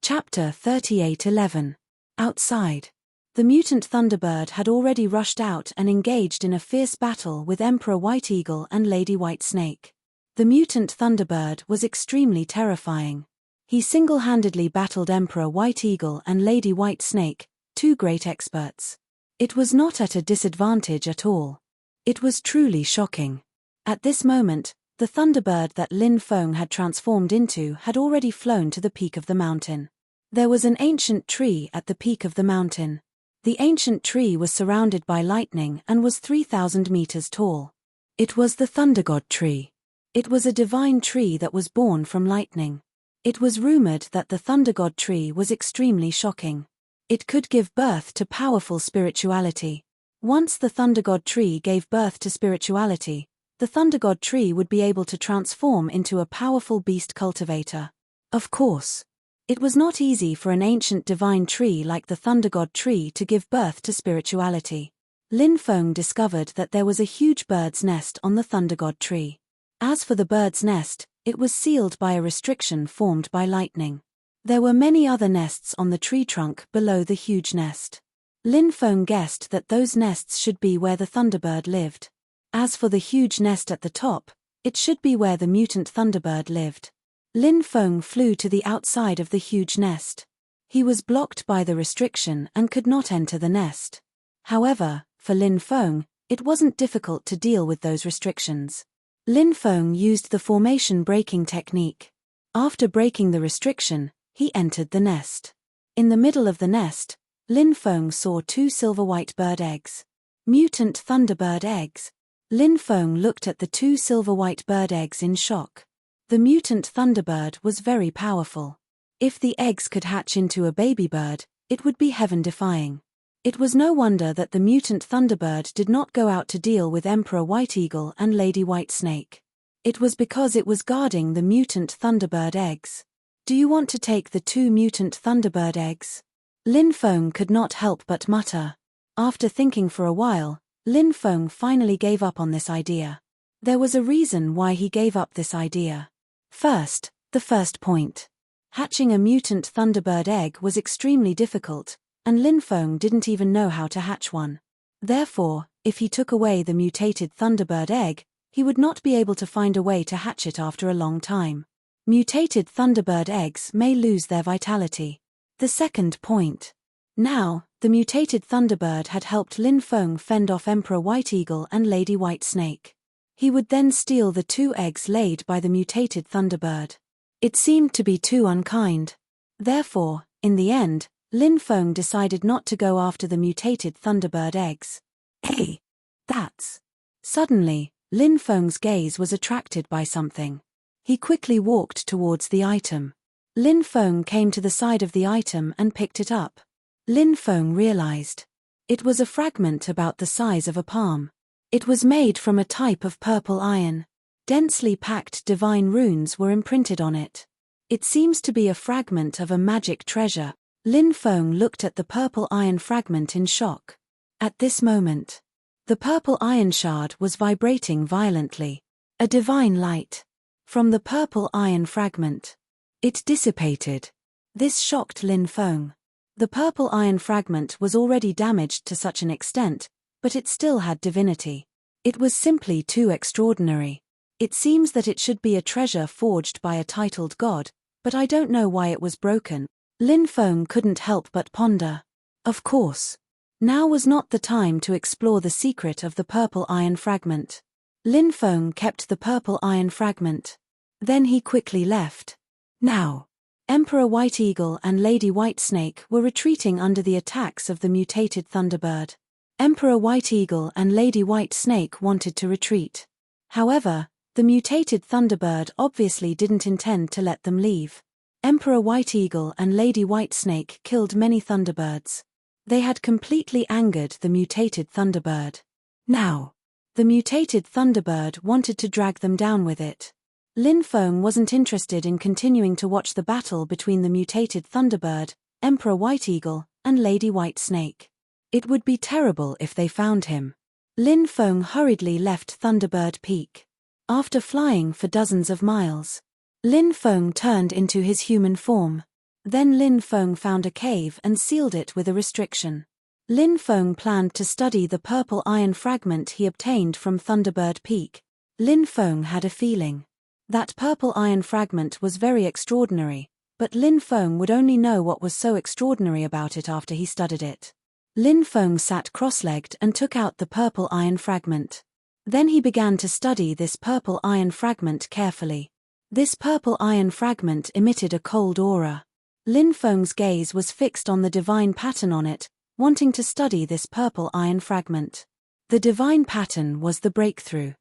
Chapter 38:11. Outside. The mutant Thunderbird had already rushed out and engaged in a fierce battle with Emperor White Eagle and Lady White Snake. The mutant Thunderbird was extremely terrifying. He single-handedly battled Emperor White Eagle and Lady White Snake, two great experts. It was not at a disadvantage at all. It was truly shocking. At this moment, the Thunderbird that Lin Feng had transformed into had already flown to the peak of the mountain. There was an ancient tree at the peak of the mountain. The ancient tree was surrounded by lightning and was 3,000 meters tall. It was the Thunder God tree. It was a divine tree that was born from lightning. It was rumored that the Thunder God tree was extremely shocking. It could give birth to powerful spirituality. Once the Thunder God tree gave birth to spirituality, the Thunder God tree would be able to transform into a powerful beast cultivator. Of course, it was not easy for an ancient divine tree like the Thunder God tree to give birth to spirituality. Lin Feng discovered that there was a huge bird's nest on the Thunder God tree. As for the bird's nest, it was sealed by a restriction formed by lightning. There were many other nests on the tree trunk below the huge nest. Lin Feng guessed that those nests should be where the Thunderbird lived. As for the huge nest at the top, it should be where the mutant Thunderbird lived. Lin Feng flew to the outside of the huge nest. He was blocked by the restriction and could not enter the nest. However, for Lin Feng, it wasn't difficult to deal with those restrictions. Lin Feng used the formation breaking technique. After breaking the restriction, he entered the nest. In the middle of the nest, Lin Feng saw two silver-white bird eggs. Mutant Thunderbird eggs. Lin Feng looked at the two silver-white bird eggs in shock. The mutant Thunderbird was very powerful. If the eggs could hatch into a baby bird, it would be heaven-defying. It was no wonder that the mutant Thunderbird did not go out to deal with Emperor White Eagle and Lady White Snake. It was because it was guarding the mutant Thunderbird eggs. Do you want to take the two mutant Thunderbird eggs? Lin Feng could not help but mutter. After thinking for a while, Lin Feng finally gave up on this idea. There was a reason why he gave up this idea. First, the first point. Hatching a mutant Thunderbird egg was extremely difficult, and Lin Feng didn't even know how to hatch one. Therefore, if he took away the mutated Thunderbird egg, he would not be able to find a way to hatch it after a long time. Mutated Thunderbird eggs may lose their vitality. The second point. Now, the mutated Thunderbird had helped Lin Feng fend off Emperor White Eagle and Lady White Snake. He would then steal the two eggs laid by the mutated Thunderbird. It seemed to be too unkind. Therefore, in the end, Lin Feng decided not to go after the mutated Thunderbird eggs. Hey, that's... Suddenly, Lin Feng's gaze was attracted by something. He quickly walked towards the item. Lin Feng came to the side of the item and picked it up. Lin Feng realized. It was a fragment about the size of a palm. It was made from a type of purple iron. Densely packed divine runes were imprinted on it. It seems to be a fragment of a magic treasure. Lin Feng looked at the purple iron fragment in shock. At this moment, the purple iron shard was vibrating violently. A divine light. From the purple iron fragment. It dissipated. This shocked Lin Feng. The purple iron fragment was already damaged to such an extent, but it still had divinity. It was simply too extraordinary. It seems that it should be a treasure forged by a titled god, but I don't know why it was broken. Lin Feng couldn't help but ponder. Of course. Now was not the time to explore the secret of the purple iron fragment. Lin Feng kept the purple iron fragment. Then he quickly left. Now, Emperor White Eagle and Lady White Snake were retreating under the attacks of the mutated Thunderbird. Emperor White Eagle and Lady White Snake wanted to retreat. However, the mutated Thunderbird obviously didn't intend to let them leave. Emperor White Eagle and Lady White Snake killed many Thunderbirds. They had completely angered the mutated Thunderbird. Now, the mutated Thunderbird wanted to drag them down with it. Lin Feng wasn't interested in continuing to watch the battle between the mutated Thunderbird, Emperor White Eagle, and Lady White Snake. It would be terrible if they found him. Lin Feng hurriedly left Thunderbird Peak. After flying for dozens of miles, Lin Feng turned into his human form. Then Lin Feng found a cave and sealed it with a restriction. Lin Feng planned to study the purple iron fragment he obtained from Thunderbird Peak. Lin Feng had a feeling. That purple iron fragment was very extraordinary, but Lin Feng would only know what was so extraordinary about it after he studied it. Lin Feng sat cross-legged and took out the purple iron fragment. Then he began to study this purple iron fragment carefully. This purple iron fragment emitted a cold aura. Lin Feng's gaze was fixed on the divine pattern on it, wanting to study this purple iron fragment. The divine pattern was the breakthrough.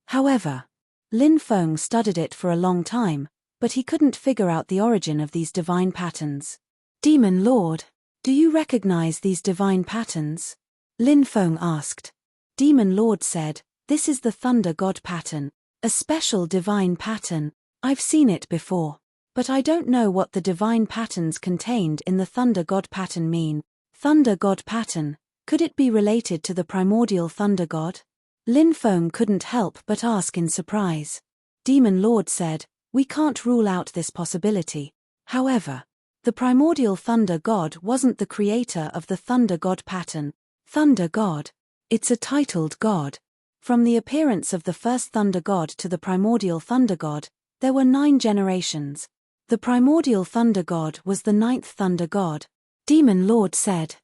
However, Lin Feng studied it for a long time, but he couldn't figure out the origin of these divine patterns. Demon Lord, do you recognize these divine patterns? Lin Feng asked. Demon Lord said, this is the Thunder God pattern, a special divine pattern. I've seen it before, but I don't know what the divine patterns contained in the Thunder God pattern mean. Thunder God pattern, could it be related to the primordial Thunder God? Lin Feng couldn't help but ask in surprise. Demon Lord said, we can't rule out this possibility. However, the primordial Thunder God wasn't the creator of the Thunder God pattern. Thunder God. It's a titled god. From the appearance of the first Thunder God to the primordial Thunder God, there were 9 generations. The primordial Thunder God was the 9th Thunder God. Demon Lord said.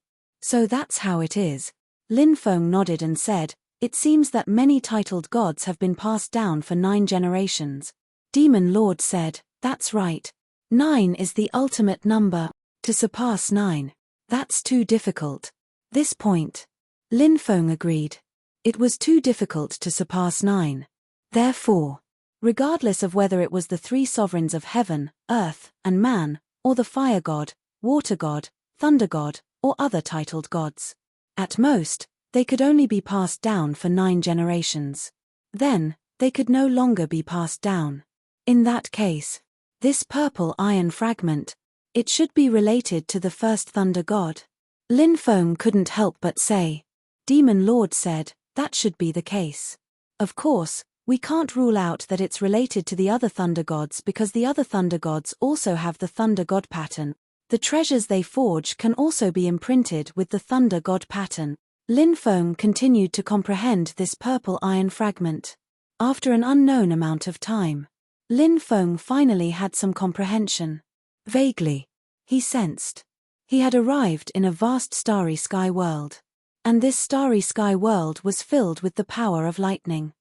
So that's how it is. Lin Feng nodded and said, it seems that many titled gods have been passed down for 9 generations. Demon Lord said, that's right. 9 is the ultimate number. To surpass 9. That's too difficult. This point. Lin Feng agreed. It was too difficult to surpass 9. Therefore, regardless of whether it was the 3 sovereigns of heaven, earth, and man, or the fire god, water god, thunder god, or other titled gods, at most, they could only be passed down for 9 generations. Then, they could no longer be passed down. In that case, this purple iron fragment, it should be related to the first Thunder God. Lin Feng couldn't help but say. Demon Lord said, that should be the case. Of course, we can't rule out that it's related to the other Thunder Gods because the other Thunder Gods also have the Thunder God pattern. The treasures they forge can also be imprinted with the Thunder God pattern. Lin Feng continued to comprehend this purple iron fragment. After an unknown amount of time, Lin Feng finally had some comprehension. Vaguely, he sensed. He had arrived in a vast starry sky world. And this starry sky world was filled with the power of lightning.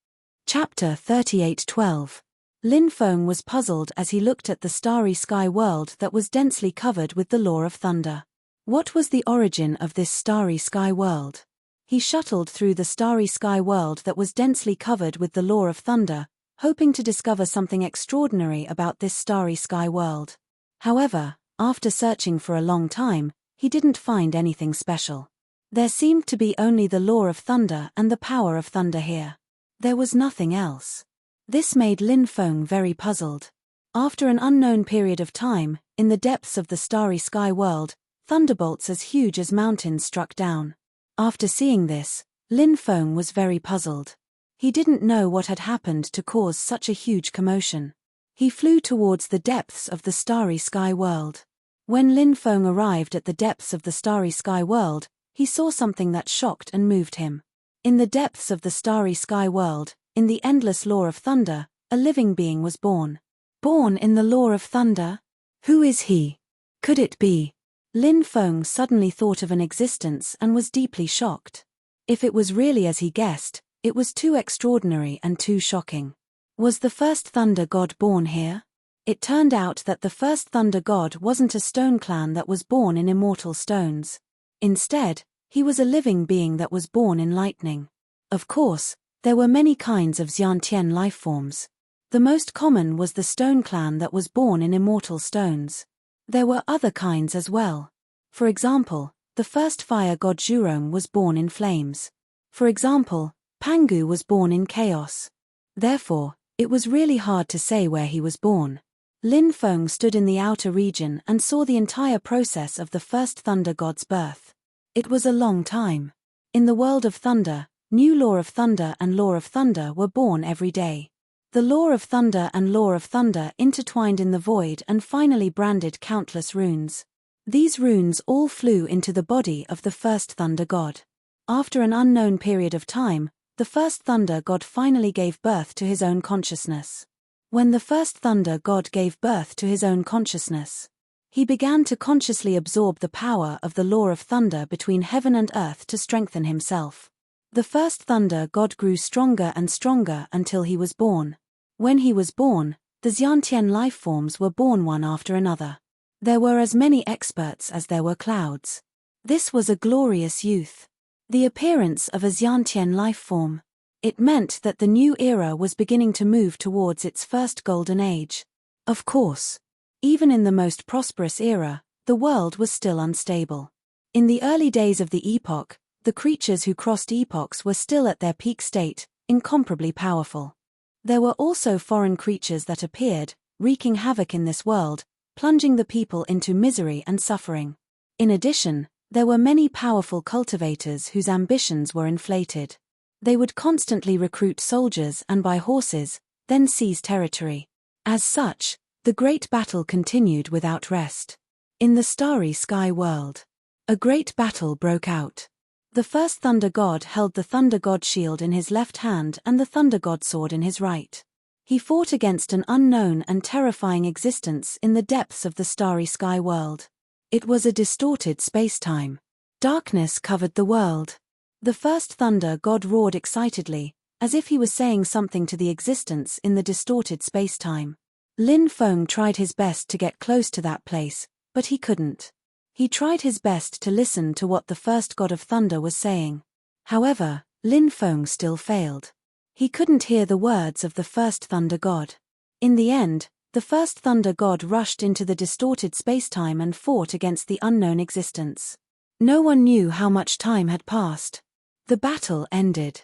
Chapter 38:12. Lin Feng was puzzled as he looked at the starry sky world that was densely covered with the law of thunder. What was the origin of this starry sky world? He shuttled through the starry sky world that was densely covered with the law of thunder, hoping to discover something extraordinary about this starry sky world. However, after searching for a long time, he didn't find anything special. There seemed to be only the law of thunder and the power of thunder here. There was nothing else. This made Lin Feng very puzzled. After an unknown period of time, in the depths of the starry sky world, thunderbolts as huge as mountains struck down. After seeing this, Lin Feng was very puzzled. He didn't know what had happened to cause such a huge commotion. He flew towards the depths of the starry sky world. When Lin Feng arrived at the depths of the starry sky world, he saw something that shocked and moved him. In the depths of the starry sky world, in the endless law of thunder, a living being was born. Born in the law of thunder? Who is he? Could it be? Lin Feng suddenly thought of an existence and was deeply shocked. If it was really as he guessed, it was too extraordinary and too shocking. Was the first Thunder God born here? It turned out that the first Thunder God wasn't a stone clan that was born in immortal stones. Instead, he was a living being that was born in lightning. Of course, there were many kinds of Xiantian lifeforms. The most common was the stone clan that was born in immortal stones. There were other kinds as well. For example, the first fire god Zhurong was born in flames. For example, Pangu was born in chaos. Therefore, it was really hard to say where he was born. Lin Feng stood in the outer region and saw the entire process of the first Thunder God's birth. It was a long time. In the world of thunder, new law of thunder and law of thunder were born every day. The law of thunder and law of thunder intertwined in the void and finally branded countless runes. These runes all flew into the body of the first thunder god. After an unknown period of time, the first thunder god finally gave birth to his own consciousness. When the first thunder god gave birth to his own consciousness, he began to consciously absorb the power of the law of thunder between heaven and earth to strengthen himself. The first thunder god grew stronger and stronger until he was born. When he was born, the Xiantian life forms were born one after another. There were as many experts as there were clouds. This was a glorious youth. The appearance of a Xiantian life form. It meant that the new era was beginning to move towards its first golden age. Of course, even in the most prosperous era, the world was still unstable. In the early days of the epoch, the creatures who crossed epochs were still at their peak state, incomparably powerful. There were also foreign creatures that appeared, wreaking havoc in this world, plunging the people into misery and suffering. In addition, there were many powerful cultivators whose ambitions were inflated. They would constantly recruit soldiers and buy horses, then seize territory. As such, the great battle continued without rest. In the starry sky world, a great battle broke out. The first thunder god held the thunder god shield in his left hand and the thunder god sword in his right. He fought against an unknown and terrifying existence in the depths of the starry sky world. It was a distorted space-time. Darkness covered the world. The first thunder god roared excitedly, as if he was saying something to the existence in the distorted space-time. Lin Feng tried his best to get close to that place, but he couldn't. He tried his best to listen to what the first god of thunder was saying. However, Lin Feng still failed. He couldn't hear the words of the first thunder god. In the end, the first thunder god rushed into the distorted space-time and fought against the unknown existence. No one knew how much time had passed. The battle ended.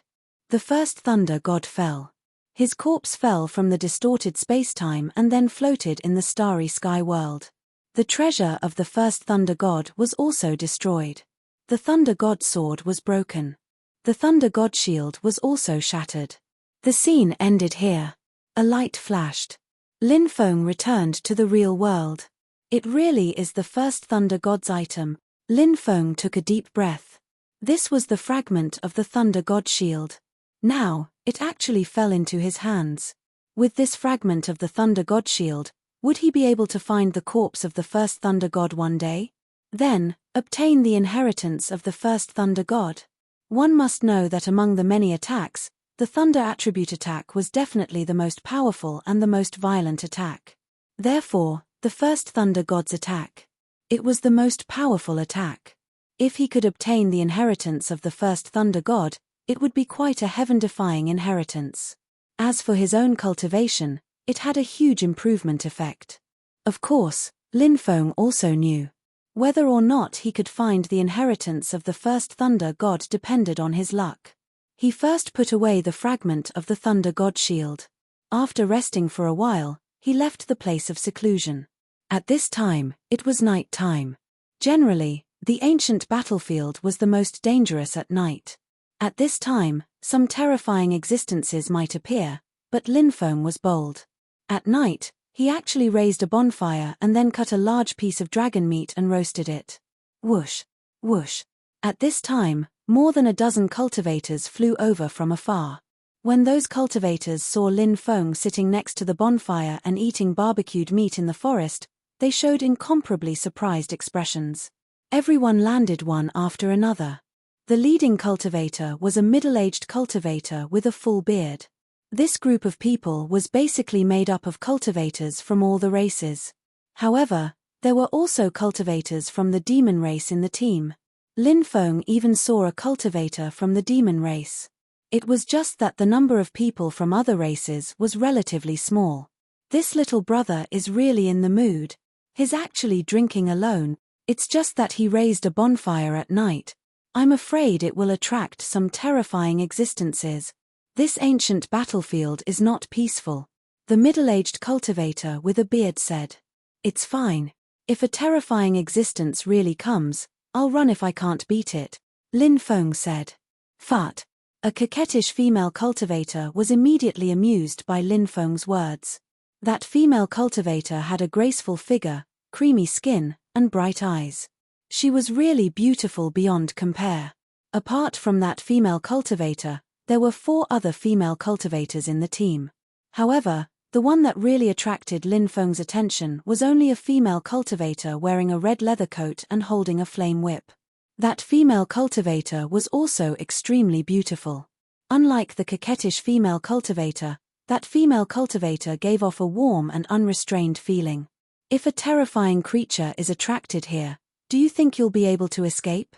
The first thunder god fell. His corpse fell from the distorted space-time and then floated in the starry sky world. The treasure of the first thunder god was also destroyed. The thunder god's sword was broken. The thunder god shield was also shattered. The scene ended here. A light flashed. Lin Feng returned to the real world. It really is the first thunder god's item. Lin Feng took a deep breath. This was the fragment of the thunder god shield. Now, it actually fell into his hands. With this fragment of the thunder god shield, would he be able to find the corpse of the first thunder god one day? Then, obtain the inheritance of the first thunder god? One must know that among the many attacks, the thunder attribute attack was definitely the most powerful and the most violent attack. Therefore, the first thunder god's attack. It was the most powerful attack. If he could obtain the inheritance of the first thunder god, it would be quite a heaven-defying inheritance. As for his own cultivation, it had a huge improvement effect. Of course, Lin Feng also knew. Whether or not he could find the inheritance of the first thunder god depended on his luck. He first put away the fragment of the thunder god shield. After resting for a while, he left the place of seclusion. At this time, it was night time. Generally, the ancient battlefield was the most dangerous at night. At this time, some terrifying existences might appear, but Lin Feng was bold. At night, he actually raised a bonfire and then cut a large piece of dragon meat and roasted it. Whoosh, whoosh. At this time, more than a dozen cultivators flew over from afar. When those cultivators saw Lin Feng sitting next to the bonfire and eating barbecued meat in the forest, they showed incomparably surprised expressions. Everyone landed one after another. The leading cultivator was a middle-aged cultivator with a full beard. This group of people was basically made up of cultivators from all the races. However, there were also cultivators from the demon race in the team. Lin Feng even saw a cultivator from the demon race. It was just that the number of people from other races was relatively small. This little brother is really in the mood. He's actually drinking alone. It's just that he raised a bonfire at night. I'm afraid it will attract some terrifying existences. This ancient battlefield is not peaceful. The middle-aged cultivator with a beard said. It's fine. If a terrifying existence really comes, I'll run if I can't beat it, Lin Feng said. Fart. A coquettish female cultivator was immediately amused by Lin Feng's words. That female cultivator had a graceful figure, creamy skin, and bright eyes. She was really beautiful beyond compare. Apart from that female cultivator, there were 4 other female cultivators in the team. However, the one that really attracted Lin Feng's attention was only a female cultivator wearing a red leather coat and holding a flame whip. That female cultivator was also extremely beautiful. Unlike the coquettish female cultivator, that female cultivator gave off a warm and unrestrained feeling. If a terrifying creature is attracted here, do you think you'll be able to escape?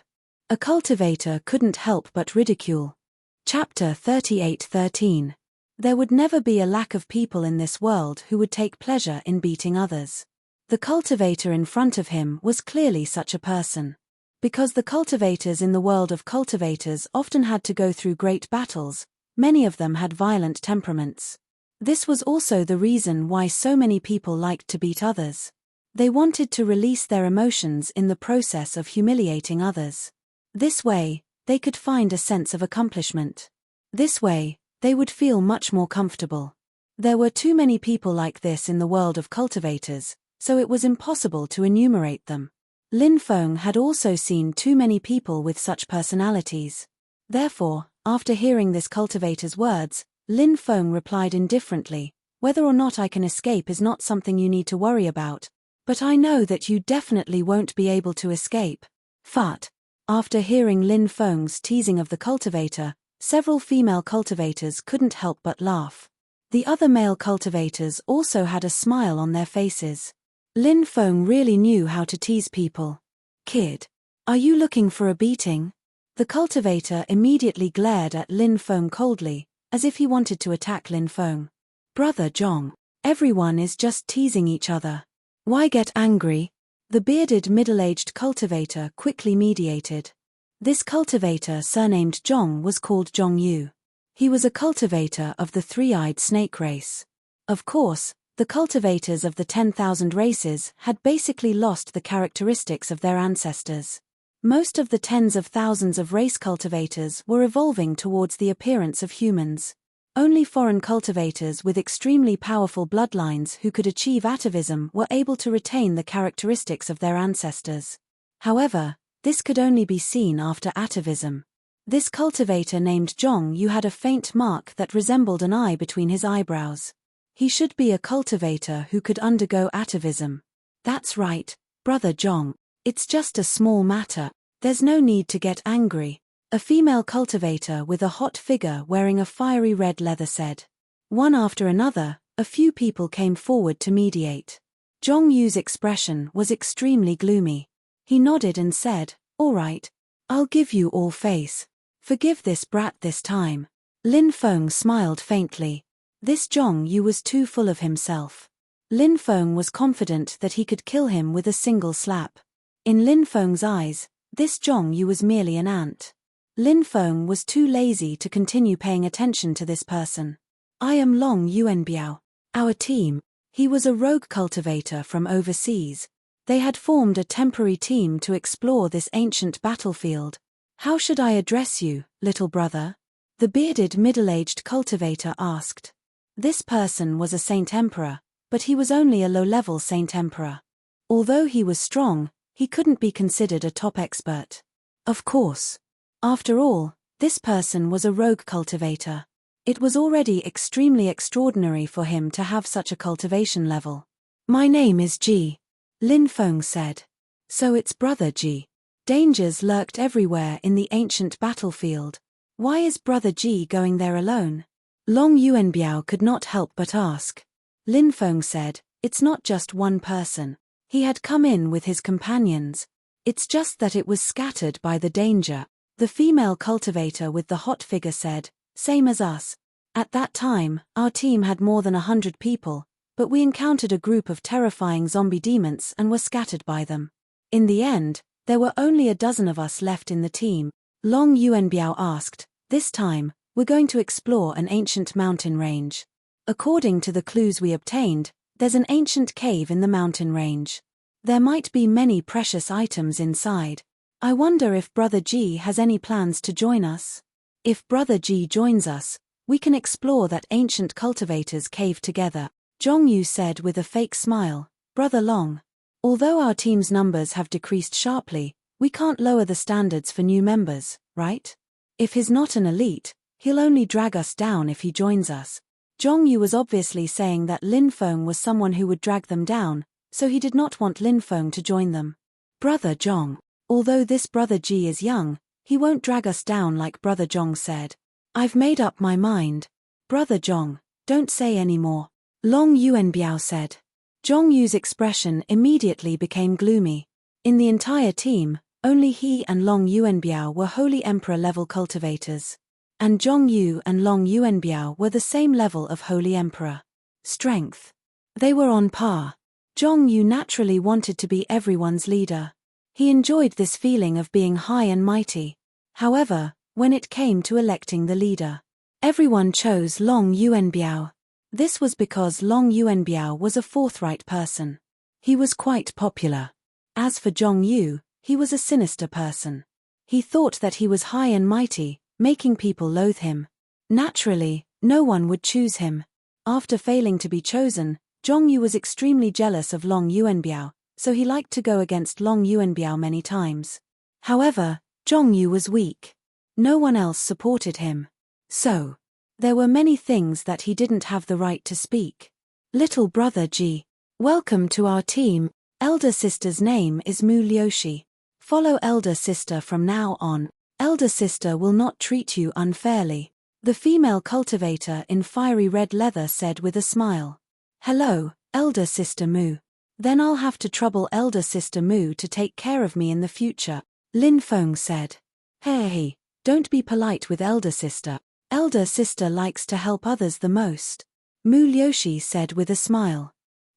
A cultivator couldn't help but ridicule. Chapter 38:13. There would never be a lack of people in this world who would take pleasure in beating others. The cultivator in front of him was clearly such a person. Because the cultivators in the world of cultivators often had to go through great battles, many of them had violent temperaments. This was also the reason why so many people liked to beat others. They wanted to release their emotions in the process of humiliating others. This way, they could find a sense of accomplishment. This way, they would feel much more comfortable. There were too many people like this in the world of cultivators, so it was impossible to enumerate them. Lin Feng had also seen too many people with such personalities. Therefore, after hearing this cultivator's words, Lin Feng replied indifferently, "Whether or not I can escape is not something you need to worry about, but I know that you definitely won't be able to escape." Fat. After hearing Lin Feng's teasing of the cultivator, several female cultivators couldn't help but laugh. The other male cultivators also had a smile on their faces. Lin Feng really knew how to tease people. "Kid, are you looking for a beating?" The cultivator immediately glared at Lin Feng coldly, as if he wanted to attack Lin Feng. "Brother Zhong, everyone is just teasing each other. Why get angry?" The bearded middle-aged cultivator quickly mediated. This cultivator surnamed Zhong was called Zhong Yu. He was a cultivator of the 3-eyed snake race. Of course, the cultivators of the 10,000 races had basically lost the characteristics of their ancestors. Most of the tens of thousands of race cultivators were evolving towards the appearance of humans. Only foreign cultivators with extremely powerful bloodlines who could achieve atavism were able to retain the characteristics of their ancestors. However, this could only be seen after atavism. This cultivator named Zhong Yu had a faint mark that resembled an eye between his eyebrows. He should be a cultivator who could undergo atavism. "That's right, Brother Zhong. It's just a small matter. There's no need to get angry," a female cultivator with a hot figure wearing a fiery red leather said. One after another, a few people came forward to mediate. Zhong Yu's expression was extremely gloomy. He nodded and said, "All right. I'll give you all face. Forgive this brat this time." Lin Feng smiled faintly. This Zhong Yu was too full of himself. Lin Feng was confident that he could kill him with a single slap. In Lin Feng's eyes, this Zhong Yu was merely an ant. Lin Feng was too lazy to continue paying attention to this person. "I am Long Yuanbiao. Our team." He was a rogue cultivator from overseas. They had formed a temporary team to explore this ancient battlefield. "How should I address you, little brother?" the bearded middle-aged cultivator asked. This person was a Saint Emperor, but he was only a low-level Saint Emperor. Although he was strong, he couldn't be considered a top expert. Of course. After all, this person was a rogue cultivator. It was already extremely extraordinary for him to have such a cultivation level. "My name is Ji," Lin Feng said. "So it's Brother Ji." Dangers lurked everywhere in the ancient battlefield. Why is Brother Ji going there alone? Long Yuanbiao could not help but ask. Lin Feng said, "It's not just one person. He had come in with his companions. It's just that it was scattered by the danger." The female cultivator with the hot figure said, "Same as us. At that time, our team had more than 100 people, but we encountered a group of terrifying zombie demons and were scattered by them. In the end, there were only a dozen of us left in the team." Long Yuanbiao asked, "This time, we're going to explore an ancient mountain range. According to the clues we obtained, there's an ancient cave in the mountain range. There might be many precious items inside. I wonder if Brother Ji has any plans to join us." If Brother G joins us, we can explore that ancient cultivators' cave together, Zhongyu said with a fake smile. Brother Long, although our team's numbers have decreased sharply, we can't lower the standards for new members, right? If he's not an elite, he'll only drag us down if he joins us. Zhongyu was obviously saying that Lin Feng was someone who would drag them down, so he did not want Lin Feng to join them. Brother Zhong, although this Brother G is young, he won't drag us down like Brother Zhong said. I've made up my mind. Brother Zhong, don't say any more, Long Yuanbiao said. Zhongyu's expression immediately became gloomy. In the entire team, only he and Long Yuanbiao were Holy Emperor-level cultivators. And Zhongyu and Long Yuanbiao were the same level of Holy Emperor. Strength. They were on par. Zhongyu naturally wanted to be everyone's leader. He enjoyed this feeling of being high and mighty. However, when it came to electing the leader, everyone chose Long Yuanbiao. This was because Long Yuanbiao was a forthright person. He was quite popular. As for Zhongyu, he was a sinister person. He thought that he was high and mighty, making people loathe him. Naturally, no one would choose him. After failing to be chosen, Zhongyu was extremely jealous of Long Yuanbiao, so he liked to go against Long Yuanbiao many times. However, Zhongyu was weak. No one else supported him. So, there were many things that he didn't have the right to speak. Little Brother G, welcome to our team. Elder sister's name is Mu Liushi. Follow elder sister from now on. Elder sister will not treat you unfairly, the female cultivator in fiery red leather said with a smile. Hello, elder sister Mu. Then I'll have to trouble elder sister Mu to take care of me in the future, Lin Feng said. Hey, don't be polite with elder sister. Elder sister likes to help others the most, Mu Liushi said with a smile.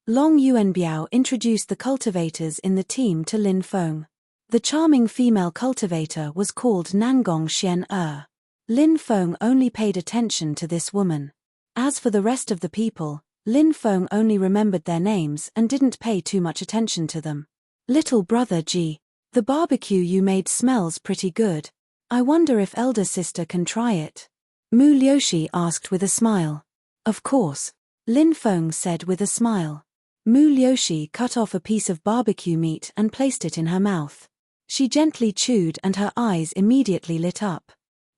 Long Yuanbiao introduced the cultivators in the team to Lin Feng. The charming female cultivator was called Nangong Xian Er. Lin Feng only paid attention to this woman. As for the rest of the people, Lin Feng only remembered their names and didn't pay too much attention to them. Little Brother G, the barbecue you made smells pretty good. I wonder if elder sister can try it, Mu Liushi asked with a smile. Of course, Lin Feng said with a smile. Mu Liushi cut off a piece of barbecue meat and placed it in her mouth. She gently chewed and her eyes immediately lit up.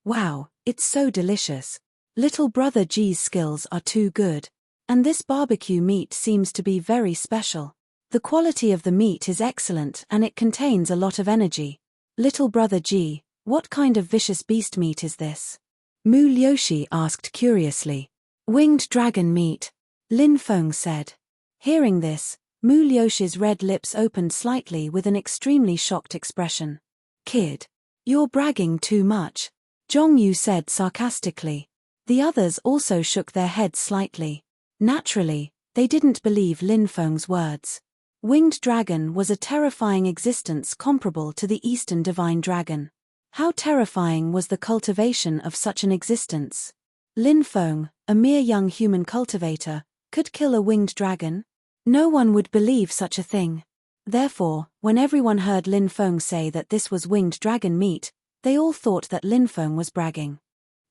Wow, it's so delicious. Little Brother G's skills are too good. And this barbecue meat seems to be very special. The quality of the meat is excellent and it contains a lot of energy. Little Brother G, what kind of vicious beast meat is this? Mu Liushi asked curiously. Winged dragon meat, Lin Feng said. Hearing this, Mu Liushi's red lips opened slightly with an extremely shocked expression. Kid, you're bragging too much, Zhongyu said sarcastically. The others also shook their heads slightly. Naturally, they didn't believe Lin Feng's words. Winged dragon was a terrifying existence comparable to the Eastern divine dragon. How terrifying was the cultivation of such an existence? Lin Feng, a mere young human cultivator, could kill a winged dragon? No one would believe such a thing. Therefore, when everyone heard Lin Feng say that this was winged dragon meat, they all thought that Lin Feng was bragging.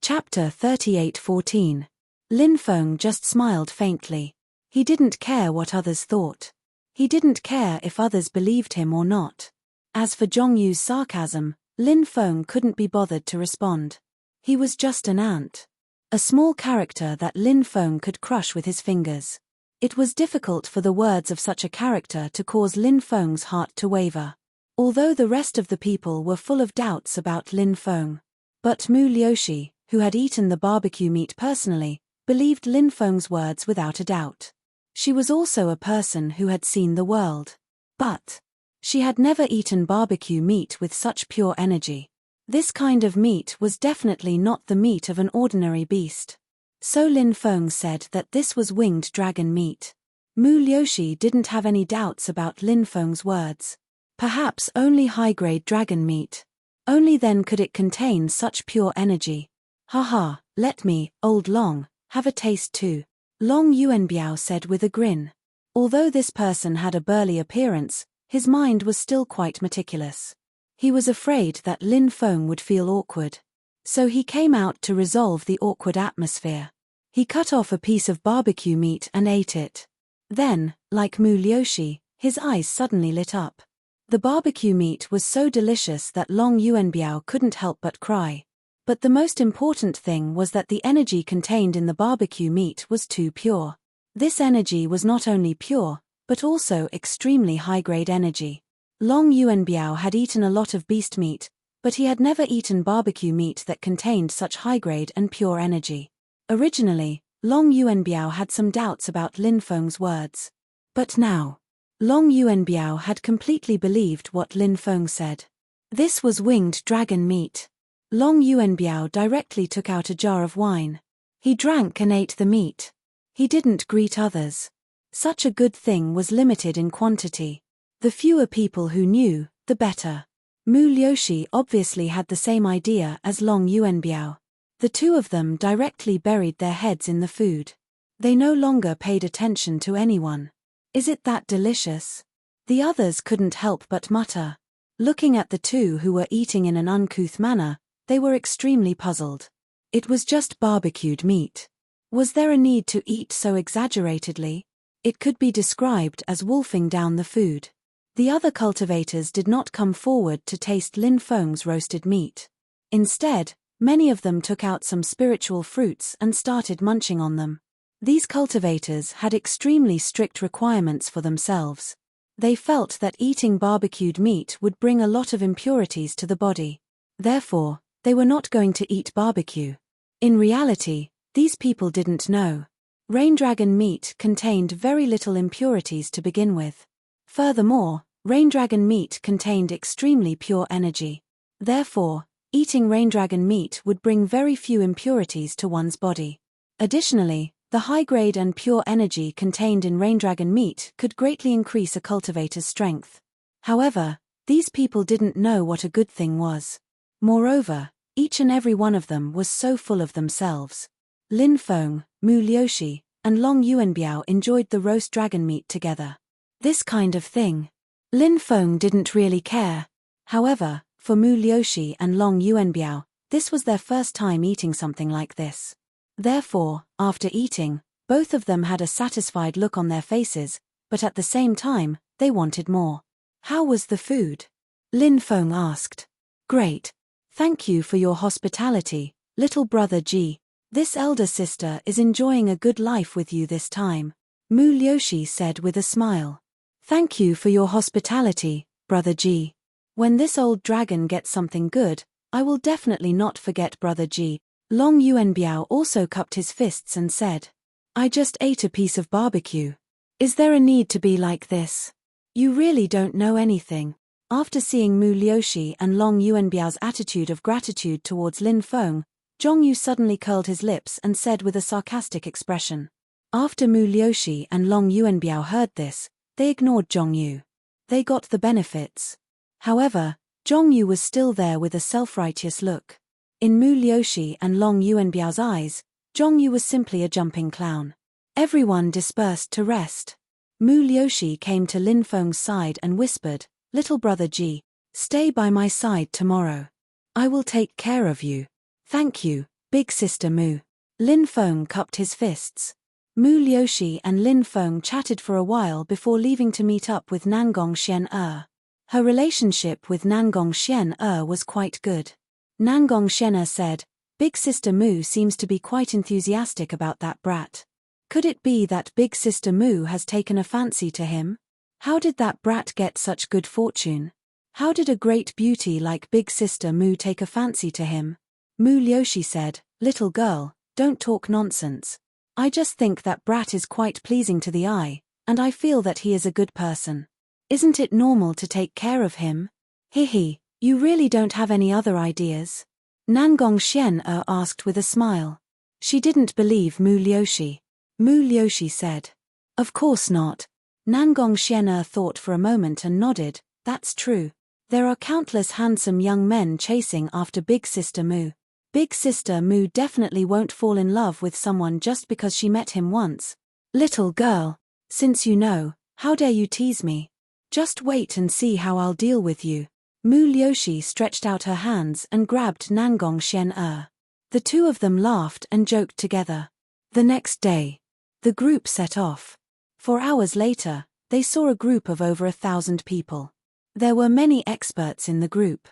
Chapter 38:14. Lin Feng just smiled faintly. He didn't care what others thought. He didn't care if others believed him or not. As for Zhongyu's sarcasm, Lin Feng couldn't be bothered to respond. He was just an ant. A small character that Lin Feng could crush with his fingers. It was difficult for the words of such a character to cause Lin Feng's heart to waver. Although the rest of the people were full of doubts about Lin Feng. But Mu Liushi, who had eaten the barbecue meat personally, believed Lin Feng's words without a doubt. She was also a person who had seen the world. But she had never eaten barbecue meat with such pure energy. This kind of meat was definitely not the meat of an ordinary beast. So Lin Feng said that this was winged dragon meat. Mu Liushi didn't have any doubts about Lin Feng's words. Perhaps only high-grade dragon meat. Only then could it contain such pure energy. Haha, let me, old Long, have a taste too, Long Yuanbiao said with a grin. Although this person had a burly appearance, his mind was still quite meticulous. He was afraid that Lin Feng would feel awkward. So he came out to resolve the awkward atmosphere. He cut off a piece of barbecue meat and ate it. Then, like Mu Liushi, his eyes suddenly lit up. The barbecue meat was so delicious that Long Yuanbiao couldn't help but cry. But the most important thing was that the energy contained in the barbecue meat was too pure. This energy was not only pure, but also extremely high-grade energy. Long Yuanbiao had eaten a lot of beast meat, but he had never eaten barbecue meat that contained such high-grade and pure energy. Originally, Long Yuanbiao had some doubts about Lin Feng's words. But now, Long Yuanbiao had completely believed what Lin Feng said. This was winged dragon meat. Long Yuanbiao directly took out a jar of wine. He drank and ate the meat. He didn't greet others. Such a good thing was limited in quantity. The fewer people who knew, the better. Mu Liushi obviously had the same idea as Long Yuanbiao. The two of them directly buried their heads in the food. They no longer paid attention to anyone. Is it that delicious? The others couldn't help but mutter. Looking at the two who were eating in an uncouth manner, they were extremely puzzled. It was just barbecued meat. Was there a need to eat so exaggeratedly? It could be described as wolfing down the food. The other cultivators did not come forward to taste Lin Feng's roasted meat. Instead, many of them took out some spiritual fruits and started munching on them. These cultivators had extremely strict requirements for themselves. They felt that eating barbecued meat would bring a lot of impurities to the body. Therefore, they were not going to eat barbecue. In reality, these people didn't know. Rain dragon meat contained very little impurities to begin with. Furthermore, rain dragon meat contained extremely pure energy. Therefore, eating rain dragon meat would bring very few impurities to one's body. Additionally, the high-grade and pure energy contained in rain dragon meat could greatly increase a cultivator's strength. However, these people didn't know what a good thing was. Moreover, each and every one of them was so full of themselves. Lin Feng, Mu Liushi, and Long Yuanbiao enjoyed the roast dragon meat together. This kind of thing. Lin Feng didn't really care. However, for Mu Liushi and Long Yuanbiao, this was their first time eating something like this. Therefore, after eating, both of them had a satisfied look on their faces, but at the same time, they wanted more. How was the food? Lin Feng asked. Great. Thank you for your hospitality, little brother Ji. This elder sister is enjoying a good life with you this time, Mu Liushi said with a smile. Thank you for your hospitality, brother Ji. When this old dragon gets something good, I will definitely not forget brother Ji. Long Yuanbiao also cupped his fists and said, I just ate a piece of barbecue. Is there a need to be like this? You really don't know anything. After seeing Mu Liushi and Long Yuanbiao's attitude of gratitude towards Lin Feng, Zhongyu suddenly curled his lips and said with a sarcastic expression. After Mu Liushi and Long Yuanbiao heard this, they ignored Zhongyu. They got the benefits. However, Zhongyu was still there with a self-righteous look. In Mu Liushi and Long Yuanbiao's eyes, Zhongyu was simply a jumping clown. Everyone dispersed to rest. Mu Liushi came to Lin Feng's side and whispered, Little brother Ji, stay by my side tomorrow. I will take care of you. Thank you, big sister Mu. Lin Feng cupped his fists. Mu Liushi and Lin Feng chatted for a while before leaving to meet up with Nangong Xian. Her relationship with Nangong Xian was quite good. Nangong Xian said, Big sister Mu seems to be quite enthusiastic about that brat. Could it be that big sister Mu has taken a fancy to him? How did that brat get such good fortune? How did a great beauty like big sister Mu take a fancy to him? Mu Liushi said, Little girl, don't talk nonsense. I just think that brat is quite pleasing to the eye, and I feel that he is a good person. Isn't it normal to take care of him? Hihi, you really don't have any other ideas? Nangong Xian asked with a smile. She didn't believe Mu Liushi. Mu Liushi said, Of course not. Nangong Xian thought for a moment and nodded, That's true. There are countless handsome young men chasing after big sister Mu. Big sister Mu definitely won't fall in love with someone just because she met him once. Little girl, since you know, how dare you tease me? Just wait and see how I'll deal with you. Mu Liushi stretched out her hands and grabbed Nangong Xian. The two of them laughed and joked together. The next day, the group set off. 4 hours later, they saw a group of over 1,000 people. There were many experts in the group.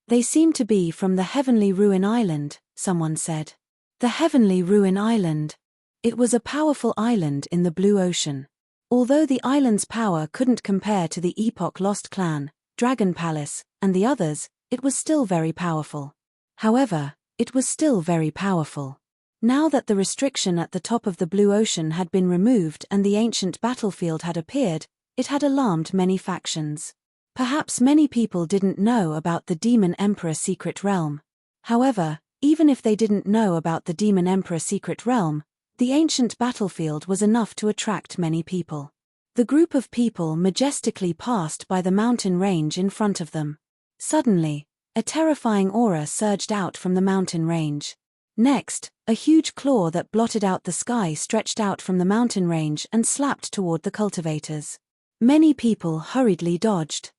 They seemed to be from the Heavenly Ruin Island, someone said. The Heavenly Ruin Island. It was a powerful island in the blue ocean. Although the island's power couldn't compare to the Epoch Lost Clan, Dragon Palace, and the others, it was still very powerful. However, it was still very powerful. Now that the restriction at the top of the blue ocean had been removed and the ancient battlefield had appeared, it had alarmed many factions. Perhaps many people didn't know about the Demon Emperor Secret Realm. However, even if they didn't know about the Demon Emperor Secret Realm, the ancient battlefield was enough to attract many people. The group of people majestically passed by the mountain range in front of them. Suddenly, a terrifying aura surged out from the mountain range. Next, a huge claw that blotted out the sky stretched out from the mountain range and slapped toward the cultivators. Many people hurriedly dodged.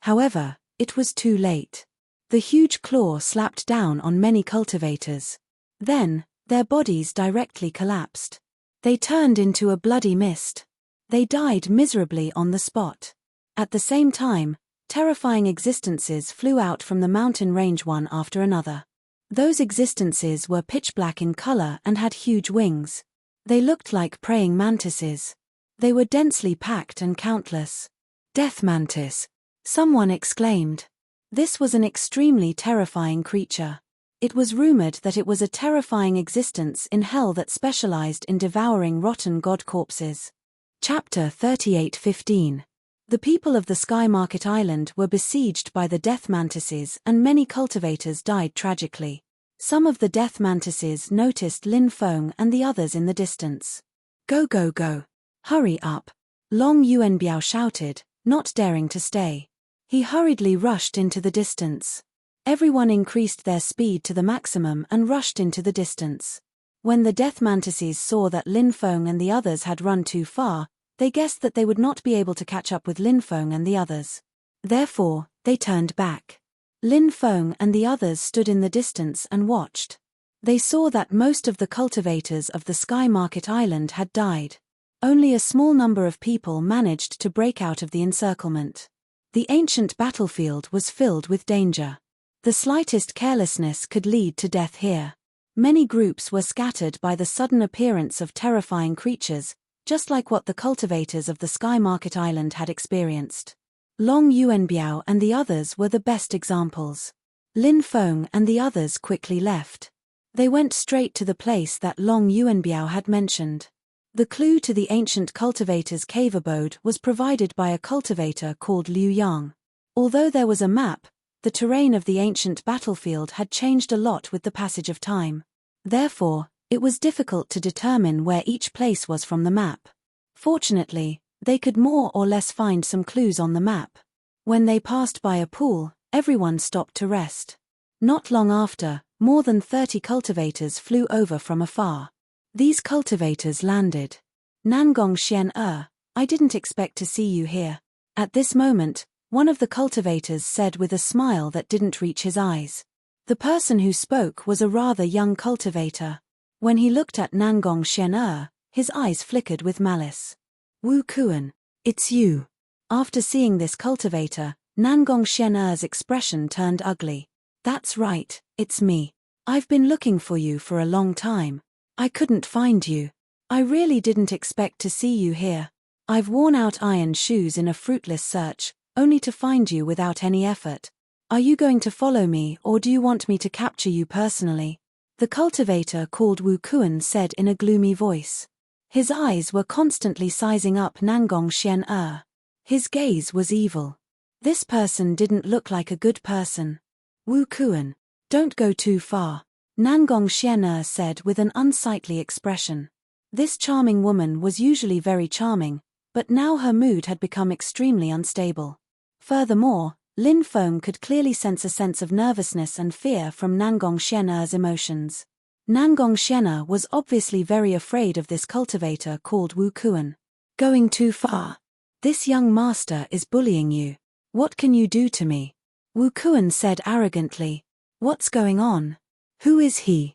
However, it was too late. The huge claw slapped down on many cultivators. Then, their bodies directly collapsed. They turned into a bloody mist. They died miserably on the spot. At the same time, terrifying existences flew out from the mountain range one after another. Those existences were pitch black in color and had huge wings. They looked like praying mantises. They were densely packed and countless. Death mantis! Someone exclaimed. This was an extremely terrifying creature. It was rumored that it was a terrifying existence in hell that specialized in devouring rotten god corpses. Chapter 38:15. The people of the Sky Market Island were besieged by the death mantises and many cultivators died tragically. Some of the death mantises noticed Lin Feng and the others in the distance. Go go go! Hurry up! Long Yuanbiao shouted, not daring to stay. He hurriedly rushed into the distance. Everyone increased their speed to the maximum and rushed into the distance. When the death mantises saw that Lin Feng and the others had run too far, they guessed that they would not be able to catch up with Lin Feng and the others. Therefore, they turned back. Lin Feng and the others stood in the distance and watched. They saw that most of the cultivators of the Sky Market Island had died. Only a small number of people managed to break out of the encirclement. The ancient battlefield was filled with danger. The slightest carelessness could lead to death here. Many groups were scattered by the sudden appearance of terrifying creatures, just like what the cultivators of the Sky Market Island had experienced. Long Yuanbiao and the others were the best examples. Lin Feng and the others quickly left. They went straight to the place that Long Yuanbiao had mentioned. The clue to the ancient cultivator's cave abode was provided by a cultivator called Liu Yang. Although there was a map, the terrain of the ancient battlefield had changed a lot with the passage of time. Therefore, it was difficult to determine where each place was from the map. Fortunately, they could more or less find some clues on the map. When they passed by a pool, everyone stopped to rest. Not long after, more than 30 cultivators flew over from afar. These cultivators landed. Nangong Xian, I didn't expect to see you here. At this moment, one of the cultivators said with a smile that didn't reach his eyes. The person who spoke was a rather young cultivator. When he looked at Nangong Xian, his eyes flickered with malice. Wu Kuan, it's you. After seeing this cultivator, Nangong Xian's expression turned ugly. That's right, it's me. I've been looking for you for a long time. I couldn't find you. I really didn't expect to see you here. I've worn out iron shoes in a fruitless search, only to find you without any effort. Are you going to follow me or do you want me to capture you personally? The cultivator called Wu Kuan said in a gloomy voice. His eyes were constantly sizing up Nangong Xian. His gaze was evil. This person didn't look like a good person. Wu Kuan, don't go too far, Nangong Xian said with an unsightly expression. This charming woman was usually very charming, but now her mood had become extremely unstable. Furthermore, Lin Feng could clearly sense a sense of nervousness and fear from Nangong Xian's emotions. Nangong Xian was obviously very afraid of this cultivator called Wu Kuan. Going too far. This young master is bullying you. What can you do to me? Wu Kuan said arrogantly. What's going on? Who is he?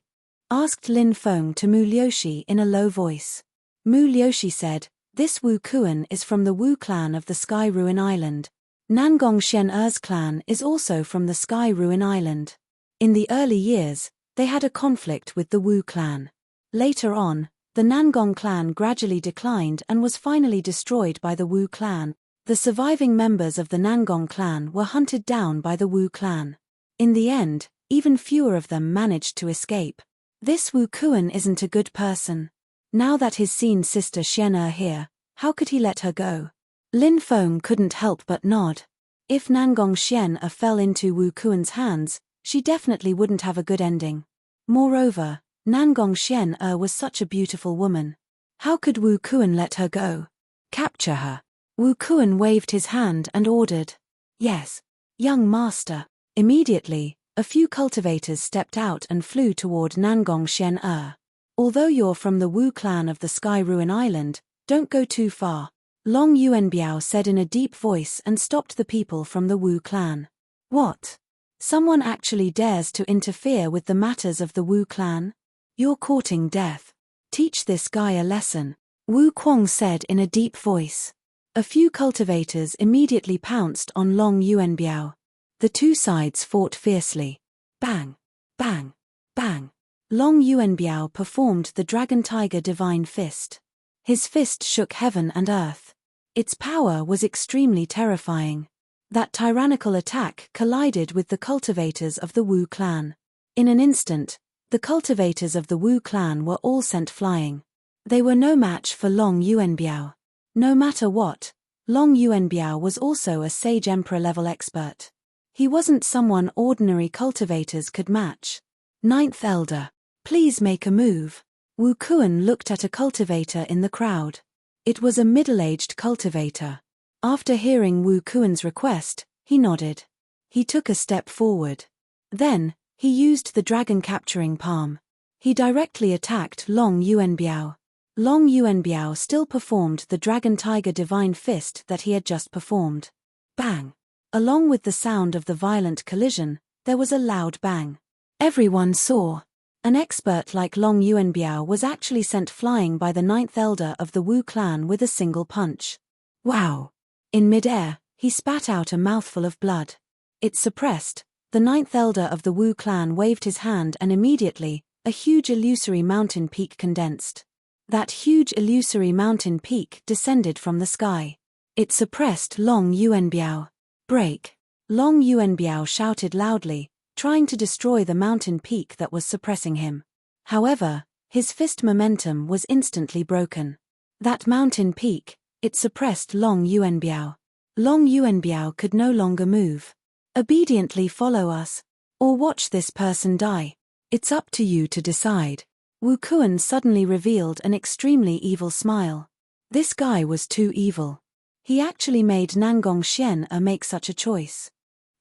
Asked Lin Feng to Mu Liuxi in a low voice. Mu Liuxi said, this Wu Kuan is from the Wu clan of the Sky Ruin Island. Nangong Xian clan is also from the Sky Ruin Island. In the early years, they had a conflict with the Wu clan. Later on, the Nangong clan gradually declined and was finally destroyed by the Wu clan. The surviving members of the Nangong clan were hunted down by the Wu clan. In the end, even fewer of them managed to escape. This Wu Kuan isn't a good person. Now that he's seen Sister Xian here, how could he let her go? Lin Feng couldn't help but nod. If Nangong Xian fell into Wu Kuan's hands, she definitely wouldn't have a good ending. Moreover, Nangong Xian was such a beautiful woman. How could Wu Kuan let her go? Capture her. Wu Kuan waved his hand and ordered. Yes, young master. Immediately, a few cultivators stepped out and flew toward Nangong Xian. Although you're from the Wu clan of the Sky Ruin Island, don't go too far. Long Yuanbiao said in a deep voice and stopped the people from the Wu clan. What? Someone actually dares to interfere with the matters of the Wu clan? You're courting death. Teach this guy a lesson, Wu Kuang said in a deep voice. A few cultivators immediately pounced on Long Yuanbiao. The two sides fought fiercely. Bang! Bang! Bang! Long Yuanbiao performed the Dragon Tiger Divine Fist. His fist shook heaven and earth. Its power was extremely terrifying. That tyrannical attack collided with the cultivators of the Wu clan. In an instant, the cultivators of the Wu clan were all sent flying. They were no match for Long Yuanbiao. No matter what, Long Yuanbiao was also a Sage Emperor level expert. He wasn't someone ordinary cultivators could match. Ninth Elder, please make a move. Wu Kuan looked at a cultivator in the crowd. It was a middle-aged cultivator. After hearing Wu Kuan's request, he nodded. He took a step forward. Then, he used the dragon capturing palm. He directly attacked Long Yuanbiao. Long Yuanbiao still performed the Dragon Tiger Divine Fist that he had just performed. Bang! Along with the sound of the violent collision, there was a loud bang. Everyone saw. An expert like Long Yuanbiao was actually sent flying by the ninth elder of the Wu clan with a single punch. Wow! In midair, he spat out a mouthful of blood. It suppressed. The ninth elder of the Wu clan waved his hand and immediately, a huge illusory mountain peak condensed. That huge illusory mountain peak descended from the sky. It suppressed Long Yuanbiao. Break! Long Yuanbiao shouted loudly, trying to destroy the mountain peak that was suppressing him. However, his fist momentum was instantly broken. That mountain peak, it suppressed Long Yuanbiao. Long Yuanbiao could no longer move. Obediently follow us, or watch this person die. It's up to you to decide. Wu Kuan suddenly revealed an extremely evil smile. This guy was too evil. He actually made Nangong Xian make such a choice.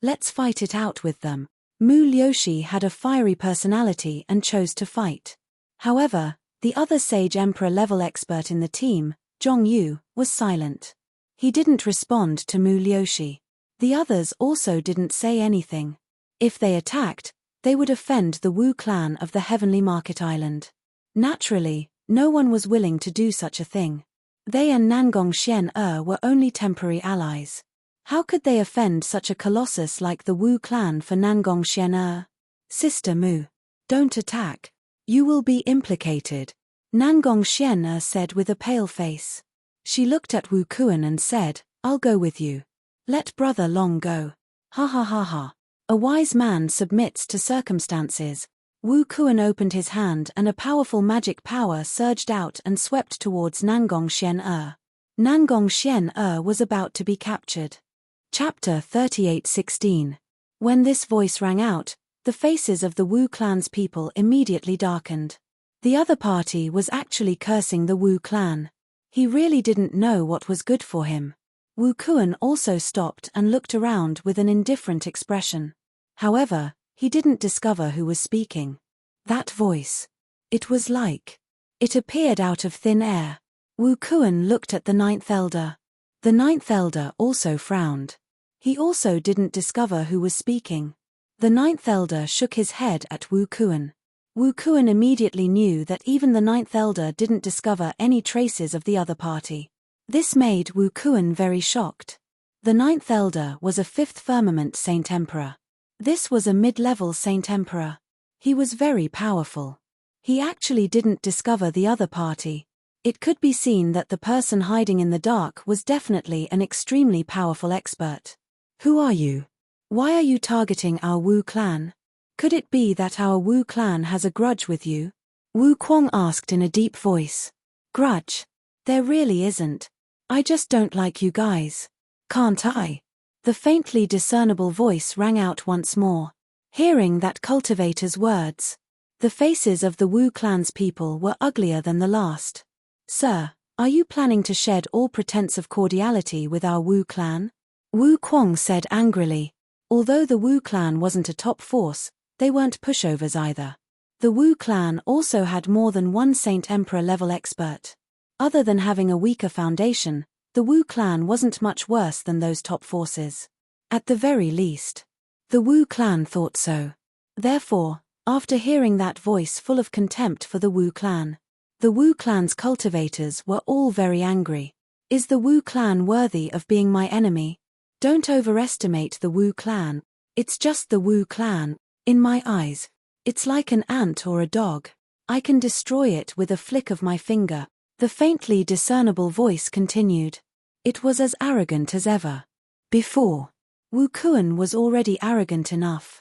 Let's fight it out with them. Mu Liuxi had a fiery personality and chose to fight. However, the other Sage Emperor level expert in the team, Zhong Yu, was silent. He didn't respond to Mu Liuxi. The others also didn't say anything. If they attacked, they would offend the Wu clan of the Heavenly Market Island. Naturally, no one was willing to do such a thing. They and Nangong Xian were only temporary allies. How could they offend such a colossus like the Wu clan for Nangong Xian? Sister Mu, don't attack. You will be implicated, Nangong Xian said with a pale face. She looked at Wu Kuan and said, I'll go with you. Let Brother Long go. Ha ha ha ha. A wise man submits to circumstances. Wu Kuan opened his hand and a powerful magic power surged out and swept towards Nangong Xian. Nangong Xian was about to be captured. Chapter 38:16. When this voice rang out, the faces of the Wu clan's people immediately darkened. The other party was actually cursing the Wu clan. He really didn't know what was good for him. Wu Kuan also stopped and looked around with an indifferent expression. However, he didn't discover who was speaking. That voice. It was like. It appeared out of thin air. Wu Kuan looked at the ninth elder. The ninth elder also frowned. He also didn't discover who was speaking. The ninth elder shook his head at Wu Kuan. Wu Kuan immediately knew that even the ninth elder didn't discover any traces of the other party. This made Wu Kuan very shocked. The ninth elder was a fifth firmament Saint Emperor. This was a mid-level Saint Emperor. He was very powerful. He actually didn't discover the other party. It could be seen that the person hiding in the dark was definitely an extremely powerful expert. Who are you? Why are you targeting our Wu clan? Could it be that our Wu clan has a grudge with you? Wu Kuang asked in a deep voice. Grudge? There really isn't. I just don't like you guys. Can't I? The faintly discernible voice rang out once more. Hearing that cultivator's words, the faces of the Wu clan's people were uglier than the last. Sir, are you planning to shed all pretense of cordiality with our Wu clan? Wu Kuang said angrily. Although the Wu clan wasn't a top force, they weren't pushovers either. The Wu clan also had more than one Saint Emperor level expert. Other than having a weaker foundation, the Wu clan wasn't much worse than those top forces. At the very least. The Wu clan thought so. Therefore, after hearing that voice full of contempt for the Wu clan, the Wu clan's cultivators were all very angry. Is the Wu clan worthy of being my enemy? Don't overestimate the Wu clan. It's just the Wu clan. In my eyes, it's like an ant or a dog. I can destroy it with a flick of my finger. The faintly discernible voice continued. It was as arrogant as ever. Before, Wu Kuan was already arrogant enough.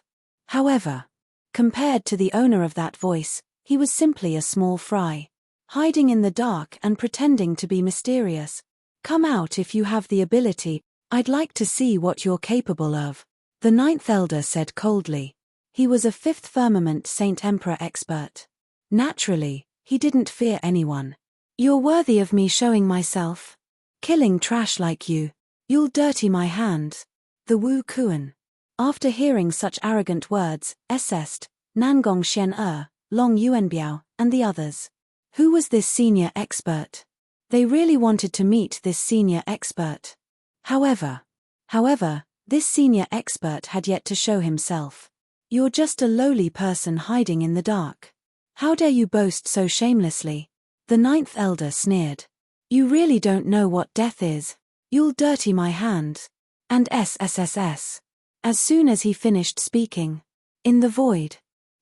However, compared to the owner of that voice, he was simply a small fry, hiding in the dark and pretending to be mysterious. Come out if you have the ability. I'd like to see what you're capable of, the ninth elder said coldly. He was a fifth firmament Saint Emperor expert. Naturally, he didn't fear anyone. You're worthy of me showing myself. Killing trash like you. You'll dirty my hands. The Wu Kuan. After hearing such arrogant words, assessed, Nangong Xian Long Yuanbiao, and the others. Who was this senior expert? They really wanted to meet this senior expert. However, this senior expert had yet to show himself. You're just a lowly person hiding in the dark. How dare you boast so shamelessly? The ninth elder sneered. You really don't know what death is. You'll dirty my hands. And SSSS. As soon as he finished speaking, in the void,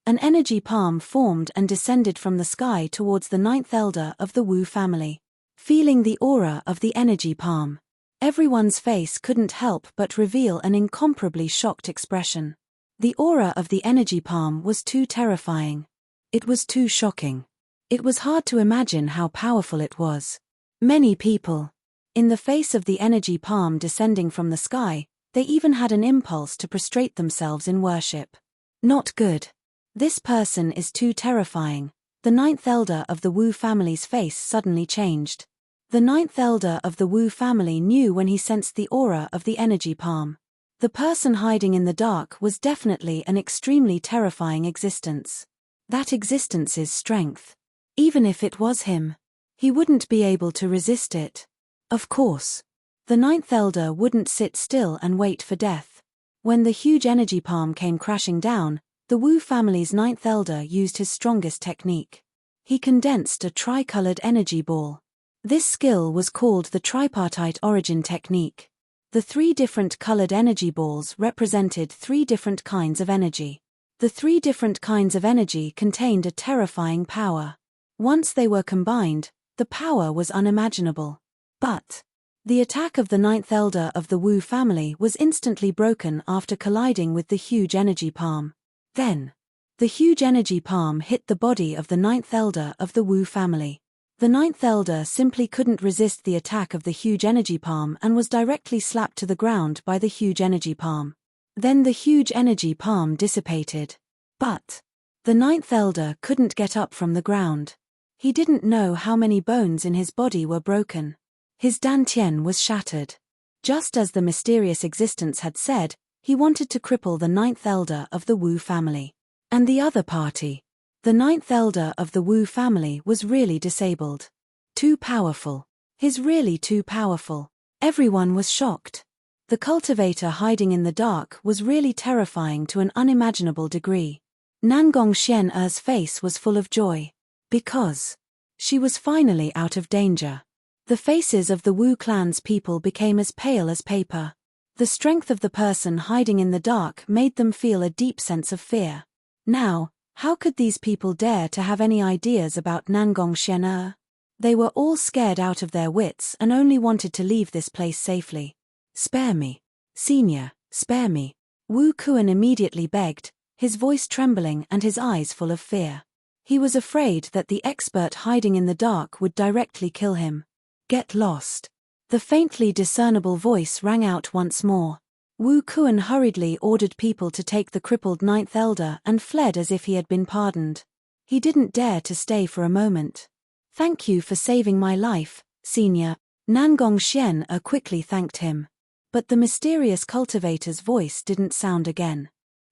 an energy palm formed and descended from the sky towards the ninth elder of the Wu family. Feeling the aura of the energy palm, everyone's face couldn't help but reveal an incomparably shocked expression. The aura of the energy palm was too terrifying. It was too shocking. It was hard to imagine how powerful it was. Many people, in the face of the energy palm descending from the sky, they even had an impulse to prostrate themselves in worship. Not good. This person is too terrifying. The ninth elder of the Wu family's face suddenly changed. The ninth elder of the Wu family knew when he sensed the aura of the energy palm. The person hiding in the dark was definitely an extremely terrifying existence. That existence's strength. Even if it was him, he wouldn't be able to resist it. Of course. The ninth elder wouldn't sit still and wait for death. When the huge energy palm came crashing down, the Wu family's ninth elder used his strongest technique. He condensed a tricolored energy ball. This skill was called the tripartite origin technique. The three different colored energy balls represented three different kinds of energy. The three different kinds of energy contained a terrifying power. Once they were combined, the power was unimaginable. But the attack of the ninth elder of the Wu family was instantly broken after colliding with the huge energy palm. Then, the huge energy palm hit the body of the ninth elder of the Wu family. The ninth elder simply couldn't resist the attack of the huge energy palm and was directly slapped to the ground by the huge energy palm. Then the huge energy palm dissipated. But the ninth elder couldn't get up from the ground. He didn't know how many bones in his body were broken. His dantian was shattered. Just as the mysterious existence had said, he wanted to cripple the ninth elder of the Wu family. And the other party. The ninth elder of the Wu family was really disabled. Too powerful. He's really too powerful. Everyone was shocked. The cultivator hiding in the dark was really terrifying to an unimaginable degree. Nangong Xian-er's face was full of joy. Because she was finally out of danger. The faces of the Wu clan's people became as pale as paper. The strength of the person hiding in the dark made them feel a deep sense of fear. Now, how could these people dare to have any ideas about Nangong Xian-er? They were all scared out of their wits and only wanted to leave this place safely. Spare me. Senior, spare me. Wu Kuan immediately begged, his voice trembling and his eyes full of fear. He was afraid that the expert hiding in the dark would directly kill him. Get lost. The faintly discernible voice rang out once more. Wu Kuan hurriedly ordered people to take the crippled ninth elder and fled as if he had been pardoned. He didn't dare to stay for a moment. Thank you for saving my life, Senior. Nangong Xian-er quickly thanked him. But the mysterious cultivator's voice didn't sound again.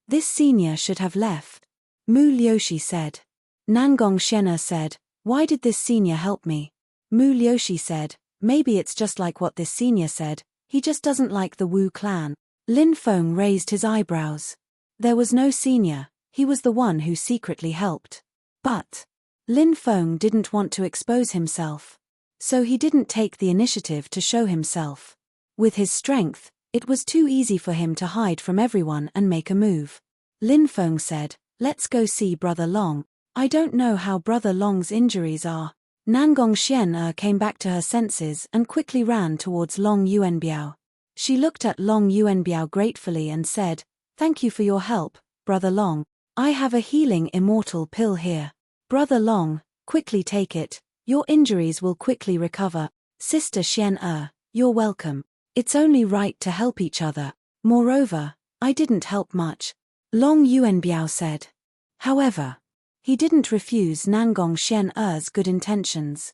This senior should have left. Mu Liushi said. Nangong Xian-er said, why did this senior help me? Mu Liushi said, maybe it's just like what this senior said, he just doesn't like the Wu clan. Lin Feng raised his eyebrows. There was no senior, he was the one who secretly helped. But Lin Feng didn't want to expose himself. So he didn't take the initiative to show himself. With his strength, it was too easy for him to hide from everyone and make a move. Lin Feng said, let's go see Brother Long. I don't know how Brother Long's injuries are. Nangong Xian-er came back to her senses and quickly ran towards Long Yuanbiao. She looked at Long Yuanbiao gratefully and said, thank you for your help, Brother Long. I have a healing immortal pill here. Brother Long, quickly take it, your injuries will quickly recover. Sister Xian-er, you're welcome. It's only right to help each other. Moreover, I didn't help much. Long Yuanbiao said. However, he didn't refuse Nangong Xian-er's good intentions.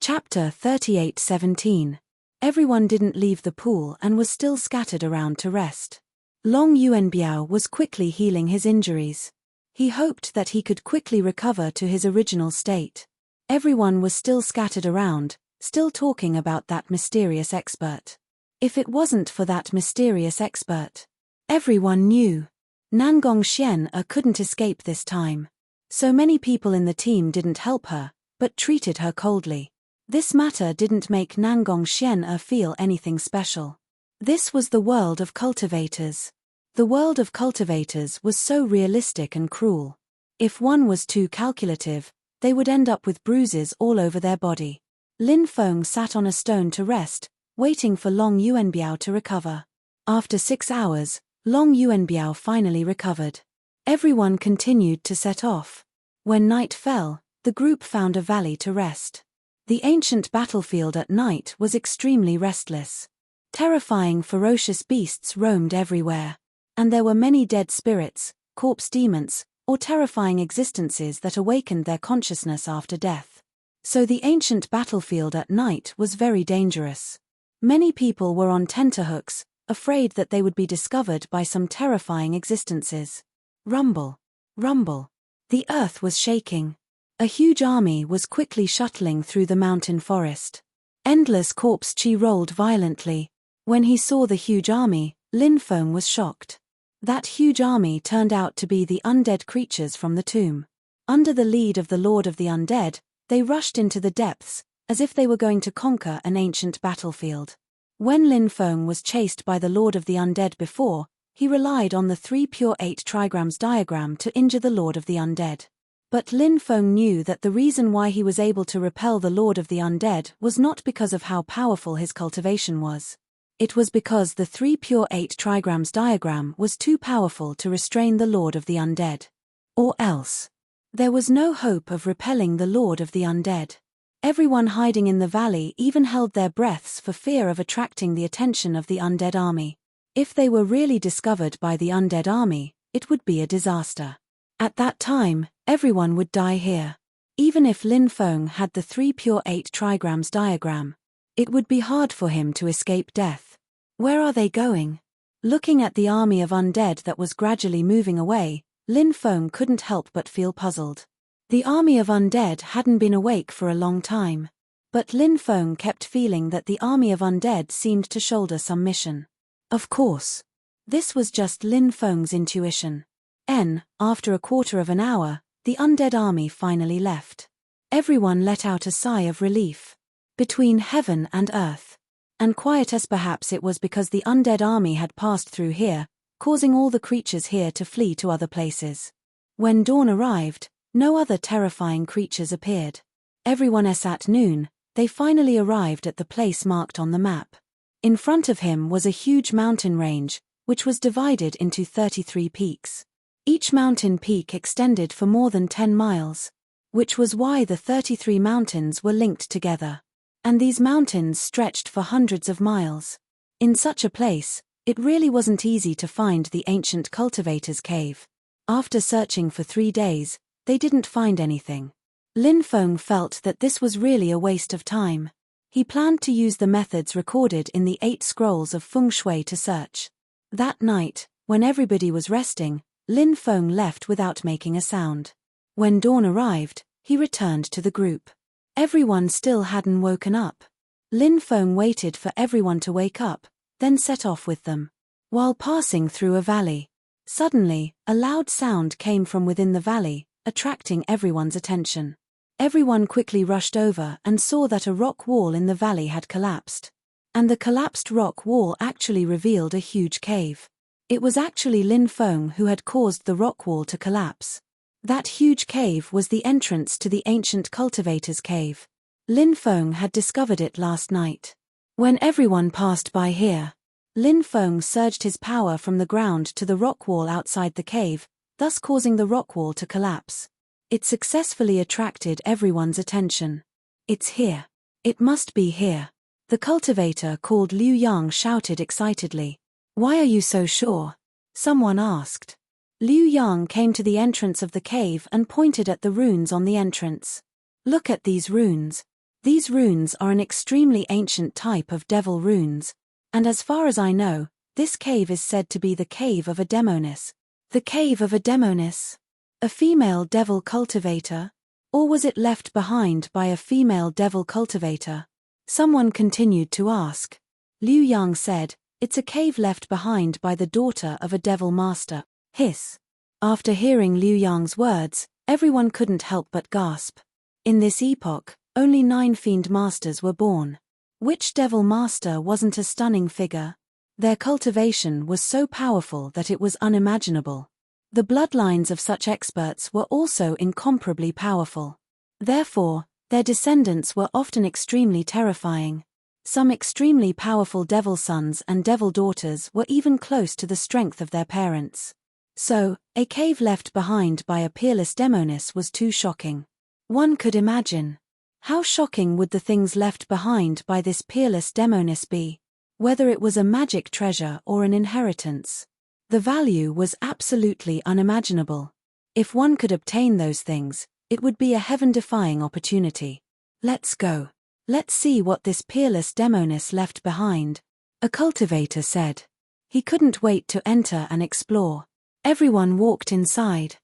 Chapter 38:17. Everyone didn't leave the pool and was still scattered around to rest. Long Yuanbiao was quickly healing his injuries. He hoped that he could quickly recover to his original state. Everyone was still scattered around, still talking about that mysterious expert. If it wasn't for that mysterious expert, everyone knew Nangong Xian-er couldn't escape this time. So many people in the team didn't help her, but treated her coldly. This matter didn't make Nangong Xian-er feel anything special. This was the world of cultivators. The world of cultivators was so realistic and cruel. If one was too calculative, they would end up with bruises all over their body. Lin Feng sat on a stone to rest, waiting for Long Yuanbiao to recover. After 6 hours, Long Yuanbiao finally recovered. Everyone continued to set off. When night fell, the group found a valley to rest. The ancient battlefield at night was extremely restless. Terrifying ferocious beasts roamed everywhere. And there were many dead spirits, corpse demons, or terrifying existences that awakened their consciousness after death. So the ancient battlefield at night was very dangerous. Many people were on tenterhooks, afraid that they would be discovered by some terrifying existences. Rumble. Rumble. The earth was shaking. A huge army was quickly shuttling through the mountain forest. Endless corpse chi rolled violently. When he saw the huge army, Lin Feng was shocked. That huge army turned out to be the undead creatures from the tomb. Under the lead of the Lord of the Undead, they rushed into the depths, as if they were going to conquer an ancient battlefield. When Lin Feng was chased by the Lord of the Undead before, he relied on the 3 pure 8 trigrams diagram to injure the Lord of the Undead. But Lin Feng knew that the reason why he was able to repel the Lord of the Undead was not because of how powerful his cultivation was. It was because the 3 pure 8 trigrams diagram was too powerful to restrain the Lord of the Undead. Or else, there was no hope of repelling the Lord of the Undead. Everyone hiding in the valley even held their breaths for fear of attracting the attention of the undead army. If they were really discovered by the undead army, it would be a disaster. At that time, everyone would die here. Even if Lin Feng had the 3 pure 8 trigrams diagram, it would be hard for him to escape death. Where are they going? Looking at the army of undead that was gradually moving away, Lin Feng couldn't help but feel puzzled. The army of undead hadn't been awake for a long time. But Lin Feng kept feeling that the army of undead seemed to shoulder some mission. Of course. This was just Lin Feng's intuition. After a quarter of an hour, the undead army finally left. Everyone let out a sigh of relief. Between heaven and earth. And quiet as perhaps it was because the undead army had passed through here, causing all the creatures here to flee to other places. When dawn arrived, no other terrifying creatures appeared. Everyone at noon, they finally arrived at the place marked on the map. In front of him was a huge mountain range, which was divided into 33 peaks. Each mountain peak extended for more than 10 miles, which was why the 33 mountains were linked together. And these mountains stretched for hundreds of miles. In such a place, it really wasn't easy to find the ancient cultivator's cave. After searching for 3 days, they didn't find anything. Lin Feng felt that this was really a waste of time. He planned to use the methods recorded in the 8 scrolls of feng shui to search. That night, when everybody was resting, Lin Feng left without making a sound. When dawn arrived, he returned to the group. Everyone still hadn't woken up. Lin Feng waited for everyone to wake up, then set off with them. While passing through a valley, suddenly, a loud sound came from within the valley, attracting everyone's attention. Everyone quickly rushed over and saw that a rock wall in the valley had collapsed. And the collapsed rock wall actually revealed a huge cave. It was actually Lin Feng who had caused the rock wall to collapse. That huge cave was the entrance to the ancient cultivator's cave. Lin Feng had discovered it last night. When everyone passed by here, Lin Feng surged his power from the ground to the rock wall outside the cave, thus causing the rock wall to collapse. It successfully attracted everyone's attention. It's here. It must be here. The cultivator called Liu Yang shouted excitedly. Why are you so sure? Someone asked. Liu Yang came to the entrance of the cave and pointed at the runes on the entrance. Look at these runes. These runes are an extremely ancient type of devil runes, and as far as I know, this cave is said to be the cave of a demoness. The cave of a demoness? A female devil cultivator? Or was it left behind by a female devil cultivator? Someone continued to ask. Liu Yang said, it's a cave left behind by the daughter of a devil master. Hiss. After hearing Liu Yang's words, everyone couldn't help but gasp. In this epoch, only 9 fiend masters were born. Which devil master wasn't a stunning figure? Their cultivation was so powerful that it was unimaginable. The bloodlines of such experts were also incomparably powerful. Therefore, their descendants were often extremely terrifying. Some extremely powerful devil sons and devil daughters were even close to the strength of their parents. So, a cave left behind by a peerless demoness was too shocking. One could imagine. How shocking would the things left behind by this peerless demoness be? Whether it was a magic treasure or an inheritance. The value was absolutely unimaginable. If one could obtain those things, it would be a heaven-defying opportunity. Let's go. Let's see what this peerless demoness left behind, a cultivator said. He couldn't wait to enter and explore. Everyone walked inside.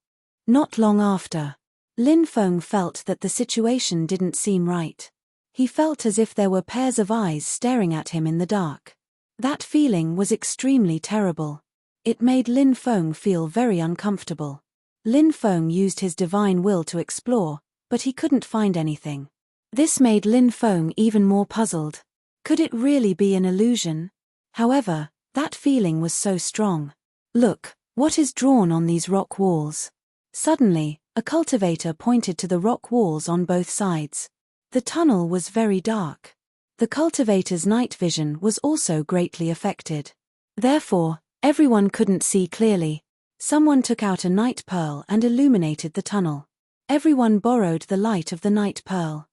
Not long after, Lin Feng felt that the situation didn't seem right. He felt as if there were pairs of eyes staring at him in the dark. That feeling was extremely terrible. It made Lin Feng feel very uncomfortable. Lin Feng used his divine will to explore, but he couldn't find anything. This made Lin Feng even more puzzled. Could it really be an illusion? However, that feeling was so strong. Look, what is drawn on these rock walls? Suddenly, a cultivator pointed to the rock walls on both sides. The tunnel was very dark. The cultivator's night vision was also greatly affected. Therefore, everyone couldn't see clearly. Someone took out a night pearl and illuminated the tunnel. Everyone borrowed the light of the night pearl.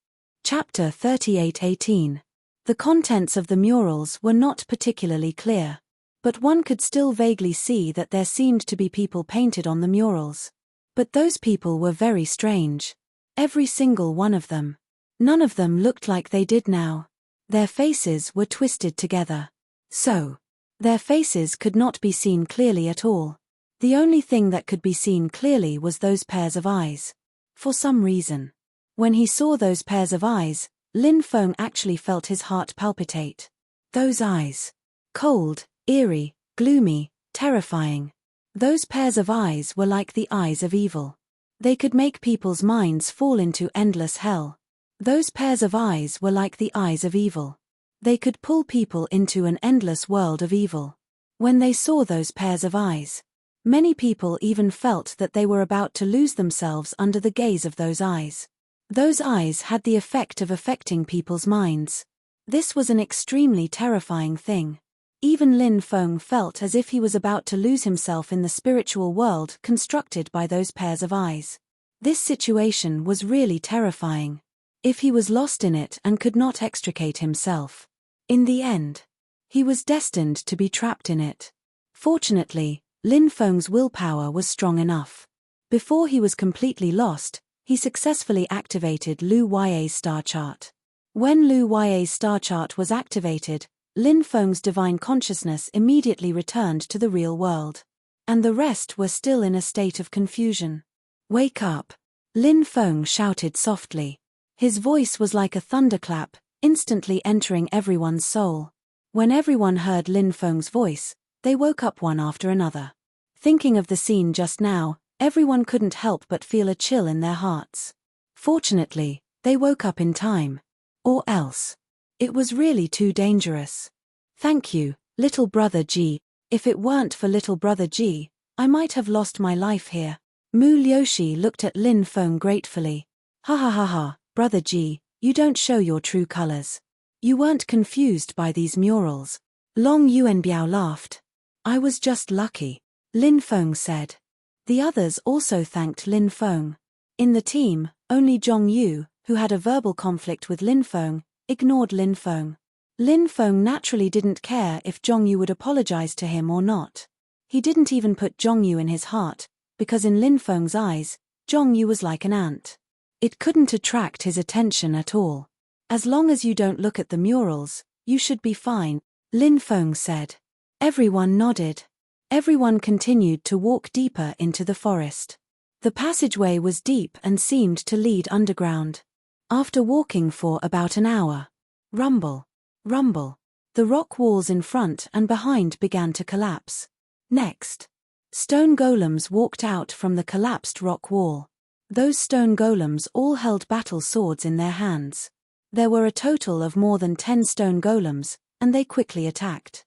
Chapter 38:18. The contents of the murals were not particularly clear, but one could still vaguely see that there seemed to be people painted on the murals. But those people were very strange. Every single one of them. None of them looked like they did now. Their faces were twisted together. So, their faces could not be seen clearly at all. The only thing that could be seen clearly was those pairs of eyes. For some reason. When he saw those pairs of eyes, Lin Feng actually felt his heart palpitate. Those eyes. Cold, Eerie, gloomy, terrifying. Those pairs of eyes were like the eyes of evil. They could make people's minds fall into endless hell. Those pairs of eyes were like the eyes of evil. They could pull people into an endless world of evil. When they saw those pairs of eyes, many people even felt that they were about to lose themselves under the gaze of those eyes. Those eyes had the effect of affecting people's minds. This was an extremely terrifying thing. Even Lin Feng felt as if he was about to lose himself in the spiritual world constructed by those pairs of eyes. This situation was really terrifying. If he was lost in it and could not extricate himself, in the end, he was destined to be trapped in it. Fortunately, Lin Feng's willpower was strong enough. Before he was completely lost, he successfully activated Lu Yue's star chart. When Lu Yue's star chart was activated, Lin Feng's divine consciousness immediately returned to the real world. And the rest were still in a state of confusion. "Wake up!" Lin Feng shouted softly. His voice was like a thunderclap, instantly entering everyone's soul. When everyone heard Lin Feng's voice, they woke up one after another. Thinking of the scene just now, everyone couldn't help but feel a chill in their hearts. Fortunately, they woke up in time. Or else, it was really too dangerous. "Thank you, little brother Ji. If it weren't for little brother Ji, I might have lost my life here." Mu Liushi looked at Lin Feng gratefully. "Ha ha ha ha, brother Ji, you don't show your true colors. You weren't confused by these murals." Long Yuanbiao laughed. "I was just lucky," Lin Feng said. The others also thanked Lin Feng. In the team, only Zhong Yu, who had a verbal conflict with Lin Feng, ignored Lin Feng. Lin Feng naturally didn't care if Zhong Yu would apologize to him or not. He didn't even put Zhong Yu in his heart, because in Lin Feng's eyes, Zhong Yu was like an ant. It couldn't attract his attention at all. "As long as you don't look at the murals, you should be fine," Lin Feng said. Everyone nodded. Everyone continued to walk deeper into the forest. The passageway was deep and seemed to lead underground. After walking for about an hour, rumble, rumble, the rock walls in front and behind began to collapse. Next, stone golems walked out from the collapsed rock wall. Those stone golems all held battle swords in their hands. There were a total of more than 10 stone golems, and they quickly attacked.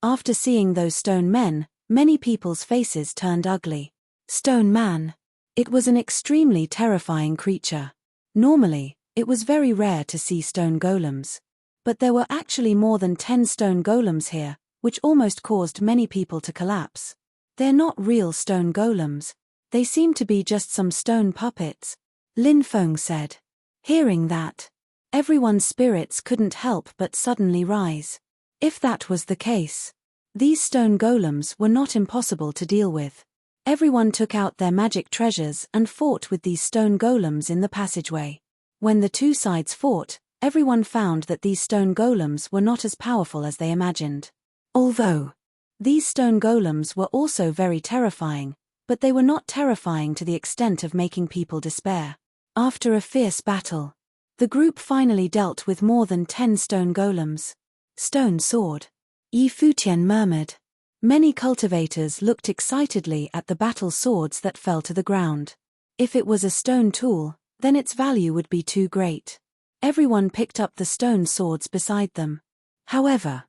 After seeing those stone men, many people's faces turned ugly. Stone man. It was an extremely terrifying creature. Normally, it was very rare to see stone golems. But there were actually more than 10 stone golems here, which almost caused many people to collapse. They're not real stone golems. They seem to be just some stone puppets, Lin Feng said. Hearing that, everyone's spirits couldn't help but suddenly rise. If that was the case, these stone golems were not impossible to deal with. Everyone took out their magic treasures and fought with these stone golems in the passageway. When the two sides fought, everyone found that these stone golems were not as powerful as they imagined. Although these stone golems were also very terrifying, but they were not terrifying to the extent of making people despair. After a fierce battle, the group finally dealt with more than 10 stone golems. Stone sword. Yi Futian murmured. Many cultivators looked excitedly at the battle swords that fell to the ground. If it was a stone tool, then its value would be too great. Everyone picked up the stone swords beside them. However,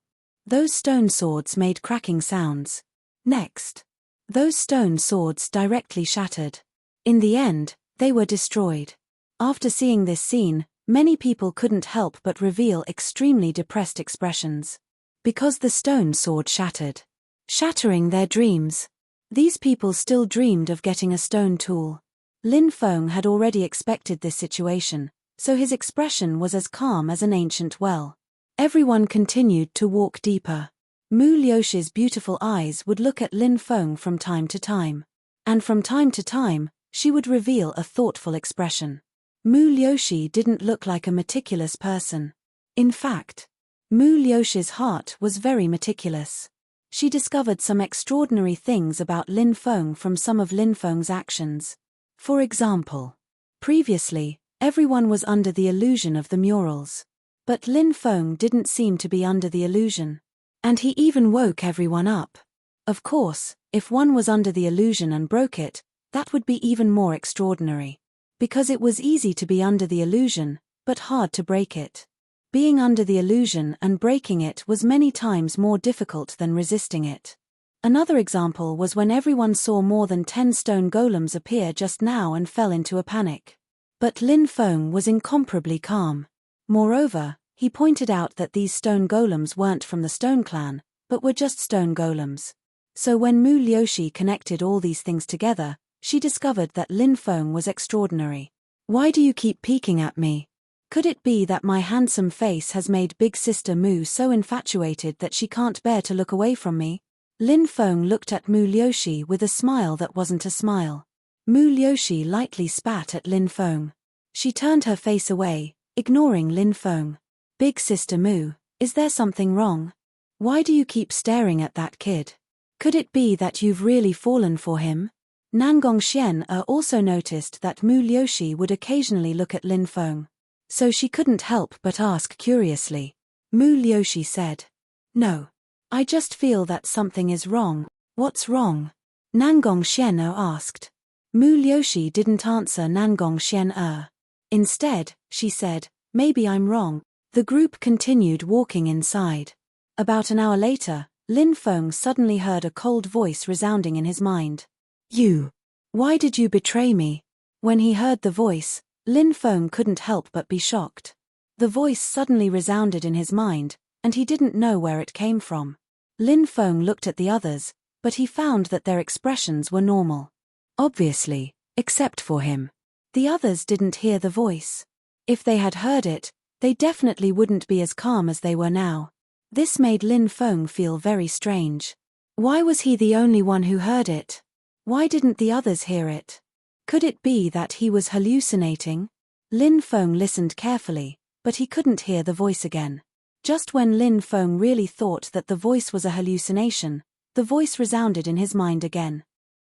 those stone swords made cracking sounds. Next, those stone swords directly shattered. In the end, they were destroyed. After seeing this scene, many people couldn't help but reveal extremely depressed expressions. Because the stone sword shattered, shattering their dreams. These people still dreamed of getting a stone tool. Lin Feng had already expected this situation, so his expression was as calm as an ancient well. Everyone continued to walk deeper. Mu Liushi's beautiful eyes would look at Lin Feng from time to time. And from time to time, she would reveal a thoughtful expression. Mu Liushi didn't look like a meticulous person. In fact, Mu Liushi's heart was very meticulous. She discovered some extraordinary things about Lin Feng from some of Lin Feng's actions. For example, previously, everyone was under the illusion of the murals. But Lin Feng didn't seem to be under the illusion. And he even woke everyone up. Of course, if one was under the illusion and broke it, that would be even more extraordinary. Because it was easy to be under the illusion, but hard to break it. Being under the illusion and breaking it was many times more difficult than resisting it. Another example was when everyone saw more than 10 stone golems appear just now and fell into a panic. But Lin Feng was incomparably calm. Moreover, he pointed out that these stone golems weren't from the Stone Clan, but were just stone golems. So when Mu Liushi connected all these things together, she discovered that Lin Feng was extraordinary. Why do you keep peeking at me? Could it be that my handsome face has made big sister Mu so infatuated that she can't bear to look away from me? Lin Feng looked at Mu Liushi with a smile that wasn't a smile. Mu Liushi lightly spat at Lin Feng. She turned her face away, ignoring Lin Feng. Big sister Mu, is there something wrong? Why do you keep staring at that kid? Could it be that you've really fallen for him? Nangong Xian also noticed that Mu Liushi would occasionally look at Lin Feng. So she couldn't help but ask curiously. Mu Liushi said, "No. I just feel that something is wrong." "What's wrong?" Nangong Xian asked. Mu Liushi didn't answer Nangong Xian. Instead, she said, "Maybe I'm wrong." The group continued walking inside. About an hour later, Lin Feng suddenly heard a cold voice resounding in his mind. "You! Why did you betray me?" When he heard the voice, Lin Feng couldn't help but be shocked. The voice suddenly resounded in his mind, and he didn't know where it came from. Lin Feng looked at the others, but he found that their expressions were normal. Obviously, except for him. The others didn't hear the voice. If they had heard it, they definitely wouldn't be as calm as they were now. This made Lin Feng feel very strange. Why was he the only one who heard it? Why didn't the others hear it? Could it be that he was hallucinating? Lin Feng listened carefully, but he couldn't hear the voice again. Just when Lin Feng really thought that the voice was a hallucination, the voice resounded in his mind again.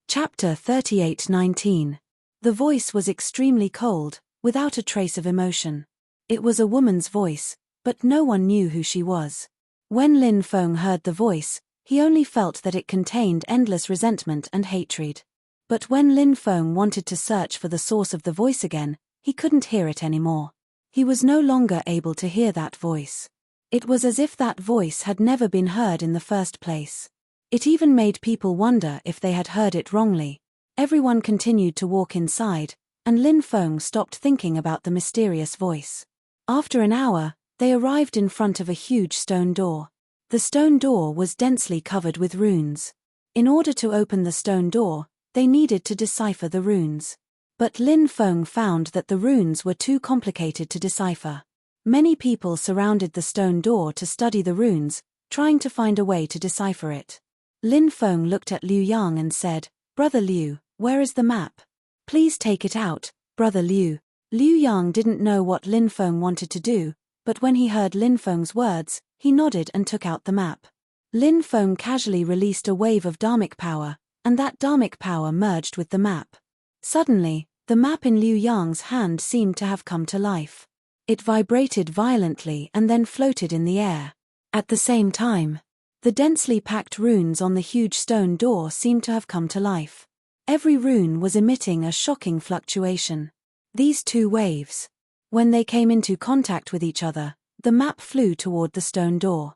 Chapter 38:19. The voice was extremely cold, without a trace of emotion. It was a woman's voice, but no one knew who she was. When Lin Feng heard the voice, he only felt that it contained endless resentment and hatred. But when Lin Feng wanted to search for the source of the voice again, he couldn't hear it anymore. He was no longer able to hear that voice. It was as if that voice had never been heard in the first place. It even made people wonder if they had heard it wrongly. Everyone continued to walk inside, and Lin Feng stopped thinking about the mysterious voice. After an hour, they arrived in front of a huge stone door. The stone door was densely covered with runes. In order to open the stone door, they needed to decipher the runes. But Lin Feng found that the runes were too complicated to decipher. Many people surrounded the stone door to study the runes, trying to find a way to decipher it. Lin Feng looked at Liu Yang and said, "Brother Liu, where is the map? Please take it out, Brother Liu." Liu Yang didn't know what Lin Feng wanted to do, but when he heard Lin Feng's words, he nodded and took out the map. Lin Feng casually released a wave of dharmic power, and that dharmic power merged with the map. Suddenly, the map in Liu Yang's hand seemed to have come to life. It vibrated violently and then floated in the air. At the same time, the densely packed runes on the huge stone door seemed to have come to life. Every rune was emitting a shocking fluctuation. These two waves, when they came into contact with each other, the map flew toward the stone door.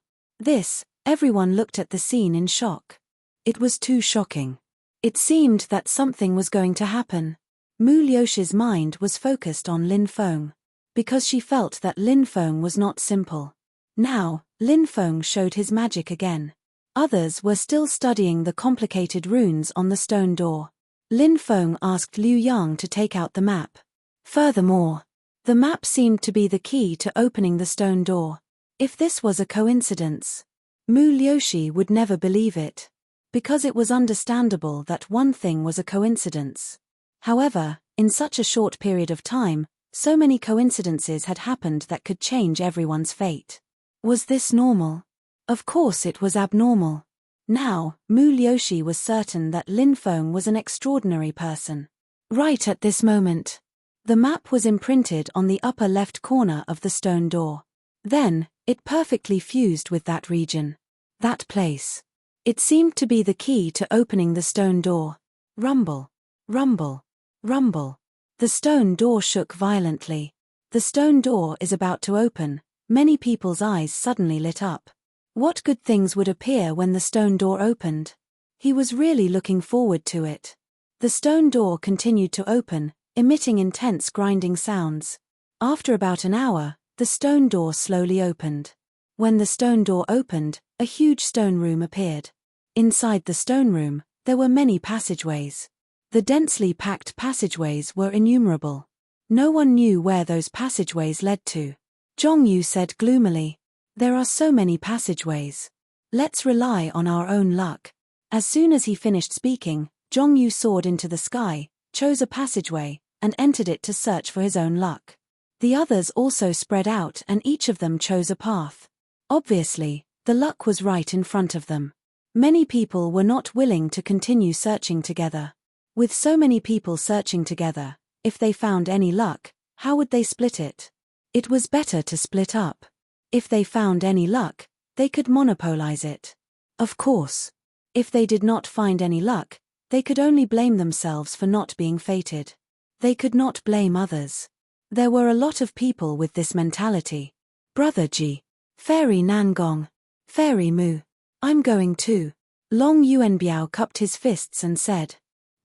Everyone looked at the scene in shock. It was too shocking. It seemed that something was going to happen. Mu Liushi's mind was focused on Lin Feng. Because she felt that Lin Feng was not simple. Now, Lin Feng showed his magic again. Others were still studying the complicated runes on the stone door. Lin Feng asked Liu Yang to take out the map. Furthermore, the map seemed to be the key to opening the stone door. If this was a coincidence, Mu Liushi would never believe it. Because it was understandable that one thing was a coincidence. However, in such a short period of time, so many coincidences had happened that could change everyone's fate. Was this normal? Of course it was abnormal. Now, Mu Liushi was certain that Lin Feng was an extraordinary person. Right at this moment, the map was imprinted on the upper left corner of the stone door. Then, it perfectly fused with that region. That place. It seemed to be the key to opening the stone door. Rumble. Rumble. Rumble. The stone door shook violently. The stone door is about to open. Many people's eyes suddenly lit up. What good things would appear when the stone door opened? He was really looking forward to it. The stone door continued to open, emitting intense grinding sounds. After about an hour, the stone door slowly opened. When the stone door opened, a huge stone room appeared. Inside the stone room, there were many passageways. The densely packed passageways were innumerable. No one knew where those passageways led to. Zhongyu said gloomily, "There are so many passageways. Let's rely on our own luck." As soon as he finished speaking, Zhongyu soared into the sky, chose a passageway, and entered it to search for his own luck. The others also spread out and each of them chose a path. Obviously, the luck was right in front of them. Many people were not willing to continue searching together. With so many people searching together, if they found any luck, how would they split it? It was better to split up. If they found any luck, they could monopolize it. Of course. If they did not find any luck, they could only blame themselves for not being fated. They could not blame others. There were a lot of people with this mentality. Brother Ji. Fairy Nangong. Fairy Mu. I'm going too. Long Yuanbiao cupped his fists and said.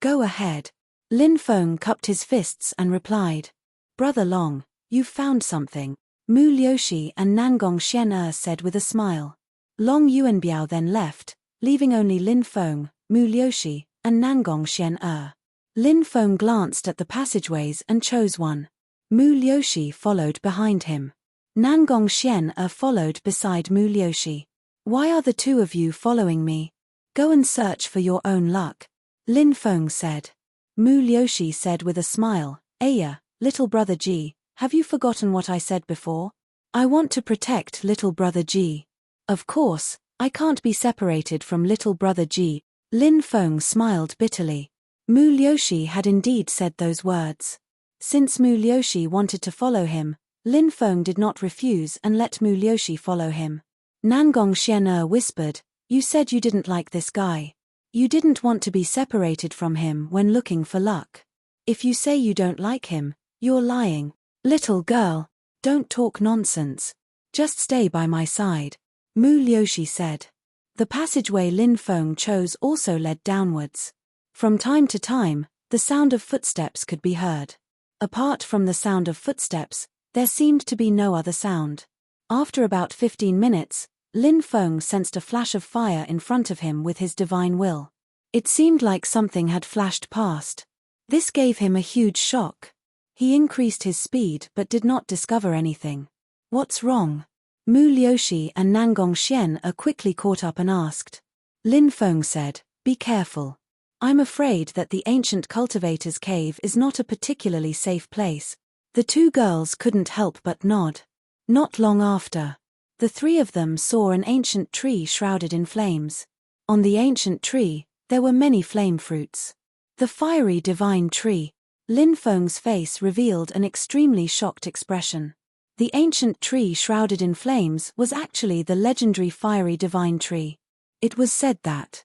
Go ahead. Lin Feng cupped his fists and replied. Brother Long, you've found something. Mu Liuxi and Nangong Xian said with a smile. Long Yuanbiao then left, leaving only Lin Feng, Mu Liuxi, and Nangong Xian. Lin Feng glanced at the passageways and chose one. Mu Liuxi followed behind him. Nangong Xian followed beside Mu Liuxi. Why are the two of you following me? Go and search for your own luck. Lin Feng said. Mu Liuxi said with a smile, Aya, little brother Ji, have you forgotten what I said before? I want to protect little brother Ji. Of course, I can't be separated from little brother Ji. Lin Feng smiled bitterly. Mu Liuxi had indeed said those words. Since Mu Liuxi wanted to follow him, Lin Feng did not refuse and let Mu Liuxi follow him. Nangong Xian whispered, You said you didn't like this guy. You didn't want to be separated from him when looking for luck. If you say you don't like him, you're lying. Little girl, don't talk nonsense. Just stay by my side. Mu Liuxi said. The passageway Lin Feng chose also led downwards. From time to time, the sound of footsteps could be heard. Apart from the sound of footsteps, there seemed to be no other sound. After about 15 minutes, Lin Feng sensed a flash of fire in front of him with his divine will. It seemed like something had flashed past. This gave him a huge shock. He increased his speed but did not discover anything. What's wrong? Mu Liuxi and Nangong Xian quickly caught up and asked. Lin Feng said, Be careful. I'm afraid that the ancient cultivator's cave is not a particularly safe place. The two girls couldn't help but nod. Not long after, the three of them saw an ancient tree shrouded in flames. On the ancient tree, there were many flame fruits. The fiery divine tree. Lin Feng's face revealed an extremely shocked expression. The ancient tree shrouded in flames was actually the legendary fiery divine tree. It was said that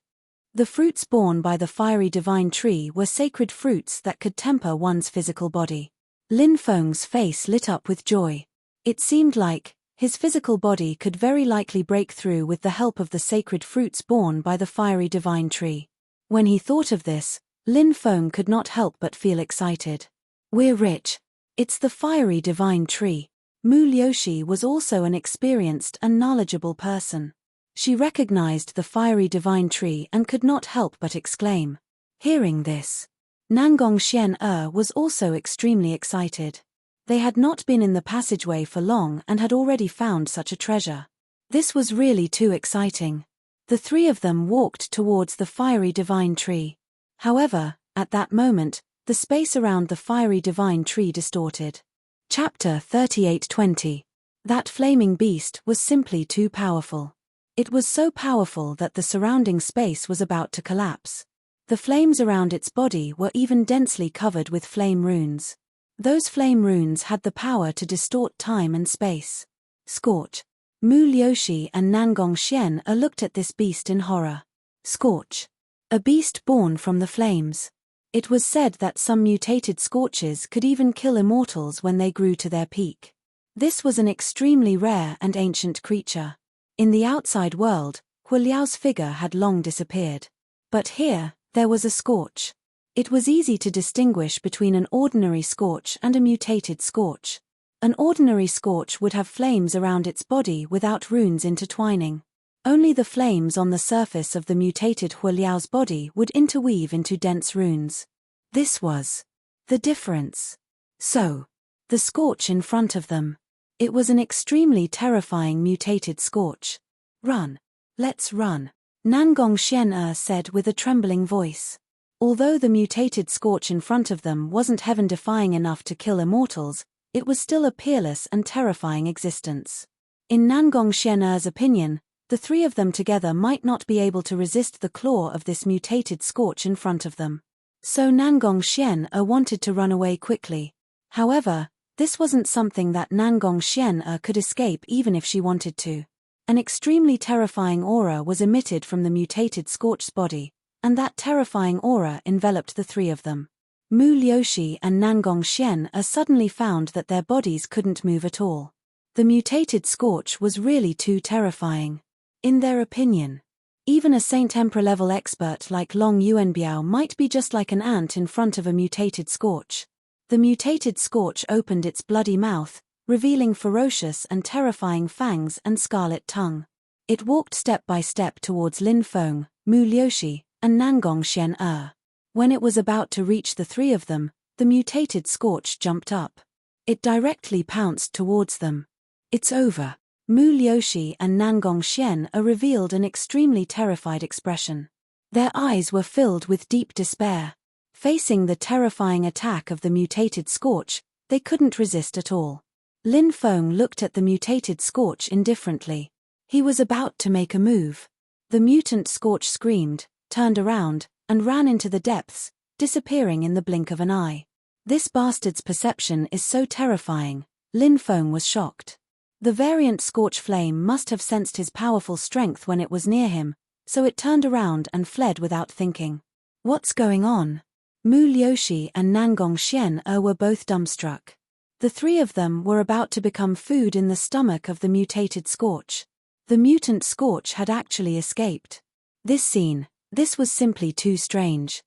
the fruits borne by the fiery divine tree were sacred fruits that could temper one's physical body. Lin Feng's face lit up with joy. It seemed like his physical body could very likely break through with the help of the sacred fruits borne by the fiery divine tree. When he thought of this, Lin Feng could not help but feel excited. We're rich. It's the fiery divine tree. Mu Liuxi was also an experienced and knowledgeable person. She recognized the fiery divine tree and could not help but exclaim. Hearing this, Nangong Xian was also extremely excited. They had not been in the passageway for long and had already found such a treasure. This was really too exciting. The three of them walked towards the fiery divine tree. However, at that moment, the space around the fiery divine tree distorted. Chapter 38:20. That flaming beast was simply too powerful. It was so powerful that the surrounding space was about to collapse. The flames around its body were even densely covered with flame runes. Those flame runes had the power to distort time and space. Scorch. Mu Liushi and Nangong Xian looked at this beast in horror. Scorch. A beast born from the flames. It was said that some mutated scorches could even kill immortals when they grew to their peak. This was an extremely rare and ancient creature. In the outside world, Huiliao's figure had long disappeared. But here, there was a scorch. It was easy to distinguish between an ordinary scorch and a mutated scorch. An ordinary scorch would have flames around its body without runes intertwining. Only the flames on the surface of the mutated Huiliao's body would interweave into dense runes. This was the difference. So, the scorch in front of them. It was an extremely terrifying mutated scorch. Run. Let's run. Nangong Xian said with a trembling voice. Although the mutated scorch in front of them wasn't heaven-defying enough to kill immortals, it was still a peerless and terrifying existence. In Nangong Xian's opinion, the three of them together might not be able to resist the claw of this mutated scorch in front of them. So Nangong Xian wanted to run away quickly. However, this wasn't something that Nangong Xian could escape even if she wanted to. An extremely terrifying aura was emitted from the mutated scorch's body, and that terrifying aura enveloped the three of them. Mu Liushi and Nangong Xian suddenly found that their bodies couldn't move at all. The mutated scorch was really too terrifying. In their opinion, even a Saint Emperor-level expert like Long Yuanbiao might be just like an ant in front of a mutated scorch. The mutated scorch opened its bloody mouth, revealing ferocious and terrifying fangs and scarlet tongue. It walked step by step towards Lin Feng, Mu Liushi, and Nangong Xian. When it was about to reach the three of them, the mutated scorch jumped up. It directly pounced towards them. It's over. Mu Liushi and Nangong Xian revealed an extremely terrified expression. Their eyes were filled with deep despair. Facing the terrifying attack of the mutated scorch, they couldn't resist at all. Lin Feng looked at the mutated scorch indifferently. He was about to make a move. The mutant scorch screamed, turned around, and ran into the depths, disappearing in the blink of an eye. This bastard's perception is so terrifying, Lin Feng was shocked. The variant scorch flame must have sensed his powerful strength when it was near him, so it turned around and fled without thinking. What's going on? Mu Liushi and Nangong Xian were both dumbstruck. The three of them were about to become food in the stomach of the mutated scorch. The mutant scorch had actually escaped. This was simply too strange.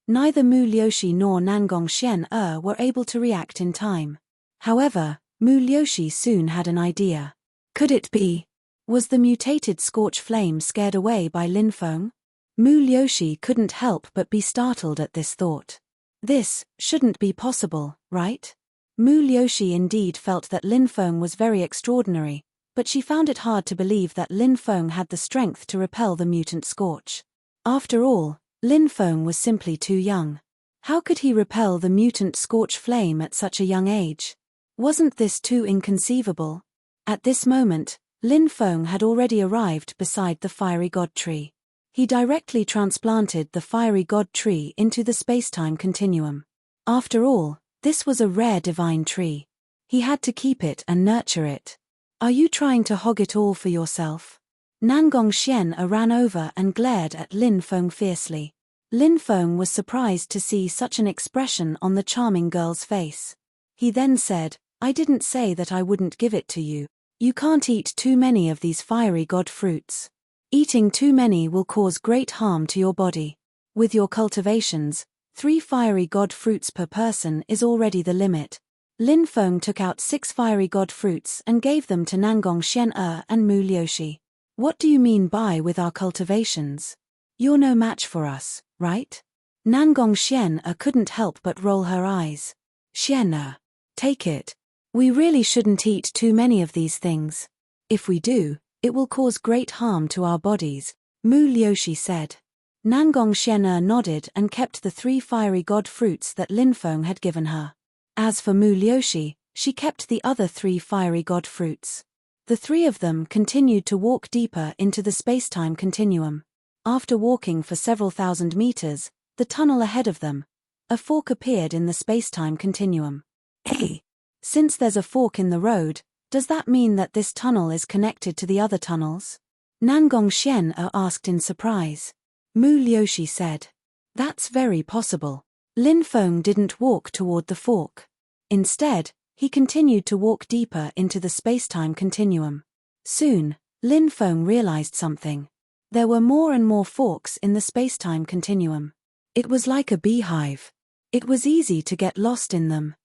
Neither Mu Liushi nor Nangong Xian were able to react in time. However, Mu Liushi soon had an idea. Could it be? Was the mutated scorch flame scared away by Lin Feng? Mu Liushi couldn't help but be startled at this thought. This shouldn't be possible, right? Mu Liushi indeed felt that Lin Feng was very extraordinary, but she found it hard to believe that Lin Feng had the strength to repel the mutant scorch. After all, Lin Feng was simply too young. How could he repel the mutant scorch flame at such a young age? Wasn't this too inconceivable? At this moment, Lin Feng had already arrived beside the fiery god tree. He directly transplanted the fiery god tree into the space-time continuum. After all, this was a rare divine tree. He had to keep it and nurture it. Are you trying to hog it all for yourself? Nangong Xian ran over and glared at Lin Feng fiercely. Lin Feng was surprised to see such an expression on the charming girl's face. He then said, I didn't say that I wouldn't give it to you. You can't eat too many of these fiery god fruits. Eating too many will cause great harm to your body. With your cultivations, 3 fiery god fruits per person is already the limit. Lin Feng took out 6 fiery god fruits and gave them to Nangong Xian and Mu Liushi. What do you mean by with our cultivations? You're no match for us, right? Nangong Xian couldn't help but roll her eyes. Xian, take it. We really shouldn't eat too many of these things. If we do, it will cause great harm to our bodies, Mu Liushi said. Nangong Xian nodded and kept the 3 fiery god fruits that Lin Feng had given her. As for Mu Liushi, she kept the other 3 fiery god fruits. The 3 of them continued to walk deeper into the space-time continuum. After walking for several thousand meters, the tunnel ahead of them, a fork appeared in the space-time continuum. Hey! Since there's a fork in the road, Does that mean that this tunnel is connected to the other tunnels? Nangongxian asked in surprise. Mu Liushi said. That's very possible. Lin Feng didn't walk toward the fork. Instead, he continued to walk deeper into the space-time continuum. Soon, Lin Feng realized something. There were more and more forks in the space-time continuum. It was like a beehive. It was easy to get lost in them.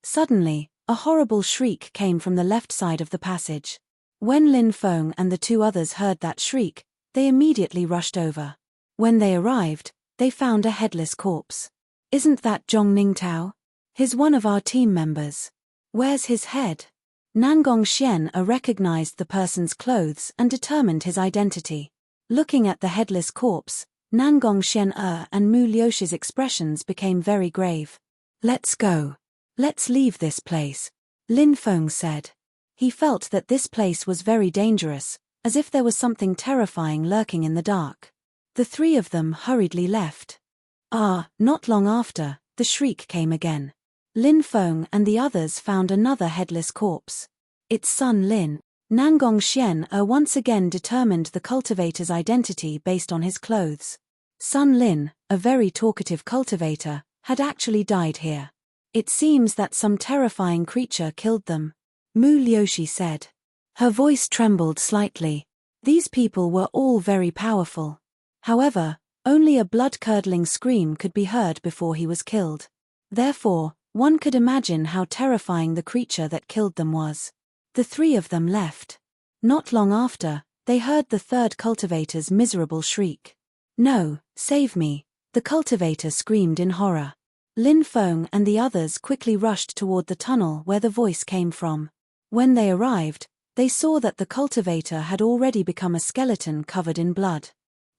Suddenly, a horrible shriek came from the left side of the passage. When Lin Feng and the two others heard that shriek, they immediately rushed over. When they arrived, they found a headless corpse. Isn't that Zhong Ningtao? He's one of our team members. Where's his head? Nangongxian recognized the person's clothes and determined his identity. Looking at the headless corpse, Nangongxian and Mu Liushi's expressions became very grave. Let's go. Let's leave this place, Lin Feng said. He felt that this place was very dangerous, as if there was something terrifying lurking in the dark. The three of them hurriedly left. Not long after, the shriek came again. Lin Feng and the others found another headless corpse. It's Sun Lin. Nangongxian once again determined the cultivator's identity based on his clothes. Sun Lin, a very talkative cultivator, had actually died here. It seems that some terrifying creature killed them, Mu Liushi said. Her voice trembled slightly. These people were all very powerful. However, only a blood-curdling scream could be heard before he was killed. Therefore, one could imagine how terrifying the creature that killed them was. The three of them left. Not long after, they heard the third cultivator's miserable shriek. No, save me, the cultivator screamed in horror. Lin Feng and the others quickly rushed toward the tunnel where the voice came from. When they arrived, they saw that the cultivator had already become a skeleton covered in blood.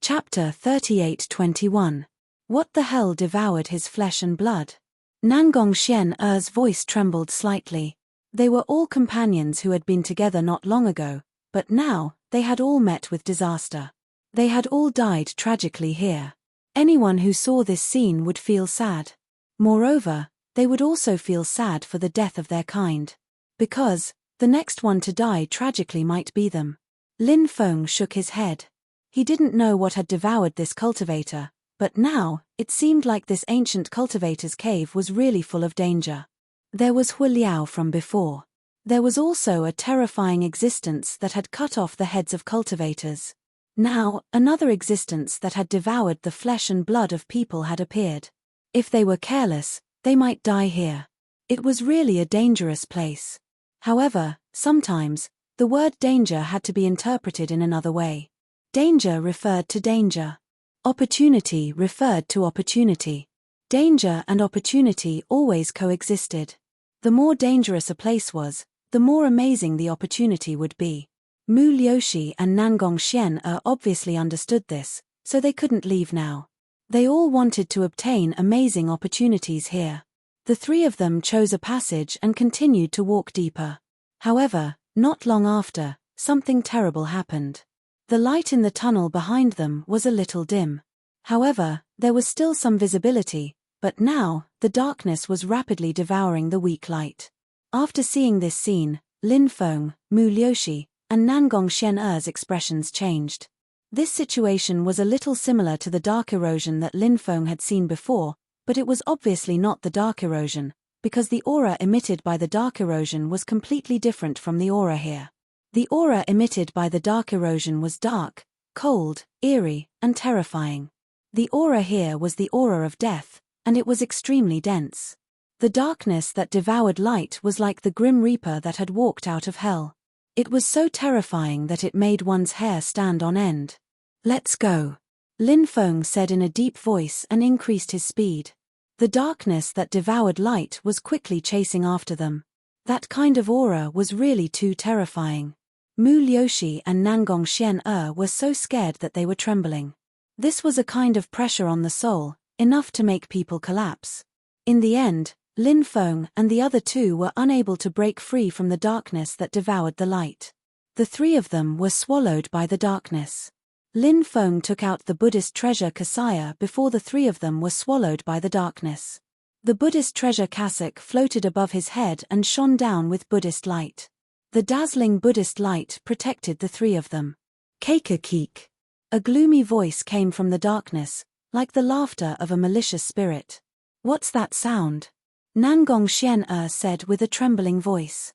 Chapter 38:21. What the hell devoured his flesh and blood? Nangongxian's voice trembled slightly. They were all companions who had been together not long ago, but now, they had all met with disaster. They had all died tragically here. Anyone who saw this scene would feel sad. Moreover, they would also feel sad for the death of their kind. Because, the next one to die tragically might be them. Lin Feng shook his head. He didn't know what had devoured this cultivator, but now, it seemed like this ancient cultivator's cave was really full of danger. There was Hu Liao from before. There was also a terrifying existence that had cut off the heads of cultivators. Now, another existence that had devoured the flesh and blood of people had appeared. If they were careless, they might die here. It was really a dangerous place. However, sometimes, the word danger had to be interpreted in another way. Danger referred to danger. Opportunity referred to opportunity. Danger and opportunity always coexisted. The more dangerous a place was, the more amazing the opportunity would be. Mu Liushi and Nangongxian obviously understood this, so they couldn't leave now. They all wanted to obtain amazing opportunities here. The three of them chose a passage and continued to walk deeper. However, not long after, something terrible happened. The light in the tunnel behind them was a little dim. However, there was still some visibility, but now, the darkness was rapidly devouring the weak light. After seeing this scene, Lin Feng, Mu Liushi, and Nangongxian's expressions changed. This situation was a little similar to the dark erosion that Lin Feng had seen before, but it was obviously not the dark erosion, because the aura emitted by the dark erosion was completely different from the aura here. The aura emitted by the dark erosion was dark, cold, eerie, and terrifying. The aura here was the aura of death, and it was extremely dense. The darkness that devoured light was like the Grim Reaper that had walked out of hell. It was so terrifying that it made one's hair stand on end. Let's go, Lin Feng said in a deep voice and increased his speed. The darkness that devoured light was quickly chasing after them. That kind of aura was really too terrifying. Mu Liushi and Nangongxian were so scared that they were trembling. This was a kind of pressure on the soul, enough to make people collapse. In the end, Lin Feng and the other two were unable to break free from the darkness that devoured the light. The three of them were swallowed by the darkness. Lin Feng took out the Buddhist treasure cassia before the three of them were swallowed by the darkness. The Buddhist treasure cassock floated above his head and shone down with Buddhist light. The dazzling Buddhist light protected the three of them. Keik. A gloomy voice came from the darkness, like the laughter of a malicious spirit. What's that sound? Nangong Xian said with a trembling voice.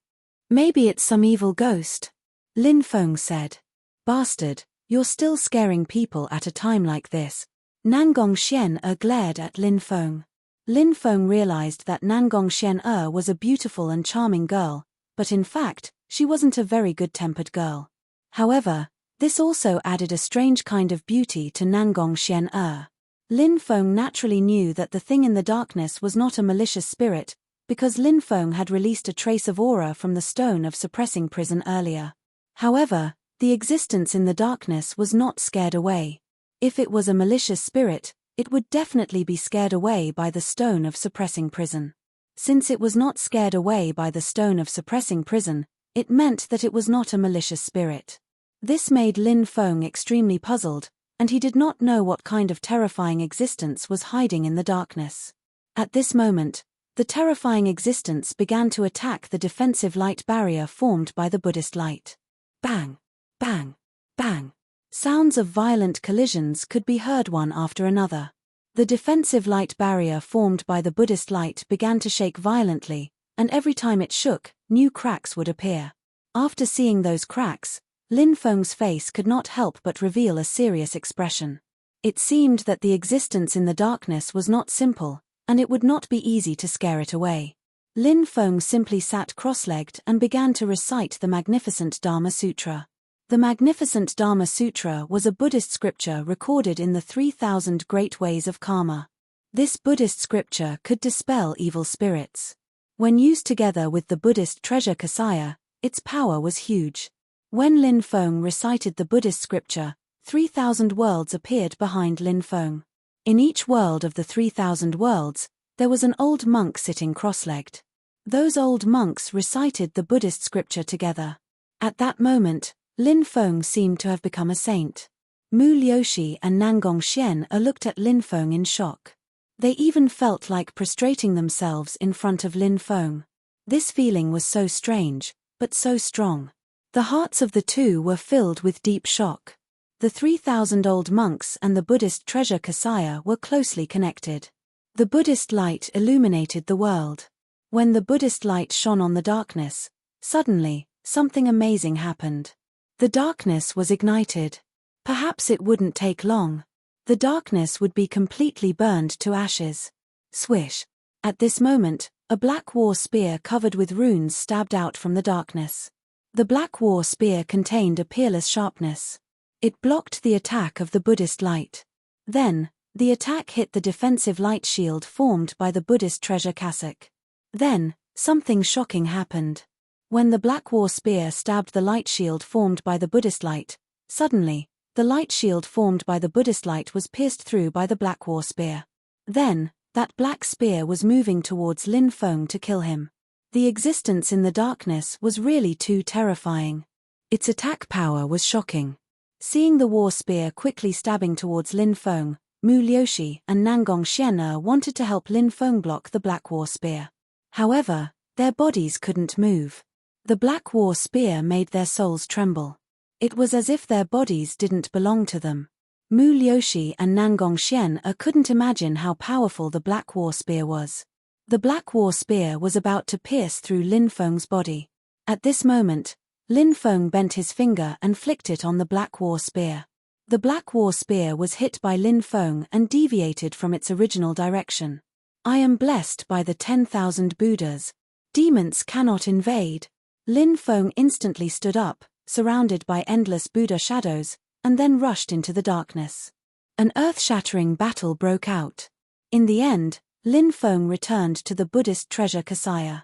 Maybe it's some evil ghost. Lin Feng said. Bastard, you're still scaring people at a time like this. Nangong Xian glared at Lin Feng. Lin Feng realized that Nangong Xian was a beautiful and charming girl, but in fact, she wasn't a very good-tempered girl. However, this also added a strange kind of beauty to Nangong Xian. Lin Feng naturally knew that the thing in the darkness was not a malicious spirit, because Lin Feng had released a trace of aura from the stone of suppressing prison earlier. However, the existence in the darkness was not scared away. If it was a malicious spirit, it would definitely be scared away by the stone of suppressing prison. Since it was not scared away by the stone of suppressing prison, it meant that it was not a malicious spirit. This made Lin Feng extremely puzzled, and he did not know what kind of terrifying existence was hiding in the darkness. At this moment, the terrifying existence began to attack the defensive light barrier formed by the Buddhist light. Bang! Bang! Bang! Sounds of violent collisions could be heard one after another. The defensive light barrier formed by the Buddhist light began to shake violently, and every time it shook, new cracks would appear. After seeing those cracks, Lin Feng's face could not help but reveal a serious expression. It seemed that the existence in the darkness was not simple, and it would not be easy to scare it away. Lin Feng simply sat cross-legged and began to recite the magnificent Dharma Sutra. The magnificent Dharma Sutra was a Buddhist scripture recorded in the 3,000 Great Ways of Karma. This Buddhist scripture could dispel evil spirits. When used together with the Buddhist treasure Kasaya, its power was huge. When Lin Feng recited the Buddhist scripture, 3,000 worlds appeared behind Lin Feng. In each world of the 3,000 worlds, there was an old monk sitting cross-legged. Those old monks recited the Buddhist scripture together. At that moment, Lin Feng seemed to have become a saint. Mu Liuxi and Nangong Xian looked at Lin Feng in shock. They even felt like prostrating themselves in front of Lin Feng. This feeling was so strange, but so strong. The hearts of the two were filled with deep shock. The 3,000 old monks and the Buddhist treasure Kasaya were closely connected. The Buddhist light illuminated the world. When the Buddhist light shone on the darkness, suddenly, something amazing happened. The darkness was ignited. Perhaps it wouldn't take long. The darkness would be completely burned to ashes. Swish. At this moment, a black war spear covered with runes stabbed out from the darkness. The black war spear contained a peerless sharpness. It blocked the attack of the Buddhist light. Then, the attack hit the defensive light shield formed by the Buddhist treasure cassock. Then, something shocking happened. When the black war spear stabbed the light shield formed by the Buddhist light, suddenly, the light shield formed by the Buddhist light was pierced through by the black war spear. Then, that black spear was moving towards Lin Feng to kill him. The existence in the darkness was really too terrifying. Its attack power was shocking. Seeing the war spear quickly stabbing towards Lin Feng, Mu Liuxi and Nangong Xian wanted to help Lin Feng block the black war spear. However, their bodies couldn't move. The black war spear made their souls tremble. It was as if their bodies didn't belong to them. Mu Liuxi and Nangong Xian couldn't imagine how powerful the black war spear was. The black war spear was about to pierce through Lin Feng's body. At this moment, Lin Feng bent his finger and flicked it on the black war spear. The black war spear was hit by Lin Feng and deviated from its original direction. I am blessed by the 10,000 Buddhas. Demons cannot invade. Lin Feng instantly stood up, surrounded by endless Buddha shadows, and then rushed into the darkness. An earth-shattering battle broke out. In the end, Lin Feng returned to the Buddhist treasure Kasaya.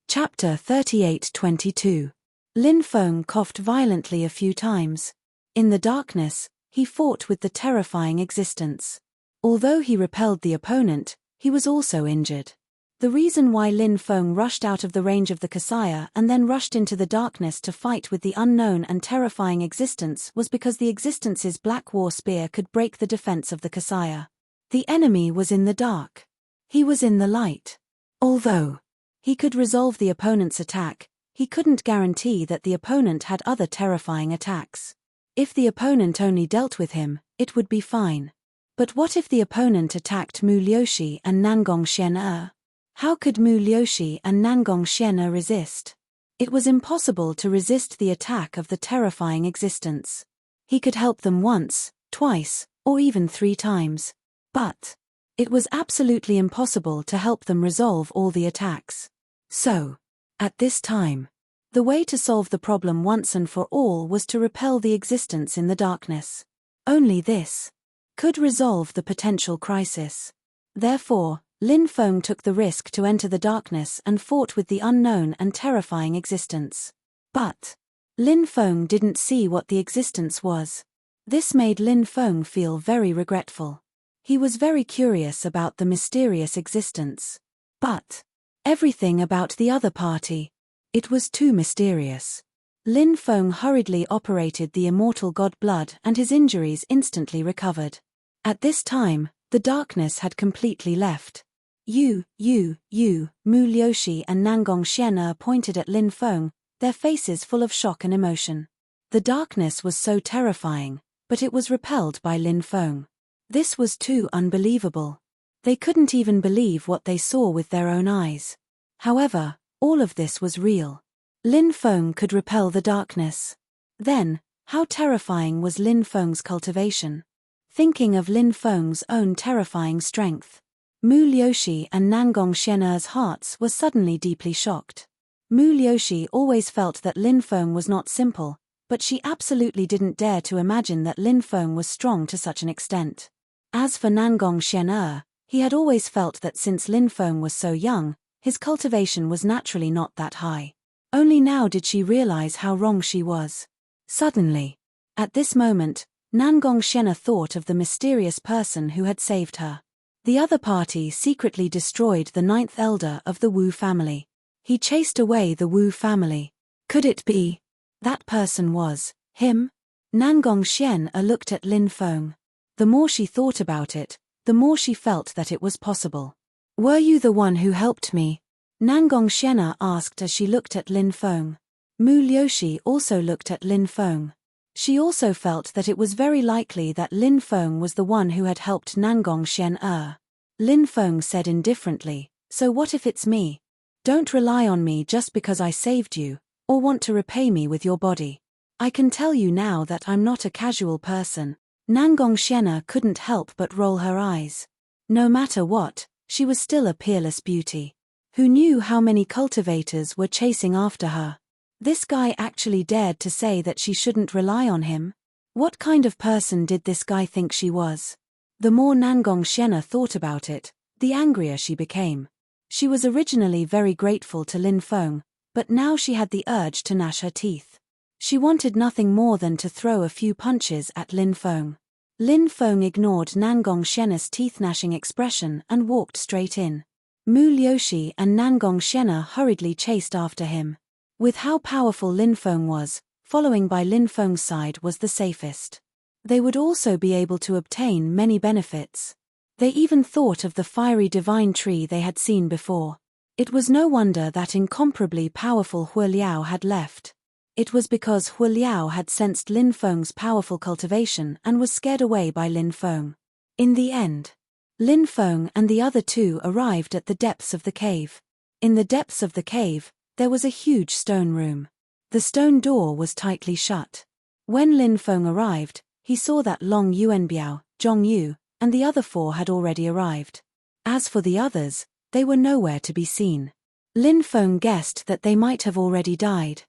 Chapter 38-22. Lin Feng coughed violently a few times. In the darkness, he fought with the terrifying existence. Although he repelled the opponent, he was also injured. The reason why Lin Feng rushed out of the range of the Kasaya and then rushed into the darkness to fight with the unknown and terrifying existence was because the existence's black war spear could break the defense of the Kasaya. The enemy was in the dark. He was in the light. Although he could resolve the opponent's attack, he couldn't guarantee that the opponent had other terrifying attacks. If the opponent only dealt with him, it would be fine. But what if the opponent attacked Mu Liushi and Nangong Xian? How could Mu Liushi and Nangong Xian resist? It was impossible to resist the attack of the terrifying existence. He could help them once, twice, or even 3 times. But it was absolutely impossible to help them resolve all the attacks. So, at this time, the way to solve the problem once and for all was to repel the existence in the darkness. Only this could resolve the potential crisis. Therefore, Lin Feng took the risk to enter the darkness and fought with the unknown and terrifying existence. But Lin Feng didn't see what the existence was. This made Lin Feng feel very regretful. He was very curious about the mysterious existence. But everything about the other party, it was too mysterious. Lin Feng hurriedly operated the immortal god blood and his injuries instantly recovered. At this time, the darkness had completely left. Mu Liushi and Nangong Xian pointed at Lin Feng, their faces full of shock and emotion. The darkness was so terrifying, but it was repelled by Lin Feng. This was too unbelievable. They couldn't even believe what they saw with their own eyes. However, all of this was real. Lin Feng could repel the darkness. Then, how terrifying was Lin Feng's cultivation? Thinking of Lin Feng's own terrifying strength, Mu Liushi and Nangong Xian's hearts were suddenly deeply shocked. Mu Liushi always felt that Lin Feng was not simple, but she absolutely didn't dare to imagine that Lin Feng was strong to such an extent. As for Nangong Xian, he had always felt that since Lin Feng was so young, his cultivation was naturally not that high. Only now did she realize how wrong she was. Suddenly, at this moment, Nangong Xian thought of the mysterious person who had saved her. The other party secretly destroyed the 9th elder of the Wu family. He chased away the Wu family. Could it be that person was him? Nangong Xian looked at Lin Feng. The more she thought about it, the more she felt that it was possible. Were you the one who helped me? Nangong Xian asked as she looked at Lin Feng. Mu Liushi also looked at Lin Feng. She also felt that it was very likely that Lin Feng was the one who had helped Nangong Xian. Lin Feng said indifferently, "So what if it's me? Don't rely on me just because I saved you, or want to repay me with your body. I can tell you now that I'm not a casual person." Nangong Xian couldn't help but roll her eyes. No matter what, she was still a peerless beauty. Who knew how many cultivators were chasing after her? This guy actually dared to say that she shouldn't rely on him? What kind of person did this guy think she was? The more Nangong Xian thought about it, the angrier she became. She was originally very grateful to Lin Feng, but now she had the urge to gnash her teeth. She wanted nothing more than to throw a few punches at Lin Feng. Lin Feng ignored Nangong Xian's teeth-gnashing expression and walked straight in. Mu Liushi and Nangong Xian hurriedly chased after him. With how powerful Lin Feng was, following by Lin Feng's side was the safest. They would also be able to obtain many benefits. They even thought of the fiery divine tree they had seen before. It was no wonder that incomparably powerful Hu Liao had left. It was because Hu Liao had sensed Lin Feng's powerful cultivation and was scared away by Lin Feng. In the end, Lin Feng and the other two arrived at the depths of the cave. In the depths of the cave, there was a huge stone room. The stone door was tightly shut. When Lin Feng arrived, he saw that Long Yuanbiao, Zhong Yu, and the other 4 had already arrived. As for the others, they were nowhere to be seen. Lin Feng guessed that they might have already died.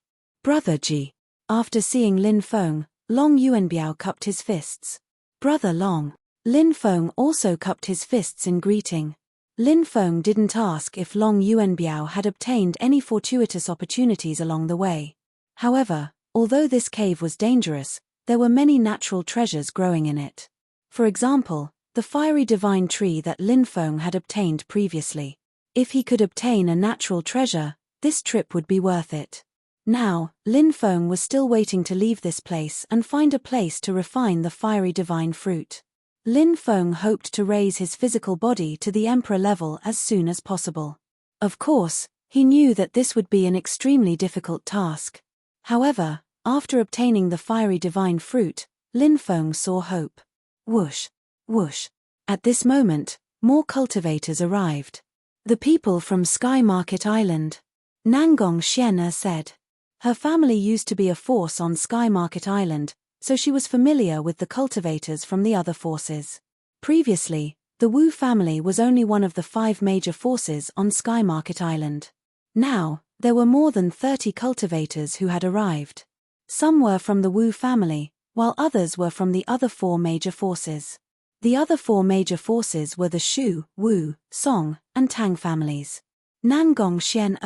Brother Ji. After seeing Lin Feng, Long Yuanbiao cupped his fists. Brother Long. Lin Feng also cupped his fists in greeting. Lin Feng didn't ask if Long Yuanbiao had obtained any fortuitous opportunities along the way. However, although this cave was dangerous, there were many natural treasures growing in it. For example, the fiery divine tree that Lin Feng had obtained previously. If he could obtain a natural treasure, this trip would be worth it. Now, Lin Feng was still waiting to leave this place and find a place to refine the fiery divine fruit. Lin Feng hoped to raise his physical body to the emperor level as soon as possible. Of course, He knew that this would be an extremely difficult task. However, after obtaining the fiery divine fruit, Lin Feng saw hope. Whoosh! Whoosh! At this moment, more cultivators arrived. The people from Sky Market Island. Nangong Xian said. Her family used to be a force on Sky Market Island, so she was familiar with the cultivators from the other forces. Previously, the Wu family was only one of the 5 major forces on Sky Market Island. Now, there were more than 30 cultivators who had arrived. Some were from the Wu family, while others were from the other 4 major forces. The other 4 major forces were the Shu, Wu, Song, and Tang families. Nangong Xian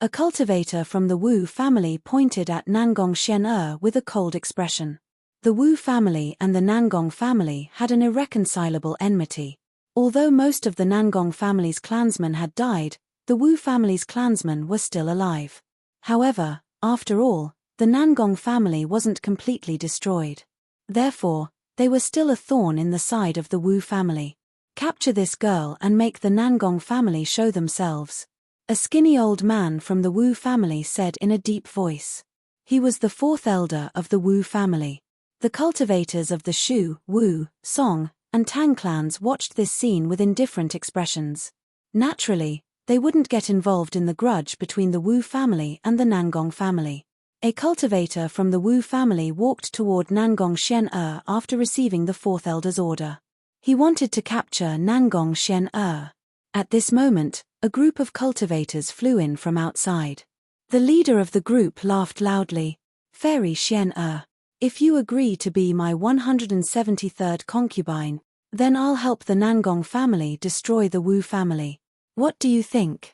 a cultivator from the Wu family, pointed at Nangong Xian with a cold expression. The Wu family and the Nangong family had an irreconcilable enmity. Although most of the Nangong family's clansmen had died, the Wu family's clansmen were still alive. However, after all, the Nangong family wasn't completely destroyed. Therefore, they were still a thorn in the side of the Wu family. Capture this girl and make the Nangong family show themselves. A skinny old man from the Wu family said in a deep voice. He was the 4th elder of the Wu family. The cultivators of the Shu, Wu, Song, and Tang clans watched this scene with indifferent expressions. Naturally, they wouldn't get involved in the grudge between the Wu family and the Nangong family. A cultivator from the Wu family walked toward Nangong Xian after receiving the 4th elder's order. He wanted to capture Nangong Xian At this moment, a group of cultivators flew in from outside. The leader of the group laughed loudly. Fairy Xian if you agree to be my 173rd concubine, then I'll help the Nangong family destroy the Wu family. What do you think?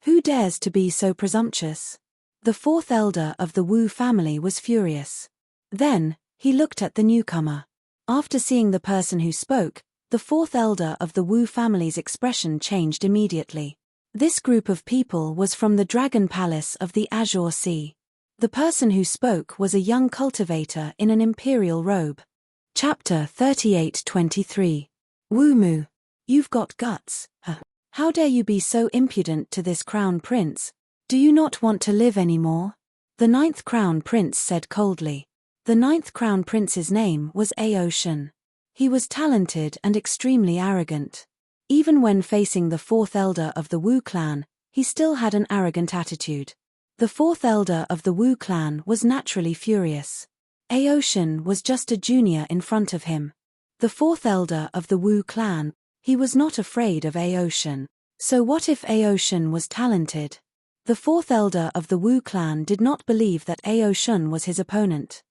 Who dares to be so presumptuous? The 4th elder of the Wu family was furious. Then, he looked at the newcomer. After seeing the person who spoke, the 4th elder of the Wu family's expression changed immediately. This group of people was from the Dragon Palace of the Azure Sea. The person who spoke was a young cultivator in an imperial robe. Chapter 38-23. Wu Mu. You've got guts, huh? How dare you be so impudent to this crown prince? Do you not want to live anymore? The 9th crown prince said coldly. The 9th crown prince's name was Ao Shen. He was talented and extremely arrogant. Even when facing the 4th elder of the Wu clan, he still had an arrogant attitude. The 4th elder of the Wu clan was naturally furious. Ao Shen was just a junior in front of him. The 4th elder of the Wu clan, he was not afraid of Ao Shen. So what if Ao Shen was talented? The 4th elder of the Wu clan did not believe that Ao Shen was his opponent.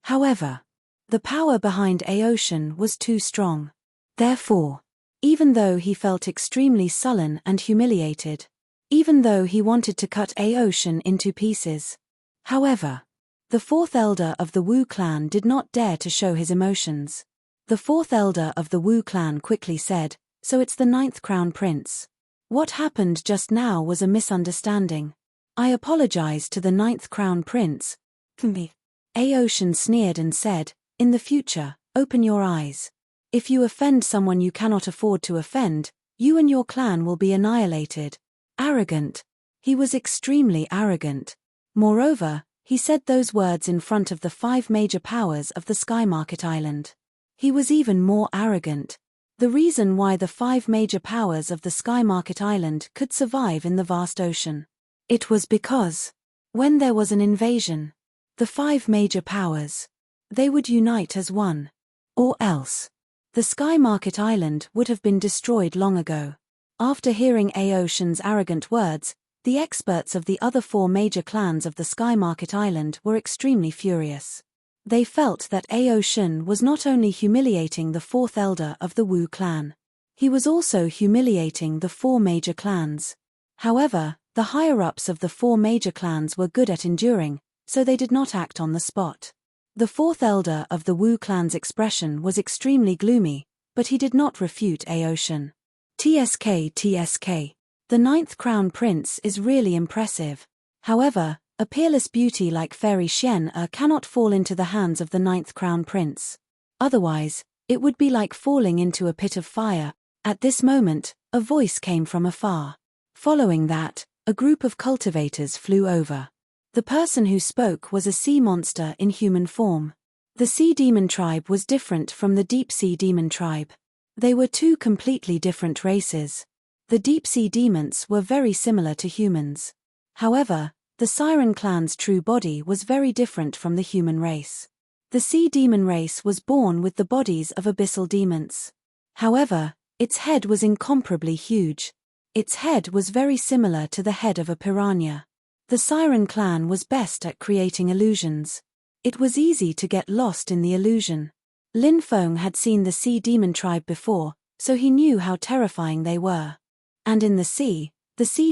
However, the power behind Ao Shen was too strong. Therefore, even though he felt extremely sullen and humiliated, even though he wanted to cut Ao Shen into pieces, however, the 4th elder of the Wu clan did not dare to show his emotions. The 4th elder of the Wu clan quickly said, "So it's the 9th crown prince. What happened just now was a misunderstanding. I apologize to the 9th crown prince." Ao Shen sneered and said, "In the future, open your eyes. If you offend someone you cannot afford to offend, you and your clan will be annihilated." Arrogant. He was extremely arrogant. Moreover, he said those words in front of the 5 major powers of the Sky Market Island. He was even more arrogant. The reason why the 5 major powers of the Sky Market Island could survive in the vast ocean. It was because, when there was an invasion, the 5 major powers, they would unite as one. Or else, the Sky Market Island would have been destroyed long ago. After hearing Ao Shen's arrogant words, the experts of the other 4 major clans of the Sky Market Island were extremely furious. They felt that Ao Shen was not only humiliating the 4th elder of the Wu clan, he was also humiliating the 4 major clans. However, the higher-ups of the 4 major clans were good at enduring, so they did not act on the spot. The 4th elder of the Wu clan's expression was extremely gloomy, but he did not refute Ao Shen. TSK. The 9th crown prince is really impressive. However, a peerless beauty like Fairy Xian cannot fall into the hands of the 9th crown prince. Otherwise, it would be like falling into a pit of fire. At this moment, a voice came from afar. Following that, A group of cultivators flew over. The person who spoke was a sea monster in human form. The sea demon tribe was different from the deep sea demon tribe. They were two completely different races. The deep sea demons were very similar to humans. However, the Siren clan's true body was very different from the human race. The sea demon race was born with the bodies of abyssal demons. However, its head was incomparably huge. Its head was very similar to the head of a piranha. The Siren clan was best at creating illusions. It was easy to get lost in the illusion. Lin Feng had seen the sea demon tribe before, so he knew how terrifying they were. And in the sea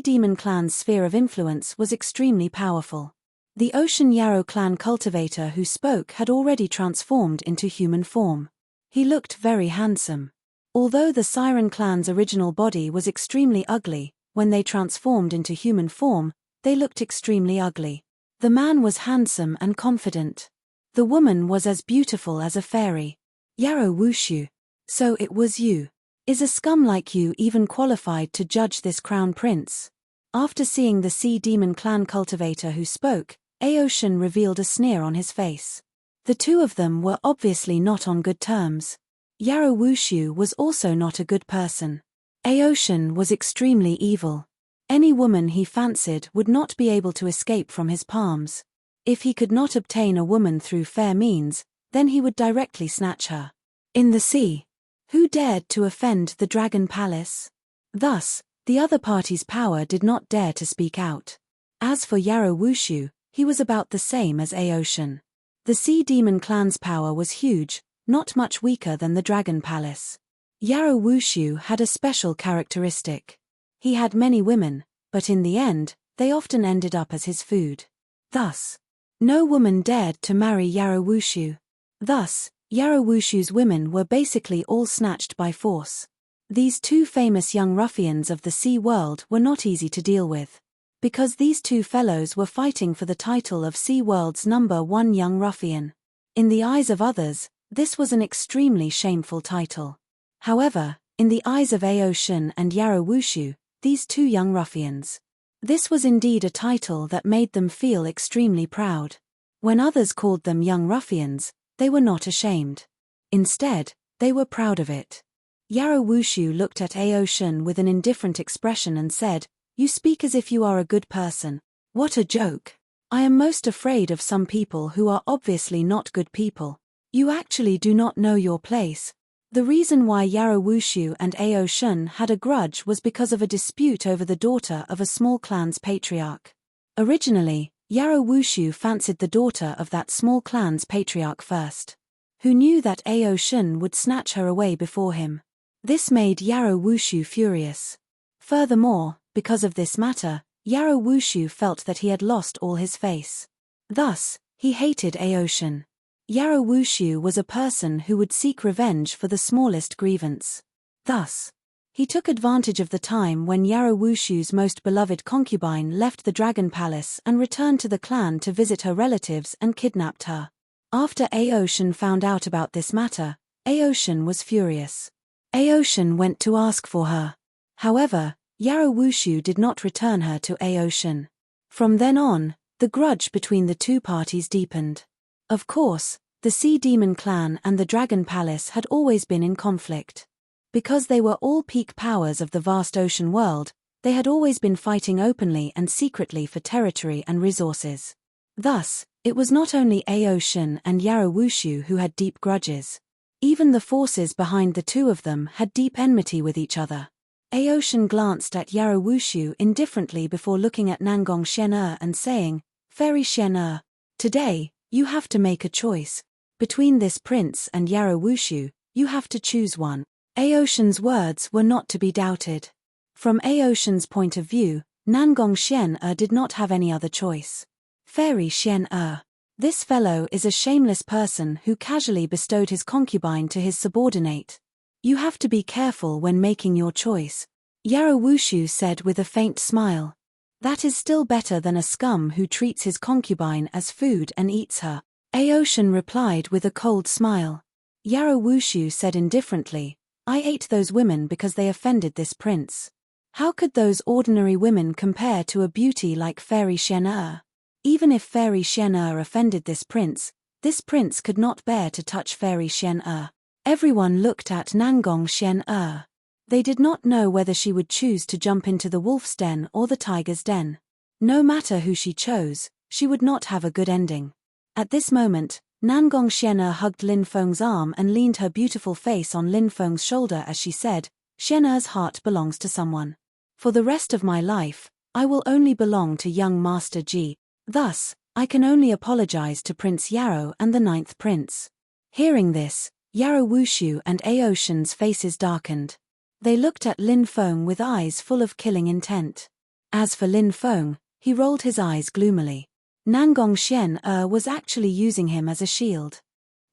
demon clan's sphere of influence was extremely powerful. The Ocean Yarrow clan cultivator who spoke had already transformed into human form. He looked very handsome. Although the Siren clan's original body was extremely ugly, when they transformed into human form, they looked extremely ugly. The man was handsome and confident. The woman was as beautiful as a fairy. Yarrow Wushu. So it was you. Is a scum like you even qualified to judge this crown prince? After seeing the sea demon clan cultivator who spoke, Aoshin revealed a sneer on his face. The two of them were obviously not on good terms. Yarrow Wushu was also not a good person. Aoshin was extremely evil. Any woman he fancied would not be able to escape from his palms. If he could not obtain a woman through fair means, then he would directly snatch her. In the sea. Who dared to offend the Dragon Palace? Thus, the other party's power did not dare to speak out. As for Yarrow Wushu, he was about the same as Aoshin. The Sea Demon clan's power was huge, not much weaker than the Dragon Palace. Yarrow Wushu had a special characteristic. He had many women, but in the end, they often ended up as his food. Thus, no woman dared to marry Yarrow Wushu. Thus, Yarrow Wushu's women were basically all snatched by force. These two famous young ruffians of the sea world were not easy to deal with. Because these two fellows were fighting for the title of Sea World's #1 young ruffian. In the eyes of others, this was an extremely shameful title. However, in the eyes of Aoshin and Yarrow Wushu, these two young ruffians, this was indeed a title that made them feel extremely proud. When others called them young ruffians, they were not ashamed. Instead, they were proud of it. Yarrow Wushu looked at Aoshin with an indifferent expression and said, "You speak as if you are a good person. What a joke. I am most afraid of some people who are obviously not good people. You actually do not know your place." The reason why Yarrow Wushu and Aoshin had a grudge was because of a dispute over the daughter of a small clan's patriarch. Originally, Yarrow Wushu fancied the daughter of that small clan's patriarch first. Who knew that Aoshin would snatch her away before him. This made Yarrow Wushu furious. Furthermore, because of this matter, Yarrow Wushu felt that he had lost all his face. Thus, he hated Aoshin. Yarrow Wushu was a person who would seek revenge for the smallest grievance. Thus, he took advantage of the time when Yarrow Wushu's most beloved concubine left the Dragon Palace and returned to the clan to visit her relatives and kidnapped her. After Aoshin found out about this matter, Aoshin was furious. Aoshin went to ask for her. However, Yarrow Wushu did not return her to Aoshin. From then on, the grudge between the two parties deepened. Of course, the Sea Demon clan and the Dragon Palace had always been in conflict. Because they were all peak powers of the vast ocean world, they had always been fighting openly and secretly for territory and resources. Thus, it was not only Aoshin and Yarrow Wushu who had deep grudges. Even the forces behind the two of them had deep enmity with each other. Aoshin glanced at Yarrow Wushu indifferently before looking at Nangong Xian'er and saying, "Fairy Xian'er, today, you have to make a choice. Between this prince and Yarrow Wushu, you have to choose one." Aoshin's words were not to be doubted. From Aoshin's point of view, Nangong Xian'er did not have any other choice. Fairy Xian'er. This fellow is a shameless person who casually bestowed his concubine to his subordinate. You have to be careful when making your choice, Yarrow Wushu said with a faint smile. That is still better than a scum who treats his concubine as food and eats her. Aoshin replied with a cold smile. Yarrow Wushu said indifferently, "I ate those women because they offended this prince." How could those ordinary women compare to a beauty like Fairy Shen-Er? Even if Fairy Shen-Er offended this prince could not bear to touch Fairy Shen-Er. Everyone looked at Nangong Shen-Er. They did not know whether she would choose to jump into the wolf's den or the tiger's den. No matter who she chose, she would not have a good ending. At this moment, Nangong Shen-Er hugged Lin Feng's arm and leaned her beautiful face on Lin Feng's shoulder as she said, "Shen-Er's heart belongs to someone. For the rest of my life, I will only belong to young Master Ji. Thus, I can only apologize to Prince Yarrow and the 9th prince." Hearing this, Yarrow Wushu and Aoshan's faces darkened. They looked at Lin Feng with eyes full of killing intent. As for Lin Feng, he rolled his eyes gloomily. Nangong Shen-Er was actually using him as a shield.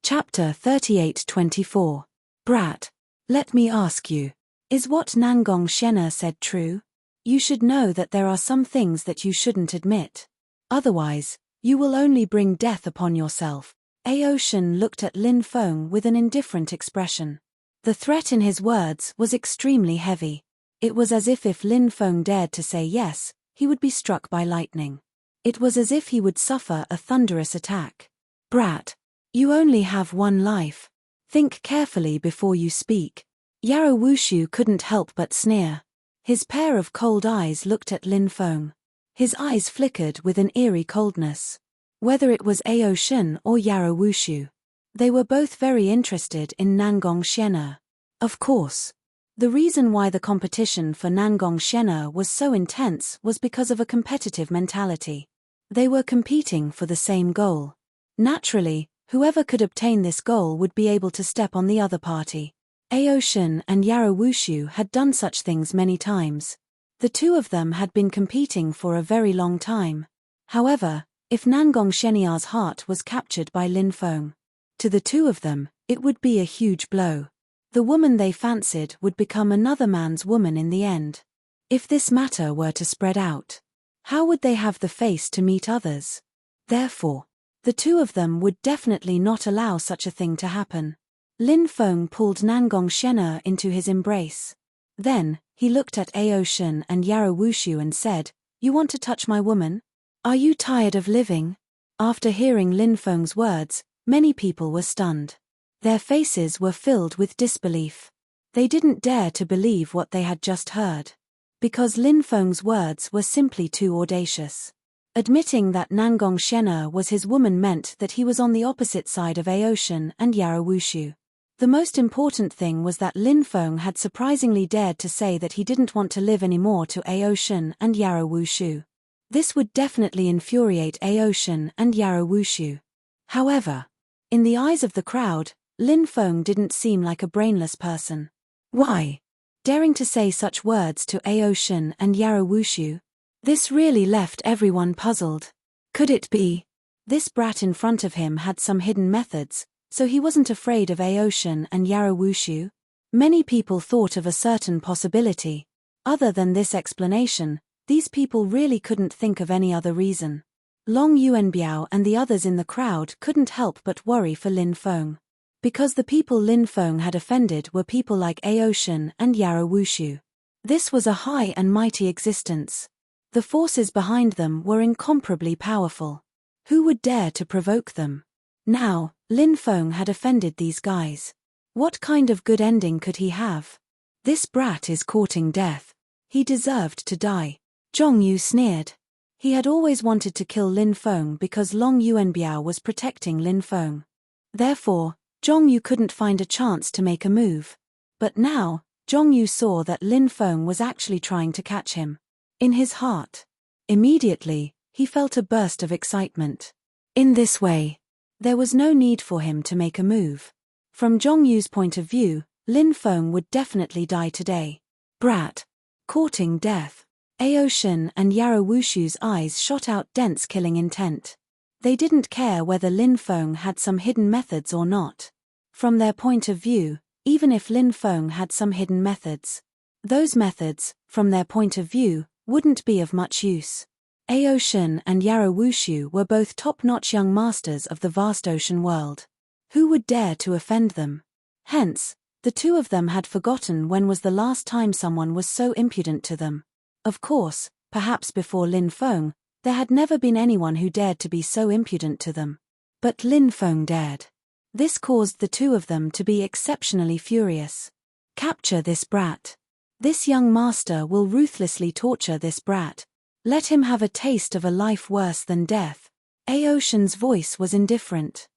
Chapter 38-24. Brat. Let me ask you. Is what Nangong Shen-Er said true? You should know that there are some things that you shouldn't admit. Otherwise, you will only bring death upon yourself. Aoshan looked at Lin Feng with an indifferent expression. The threat in his words was extremely heavy. It was as if Lin Feng dared to say yes, he would be struck by lightning. It was as if he would suffer a thunderous attack. Brat. You only have one life. Think carefully before you speak. Yarrow Wushu couldn't help but sneer. His pair of cold eyes looked at Lin Feng. His eyes flickered with an eerie coldness. Whether it was Aoshan or Yarrow Wushu, they were both very interested in Nangong Shen-Er. Of course. The reason why the competition for Nangong Shen-Er was so intense was because of a competitive mentality. They were competing for the same goal. Naturally, whoever could obtain this goal would be able to step on the other party. Aoshan and Yarrow Wushu had done such things many times. The two of them had been competing for a very long time. However, if Nangong Shen-Er's heart was captured by Lin Feng, to the two of them, it would be a huge blow. The woman they fancied would become another man's woman in the end. If this matter were to spread out, how would they have the face to meet others? Therefore, the two of them would definitely not allow such a thing to happen. Lin Feng pulled Nangong Shen-Er into his embrace. Then, he looked at Aoshan and Yarrow Wushu and said, "You want to touch my woman? Are you tired of living?" After hearing Lin Feng's words, many people were stunned. Their faces were filled with disbelief. They didn't dare to believe what they had just heard. Because Lin Feng's words were simply too audacious. Admitting that Nangong Shen-Er was his woman meant that he was on the opposite side of Aoshan and Yarrow Wushu. The most important thing was that Lin Feng had surprisingly dared to say that he didn't want to live anymore to Aoshan and Yarrow Wushu. This would definitely infuriate Aoshan and Yarrow Wushu. However, in the eyes of the crowd, Lin Feng didn't seem like a brainless person. Why? Daring to say such words to Aoshan and Yarrow Wushu? This really left everyone puzzled. Could it be? This brat in front of him had some hidden methods, so he wasn't afraid of Aoshan and Yarrow Wushu? Many people thought of a certain possibility. Other than this explanation, these people really couldn't think of any other reason. Long Yuanbiao and the others in the crowd couldn't help but worry for Lin Feng. Because the people Lin Feng had offended were people like Aoshan and Yarrow Wushu. This was a high and mighty existence. The forces behind them were incomparably powerful. Who would dare to provoke them? Now, Lin Feng had offended these guys. What kind of good ending could he have? This brat is courting death. He deserved to die. Zhong Yu sneered. He had always wanted to kill Lin Feng because Long Yuanbiao was protecting Lin Feng. Therefore, Zhong Yu couldn't find a chance to make a move. But now, Zhong Yu saw that Lin Feng was actually trying to catch him. In his heart. Immediately, he felt a burst of excitement. In this way, there was no need for him to make a move. From Zhong Yu's point of view, Lin Feng would definitely die today. Brat. Courting death. Aoshan and Yarrow Wushu's eyes shot out dense killing intent. They didn't care whether Lin Feng had some hidden methods or not. From their point of view, even if Lin Feng had some hidden methods, those methods, from their point of view, wouldn't be of much use. Aoshan and Yarrow Wushu were both top-notch young masters of the vast ocean world. Who would dare to offend them? Hence, The two of them had forgotten when was the last time someone was so impudent to them. Of course, perhaps before Lin Feng, there had never been anyone who dared to be so impudent to them. But Lin Feng dared. This caused the two of them to be exceptionally furious. Capture this brat. This young master will ruthlessly torture this brat. Let him have a taste of a life worse than death. Aoshan's voice was indifferent.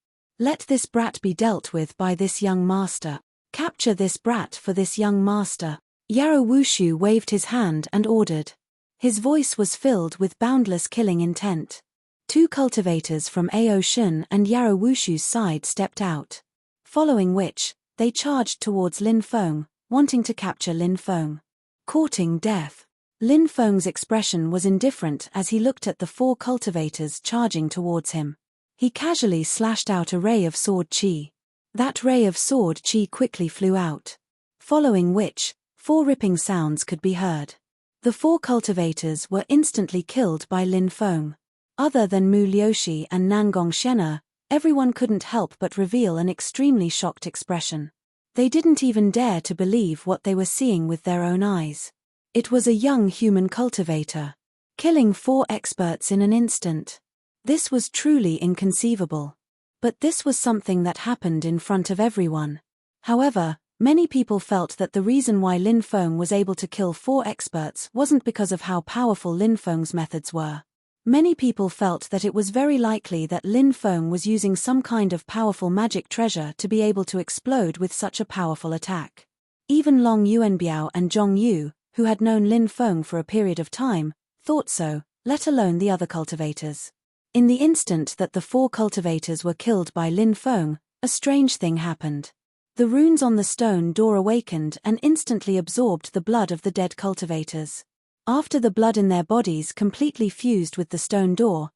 Let this brat be dealt with by this young master. Capture this brat for this young master. Yarrow Wushu waved his hand and ordered. His voice was filled with boundless killing intent. Two cultivators from Aoshan and Yarrow Wushu's side stepped out. Following which, they charged towards Lin Feng, wanting to capture Lin Feng. Courting death. Lin Feng's expression was indifferent as he looked at the four cultivators charging towards him. He casually slashed out a ray of sword chi. That ray of sword chi quickly flew out. Following which, four ripping sounds could be heard. The four cultivators were instantly killed by Lin Feng. Other than Mu Liushi and Nangong Shena, everyone couldn't help but reveal an extremely shocked expression. They didn't even dare to believe what they were seeing with their own eyes. It was a young human cultivator, killing four experts in an instant. This was truly inconceivable. But this was something that happened in front of everyone. However, many people felt that the reason why Lin Feng was able to kill four experts wasn't because of how powerful Lin Feng's methods were. Many people felt that it was very likely that Lin Feng was using some kind of powerful magic treasure to be able to explode with such a powerful attack. Even Long Yuanbiao and Zhong Yu, who had known Lin Feng for a period of time, thought so, let alone the other cultivators. In the instant that the four cultivators were killed by Lin Feng, a strange thing happened. The runes on the stone door awakened and instantly absorbed the blood of the dead cultivators. After the blood in their bodies completely fused with the stone door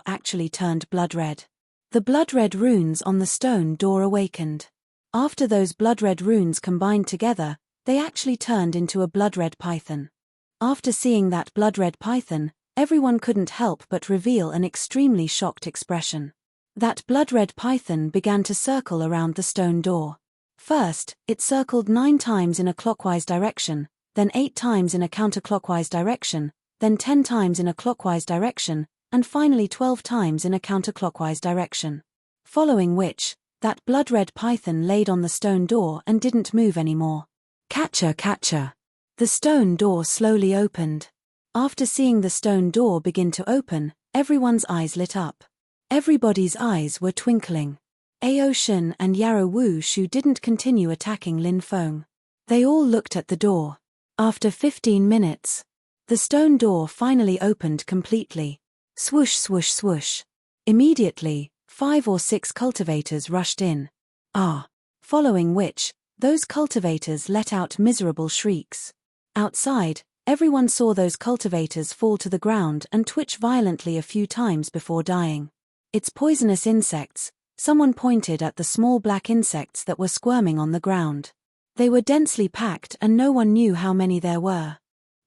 actually turned blood red. The blood red runes on the stone door awakened. After those blood red runes combined together, they actually turned into a blood red python. After seeing that blood red python, everyone couldn't help but reveal an extremely shocked expression. That blood red python began to circle around the stone door. First, it circled 9 times in a clockwise direction, then 8 times in a counterclockwise direction, then 10 times in a clockwise direction, and finally 12 times in a counterclockwise direction. Following which, that blood-red python laid on the stone door and didn't move anymore. Catcher, catcher. The stone door slowly opened. After seeing the stone door begin to open, everyone's eyes lit up. Everybody's eyes were twinkling. Aoshan and Yarrow Wushu didn't continue attacking Lin Feng. They all looked at the door. After 15 minutes, the stone door finally opened completely. Swoosh, swoosh, swoosh. Immediately, 5 or 6 cultivators rushed in. Following which, those cultivators let out miserable shrieks. Outside, everyone saw those cultivators fall to the ground and twitch violently a few times before dying. It's poisonous insects. Someone pointed at the small black insects that were squirming on the ground. They were densely packed and no one knew how many there were.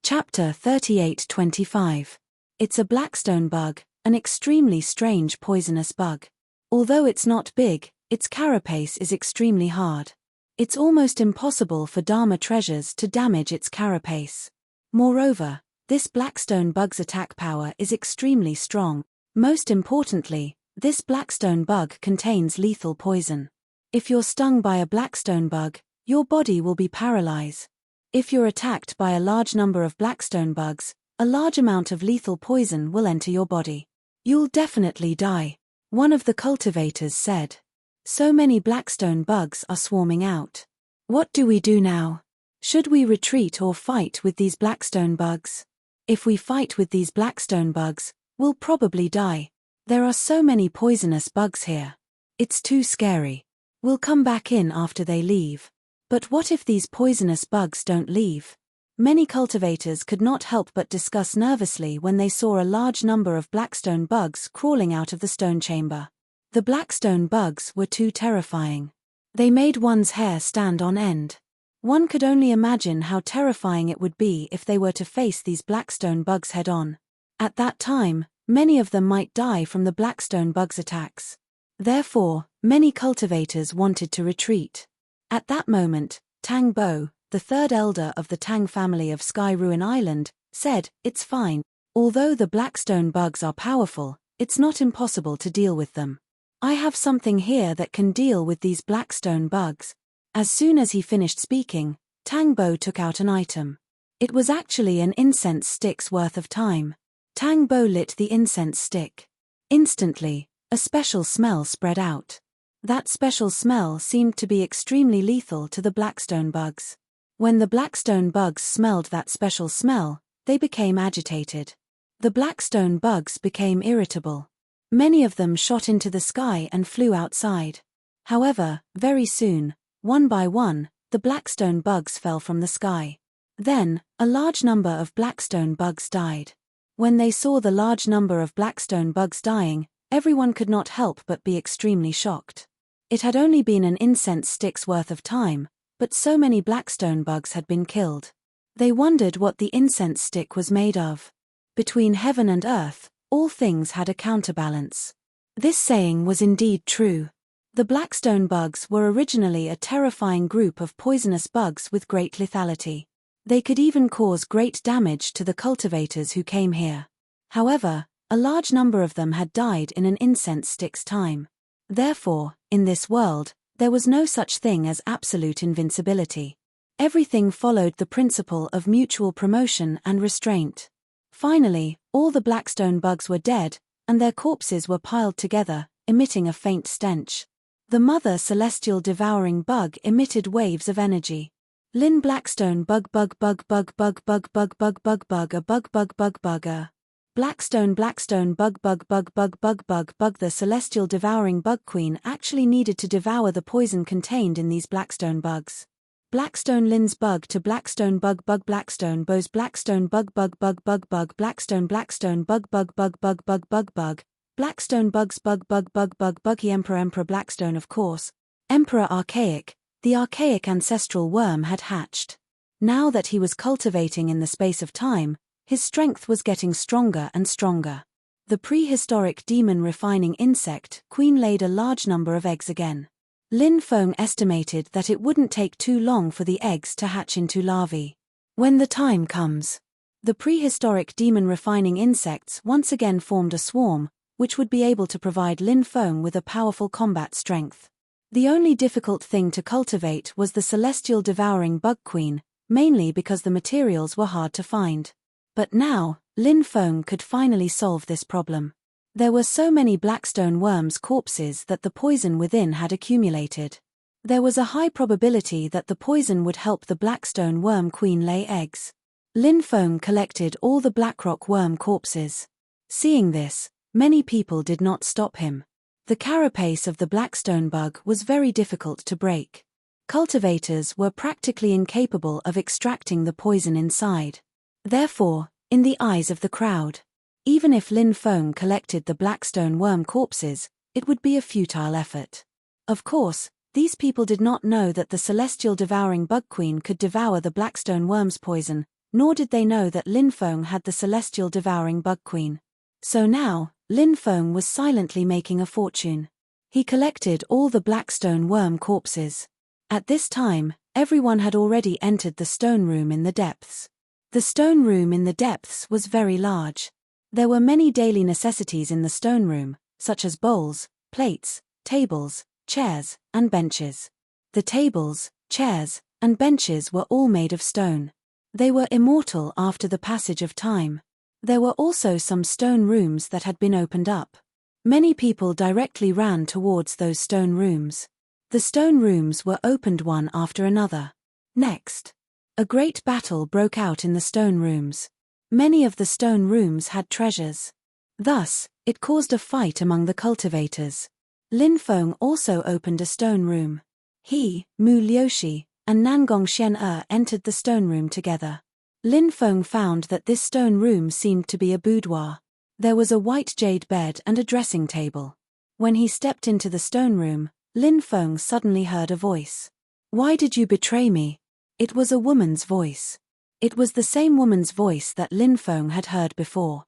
Chapter 38-25. It's a blackstone bug, an extremely strange poisonous bug. Although it's not big, its carapace is extremely hard. It's almost impossible for Dharma treasures to damage its carapace. Moreover, this blackstone bug's attack power is extremely strong. Most importantly, this blackstone bug contains lethal poison. If you're stung by a blackstone bug, your body will be paralyzed. If you're attacked by a large number of blackstone bugs, a large amount of lethal poison will enter your body. You'll definitely die, one of the cultivators said. So many blackstone bugs are swarming out. What do we do now? Should we retreat or fight with these blackstone bugs? If we fight with these blackstone bugs, we'll probably die. There are so many poisonous bugs here. It's too scary. We'll come back in after they leave. But what if these poisonous bugs don't leave? Many cultivators could not help but discuss nervously when they saw a large number of blackstone bugs crawling out of the stone chamber. The blackstone bugs were too terrifying. They made one's hair stand on end. One could only imagine how terrifying it would be if they were to face these blackstone bugs head-on. At that time, many of them might die from the blackstone bugs' attacks. Therefore, many cultivators wanted to retreat. At that moment, Tang Bo, the third elder of the Tang family of Sky Ruin Island, said, "It's fine. Although the blackstone bugs are powerful, it's not impossible to deal with them. I have something here that can deal with these blackstone bugs." As soon as he finished speaking, Tang Bo took out an item. It was actually an incense stick's worth of time. Tang Bo lit the incense stick. Instantly, a special smell spread out. That special smell seemed to be extremely lethal to the blackstone bugs. When the blackstone bugs smelled that special smell, they became agitated. The blackstone bugs became irritable. Many of them shot into the sky and flew outside. However, very soon, one by one, the blackstone bugs fell from the sky. Then, a large number of blackstone bugs died. When they saw the large number of blackstone bugs dying, everyone could not help but be extremely shocked. It had only been an incense stick's worth of time, but so many blackstone bugs had been killed. They wondered what the incense stick was made of. Between heaven and earth, all things had a counterbalance. This saying was indeed true. The blackstone bugs were originally a terrifying group of poisonous bugs with great lethality. They could even cause great damage to the cultivators who came here. However, a large number of them had died in an incense stick's time. Therefore, in this world, there was no such thing as absolute invincibility. Everything followed the principle of mutual promotion and restraint. Finally, all the blackstone bugs were dead, and their corpses were piled together, emitting a faint stench. The mother celestial devouring bug emitted waves of energy. Lin Blackstone bug bug bug bug bug bug bug bug bug bug a bug bug bug bugger. Blackstone bug bug bug bug bug bug bug. The celestial devouring bug queen actually needed to devour the poison contained in these blackstone bugs. Blackstone Lin's bug to Blackstone bug bug Blackstone Bo's Blackstone bug bug bug bug bug Blackstone bug bug bug bug bug bug bug Blackstone bugs bug bug bug bug buggy Emperor Blackstone. Of course, Emperor Archaic, the archaic ancestral worm, had hatched. Now that he was cultivating in the space of time, his strength was getting stronger and stronger. The prehistoric demon refining insect queen laid a large number of eggs again. Lin Feng estimated that it wouldn't take too long for the eggs to hatch into larvae. When the time comes, the prehistoric demon refining insects once again formed a swarm, which would be able to provide Lin Feng with a powerful combat strength. The only difficult thing to cultivate was the celestial devouring bug queen, mainly because the materials were hard to find. But now, Lin Feng could finally solve this problem. There were so many blackstone worms' corpses that the poison within had accumulated. There was a high probability that the poison would help the blackstone worm queen lay eggs. Lin Feng collected all the blackrock worm corpses. Seeing this, many people did not stop him. The carapace of the blackstone bug was very difficult to break. Cultivators were practically incapable of extracting the poison inside. Therefore, in the eyes of the crowd, even if Lin Feng collected the blackstone worm corpses, it would be a futile effort. Of course, these people did not know that the celestial devouring bug queen could devour the blackstone worm's poison, nor did they know that Lin Feng had the celestial devouring bug queen. So now, Lin Feng was silently making a fortune. He collected all the blackstone worm corpses. At this time, everyone had already entered the stone room in the depths. The stone room in the depths was very large. There were many daily necessities in the stone room, such as bowls, plates, tables, chairs, and benches. The tables, chairs, and benches were all made of stone. They were immortal after the passage of time. There were also some stone rooms that had been opened up. Many people directly ran towards those stone rooms. The stone rooms were opened one after another. Next, a great battle broke out in the stone rooms. Many of the stone rooms had treasures. Thus, it caused a fight among the cultivators. Lin Feng also opened a stone room. He, Mu Liushi, and Nangong Shen entered the stone room together. Lin Feng found that this stone room seemed to be a boudoir. There was a white jade bed and a dressing table. When he stepped into the stone room, Lin Feng suddenly heard a voice. "Why did you betray me?" It was a woman's voice. It was the same woman's voice that Lin Feng had heard before.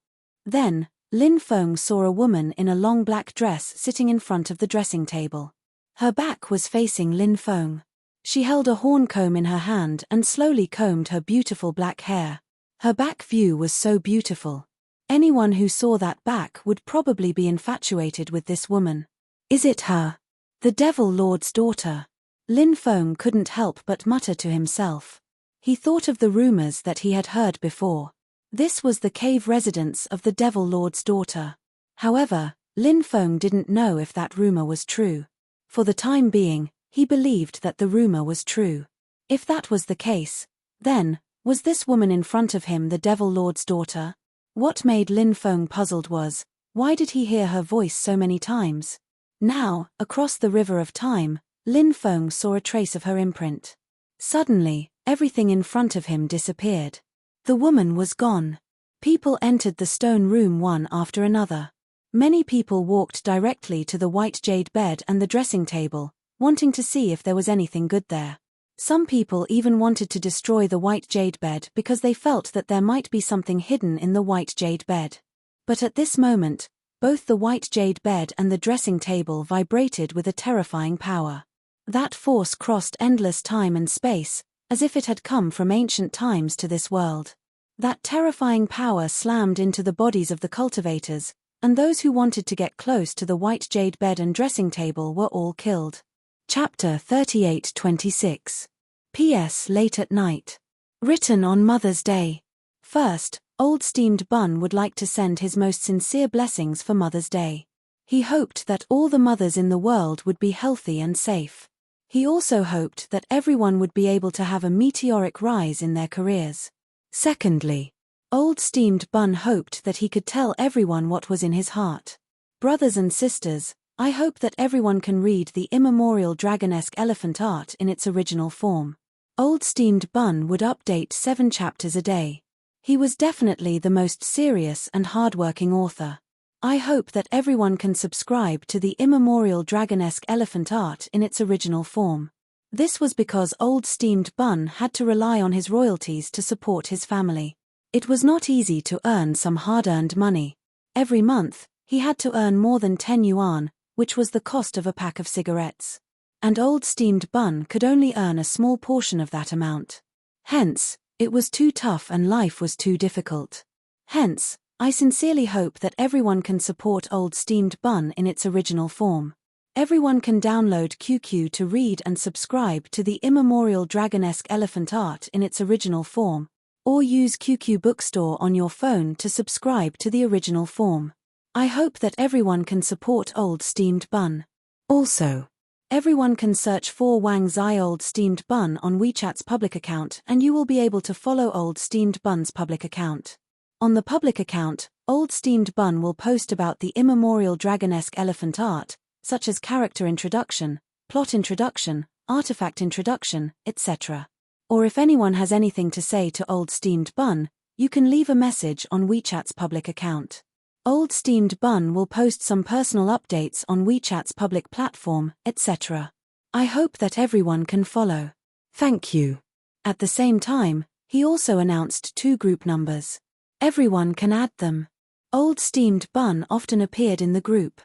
Then, Lin Feng saw a woman in a long black dress sitting in front of the dressing table. Her back was facing Lin Feng. She held a horn comb in her hand and slowly combed her beautiful black hair. Her back view was so beautiful. Anyone who saw that back would probably be infatuated with this woman. Is it her? The Devil Lord's daughter? Lin Feng couldn't help but mutter to himself. He thought of the rumors that he had heard before. This was the cave residence of the Devil Lord's daughter. However, Lin Feng didn't know if that rumor was true. For the time being, he believed that the rumor was true. If that was the case, then, was this woman in front of him the Devil Lord's daughter? What made Lin Feng puzzled was, why did he hear her voice so many times? Now, across the river of time, Lin Feng saw a trace of her imprint. Suddenly, everything in front of him disappeared. The woman was gone. People entered the stone room one after another. Many people walked directly to the white jade bed and the dressing table, wanting to see if there was anything good there. Some people even wanted to destroy the white jade bed because they felt that there might be something hidden in the white jade bed. But at this moment, both the white jade bed and the dressing table vibrated with a terrifying power. That force crossed endless time and space, as if it had come from ancient times to this world. That terrifying power slammed into the bodies of the cultivators, and those who wanted to get close to the white jade bed and dressing table were all killed. Chapter 38-26. P.S. Late at night. Written on Mother's Day. First, Old Steamed Bun would like to send his most sincere blessings for Mother's Day. He hoped that all the mothers in the world would be healthy and safe. He also hoped that everyone would be able to have a meteoric rise in their careers. Secondly, Old Steamed Bun hoped that he could tell everyone what was in his heart. Brothers and sisters, I hope that everyone can read the immemorial dragonesque elephant art in its original form. Old Steamed Bun would update 7 chapters a day. He was definitely the most serious and hardworking author. I hope that everyone can subscribe to the immemorial dragonesque elephant art in its original form. This was because Old Steamed Bun had to rely on his royalties to support his family. It was not easy to earn some hard-earned money. Every month, he had to earn more than 10 yuan, which was the cost of a pack of cigarettes. And Old Steamed Bun could only earn a small portion of that amount. Hence, it was too tough and life was too difficult. Hence, I sincerely hope that everyone can support Old Steamed Bun in its original form. Everyone can download QQ to read and subscribe to the immemorial dragonesque elephant art in its original form, or use QQ Bookstore on your phone to subscribe to the original form. I hope that everyone can support Old Steamed Bun. Also, everyone can search for Wang Zai Old Steamed Bun on WeChat's public account and you will be able to follow Old Steamed Bun's public account. On the public account, Old Steamed Bun will post about the immemorial dragonesque elephant art, such as character introduction, plot introduction, artifact introduction, etc. Or if anyone has anything to say to Old Steamed Bun, you can leave a message on WeChat's public account. Old Steamed Bun will post some personal updates on WeChat's public platform, etc. I hope that everyone can follow. Thank you. At the same time, he also announced 2 group numbers. Everyone can add them. Old Steamed Bun often appeared in the group.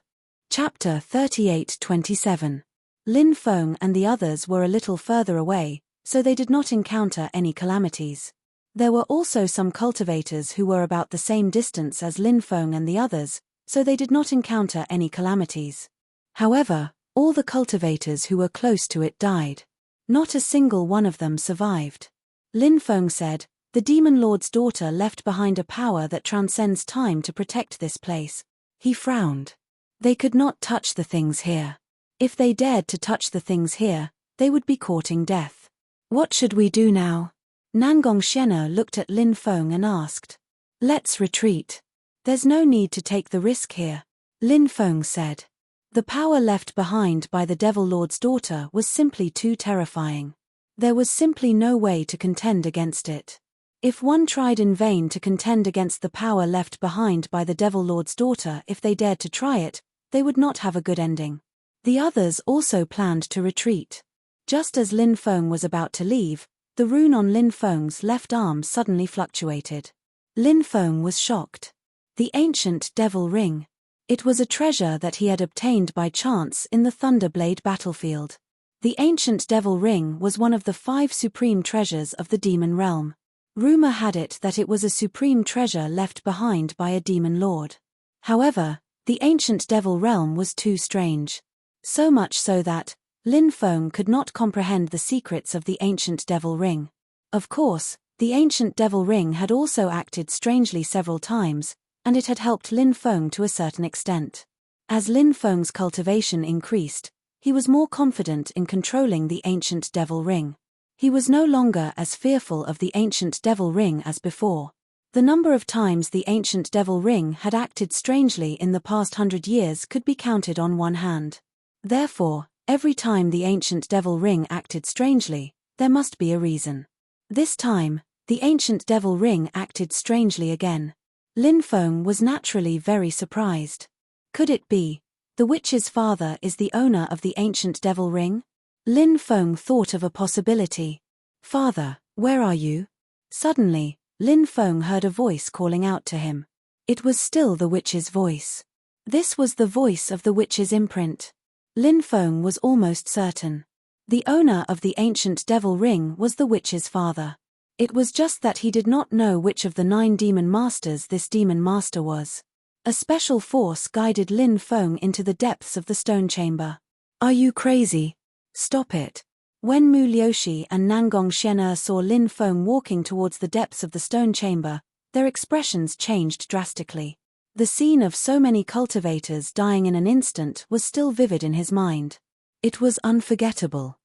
Chapter 38-27. Lin Feng and the others were a little further away, so they did not encounter any calamities. There were also some cultivators who were about the same distance as Lin Feng and the others, so they did not encounter any calamities. However, all the cultivators who were close to it died. Not a single one of them survived. Lin Feng said, "The Demon Lord's daughter left behind a power that transcends time to protect this place." He frowned. They could not touch the things here. If they dared to touch the things here, they would be courting death. What should we do now? Nangong Shena looked at Lin Feng and asked. Let's retreat. There's no need to take the risk here. Lin Feng said. The power left behind by the Devil Lord's daughter was simply too terrifying. There was simply no way to contend against it. If one tried in vain to contend against the power left behind by the Devil Lord's daughter, if they dared to try it, they would not have a good ending. The others also planned to retreat. Just as Lin Feng was about to leave, the rune on Lin Feng's left arm suddenly fluctuated. Lin Feng was shocked. The ancient devil ring. It was a treasure that he had obtained by chance in the Thunderblade battlefield. The ancient devil ring was one of the 5 supreme treasures of the demon realm. Rumor had it that it was a supreme treasure left behind by a demon lord. However, the ancient devil realm was too strange. So much so that Lin Feng could not comprehend the secrets of the ancient devil ring. Of course, the ancient devil ring had also acted strangely several times, and it had helped Lin Feng to a certain extent. As Lin Feng's cultivation increased, he was more confident in controlling the ancient devil ring. He was no longer as fearful of the ancient devil ring as before. The number of times the ancient devil ring had acted strangely in the past 100 years could be counted on one hand. Therefore, every time the ancient devil ring acted strangely, there must be a reason. This time, the ancient devil ring acted strangely again. Lin Feng was naturally very surprised. Could it be the witch's father is the owner of the ancient devil ring? Lin Feng thought of a possibility. "Father, where are you?" Suddenly, Lin Feng heard a voice calling out to him. It was still the witch's voice. This was the voice of the witch's imprint. Lin Feng was almost certain. The owner of the ancient devil ring was the witch's father. It was just that he did not know which of the 9 demon masters this demon master was. A special force guided Lin Feng into the depths of the stone chamber. "Are you crazy? Stop it." When Mu Liushi and Nangong Xian'er saw Lin Feng walking towards the depths of the stone chamber, their expressions changed drastically. The scene of so many cultivators dying in an instant was still vivid in his mind. It was unforgettable.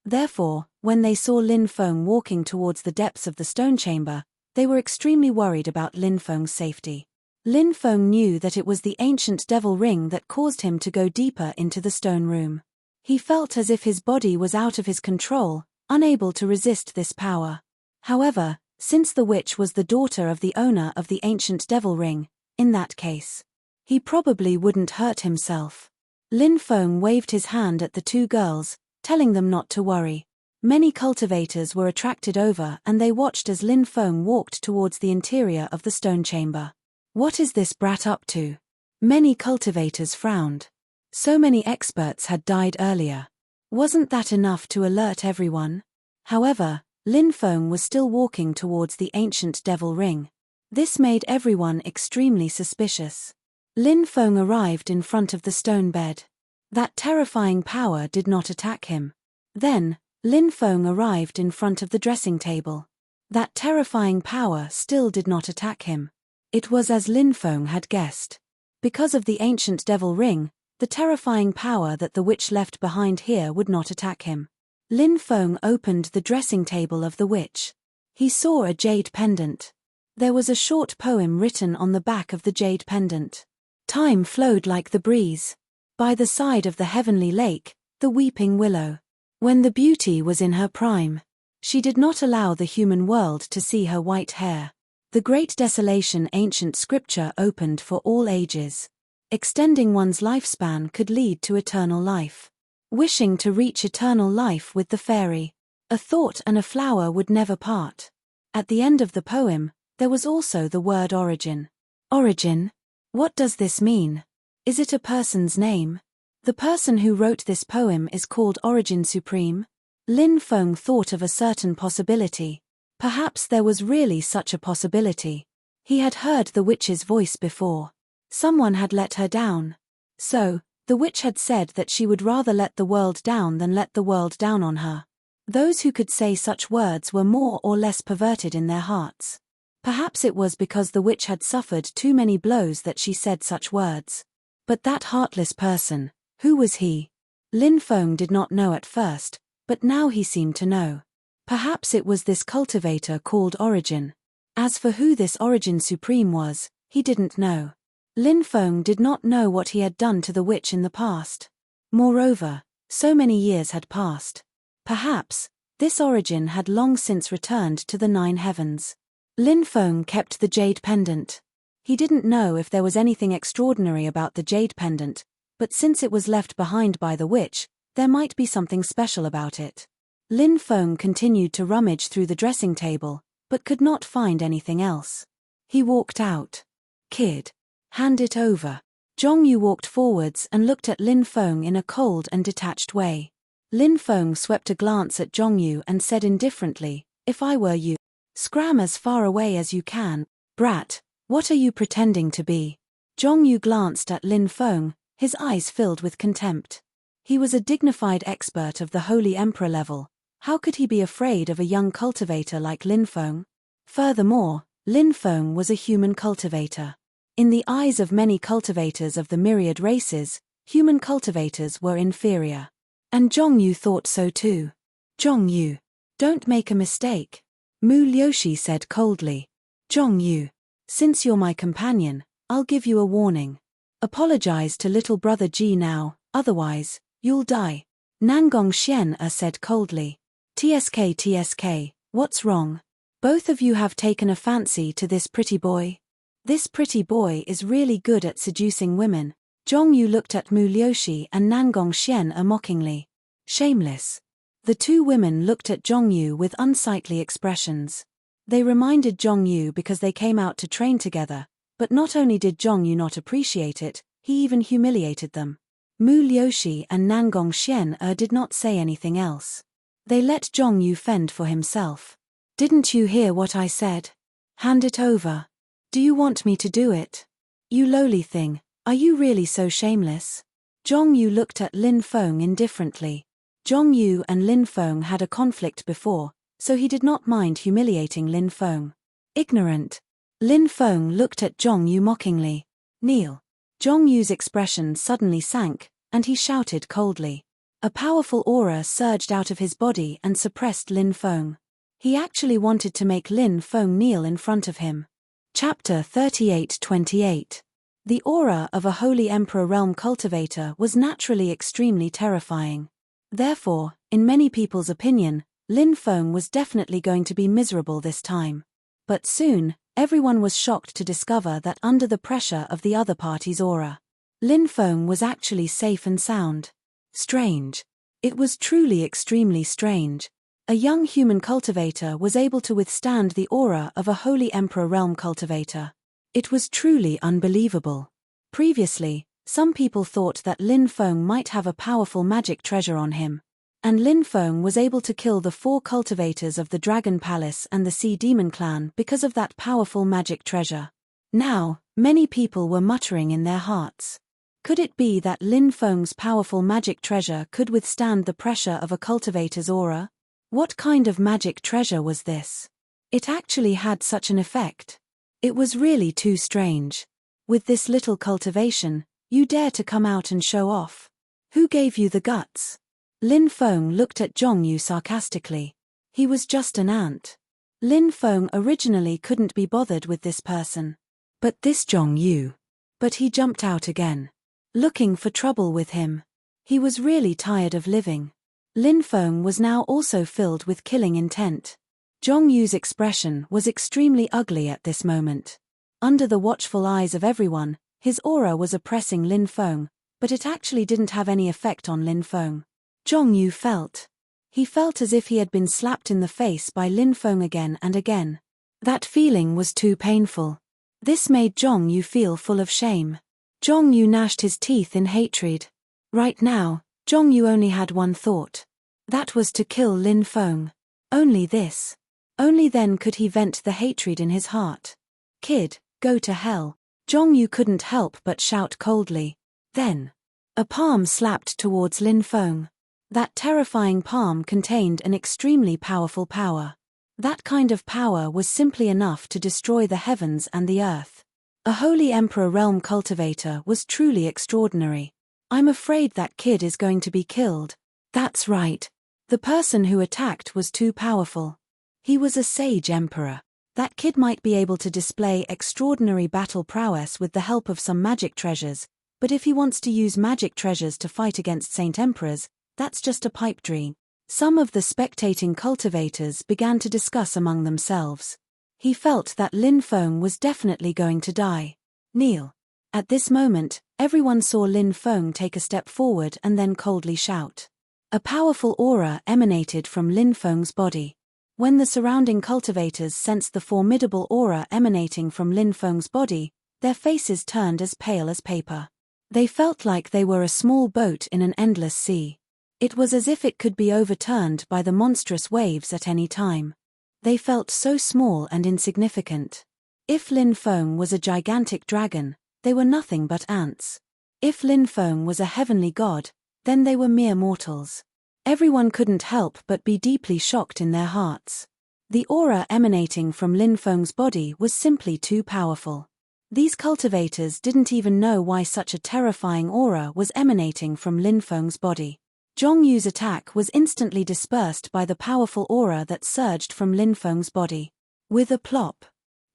Therefore, when they saw Lin Feng walking towards the depths of the stone chamber, they were extremely worried about Lin Feng's safety. Lin Feng knew that it was the ancient devil ring that caused him to go deeper into the stone room. He felt as if his body was out of his control, unable to resist this power. However, since the witch was the daughter of the owner of the ancient devil ring, in that case, he probably wouldn't hurt himself. Lin Feng waved his hand at the 2 girls, telling them not to worry. Many cultivators were attracted over and they watched as Lin Feng walked towards the interior of the stone chamber. What is this brat up to? Many cultivators frowned. So many experts had died earlier. Wasn't that enough to alert everyone? However, Lin Feng was still walking towards the ancient devil ring. This made everyone extremely suspicious. Lin Feng arrived in front of the stone bed. That terrifying power did not attack him. Then, Lin Feng arrived in front of the dressing table. That terrifying power still did not attack him. It was as Lin Feng had guessed. Because of the ancient devil ring, the terrifying power that the witch left behind here would not attack him. Lin Feng opened the dressing table of the witch. He saw a jade pendant. There was a short poem written on the back of the jade pendant. Time flowed like the breeze. By the side of the heavenly lake, the weeping willow. When the beauty was in her prime, she did not allow the human world to see her white hair. The great desolation ancient scripture opened for all ages. Extending one's lifespan could lead to eternal life. Wishing to reach eternal life with the fairy, a thought and a flower would never part. At the end of the poem, there was also the word origin. Origin? What does this mean? Is it a person's name? The person who wrote this poem is called Origin Supreme. Lin Feng thought of a certain possibility. Perhaps there was really such a possibility. He had heard the witch's voice before. Someone had let her down. So, the witch had said that she would rather let the world down than let the world down on her. Those who could say such words were more or less perverted in their hearts. Perhaps it was because the witch had suffered too many blows that she said such words. But that heartless person, who was he? Lin Feng did not know at first, but now he seemed to know. Perhaps it was this cultivator called Origin. As for who this Origin Supreme was, he didn't know. Lin Feng did not know what he had done to the witch in the past. Moreover, so many years had passed. Perhaps, this Origin had long since returned to the 9 heavens. Lin Feng kept the jade pendant. He didn't know if there was anything extraordinary about the jade pendant, but since it was left behind by the witch, there might be something special about it. Lin Feng continued to rummage through the dressing table, but could not find anything else. He walked out. "Kid, hand it over." Zhong Yu walked forwards and looked at Lin Feng in a cold and detached way. Lin Feng swept a glance at Zhongyu and said indifferently, "If I were you, scram as far away as you can. Brat, what are you pretending to be?" Zhongyu glanced at Lin Feng, his eyes filled with contempt. He was a dignified expert of the Holy Emperor level. How could he be afraid of a young cultivator like Lin Feng? Furthermore, Lin Feng was a human cultivator. In the eyes of many cultivators of the myriad races, human cultivators were inferior. And Zhongyu thought so too. "Zhongyu, don't make a mistake," Mu Liushi said coldly. "Zhongyu, since you're my companion, I'll give you a warning. Apologize to little brother Ji now, otherwise, you'll die." Nangong Xian said coldly. TSK, what's wrong? Both of you have taken a fancy to this pretty boy? This pretty boy is really good at seducing women. Zhongyu looked at Mu Liushi and Nangong Xian mockingly. Shameless. The two women looked at Zhongyu with unsightly expressions. They reminded Zhongyu because they came out to train together, but not only did Zhongyu not appreciate it, he even humiliated them. Mu Liushi and Nangong Xian did not say anything else. They let Zhongyu fend for himself. "Didn't you hear what I said? Hand it over. Do you want me to do it? You lowly thing, are you really so shameless?" Zhongyu looked at Lin Feng indifferently. Zhongyu and Lin Feng had a conflict before, so he did not mind humiliating Lin Feng. Ignorant. Lin Feng looked at Zhongyu mockingly. "Kneel." Zhongyu's expression suddenly sank, and he shouted coldly. A powerful aura surged out of his body and suppressed Lin Feng. He actually wanted to make Lin Feng kneel in front of him. Chapter 38-28. The aura of a Holy Emperor Realm cultivator was naturally extremely terrifying. Therefore, in many people's opinion, Lin Feng was definitely going to be miserable this time. But soon, everyone was shocked to discover that under the pressure of the other party's aura, Lin Feng was actually safe and sound. Strange. It was truly extremely strange. A young human cultivator was able to withstand the aura of a Holy Emperor Realm cultivator. It was truly unbelievable. Previously, some people thought that Lin Feng might have a powerful magic treasure on him. And Lin Feng was able to kill the 4 cultivators of the Dragon Palace and the Sea Demon Clan because of that powerful magic treasure. Now, many people were muttering in their hearts. Could it be that Lin Feng's powerful magic treasure could withstand the pressure of a cultivator's aura? What kind of magic treasure was this? It actually had such an effect. It was really too strange. With this little cultivation, you dare to come out and show off? Who gave you the guts? Lin Feng looked at Zhongyu sarcastically. He was just an ant. Lin Feng originally couldn't be bothered with this person. But this Zhongyu. But he jumped out again. Looking for trouble with him. He was really tired of living. Lin Feng was now also filled with killing intent. Zhongyu's expression was extremely ugly at this moment. Under the watchful eyes of everyone, his aura was oppressing Lin Feng, but it actually didn't have any effect on Lin Feng. Zhongyu felt. He felt as if he had been slapped in the face by Lin Feng again and again. That feeling was too painful. This made Zhongyu feel full of shame. Zhongyu gnashed his teeth in hatred. Right now, Zhongyu only had one thought. That was to kill Lin Feng. Only this. Only then could he vent the hatred in his heart. "Kid, go to hell." Zhongyu couldn't help but shout coldly. Then, a palm slapped towards Lin Feng. That terrifying palm contained an extremely powerful power. That kind of power was simply enough to destroy the heavens and the earth. A Holy Emperor Realm cultivator was truly extraordinary. "I'm afraid that kid is going to be killed." That's right. The person who attacked was too powerful. He was a sage emperor. That kid might be able to display extraordinary battle prowess with the help of some magic treasures, but if he wants to use magic treasures to fight against Saint Emperors, that's just a pipe dream. Some of the spectating cultivators began to discuss among themselves. He felt that Lin Feng was definitely going to die. Kneel. At this moment, everyone saw Lin Feng take a step forward and then coldly shout. A powerful aura emanated from Lin Feng's body. When the surrounding cultivators sensed the formidable aura emanating from Lin Feng's body, their faces turned as pale as paper. They felt like they were a small boat in an endless sea. It was as if it could be overturned by the monstrous waves at any time. They felt so small and insignificant. If Lin Feng was a gigantic dragon, they were nothing but ants. If Lin Feng was a heavenly god, then they were mere mortals. Everyone couldn't help but be deeply shocked in their hearts. The aura emanating from Lin Feng's body was simply too powerful. These cultivators didn't even know why such a terrifying aura was emanating from Lin Feng's body. Zhong Yu's attack was instantly dispersed by the powerful aura that surged from Lin Feng's body. With a plop,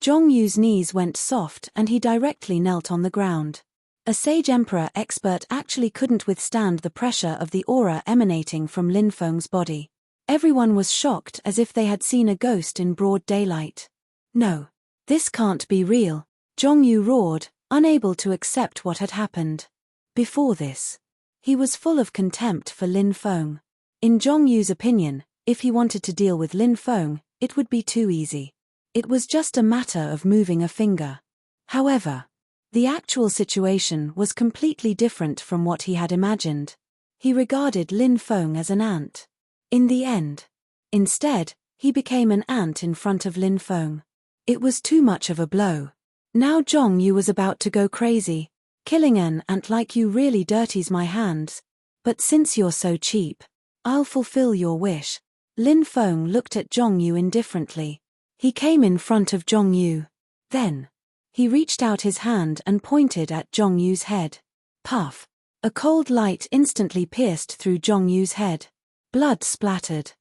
Zhong Yu's knees went soft and he directly knelt on the ground. A sage emperor expert actually couldn't withstand the pressure of the aura emanating from Lin Feng's body. Everyone was shocked as if they had seen a ghost in broad daylight. No. This can't be real, Zhong Yu roared, unable to accept what had happened. Before this, he was full of contempt for Lin Feng. In Zhong Yu's opinion, if he wanted to deal with Lin Feng, it would be too easy. It was just a matter of moving a finger. However, the actual situation was completely different from what he had imagined. He regarded Lin Feng as an ant. In the end, instead, he became an ant in front of Lin Feng. It was too much of a blow. Now Zhong Yu was about to go crazy. Killing an ant like you really dirties my hands. But since you're so cheap, I'll fulfill your wish. Lin Feng looked at Zhong Yu indifferently. He came in front of Zhong Yu. Then, he reached out his hand and pointed at Zhong Yu's head. Puff! A cold light instantly pierced through Zhong Yu's head. Blood splattered.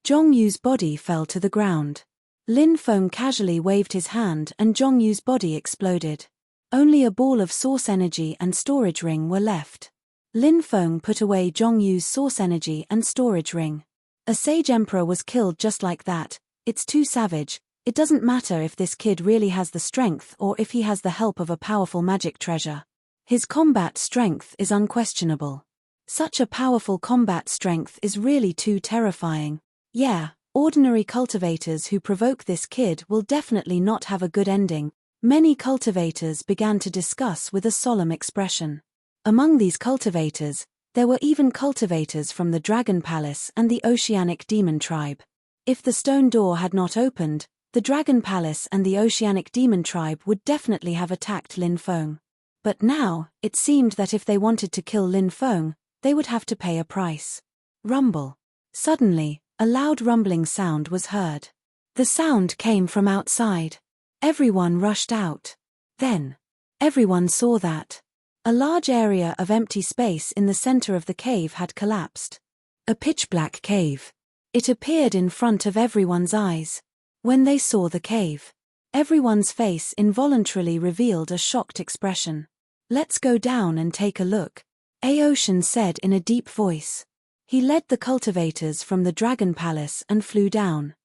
Zhong Yu's body fell to the ground. Lin Feng casually waved his hand and Zhong Yu's body exploded. Only a ball of source energy and storage ring were left. Lin Feng put away Zhong Yu's source energy and storage ring. A sage emperor was killed just like that. It's too savage. It doesn't matter if this kid really has the strength or if he has the help of a powerful magic treasure. His combat strength is unquestionable. Such a powerful combat strength is really too terrifying. Yeah, ordinary cultivators who provoke this kid will definitely not have a good ending. Many cultivators began to discuss with a solemn expression. Among these cultivators, there were even cultivators from the Dragon Palace and the Oceanic Demon Tribe. If the stone door had not opened, the Dragon Palace and the Oceanic Demon Tribe would definitely have attacked Lin Feng. But now, it seemed that if they wanted to kill Lin Feng, they would have to pay a price. Rumble. Suddenly, a loud rumbling sound was heard. The sound came from outside. Everyone rushed out. Then, everyone saw that a large area of empty space in the center of the cave had collapsed. A pitch-black cave. It appeared in front of everyone's eyes. When they saw the cave, everyone's face involuntarily revealed a shocked expression. "Let's go down and take a look," Aoshan said in a deep voice. He led the cultivators from the Dragon Palace and flew down.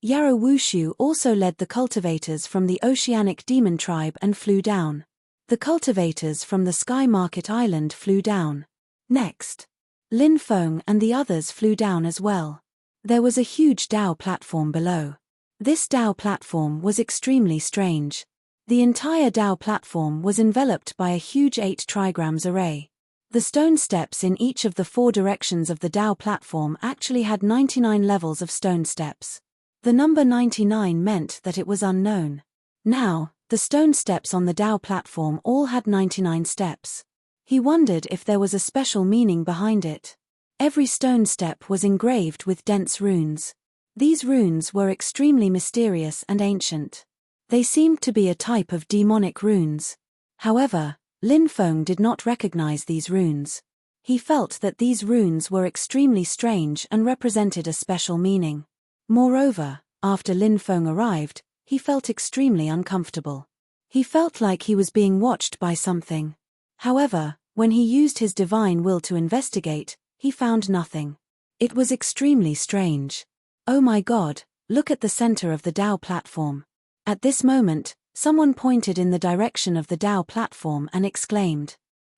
Yarrow Wushu also led the cultivators from the Oceanic Demon Tribe and flew down. The cultivators from the Sky Market Island flew down. Next, Lin Feng and the others flew down as well. There was a huge Dao platform below. This Dao platform was extremely strange. The entire Dao platform was enveloped by a huge 8 trigrams array. The stone steps in each of the 4 directions of the Dao platform actually had 99 levels of stone steps. The number 99 meant that it was unknown. Now, the stone steps on the Dao platform all had 99 steps. He wondered if there was a special meaning behind it. Every stone step was engraved with dense runes. These runes were extremely mysterious and ancient. They seemed to be a type of demonic runes. However, Lin Feng did not recognize these runes. He felt that these runes were extremely strange and represented a special meaning. Moreover, after Lin Feng arrived, he felt extremely uncomfortable. He felt like he was being watched by something. However, when he used his divine will to investigate, he found nothing. It was extremely strange. Oh my God, look at the center of the Dao platform. At this moment, someone pointed in the direction of the Dao platform and exclaimed.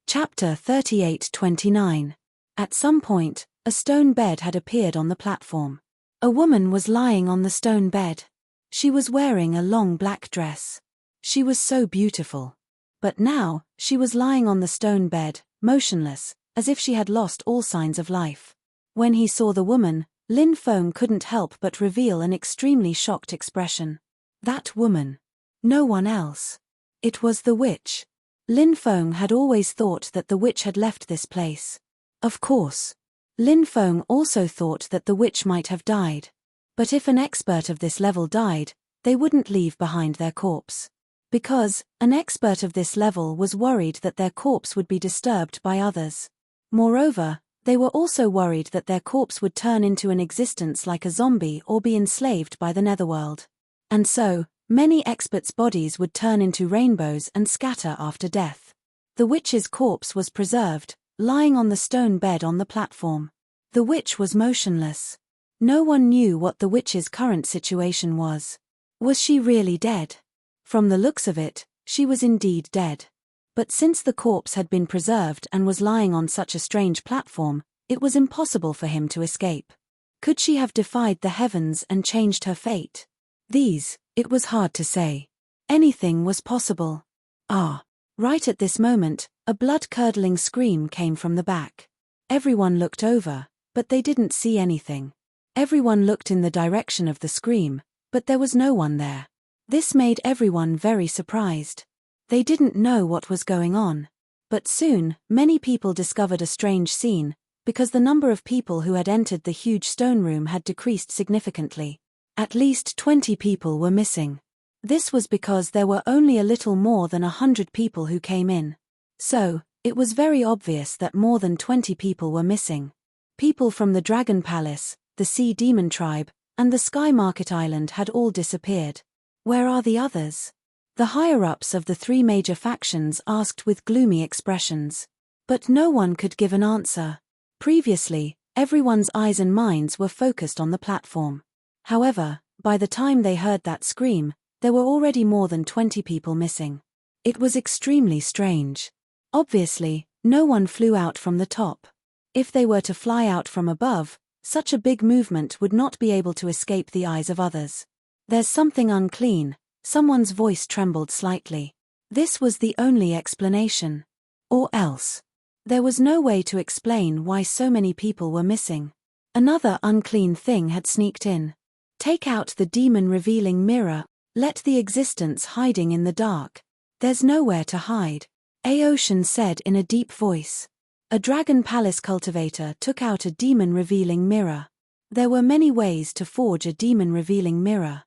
Chapter 38-29. At some point, a stone bed had appeared on the platform. A woman was lying on the stone bed. She was wearing a long black dress. She was so beautiful. But now, she was lying on the stone bed, motionless, as if she had lost all signs of life. When he saw the woman, Lin Feng couldn't help but reveal an extremely shocked expression. That woman. No one else. It was the witch. Lin Feng had always thought that the witch had left this place. Of course. Lin Feng also thought that the witch might have died. But if an expert of this level died, they wouldn't leave behind their corpse. Because, an expert of this level was worried that their corpse would be disturbed by others. Moreover, they were also worried that their corpse would turn into an existence like a zombie or be enslaved by the netherworld. And so, many experts' bodies would turn into rainbows and scatter after death. The witch's corpse was preserved, lying on the stone bed on the platform. The witch was motionless. No one knew what the witch's current situation was. Was she really dead? From the looks of it, she was indeed dead. But since the corpse had been preserved and was lying on such a strange platform, it was impossible for him to escape. Could she have defied the heavens and changed her fate? It was hard to say. Anything was possible. Ah! Right at this moment, a blood-curdling scream came from the back. Everyone looked over, but they didn't see anything. Everyone looked in the direction of the scream, but there was no one there. This made everyone very surprised. They didn't know what was going on. But soon, many people discovered a strange scene, because the number of people who had entered the huge stone room had decreased significantly. At least 20 people were missing. This was because there were only a little more than 100 people who came in. So, it was very obvious that more than 20 people were missing. People from the Dragon Palace, the Sea Demon Tribe, and the Sky Market Island had all disappeared. Where are the others? The higher-ups of the three major factions asked with gloomy expressions. But no one could give an answer. Previously, everyone's eyes and minds were focused on the platform. However, by the time they heard that scream, there were already more than 20 people missing. It was extremely strange. Obviously, no one flew out from the top. If they were to fly out from above, such a big movement would not be able to escape the eyes of others. There's something unclean. Someone's voice trembled slightly. This was the only explanation. Or else. There was no way to explain why so many people were missing. Another unclean thing had sneaked in. Take out the demon-revealing mirror, let the existence hiding in the dark. There's nowhere to hide, Aocean said in a deep voice. A Dragon Palace cultivator took out a demon-revealing mirror. There were many ways to forge a demon-revealing mirror.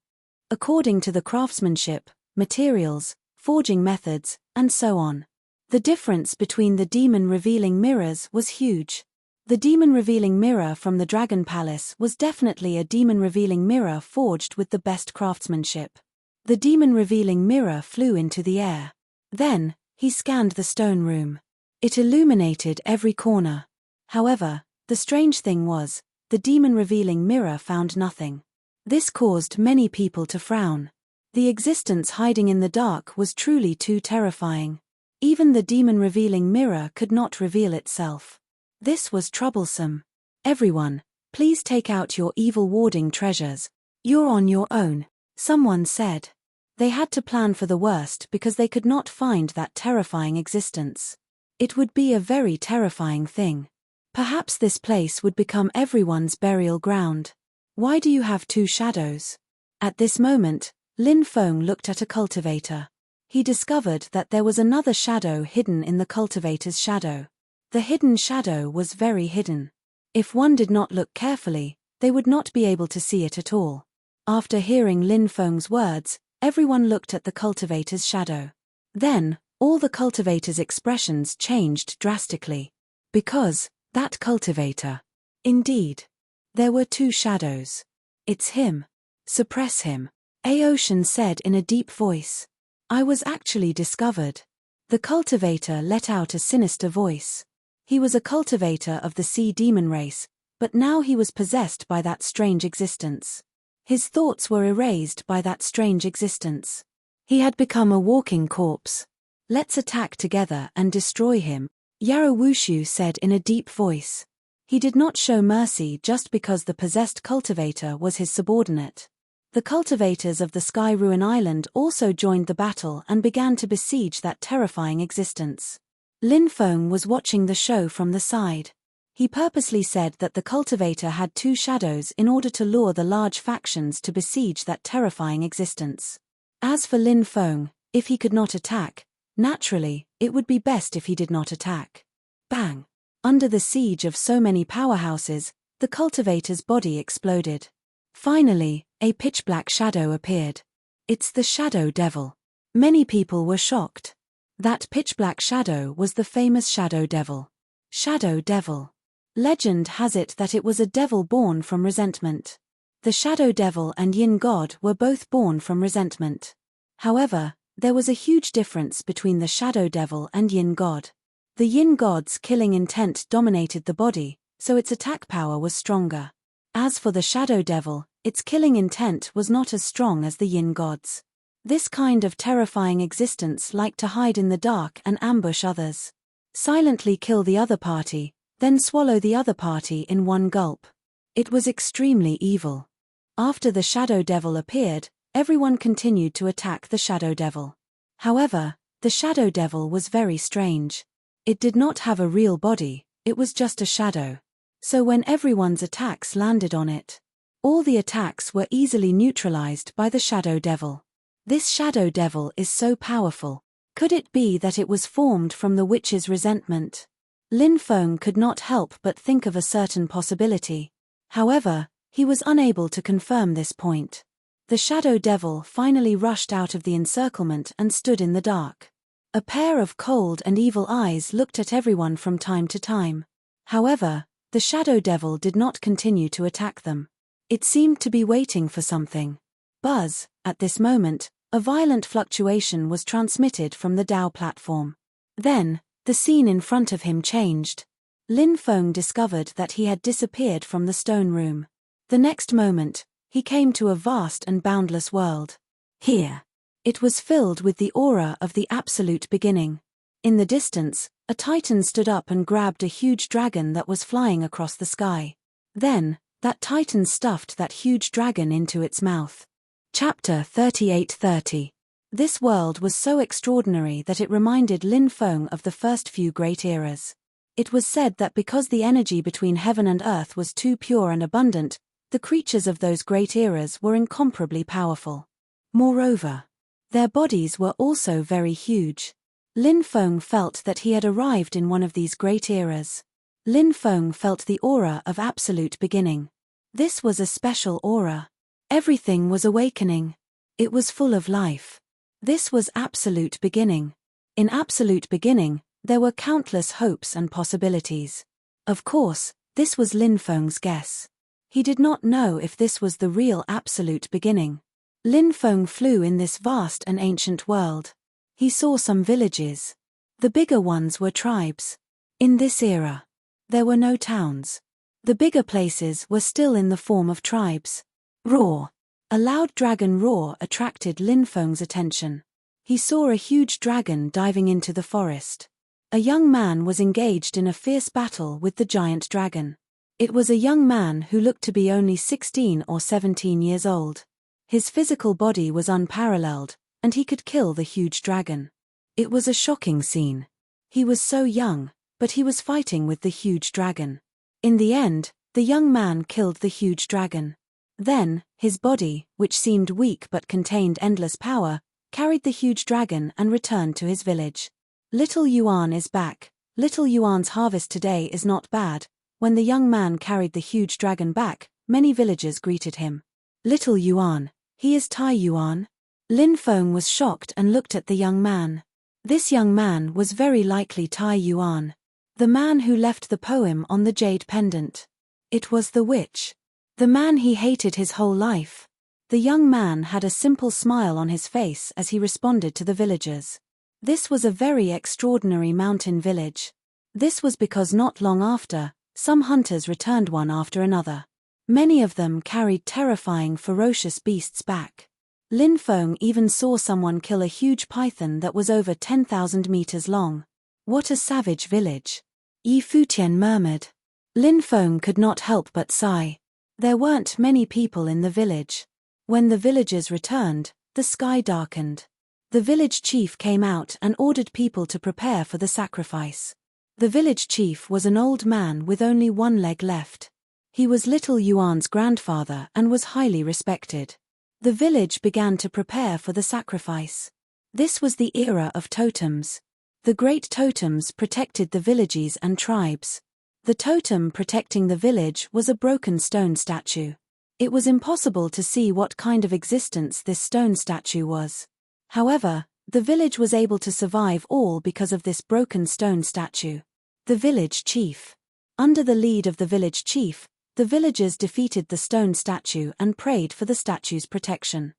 According to the craftsmanship, materials, forging methods, and so on. The difference between the demon-revealing mirrors was huge. The demon-revealing mirror from the Dragon Palace was definitely a demon-revealing mirror forged with the best craftsmanship. The demon-revealing mirror flew into the air. Then, he scanned the stone room. It illuminated every corner. However, the strange thing was, the demon-revealing mirror found nothing. This caused many people to frown. The existence hiding in the dark was truly too terrifying. Even the demon-revealing mirror could not reveal itself. This was troublesome. Everyone, please take out your evil warding treasures. You're on your own, someone said. They had to plan for the worst because they could not find that terrifying existence. It would be a very terrifying thing. Perhaps this place would become everyone's burial ground. Why do you have two shadows? At this moment, Lin Feng looked at a cultivator. He discovered that there was another shadow hidden in the cultivator's shadow. The hidden shadow was very hidden. If one did not look carefully, they would not be able to see it at all. After hearing Lin Feng's words, everyone looked at the cultivator's shadow. Then, all the cultivator's expressions changed drastically. Because, that cultivator. Indeed. There were two shadows. It's him. Suppress him, Aocean said in a deep voice. I was actually discovered. The cultivator let out a sinister voice. He was a cultivator of the sea demon race, but now he was possessed by that strange existence. His thoughts were erased by that strange existence. He had become a walking corpse. Let's attack together and destroy him, Yarawushu said in a deep voice. He did not show mercy just because the possessed cultivator was his subordinate. The cultivators of the Sky Ruin Island also joined the battle and began to besiege that terrifying existence. Lin Feng was watching the show from the side. He purposely said that the cultivator had 2 shadows in order to lure the large factions to besiege that terrifying existence. As for Lin Feng, if he could not attack, naturally, it would be best if he did not attack. Bang! Under the siege of so many powerhouses, the cultivator's body exploded. Finally, a pitch-black shadow appeared. It's the Shadow Devil. Many people were shocked. That pitch-black shadow was the famous Shadow Devil. Shadow Devil. Legend has it that it was a devil born from resentment. The Shadow Devil and Yin God were both born from resentment. However, there was a huge difference between the Shadow Devil and Yin God. The Yin God's killing intent dominated the body, so its attack power was stronger. As for the Shadow Devil, its killing intent was not as strong as the Yin God's. This kind of terrifying existence liked to hide in the dark and ambush others. Silently kill the other party, then swallow the other party in one gulp. It was extremely evil. After the Shadow Devil appeared, everyone continued to attack the Shadow Devil. However, the Shadow Devil was very strange. It did not have a real body, it was just a shadow. So when everyone's attacks landed on it, all the attacks were easily neutralized by the Shadow Devil. This Shadow Devil is so powerful. Could it be that it was formed from the witch's resentment? Lin Feng could not help but think of a certain possibility. However, he was unable to confirm this point. The Shadow Devil finally rushed out of the encirclement and stood in the dark. A pair of cold and evil eyes looked at everyone from time to time. However, the Shadow Devil did not continue to attack them. It seemed to be waiting for something. Buzz, at this moment, a violent fluctuation was transmitted from the Dao platform. Then, the scene in front of him changed. Lin Feng discovered that he had disappeared from the stone room. The next moment, he came to a vast and boundless world. Here. It was filled with the aura of the absolute beginning. In the distance, a titan stood up and grabbed a huge dragon that was flying across the sky. Then, that titan stuffed that huge dragon into its mouth. Chapter 38:30. This world was so extraordinary that it reminded Lin Feng of the first few great eras. It was said that because the energy between heaven and earth was too pure and abundant, the creatures of those great eras were incomparably powerful. Moreover, their bodies were also very huge. Lin Feng felt that he had arrived in one of these great eras. Lin Feng felt the aura of absolute beginning. This was a special aura. Everything was awakening. It was full of life. This was absolute beginning. In absolute beginning, there were countless hopes and possibilities. Of course, this was Lin Feng's guess. He did not know if this was the real absolute beginning. Lin Feng flew in this vast and ancient world. He saw some villages. The bigger ones were tribes. In this era, there were no towns. The bigger places were still in the form of tribes. Roar! A loud dragon roar attracted Lin Feng's attention. He saw a huge dragon diving into the forest. A young man was engaged in a fierce battle with the giant dragon. It was a young man who looked to be only 16 or 17 years old. His physical body was unparalleled, and he could kill the huge dragon. It was a shocking scene. He was so young, but he was fighting with the huge dragon. In the end, the young man killed the huge dragon. Then, his body, which seemed weak but contained endless power, carried the huge dragon and returned to his village. Little Yuan is back. Little Yuan's harvest today is not bad. When the young man carried the huge dragon back, many villagers greeted him. Little Yuan, he is Tai Yuan. Lin Feng was shocked and looked at the young man. This young man was very likely Tai Yuan, the man who left the poem on the jade pendant. It was the witch. The man he hated his whole life. The young man had a simple smile on his face as he responded to the villagers. This was a very extraordinary mountain village. This was because not long after, some hunters returned one after another. Many of them carried terrifying, ferocious beasts back. Lin Feng even saw someone kill a huge python that was over 10,000 meters long. What a savage village! Yi Futian murmured. Lin Feng could not help but sigh. There weren't many people in the village. When the villagers returned, the sky darkened. The village chief came out and ordered people to prepare for the sacrifice. The village chief was an old man with only one leg left. He was little Yuan's grandfather and was highly respected. The village began to prepare for the sacrifice. This was the era of totems. The great totems protected the villages and tribes. The totem protecting the village was a broken stone statue. It was impossible to see what kind of existence this stone statue was. However, the village was able to survive all because of this broken stone statue. The village chief. Under the lead of the village chief, the villagers defeated the stone statue and prayed for the statue's protection.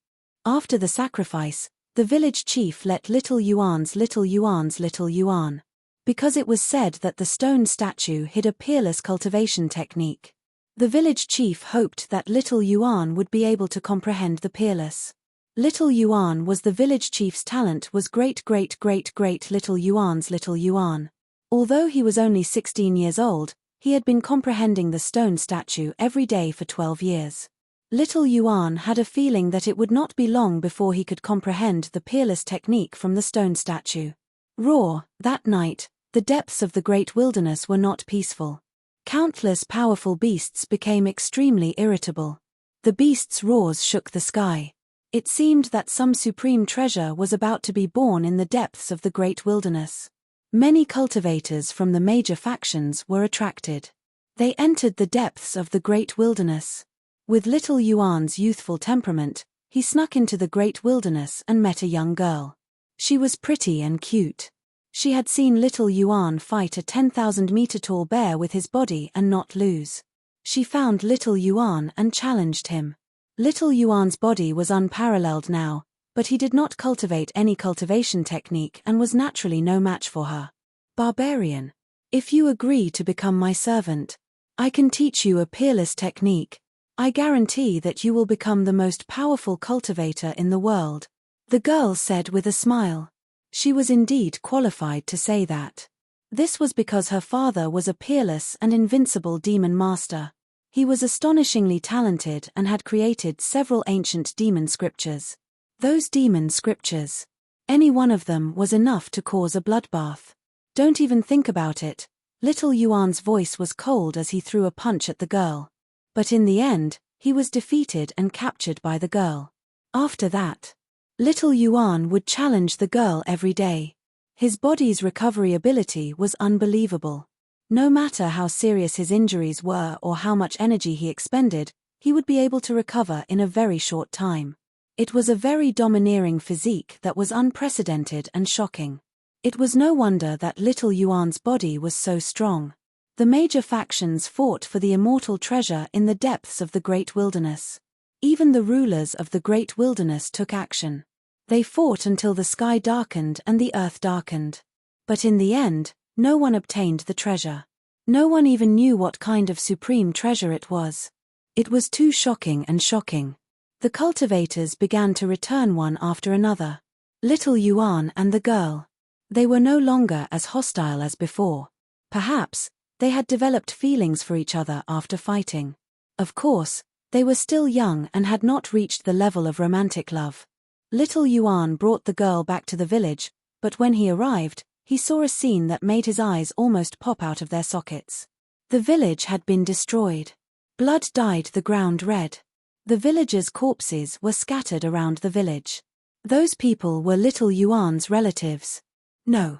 After the sacrifice, the village chief let little Yuan's little Yuan. Because it was said that the stone statue hid a peerless cultivation technique. The village chief hoped that little Yuan would be able to comprehend the peerless. Little Yuan was the village chief's talent was great little Yuan's little Yuan. Although he was only 16 years old, he had been comprehending the stone statue every day for 12 years. Little Yuan had a feeling that it would not be long before he could comprehend the peerless technique from the stone statue. That night, the depths of the great wilderness were not peaceful. Countless powerful beasts became extremely irritable. The beasts' roars shook the sky. It seemed that some supreme treasure was about to be born in the depths of the great wilderness. Many cultivators from the major factions were attracted. They entered the depths of the great wilderness. With little Yuan's youthful temperament, he snuck into the great wilderness and met a young girl. She was pretty and cute. She had seen little Yuan fight a 10,000-meter-tall bear with his body and not lose. She found little Yuan and challenged him. Little Yuan's body was unparalleled now, but he did not cultivate any cultivation technique and was naturally no match for her. Barbarian. If you agree to become my servant, I can teach you a peerless technique. I guarantee that you will become the most powerful cultivator in the world. The girl said with a smile. She was indeed qualified to say that. This was because her father was a peerless and invincible demon master. He was astonishingly talented and had created several ancient demon scriptures. Those demon scriptures. Any one of them was enough to cause a bloodbath. Don't even think about it. Little Yuan's voice was cold as he threw a punch at the girl. But in the end, he was defeated and captured by the girl. After that, little Yuan would challenge the girl every day. His body's recovery ability was unbelievable. No matter how serious his injuries were or how much energy he expended, he would be able to recover in a very short time. It was a very domineering physique that was unprecedented and shocking. It was no wonder that little Yuan's body was so strong. The major factions fought for the immortal treasure in the depths of the great wilderness. Even the rulers of the great wilderness took action. They fought until the sky darkened and the earth darkened. But in the end, no one obtained the treasure. No one even knew what kind of supreme treasure it was. It was too shocking and shocking. The cultivators began to return one after another. Little Yuan and the girl. They were no longer as hostile as before. Perhaps, they had developed feelings for each other after fighting. Of course, they were still young and had not reached the level of romantic love. Little Yuan brought the girl back to the village, but when he arrived, he saw a scene that made his eyes almost pop out of their sockets. The village had been destroyed. Blood dyed the ground red. The villagers' corpses were scattered around the village. Those people were little Yuan's relatives. No.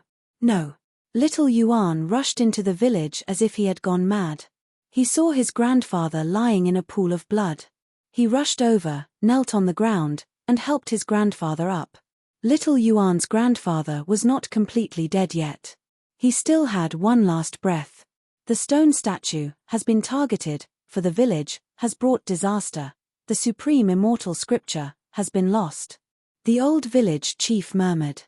Little Yuan rushed into the village as if he had gone mad. He saw his grandfather lying in a pool of blood. He rushed over, knelt on the ground, and helped his grandfather up. Little Yuan's grandfather was not completely dead yet. He still had one last breath. The stone statue has been targeted, for the village, has brought disaster. The supreme immortal scripture has been lost. The old village chief murmured.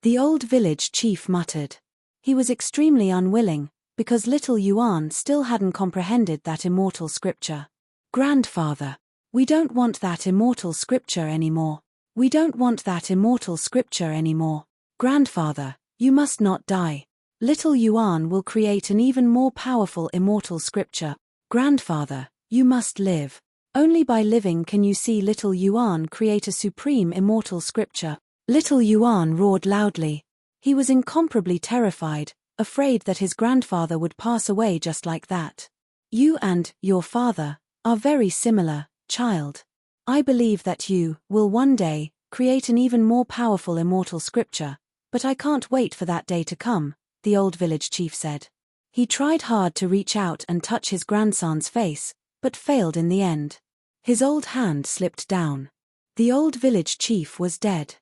The old village chief muttered. He was extremely unwilling, because little Yuan still hadn't comprehended that immortal scripture. Grandfather, we don't want that immortal scripture anymore. We don't want that immortal scripture anymore. Grandfather, you must not die. Little Yuan will create an even more powerful immortal scripture. Grandfather, you must live. Only by living can you see little Yuan create a supreme immortal scripture. Little Yuan roared loudly. He was incomparably terrified, afraid that his grandfather would pass away just like that. You and your father are very similar, child. I believe that you will one day create an even more powerful immortal scripture, but I can't wait for that day to come, the old village chief said. He tried hard to reach out and touch his grandson's face, but failed in the end. His old hand slipped down. The old village chief was dead.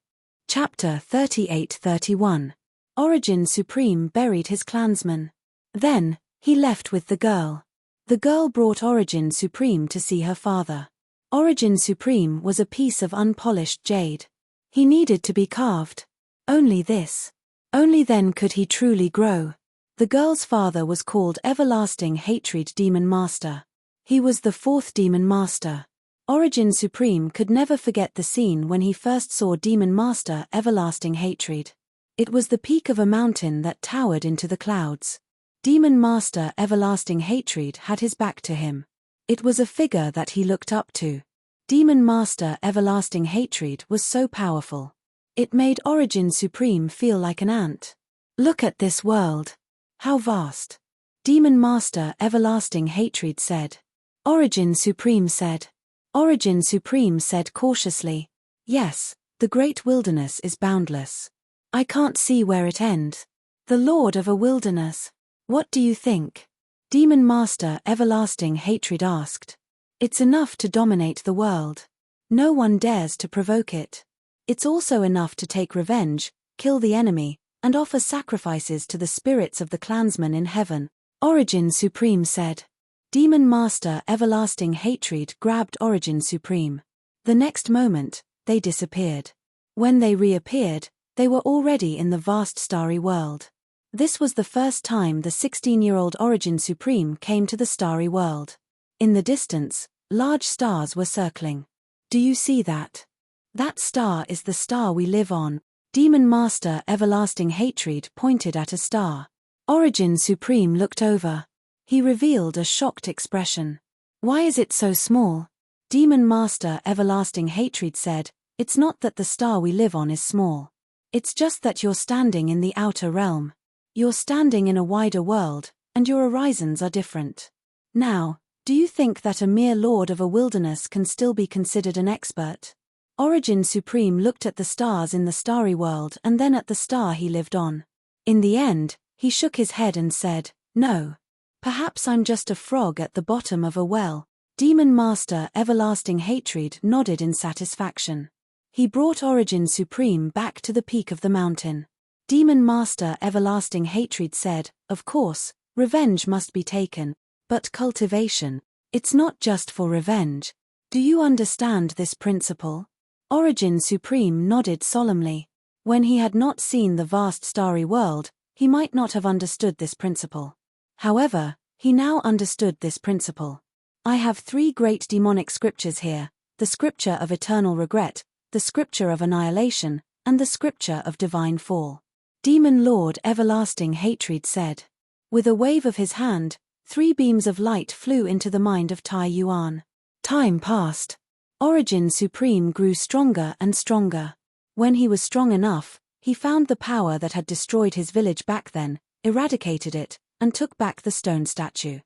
Chapter 38-31. Origin Supreme buried his clansman. Then, he left with the girl. The girl brought Origin Supreme to see her father. Origin Supreme was a piece of unpolished jade. He needed to be carved. Only this. Only then could he truly grow. The girl's father was called Everlasting Hatred Demon Master. He was the fourth Demon Master. Origin Supreme could never forget the scene when he first saw Demon Master Everlasting Hatred. It was the peak of a mountain that towered into the clouds. Demon Master Everlasting Hatred had his back to him. It was a figure that he looked up to. Demon Master Everlasting Hatred was so powerful. It made Origin Supreme feel like an ant. Look at this world. How vast. Demon Master Everlasting Hatred said. Origin Supreme said. Origin Supreme said cautiously, yes, the great wilderness is boundless. I can't see where it ends. The Lord of a wilderness. What do you think? Demon Master Everlasting Hatred asked. It's enough to dominate the world. No one dares to provoke it. It's also enough to take revenge, kill the enemy, and offer sacrifices to the spirits of the clansmen in heaven, Origin Supreme said. Demon Master Everlasting Hatred grabbed Origin Supreme. The next moment, they disappeared. When they reappeared, they were already in the vast starry world. This was the first time the 16-year-old Origin Supreme came to the starry world. In the distance, large stars were circling. Do you see that? That star is the star we live on. Demon Master Everlasting Hatred pointed at a star. Origin Supreme looked over. He revealed a shocked expression. Why is it so small? Demon Master Everlasting Hatred said, it's not that the star we live on is small. It's just that you're standing in the outer realm. You're standing in a wider world, and your horizons are different. Now, do you think that a mere lord of a wilderness can still be considered an expert? Origin Supreme looked at the stars in the starry world and then at the star he lived on. In the end, he shook his head and said, no. Perhaps I'm just a frog at the bottom of a well. Demon Master Everlasting Hatred nodded in satisfaction. He brought Origin Supreme back to the peak of the mountain. Demon Master Everlasting Hatred said, of course, revenge must be taken, but cultivation, it's not just for revenge. Do you understand this principle? Origin Supreme nodded solemnly. When he had not seen the vast starry world, he might not have understood this principle. However, he now understood this principle. I have 3 great demonic scriptures here, the scripture of eternal regret, the scripture of annihilation, and the scripture of divine fall. Demon Lord Everlasting Hatred said. With a wave of his hand, 3 beams of light flew into the mind of Tai Yuan. Time passed. Origin Supreme grew stronger and stronger. When he was strong enough, he found the power that had destroyed his village back then, eradicated it, and took back the stone statue.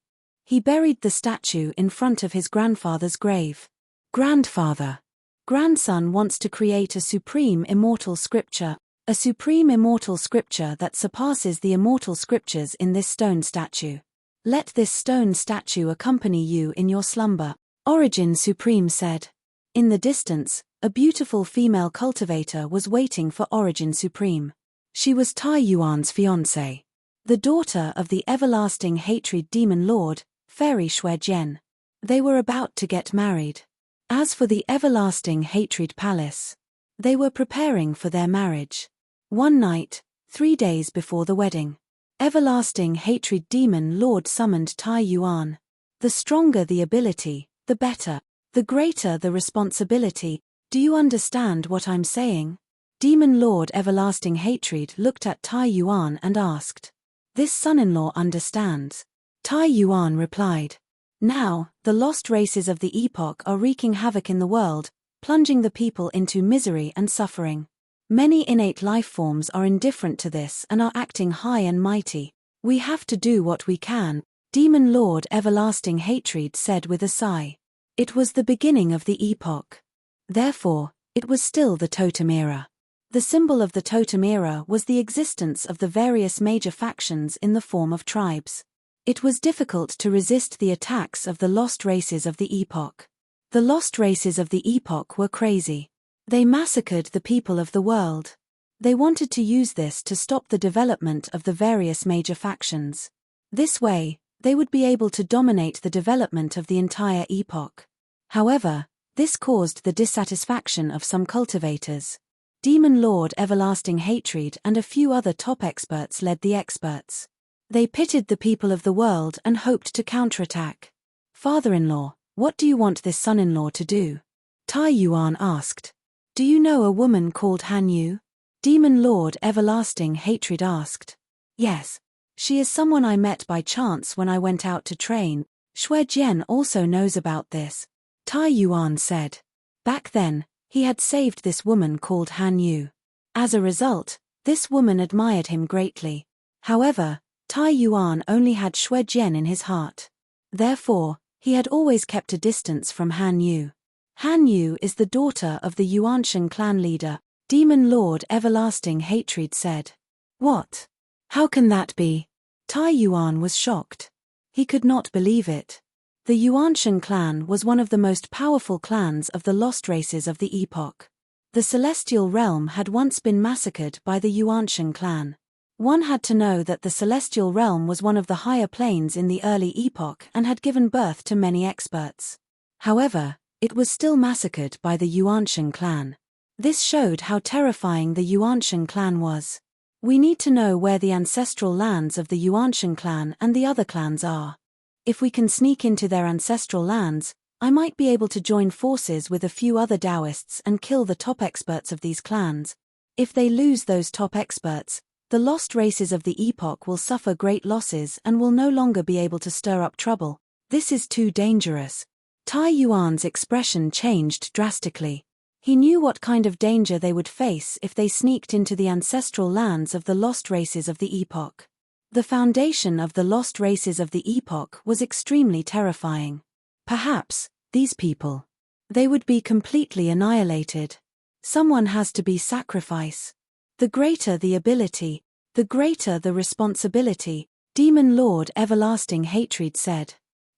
He buried the statue in front of his grandfather's grave. Grandfather. Grandson wants to create a supreme immortal scripture, a supreme immortal scripture that surpasses the immortal scriptures in this stone statue. Let this stone statue accompany you in your slumber, Origin Supreme said. In the distance, a beautiful female cultivator was waiting for Origin Supreme. She was Tai Yuan's fiancée. The daughter of the Everlasting Hatred Demon Lord, Fairy Shui Jian. They were about to get married. As for the Everlasting Hatred Palace, they were preparing for their marriage. One night, 3 days before the wedding, Everlasting Hatred Demon Lord summoned Tai Yuan. The stronger the ability, the better. The greater the responsibility. Do you understand what I'm saying? Demon Lord Everlasting Hatred looked at Tai Yuan and asked. This son-in-law understands. Tai Yuan replied. Now, the lost races of the epoch are wreaking havoc in the world, plunging the people into misery and suffering. Many innate life forms are indifferent to this and are acting high and mighty, We have to do what we can, Demon Lord Everlasting Hatred said with a sigh. It was the beginning of the epoch. Therefore, it was still the totem era. The symbol of the totem era was the existence of the various major factions in the form of tribes. It was difficult to resist the attacks of the lost races of the epoch. The lost races of the epoch were crazy. They massacred the people of the world. They wanted to use this to stop the development of the various major factions. This way, they would be able to dominate the development of the entire epoch. However, this caused the dissatisfaction of some cultivators. Demon Lord Everlasting Hatred and a few other top experts led the experts. They pitted the people of the world and hoped to counterattack. Father-in-law, what do you want this son-in-law to do? Tai Yuan asked. Do you know a woman called Han Yu? Demon Lord Everlasting Hatred asked. Yes. She is someone I met by chance when I went out to train. Xue Jian also knows about this, Tai Yuan said. Back then, he had saved this woman called Han Yu. As a result, this woman admired him greatly. However, Tai Yuan only had Xue Jian in his heart. Therefore, he had always kept a distance from Han Yu. Han Yu is the daughter of the Yuanshan clan leader, Demon Lord Everlasting Hatred said. What? How can that be? Tai Yuan was shocked. He could not believe it. The Yuanshan clan was one of the most powerful clans of the lost races of the epoch. The celestial realm had once been massacred by the Yuanshan clan. One had to know that the celestial realm was one of the higher planes in the early epoch and had given birth to many experts. However, it was still massacred by the Yuanshan clan. This showed how terrifying the Yuanshan clan was. We need to know where the ancestral lands of the Yuanshan clan and the other clans are. If we can sneak into their ancestral lands, I might be able to join forces with a few other Taoists and kill the top experts of these clans. If they lose those top experts, the lost races of the epoch will suffer great losses and will no longer be able to stir up trouble. This is too dangerous. Tai Yuan's expression changed drastically. He knew what kind of danger they would face if they sneaked into the ancestral lands of the lost races of the epoch. The foundation of the lost races of the epoch was extremely terrifying. Perhaps, these people. They would be completely annihilated. Someone has to be sacrificed. The greater the ability, the greater the responsibility, Demon Lord Everlasting Hatred said.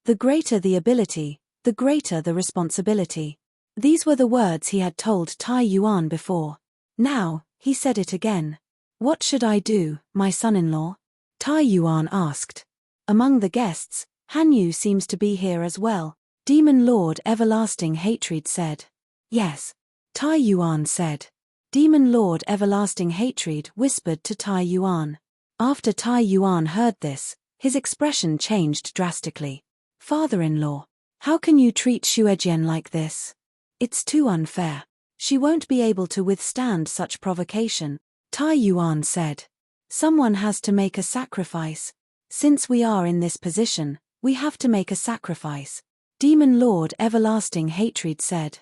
The greater the ability, the greater the responsibility. These were the words he had told Tai Yuan before. Now, he said it again. What should I do, my son-in-law? Tai Yuan asked. Among the guests, Han Yu seems to be here as well, Demon Lord Everlasting Hatred said. Yes. Tai Yuan said. Demon Lord Everlasting Hatred whispered to Tai Yuan. After Tai Yuan heard this, his expression changed drastically. Father-in-law, how can you treat Xuejian like this? It's too unfair. She won't be able to withstand such provocation, Tai Yuan said. Someone has to make a sacrifice. Since we are in this position, we have to make a sacrifice, Demon Lord Everlasting Hatred said.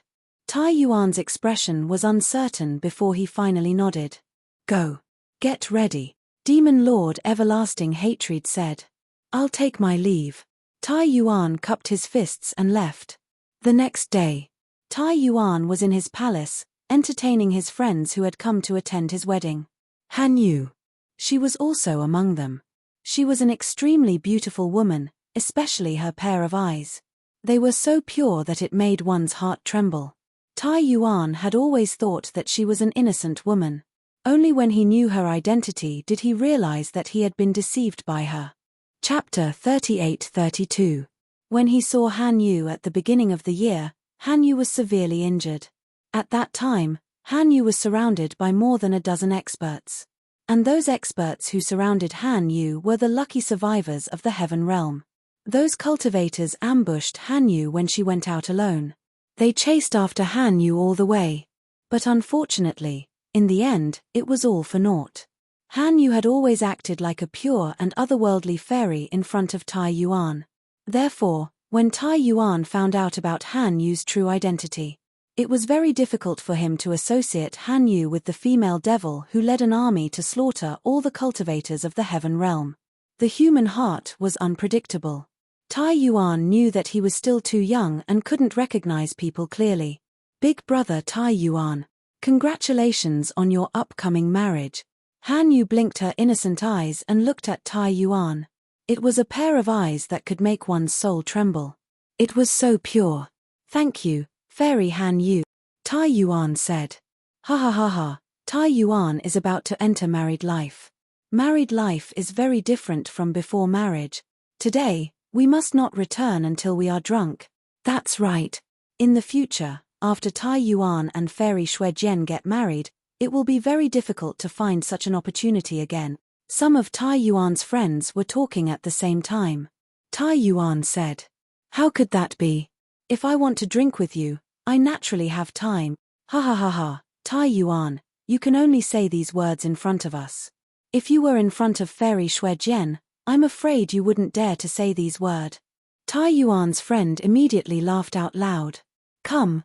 Tai Yuan's expression was uncertain before he finally nodded. Go. Get ready, Demon Lord Everlasting Hatred said. I'll take my leave. Tai Yuan cupped his fists and left. The next day, Tai Yuan was in his palace, entertaining his friends who had come to attend his wedding. Han Yu. She was also among them. She was an extremely beautiful woman, especially her pair of eyes. They were so pure that it made one's heart tremble. Tai Yuan had always thought that she was an innocent woman. Only when he knew her identity did he realize that he had been deceived by her. Chapter 38-32. When he saw Han Yu at the beginning of the year, Han Yu was severely injured. At that time, Han Yu was surrounded by more than a dozen experts. And those experts who surrounded Han Yu were the lucky survivors of the Heaven Realm. Those cultivators ambushed Han Yu when she went out alone. They chased after Han Yu all the way. But unfortunately, in the end, it was all for naught. Han Yu had always acted like a pure and otherworldly fairy in front of Tai Yuan. Therefore, when Tai Yuan found out about Han Yu's true identity, it was very difficult for him to associate Han Yu with the female devil who led an army to slaughter all the cultivators of the Heaven Realm. The human heart was unpredictable. Tai Yuan knew that he was still too young and couldn't recognize people clearly. Big brother Tai Yuan, congratulations on your upcoming marriage. Han Yu blinked her innocent eyes and looked at Tai Yuan. It was a pair of eyes that could make one's soul tremble. It was so pure. Thank you, Fairy Han Yu, Tai Yuan said. Ha ha ha ha, Tai Yuan is about to enter married life. Married life is very different from before marriage. Today, we must not return until we are drunk. That's right. In the future, after Tai Yuan and Fairy Shuejian get married, it will be very difficult to find such an opportunity again. Some of Tai Yuan's friends were talking at the same time. Tai Yuan said, "How could that be? If I want to drink with you, I naturally have time." Ha ha ha ha, Tai Yuan, you can only say these words in front of us. If you were in front of Fairy Shuejian, I'm afraid you wouldn't dare to say these words. Tai Yuan's friend immediately laughed out loud. Come,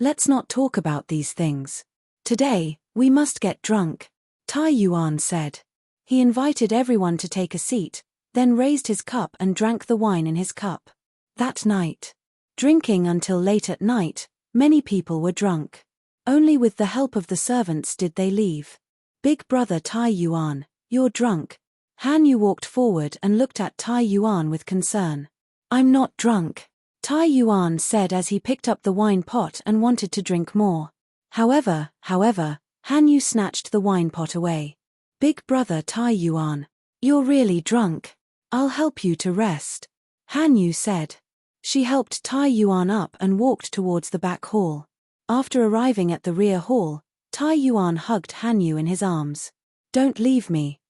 let's not talk about these things. Today, we must get drunk, Tai Yuan said. He invited everyone to take a seat, then raised his cup and drank the wine in his cup. That night, drinking until late at night, many people were drunk. Only with the help of the servants did they leave. Big brother Tai Yuan, you're drunk. Han Yu walked forward and looked at Tai Yuan with concern. I'm not drunk, Tai Yuan said as he picked up the wine pot and wanted to drink more. However, Han Yu snatched the wine pot away. Big brother Tai Yuan, you're really drunk. I'll help you to rest, Han Yu said. She helped Tai Yuan up and walked towards the back hall. After arriving at the rear hall, Tai Yuan hugged Han Yu in his arms. Don't leave me.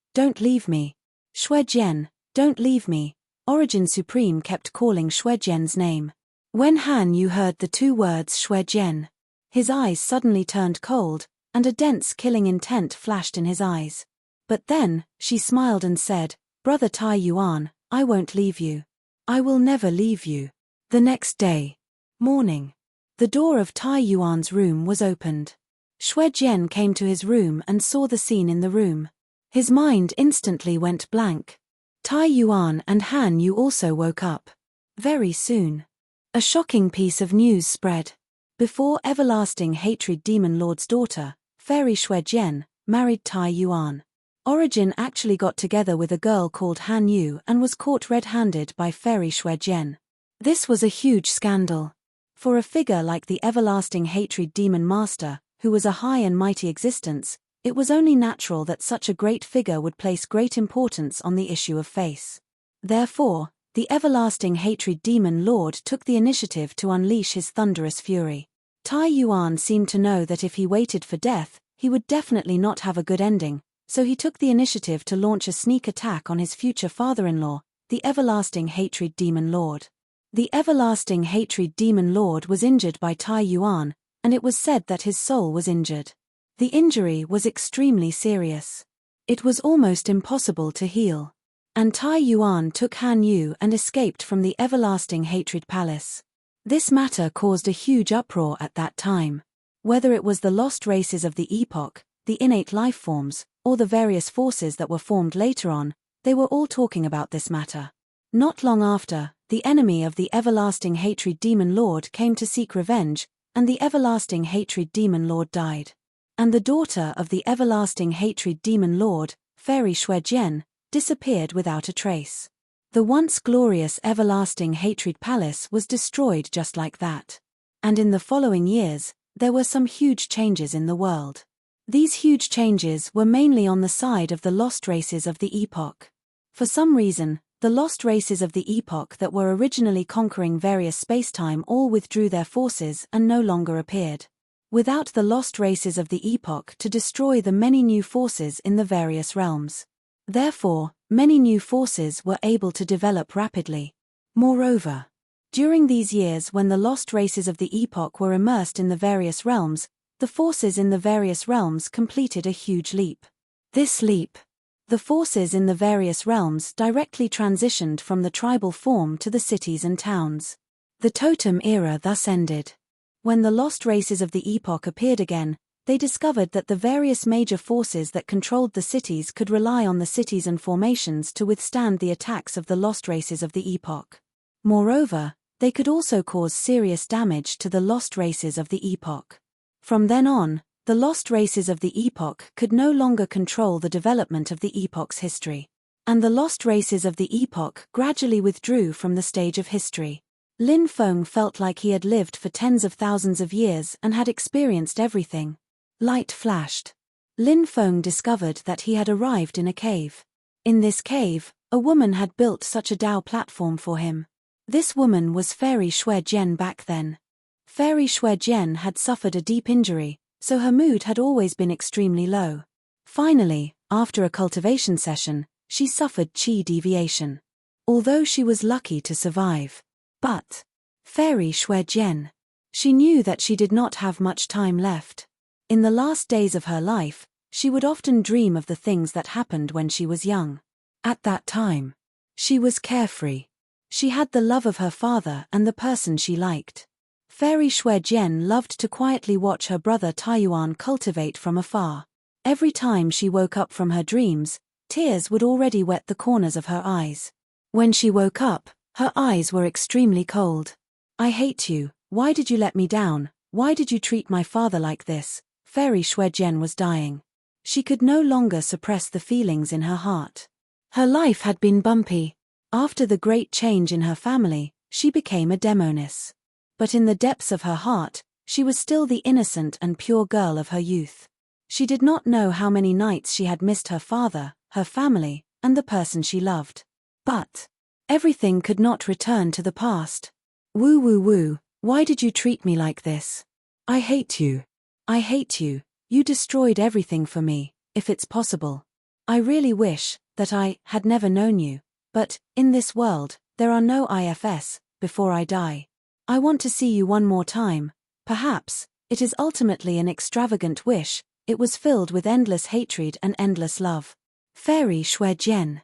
Shuejian, don't leave me. Origin Supreme kept calling Shuejian's name. When Han Yu heard the two words Shuejian, his eyes suddenly turned cold, and a dense killing intent flashed in his eyes. But then, she smiled and said, Brother Tai Yuan, I won't leave you. I will never leave you. The next day, morning, the door of Tai Yuan's room was opened. Shuejian came to his room and saw the scene in the room. His mind instantly went blank. Tai Yuan and Han Yu also woke up. Very soon, a shocking piece of news spread. Before Everlasting Hatred Demon Lord's daughter, Fairy Shuejian, married Tai Yuan. Origin actually got together with a girl called Han Yu and was caught red-handed by Fairy Shuejian. This was a huge scandal. For a figure like the Everlasting Hatred Demon Master, who was a high and mighty existence, it was only natural that such a great figure would place great importance on the issue of face. Therefore, the Everlasting Hatred Demon Lord took the initiative to unleash his thunderous fury. Tai Yuan seemed to know that if he waited for death, he would definitely not have a good ending, so he took the initiative to launch a sneak attack on his future father-in-law, the Everlasting Hatred Demon Lord. The Everlasting Hatred Demon Lord was injured by Tai Yuan, and it was said that his soul was injured. The injury was extremely serious. It was almost impossible to heal. And Tai Yuan took Han Yu and escaped from the Everlasting Hatred Palace. This matter caused a huge uproar at that time. Whether it was the lost races of the epoch, the innate life forms, or the various forces that were formed later on, they were all talking about this matter. Not long after, the enemy of the Everlasting Hatred Demon Lord came to seek revenge, and the Everlasting Hatred Demon Lord died. And the daughter of the Everlasting Hatred Demon Lord, Fairy Shuejian, disappeared without a trace. The once glorious Everlasting Hatred Palace was destroyed just like that. And in the following years, there were some huge changes in the world. These huge changes were mainly on the side of the lost races of the epoch. For some reason, the lost races of the epoch that were originally conquering various spacetime all withdrew their forces and no longer appeared. Without the lost races of the epoch to destroy the many new forces in the various realms. Therefore, many new forces were able to develop rapidly. Moreover, during these years when the lost races of the epoch were immersed in the various realms, the forces in the various realms completed a huge leap. This leap, the forces in the various realms directly transitioned from the tribal form to the cities and towns. The totem era thus ended. When the lost races of the epoch appeared again, they discovered that the various major forces that controlled the cities could rely on the cities and formations to withstand the attacks of the lost races of the epoch. Moreover, they could also cause serious damage to the lost races of the epoch. From then on, the lost races of the epoch could no longer control the development of the epoch's history. And the lost races of the epoch gradually withdrew from the stage of history. Lin Feng felt like he had lived for tens of thousands of years and had experienced everything. Light flashed. Lin Feng discovered that he had arrived in a cave. In this cave, a woman had built such a Dao platform for him. This woman was Fairy Shui Jian back then. Fairy Shui Jian had suffered a deep injury, so her mood had always been extremely low. Finally, after a cultivation session, she suffered qi deviation. Although she was lucky to survive. But Fairy Shui Jian. She knew that she did not have much time left. In the last days of her life, she would often dream of the things that happened when she was young. At that time, she was carefree. She had the love of her father and the person she liked. Fairy Shui Jian loved to quietly watch her brother Taiyuan cultivate from afar. Every time she woke up from her dreams, tears would already wet the corners of her eyes. When she woke up, her eyes were extremely cold. "I hate you, why did you let me down, why did you treat my father like this?" Fairy Shui Jian was dying. She could no longer suppress the feelings in her heart. Her life had been bumpy. After the great change in her family, she became a demoness. But in the depths of her heart, she was still the innocent and pure girl of her youth. She did not know how many nights she had missed her father, her family, and the person she loved. But everything could not return to the past. "Woo woo woo, why did you treat me like this? I hate you. I hate you, you destroyed everything for me, if it's possible. I really wish that I had never known you, but in this world, there are no ifs, before I die. I want to see you one more time." Perhaps it is ultimately an extravagant wish, it was filled with endless hatred and endless love. Fairy Shui Jian.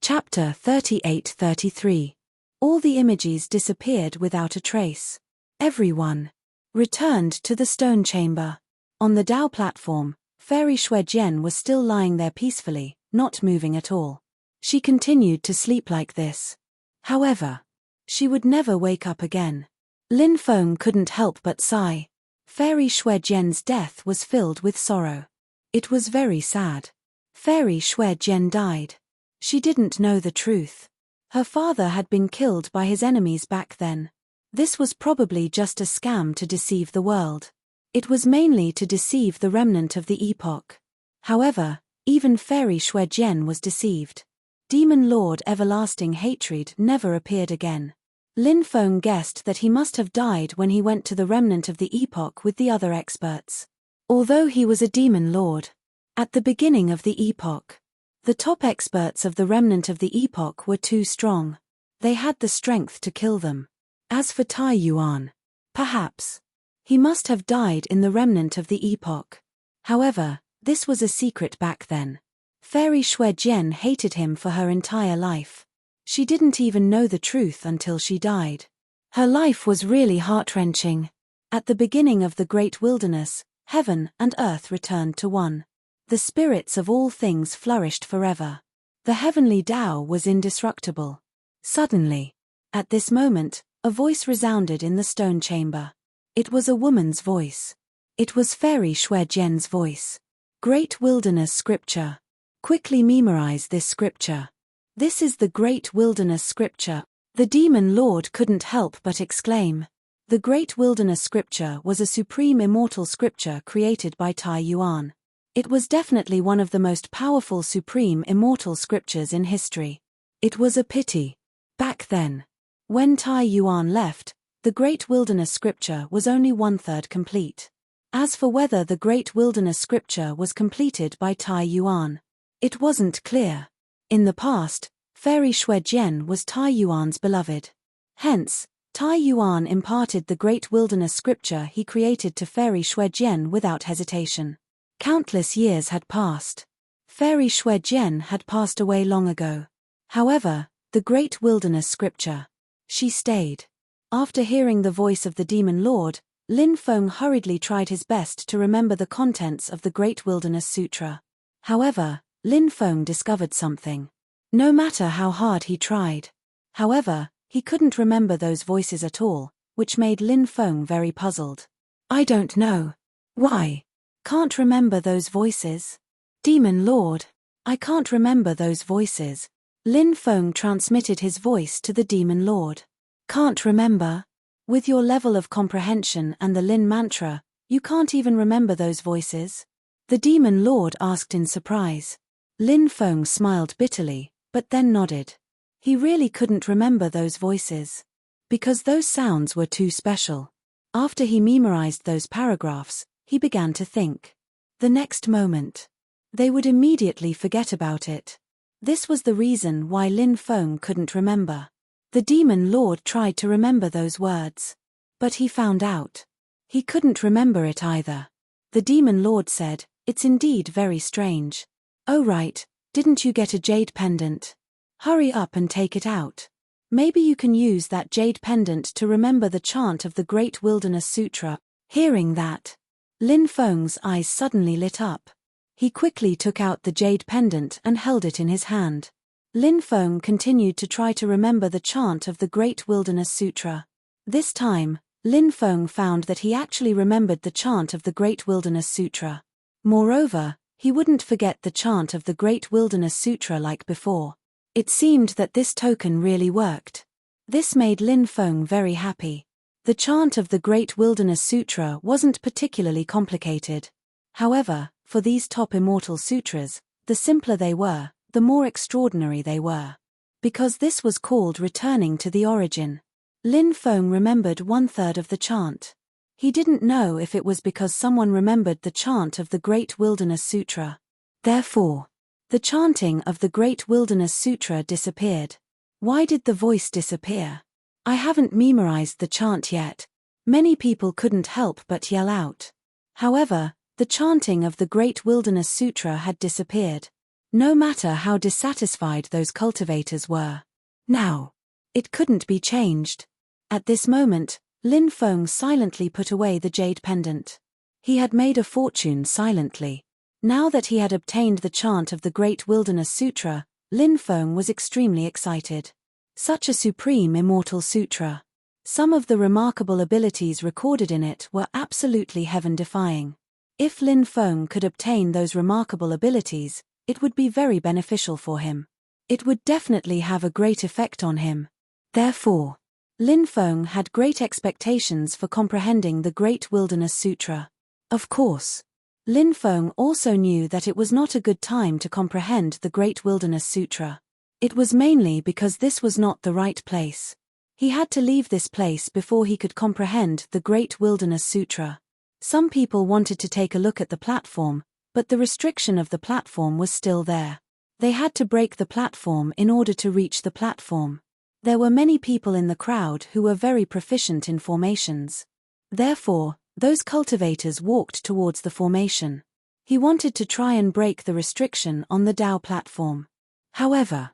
Chapter 38-33. All the images disappeared without a trace. Everyone returned to the stone chamber. On the Dao platform, Fairy Shui Jian was still lying there peacefully, not moving at all. She continued to sleep like this. However, she would never wake up again. Lin Feng couldn't help but sigh. Fairy Shui Jian's death was filled with sorrow. It was very sad. Fairy Shui Jian died. She didn't know the truth. Her father had been killed by his enemies back then. This was probably just a scam to deceive the world. It was mainly to deceive the remnant of the epoch. However, even Fairy Shui Jian was deceived. Demon Lord Everlasting Hatred never appeared again. Lin Feng guessed that he must have died when he went to the remnant of the epoch with the other experts. Although he was a demon lord, at the beginning of the epoch, the top experts of the remnant of the epoch were too strong. They had the strength to kill them. As for Taiyuan, perhaps he must have died in the remnant of the epoch. However, this was a secret back then. Fairy Shui Jian hated him for her entire life. She didn't even know the truth until she died. Her life was really heart-wrenching. At the beginning of the great wilderness, heaven and earth returned to one. The spirits of all things flourished forever. The heavenly Tao was indestructible. Suddenly, at this moment, a voice resounded in the stone chamber. It was a woman's voice. It was Fairy Shui Jian's voice. Great Wilderness Scripture. Quickly memorize this scripture. This is the Great Wilderness Scripture. The Demon Lord couldn't help but exclaim. The Great Wilderness Scripture was a supreme immortal scripture created by Taiyuan. It was definitely one of the most powerful supreme immortal scriptures in history. It was a pity. Back then, when Taiyuan left, the Great Wilderness Scripture was only 1/3 complete. As for whether the Great Wilderness Scripture was completed by Taiyuan, it wasn't clear. In the past, Fairy Shui Jian was Taiyuan's beloved. Hence, Taiyuan imparted the Great Wilderness Scripture he created to Fairy Shui Jian without hesitation. Countless years had passed. Fairy Shui Jian had passed away long ago. However, the Great Wilderness Scripture, she stayed. After hearing the voice of the Demon Lord, Lin Feng hurriedly tried his best to remember the contents of the Great Wilderness Sutra. However, Lin Feng discovered something. No matter how hard he tried. However, he couldn't remember those voices at all, which made Lin Feng very puzzled. I don't know. Why? Can't remember those voices? Demon Lord. I can't remember those voices. Lin Feng transmitted his voice to the Demon Lord. Can't remember? With your level of comprehension and the Lin mantra, you can't even remember those voices? The Demon Lord asked in surprise. Lin Feng smiled bitterly, but then nodded. He really couldn't remember those voices. Because those sounds were too special. After he memorized those paragraphs, he began to think. The next moment, they would immediately forget about it. This was the reason why Lin Feng couldn't remember. The Demon Lord tried to remember those words. But he found out. He couldn't remember it either. The Demon Lord said, "It's indeed very strange. Oh right, didn't you get a jade pendant? Hurry up and take it out. Maybe you can use that jade pendant to remember the chant of the Great Wilderness Sutra." Hearing that, Lin Feng's eyes suddenly lit up. He quickly took out the jade pendant and held it in his hand. Lin Feng continued to try to remember the chant of the Great Wilderness Sutra. This time, Lin Feng found that he actually remembered the chant of the Great Wilderness Sutra. Moreover, he wouldn't forget the chant of the Great Wilderness Sutra like before. It seemed that this token really worked. This made Lin Feng very happy. The chant of the Great Wilderness Sutra wasn't particularly complicated. However, for these top immortal sutras, the simpler they were, the more extraordinary they were. Because this was called returning to the origin. Lin Feng remembered 1/3 of the chant. He didn't know if it was because someone remembered the chant of the Great Wilderness Sutra. Therefore, the chanting of the Great Wilderness Sutra disappeared. Why did the voice disappear? I haven't memorized the chant yet. Many people couldn't help but yell out. However, the chanting of the Great Wilderness Sutra had disappeared. No matter how dissatisfied those cultivators were. Now, it couldn't be changed. At this moment, Lin Feng silently put away the jade pendant. He had made a fortune silently. Now that he had obtained the chant of the Great Wilderness Sutra, Lin Feng was extremely excited. Such a supreme immortal sutra. Some of the remarkable abilities recorded in it were absolutely heaven-defying. If Lin Feng could obtain those remarkable abilities, it would be very beneficial for him. It would definitely have a great effect on him. Therefore, Lin Feng had great expectations for comprehending the Great Wilderness Sutra. Of course, Lin Feng also knew that it was not a good time to comprehend the Great Wilderness Sutra. It was mainly because this was not the right place. He had to leave this place before he could comprehend the Great Wilderness Sutra. Some people wanted to take a look at the platform, but the restriction of the platform was still there. They had to break the platform in order to reach the platform. There were many people in the crowd who were very proficient in formations. Therefore, those cultivators walked towards the formation. He wanted to try and break the restriction on the Tao platform. However,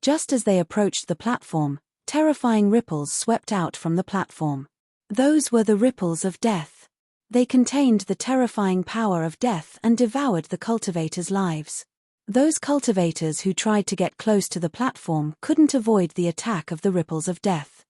just as they approached the platform, terrifying ripples swept out from the platform. Those were the ripples of death. They contained the terrifying power of death and devoured the cultivators' lives. Those cultivators who tried to get close to the platform couldn't avoid the attack of the ripples of death.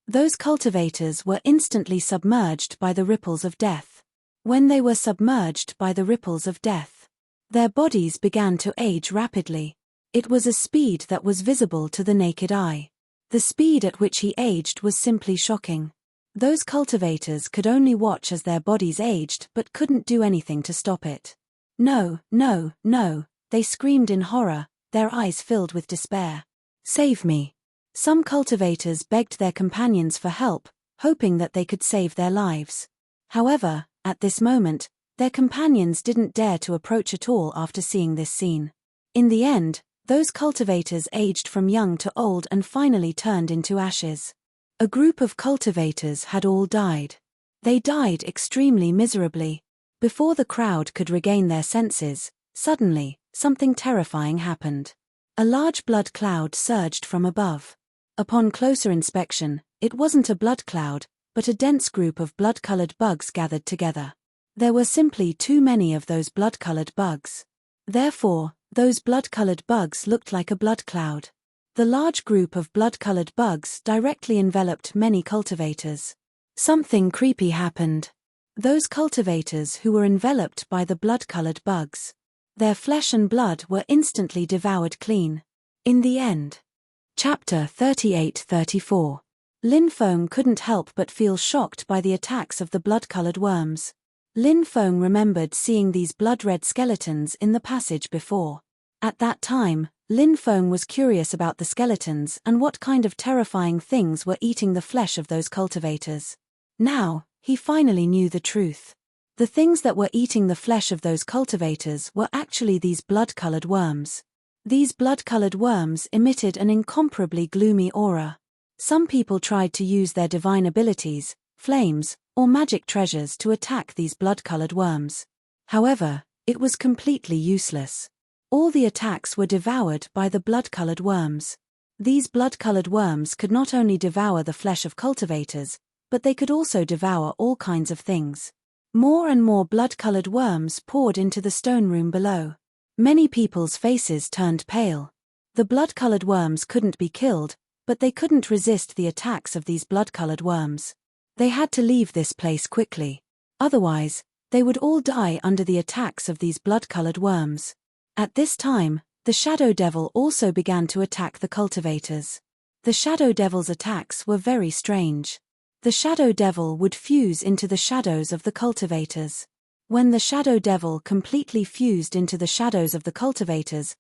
Those cultivators were instantly submerged by the ripples of death. When they were submerged by the ripples of death, their bodies began to age rapidly. It was a speed that was visible to the naked eye. The speed at which he aged was simply shocking. Those cultivators could only watch as their bodies aged but couldn't do anything to stop it. No, no, no, they screamed in horror, their eyes filled with despair. Save me. Some cultivators begged their companions for help, hoping that they could save their lives. However, at this moment, their companions didn't dare to approach at all after seeing this scene. In the end, those cultivators aged from young to old and finally turned into ashes. A group of cultivators had all died. They died extremely miserably. Before the crowd could regain their senses, suddenly, something terrifying happened. A large blood cloud surged from above. Upon closer inspection, it wasn't a blood cloud, but a dense group of blood-colored bugs gathered together. There were simply too many of those blood-colored bugs. Therefore, those blood-colored bugs looked like a blood cloud. The large group of blood-colored bugs directly enveloped many cultivators. Something creepy happened. Those cultivators who were enveloped by the blood-colored bugs, their flesh and blood were instantly devoured clean. In the end. Chapter 38-34. Lin Feng couldn't help but feel shocked by the attacks of the blood-colored worms. Lin Feng remembered seeing these blood-red skeletons in the passage before. At that time, Lin Feng was curious about the skeletons and what kind of terrifying things were eating the flesh of those cultivators. Now, he finally knew the truth. The things that were eating the flesh of those cultivators were actually these blood-colored worms. These blood-colored worms emitted an incomparably gloomy aura. Some people tried to use their divine abilities, flames, or magic treasures to attack these blood-colored worms. However, it was completely useless. All the attacks were devoured by the blood-colored worms. These blood-colored worms could not only devour the flesh of cultivators, but they could also devour all kinds of things. More and more blood-colored worms poured into the stone room below. Many people's faces turned pale. The blood-colored worms couldn't be killed, but they couldn't resist the attacks of these blood-colored worms. They had to leave this place quickly. Otherwise, they would all die under the attacks of these blood-colored worms. At this time, the Shadow Devil also began to attack the cultivators. The Shadow Devil's attacks were very strange. The Shadow Devil would fuse into the shadows of the cultivators. When the Shadow Devil completely fused into the shadows of the cultivators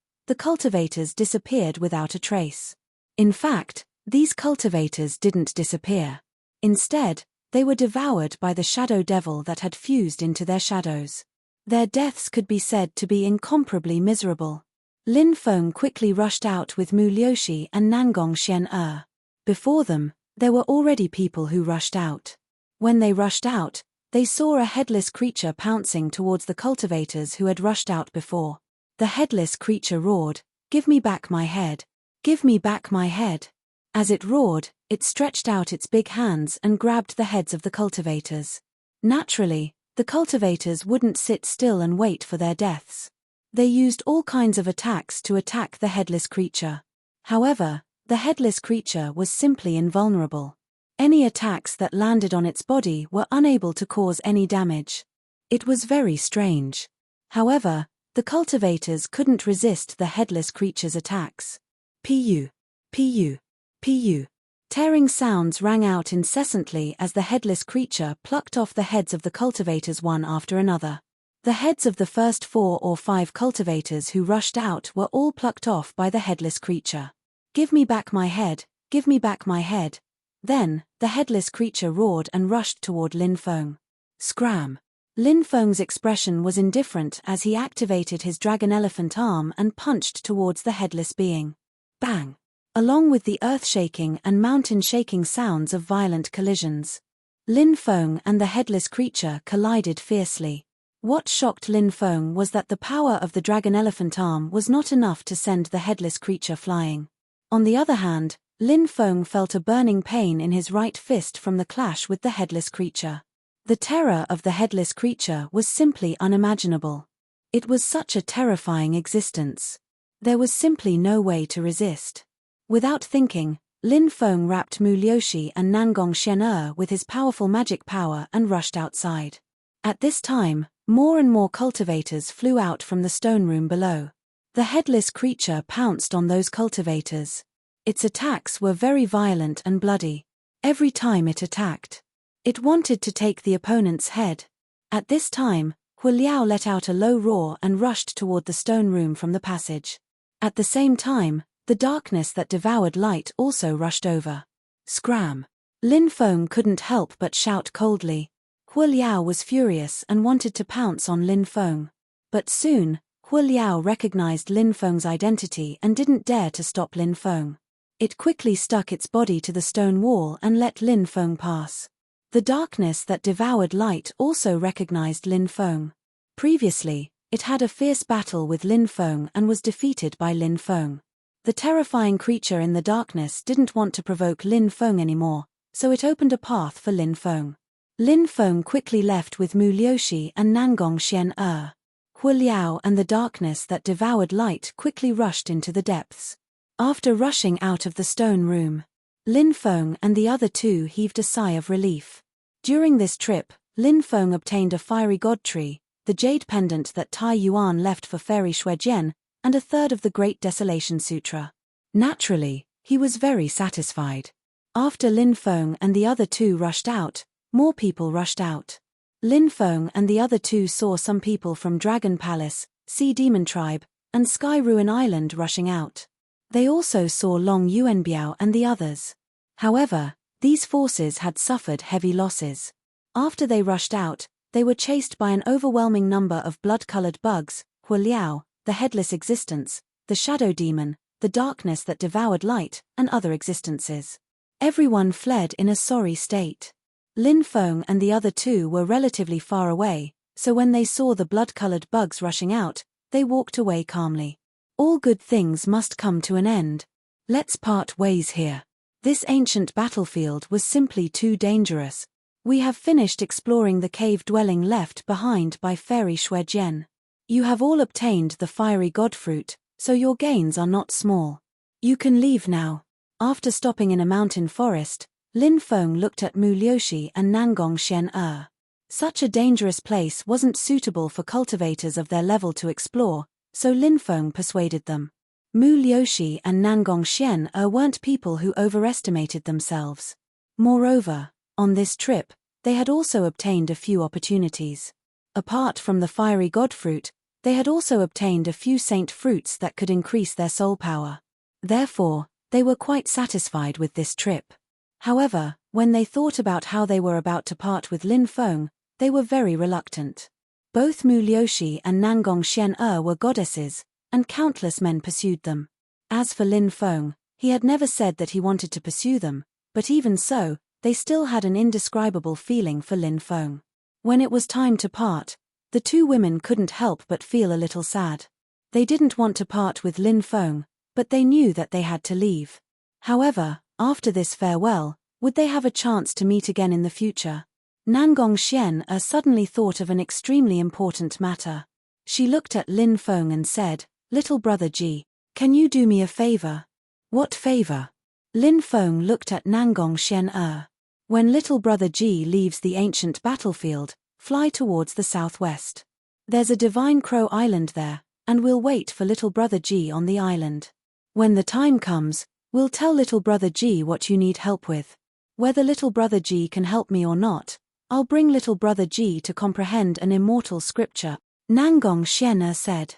disappeared without a trace. In fact, these cultivators didn't disappear. Instead, they were devoured by the Shadow Devil that had fused into their shadows. Their deaths could be said to be incomparably miserable. Lin Feng quickly rushed out with Mu Liuxi and Nangong Xian. Before them, there were already people who rushed out. When they rushed out, they saw a headless creature pouncing towards the cultivators who had rushed out before. The headless creature roared, "Give me back my head! Give me back my head!" As it roared, it stretched out its big hands and grabbed the heads of the cultivators. Naturally, the cultivators wouldn't sit still and wait for their deaths. They used all kinds of attacks to attack the headless creature. However, the headless creature was simply invulnerable. Any attacks that landed on its body were unable to cause any damage. It was very strange. However, the cultivators couldn't resist the headless creature's attacks. Pu, pu, pu. Tearing sounds rang out incessantly as the headless creature plucked off the heads of the cultivators one after another. The heads of the first 4 or 5 cultivators who rushed out were all plucked off by the headless creature. "Give me back my head, give me back my head." Then, the headless creature roared and rushed toward Lin Feng. Scram! Lin Feng's expression was indifferent as he activated his dragon elephant arm and punched towards the headless being. Bang! Along with the earth-shaking and mountain-shaking sounds of violent collisions, Lin Feng and the headless creature collided fiercely. What shocked Lin Feng was that the power of the dragon elephant arm was not enough to send the headless creature flying. On the other hand, Lin Feng felt a burning pain in his right fist from the clash with the headless creature. The terror of the headless creature was simply unimaginable. It was such a terrifying existence. There was simply no way to resist. Without thinking, Lin Feng wrapped Mu Liuxi and Nangong Xian with his powerful magic power and rushed outside. At this time, more and more cultivators flew out from the stone room below. The headless creature pounced on those cultivators. Its attacks were very violent and bloody. Every time it attacked, it wanted to take the opponent's head. At this time, Hu Liao let out a low roar and rushed toward the stone room from the passage. At the same time, the darkness that devoured light also rushed over. Scram! Lin Feng couldn't help but shout coldly. Hu Liao was furious and wanted to pounce on Lin Feng. But soon, Hu Liao recognized Lin Feng's identity and didn't dare to stop Lin Feng. It quickly stuck its body to the stone wall and let Lin Feng pass. The darkness that devoured light also recognized Lin Feng. Previously, it had a fierce battle with Lin Feng and was defeated by Lin Feng. The terrifying creature in the darkness didn't want to provoke Lin Feng anymore, so it opened a path for Lin Feng. Lin Feng quickly left with Mu Liuxi and Nangong Xian Hu Liao and the darkness that devoured light quickly rushed into the depths. After rushing out of the stone room, Lin Feng and the other two heaved a sigh of relief. During this trip, Lin Feng obtained a fiery god tree, the jade pendant that Tai Yuan left for Fairy Shuejian, and a third of the Great Desolation Sutra. Naturally, he was very satisfied. After Lin Feng and the other two rushed out, more people rushed out. Lin Feng and the other two saw some people from Dragon Palace, Sea Demon Tribe, and Sky Ruin Island rushing out. They also saw Long Yuanbiao and the others. However, these forces had suffered heavy losses. After they rushed out, they were chased by an overwhelming number of blood-colored bugs, Hu Liao, the headless existence, the shadow demon, the darkness that devoured light, and other existences. Everyone fled in a sorry state. Lin Feng and the other two were relatively far away, so when they saw the blood-colored bugs rushing out, they walked away calmly. All good things must come to an end. Let's part ways here. This ancient battlefield was simply too dangerous. We have finished exploring the cave dwelling left behind by Fairy Shuejian. You have all obtained the fiery god fruit, so your gains are not small. You can leave now. After stopping in a mountain forest, Lin Feng looked at Mu Liuxi and Nangong Xian Such a dangerous place wasn't suitable for cultivators of their level to explore, so Lin Feng persuaded them. Mu Liuxi and Nangong Xian weren't people who overestimated themselves. Moreover, on this trip, they had also obtained a few opportunities. Apart from the fiery god fruit, they had also obtained a few saint fruits that could increase their soul power. Therefore, they were quite satisfied with this trip. However, when they thought about how they were about to part with Lin Feng, they were very reluctant. Both Mu Liuxi and Nangong Xian were goddesses, and countless men pursued them. As for Lin Feng, he had never said that he wanted to pursue them, but even so, they still had an indescribable feeling for Lin Feng. When it was time to part, the two women couldn't help but feel a little sad. They didn't want to part with Lin Feng, but they knew that they had to leave. However, after this farewell, would they have a chance to meet again in the future? Nangong Xian suddenly thought of an extremely important matter. She looked at Lin Feng and said, "Little brother Ji, can you do me a favor?" "What favor?" Lin Feng looked at Nangong Xian "When little brother Ji leaves the ancient battlefield, fly towards the southwest. There's a divine crow island there, and we'll wait for little brother Ji on the island. When the time comes, we'll tell little brother Ji what you need help with. Whether little brother Ji can help me or not, I'll bring little brother Ji to comprehend an immortal scripture." Nangong Xian said.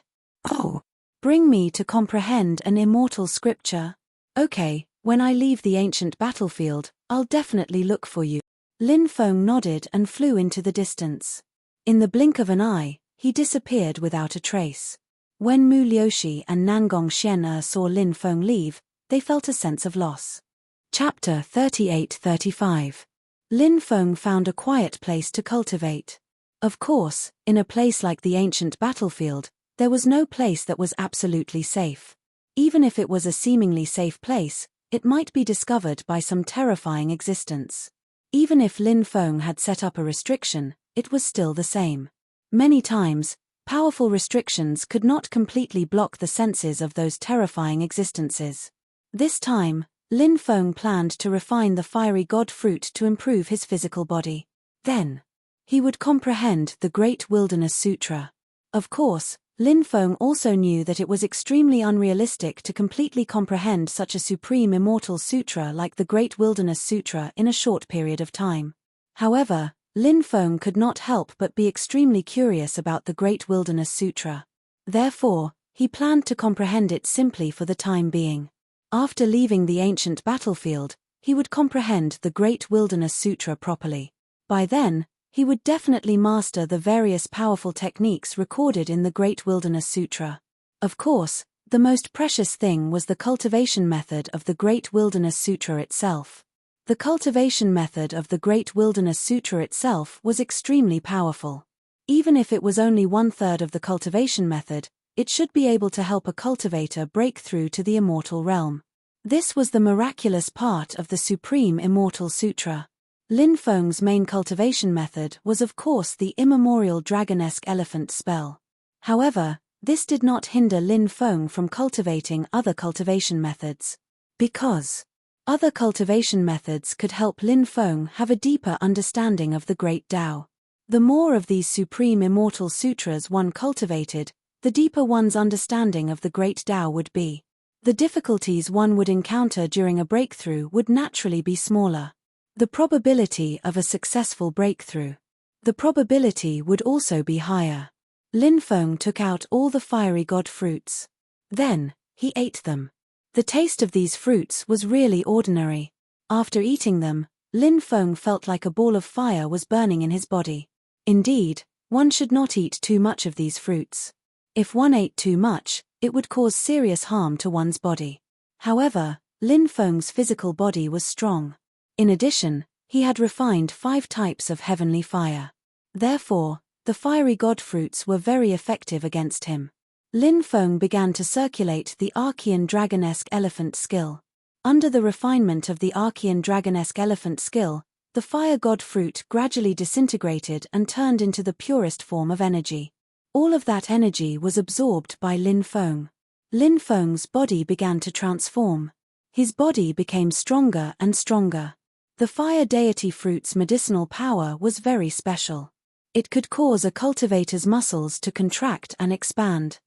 "Oh, bring me to comprehend an immortal scripture? Okay, when I leave the ancient battlefield, I'll definitely look for you." Lin Feng nodded and flew into the distance. In the blink of an eye, he disappeared without a trace. When Mu Liuxi and Nangong Xian saw Lin Feng leave, they felt a sense of loss. Chapter 38-35. Lin Feng found a quiet place to cultivate. Of course, in a place like the ancient battlefield, there was no place that was absolutely safe. Even if it was a seemingly safe place, it might be discovered by some terrifying existence. Even if Lin Feng had set up a restriction, it was still the same. Many times, powerful restrictions could not completely block the senses of those terrifying existences. This time, Lin Feng planned to refine the fiery god fruit to improve his physical body. Then, he would comprehend the Great Wilderness Sutra. Of course, Lin Feng also knew that it was extremely unrealistic to completely comprehend such a supreme immortal sutra like the Great Wilderness Sutra in a short period of time. However, Lin Feng could not help but be extremely curious about the Great Wilderness Sutra. Therefore, he planned to comprehend it simply for the time being. After leaving the ancient battlefield, he would comprehend the Great Wilderness Sutra properly. By then, he would definitely master the various powerful techniques recorded in the Great Wilderness Sutra. Of course, the most precious thing was the cultivation method of the Great Wilderness Sutra itself. The cultivation method of the Great Wilderness Sutra itself was extremely powerful. Even if it was only 1/3 of the cultivation method, it should be able to help a cultivator break through to the immortal realm. This was the miraculous part of the Supreme Immortal Sutra. Lin Feng's main cultivation method was of course the immemorial dragonesque elephant spell. However, this did not hinder Lin Feng from cultivating other cultivation methods. Because other cultivation methods could help Lin Feng have a deeper understanding of the Great Tao. The more of these Supreme Immortal Sutras one cultivated, the deeper one's understanding of the Great Tao would be. The difficulties one would encounter during a breakthrough would naturally be smaller. The probability of a successful breakthrough. The probability would also be higher. Lin Feng took out all the fiery god fruits. Then, he ate them. The taste of these fruits was really ordinary. After eating them, Lin Feng felt like a ball of fire was burning in his body. Indeed, one should not eat too much of these fruits. If one ate too much, it would cause serious harm to one's body. However, Lin Feng's physical body was strong. In addition, he had refined 5 types of heavenly fire. Therefore, the fiery god fruits were very effective against him. Lin Feng began to circulate the Archean dragonesque elephant skill. Under the refinement of the Archean dragonesque elephant skill, the fire god fruit gradually disintegrated and turned into the purest form of energy. All of that energy was absorbed by Lin Feng. Lin Feng's body began to transform. His body became stronger and stronger. The fire deity fruit's medicinal power was very special. It could cause a cultivator's muscles to contract and expand.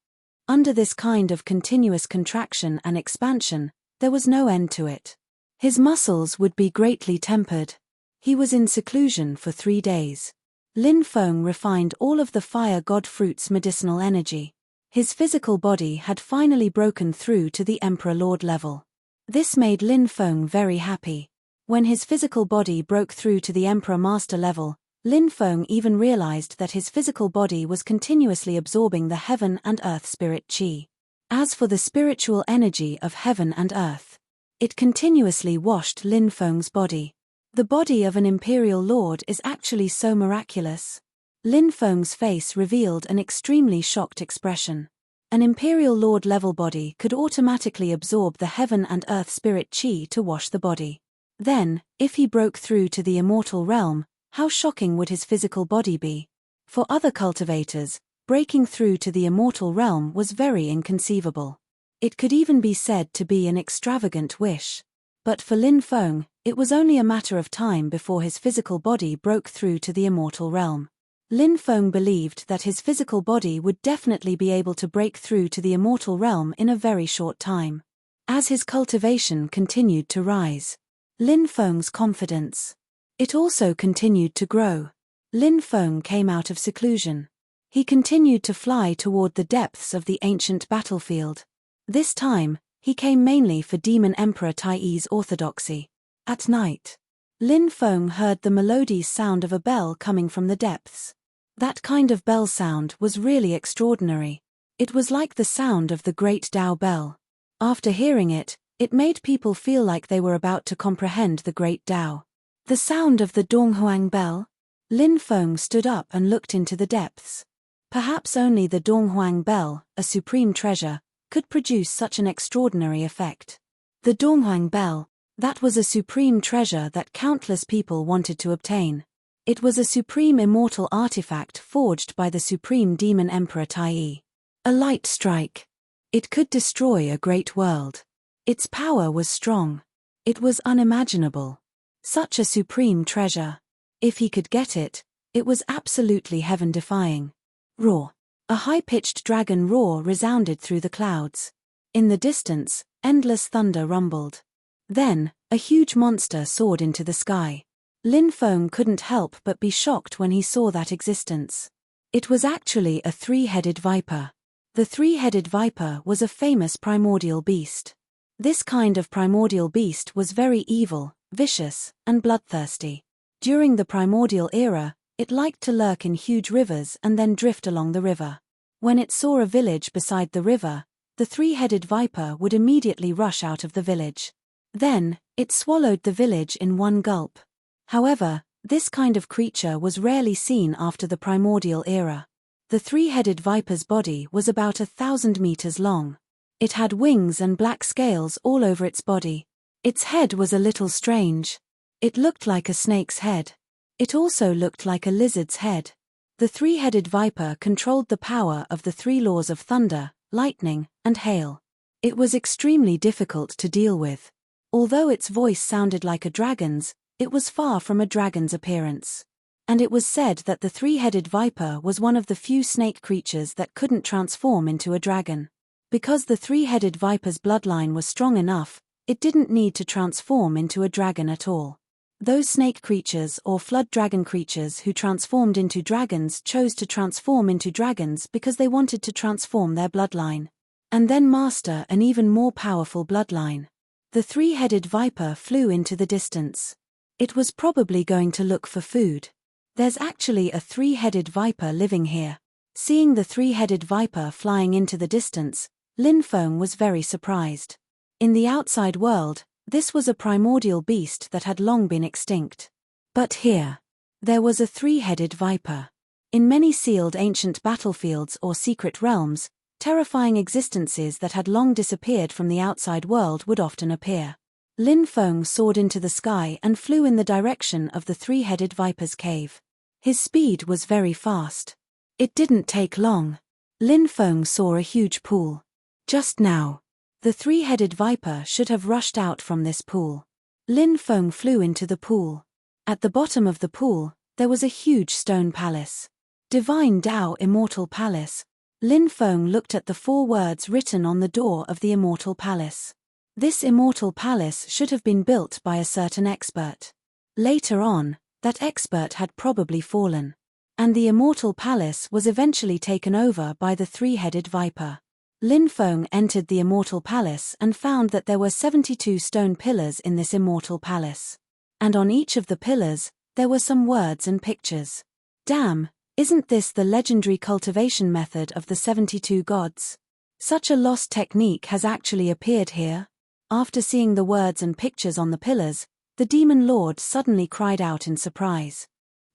Under this kind of continuous contraction and expansion, there was no end to it. His muscles would be greatly tempered. He was in seclusion for 3 days. Lin Feng refined all of the fire god fruit's medicinal energy. His physical body had finally broken through to the Emperor Lord level. This made Lin Feng very happy. When his physical body broke through to the Emperor Master level, Lin Feng even realized that his physical body was continuously absorbing the heaven and earth spirit qi. As for the spiritual energy of heaven and earth, it continuously washed Lin Feng's body. The body of an imperial lord is actually so miraculous. Lin Feng's face revealed an extremely shocked expression. An imperial lord level body could automatically absorb the heaven and earth spirit qi to wash the body. Then, if he broke through to the immortal realm, how shocking would his physical body be? For other cultivators, breaking through to the immortal realm was very inconceivable. It could even be said to be an extravagant wish. But for Lin Feng, it was only a matter of time before his physical body broke through to the immortal realm. Lin Feng believed that his physical body would definitely be able to break through to the immortal realm in a very short time. As his cultivation continued to rise, Lin Feng's confidence. It also continued to grow. Lin Feng came out of seclusion. He continued to fly toward the depths of the ancient battlefield. This time, he came mainly for Demon Emperor Tai's orthodoxy. At night, Lin Feng heard the melodious sound of a bell coming from the depths. That kind of bell sound was really extraordinary. It was like the sound of the Great Tao Bell. After hearing it, it made people feel like they were about to comprehend the Great Tao. The sound of the Donghuang Bell? Lin Feng stood up and looked into the depths. Perhaps only the Donghuang Bell, a supreme treasure, could produce such an extraordinary effect. The Donghuang Bell, that was a supreme treasure that countless people wanted to obtain. It was a supreme immortal artifact forged by the supreme demon Emperor Tai. A light strike. It could destroy a great world. Its power was strong. It was unimaginable. Such a supreme treasure. If he could get it, it was absolutely heaven-defying. Roar. A high-pitched dragon roar resounded through the clouds. In the distance, endless thunder rumbled. Then, a huge monster soared into the sky. Lin Feng couldn't help but be shocked when he saw that existence. It was actually a 3-headed viper. The 3-headed viper was a famous primordial beast. This kind of primordial beast was very evil, vicious, and bloodthirsty. During the primordial era, it liked to lurk in huge rivers and then drift along the river. When it saw a village beside the river, the 3-headed viper would immediately rush out of the village. Then, it swallowed the village in one gulp. However, this kind of creature was rarely seen after the primordial era. The 3-headed viper's body was about 1,000 meters long. It had wings and black scales all over its body. Its head was a little strange. It looked like a snake's head. It also looked like a lizard's head. The three-headed viper controlled the power of the three laws of thunder, lightning, and hail. It was extremely difficult to deal with. Although its voice sounded like a dragon's, it was far from a dragon's appearance. And it was said that the three-headed viper was one of the few snake creatures that couldn't transform into a dragon. Because the three-headed viper's bloodline was strong enough, it didn't need to transform into a dragon at all. Those snake creatures or flood dragon creatures who transformed into dragons chose to transform into dragons because they wanted to transform their bloodline. And then master an even more powerful bloodline. The three-headed viper flew into the distance. It was probably going to look for food. There's actually a three-headed viper living here. Seeing the three-headed viper flying into the distance, Lin Feng was very surprised. In the outside world, this was a primordial beast that had long been extinct. But here, there was a three-headed viper. In many sealed ancient battlefields or secret realms, terrifying existences that had long disappeared from the outside world would often appear. Lin Feng soared into the sky and flew in the direction of the three-headed viper's cave. His speed was very fast. It didn't take long. Lin Feng saw a huge pool. Just now, the three-headed viper should have rushed out from this pool. Lin Feng flew into the pool. At the bottom of the pool, there was a huge stone palace. Divine Tao Immortal Palace. Lin Feng looked at the 4 words written on the door of the Immortal Palace. This Immortal Palace should have been built by a certain expert. Later on, that expert had probably fallen. And the Immortal Palace was eventually taken over by the three-headed viper. Lin Feng entered the Immortal Palace and found that there were 72 stone pillars in this Immortal Palace. And on each of the pillars, there were some words and pictures. Damn, isn't this the legendary cultivation method of the 72 gods? Such a lost technique has actually appeared here. After seeing the words and pictures on the pillars, the demon lord suddenly cried out in surprise.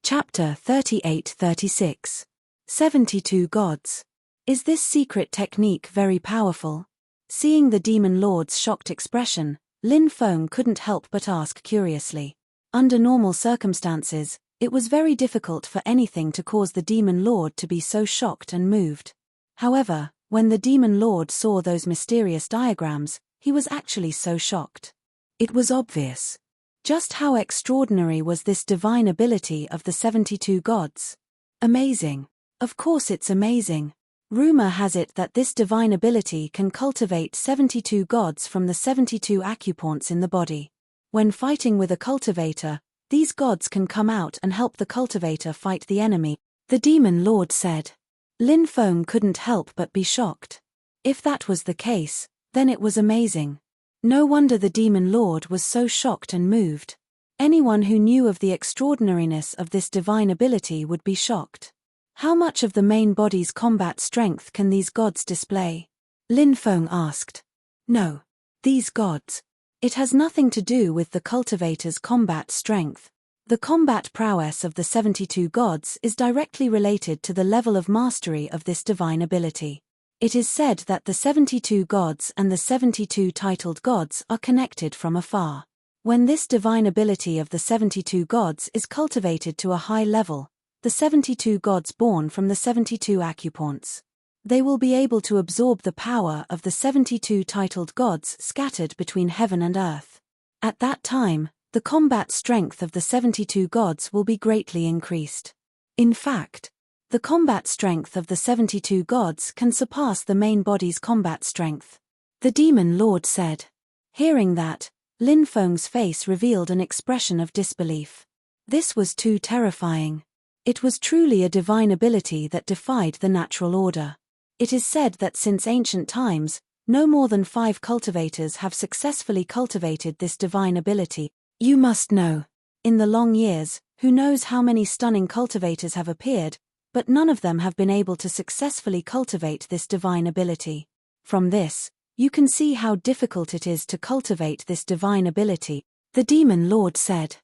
Chapter 38-36. 72 gods. Is this secret technique very powerful? Seeing the demon lord's shocked expression, Lin Feng couldn't help but ask curiously. Under normal circumstances, it was very difficult for anything to cause the demon lord to be so shocked and moved. However, when the demon lord saw those mysterious diagrams, he was actually so shocked. It was obvious. Just how extraordinary was this divine ability of the 72 gods? Amazing. Of course it's amazing. Rumor has it that this divine ability can cultivate 72 gods from the 72 acupoints in the body. When fighting with a cultivator, these gods can come out and help the cultivator fight the enemy, the demon lord said. Lin Feng couldn't help but be shocked. If that was the case, then it was amazing. No wonder the demon lord was so shocked and moved. Anyone who knew of the extraordinariness of this divine ability would be shocked. How much of the main body's combat strength can these gods display? Lin Feng asked. No. These gods. It has nothing to do with the cultivator's combat strength. The combat prowess of the 72 gods is directly related to the level of mastery of this divine ability. It is said that the 72 gods and the 72 titled gods are connected from afar. When this divine ability of the 72 gods is cultivated to a high level, the 72 gods born from the 72 acupoints, they will be able to absorb the power of the 72 titled gods scattered between heaven and earth. At that time, the combat strength of the 72 gods will be greatly increased. In fact, the combat strength of the 72 gods can surpass the main body's combat strength, the demon lord said. Hearing that, Lin Feng's face revealed an expression of disbelief. This was too terrifying. It was truly a divine ability that defied the natural order. It is said that since ancient times, no more than 5 cultivators have successfully cultivated this divine ability. You must know. In the long years, who knows how many stunning cultivators have appeared, but none of them have been able to successfully cultivate this divine ability. From this, you can see how difficult it is to cultivate this divine ability, the demon lord said.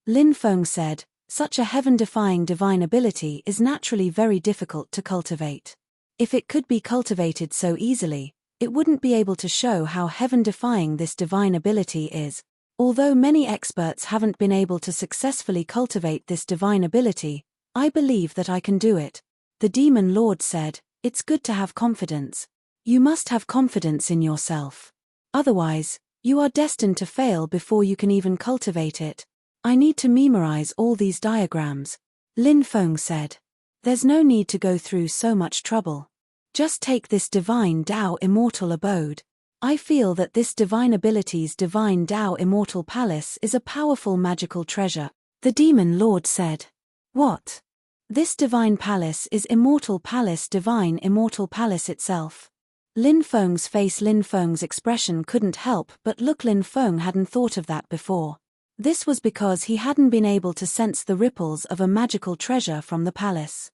Lin Feng said, such a heaven-defying divine ability is naturally very difficult to cultivate. If it could be cultivated so easily, it wouldn't be able to show how heaven-defying this divine ability is. Although many experts haven't been able to successfully cultivate this divine ability, I believe that I can do it. The demon lord said, "It's good to have confidence. You must have confidence in yourself. Otherwise, you are destined to fail before you can even cultivate it. I need to memorize all these diagrams," Lin Feng said. "There's no need to go through so much trouble. Just take this divine Tao immortal abode. I feel that this divine ability's divine Tao immortal palace is a powerful magical treasure," the demon lord said. "What? This divine palace is immortal palace, divine immortal palace itself." Lin Feng's expression couldn't help but look. Lin Feng hadn't thought of that before. This was because he hadn't been able to sense the ripples of a magical treasure from the palace.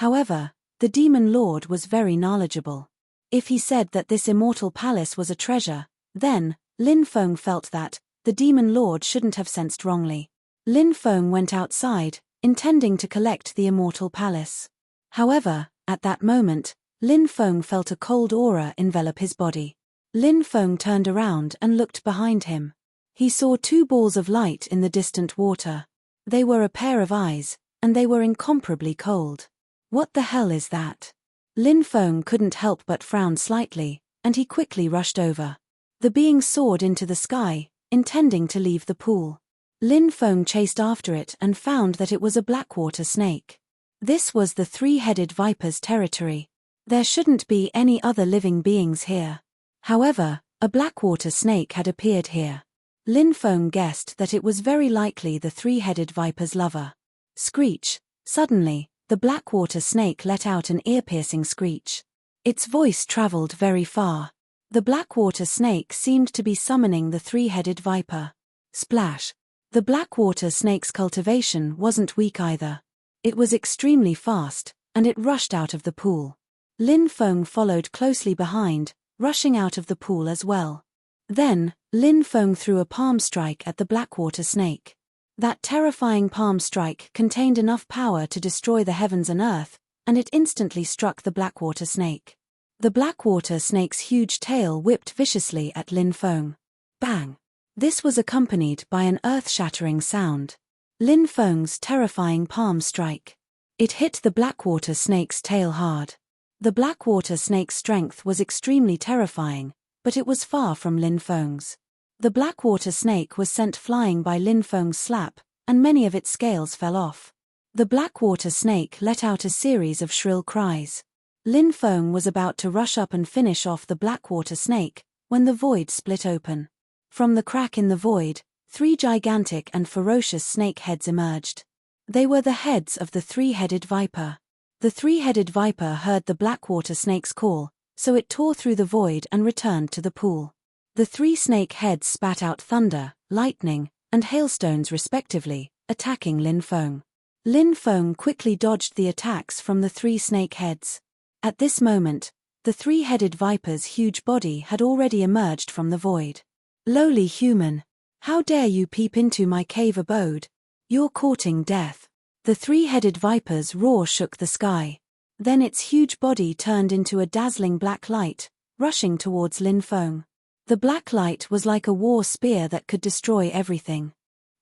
However, the demon lord was very knowledgeable. If he said that this immortal palace was a treasure, then, Lin Feng felt that the demon lord shouldn't have sensed wrongly. Lin Feng went outside, intending to collect the immortal palace. However, at that moment, Lin Feng felt a cold aura envelop his body. Lin Feng turned around and looked behind him. He saw two balls of light in the distant water. They were a pair of eyes, and they were incomparably cold. What the hell is that? Lin Feng couldn't help but frown slightly, and he quickly rushed over. The being soared into the sky, intending to leave the pool. Lin Feng chased after it and found that it was a blackwater snake. This was the three-headed viper's territory. There shouldn't be any other living beings here. However, a blackwater snake had appeared here. Lin Feng guessed that it was very likely the three-headed viper's lover. Screech! Suddenly, the blackwater snake let out an ear-piercing screech. Its voice traveled very far. The blackwater snake seemed to be summoning the three-headed viper. Splash! The blackwater snake's cultivation wasn't weak either. It was extremely fast, and it rushed out of the pool. Lin Feng followed closely behind, rushing out of the pool as well. Then, Lin Feng threw a palm strike at the blackwater snake. That terrifying palm strike contained enough power to destroy the heavens and earth, and it instantly struck the blackwater snake. The blackwater snake's huge tail whipped viciously at Lin Feng. Bang! This was accompanied by an earth-shattering sound. Lin Feng's terrifying palm strike. It hit the blackwater snake's tail hard. The blackwater snake's strength was extremely terrifying, but it was far from Lin Feng's. The blackwater snake was sent flying by Lin Feng's slap, and many of its scales fell off. The blackwater snake let out a series of shrill cries. Lin Feng was about to rush up and finish off the blackwater snake, when the void split open. From the crack in the void, three gigantic and ferocious snake heads emerged. They were the heads of the three-headed viper. The three-headed viper heard the blackwater snake's call, so it tore through the void and returned to the pool. The three snake heads spat out thunder, lightning, and hailstones respectively, attacking Lin Feng. Lin Feng quickly dodged the attacks from the three snake heads. At this moment, the three-headed viper's huge body had already emerged from the void. "Lowly human! How dare you peep into my cave abode? You're courting death." The three-headed viper's roar shook the sky. Then its huge body turned into a dazzling black light, rushing towards Lin Feng. The black light was like a war spear that could destroy everything.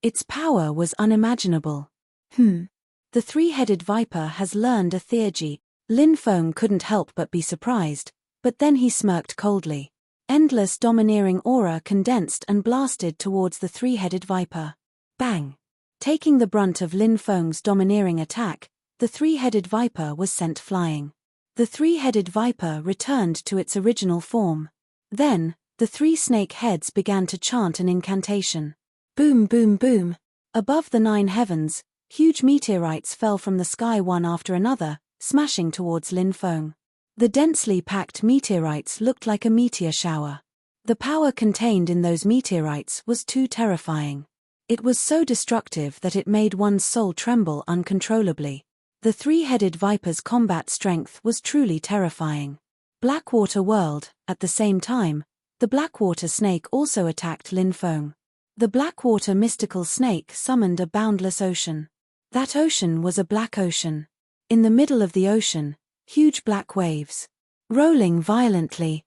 Its power was unimaginable. The three-headed viper has learned a theurgy. Lin Feng couldn't help but be surprised, but then he smirked coldly. Endless domineering aura condensed and blasted towards the three-headed viper. Bang! Taking the brunt of Lin Feng's domineering attack, the three-headed viper was sent flying. The three-headed viper returned to its original form. Then, the three snake heads began to chant an incantation. Boom, boom, boom. Above the 9 heavens, huge meteorites fell from the sky one after another, smashing towards Lin Feng. The densely packed meteorites looked like a meteor shower. The power contained in those meteorites was too terrifying. It was so destructive that it made one's soul tremble uncontrollably. The three-headed viper's combat strength was truly terrifying. Blackwater World, at the same time, the blackwater snake also attacked Lin Feng. The blackwater mystical snake summoned a boundless ocean. That ocean was a black ocean. In the middle of the ocean, huge black waves. Rolling violently.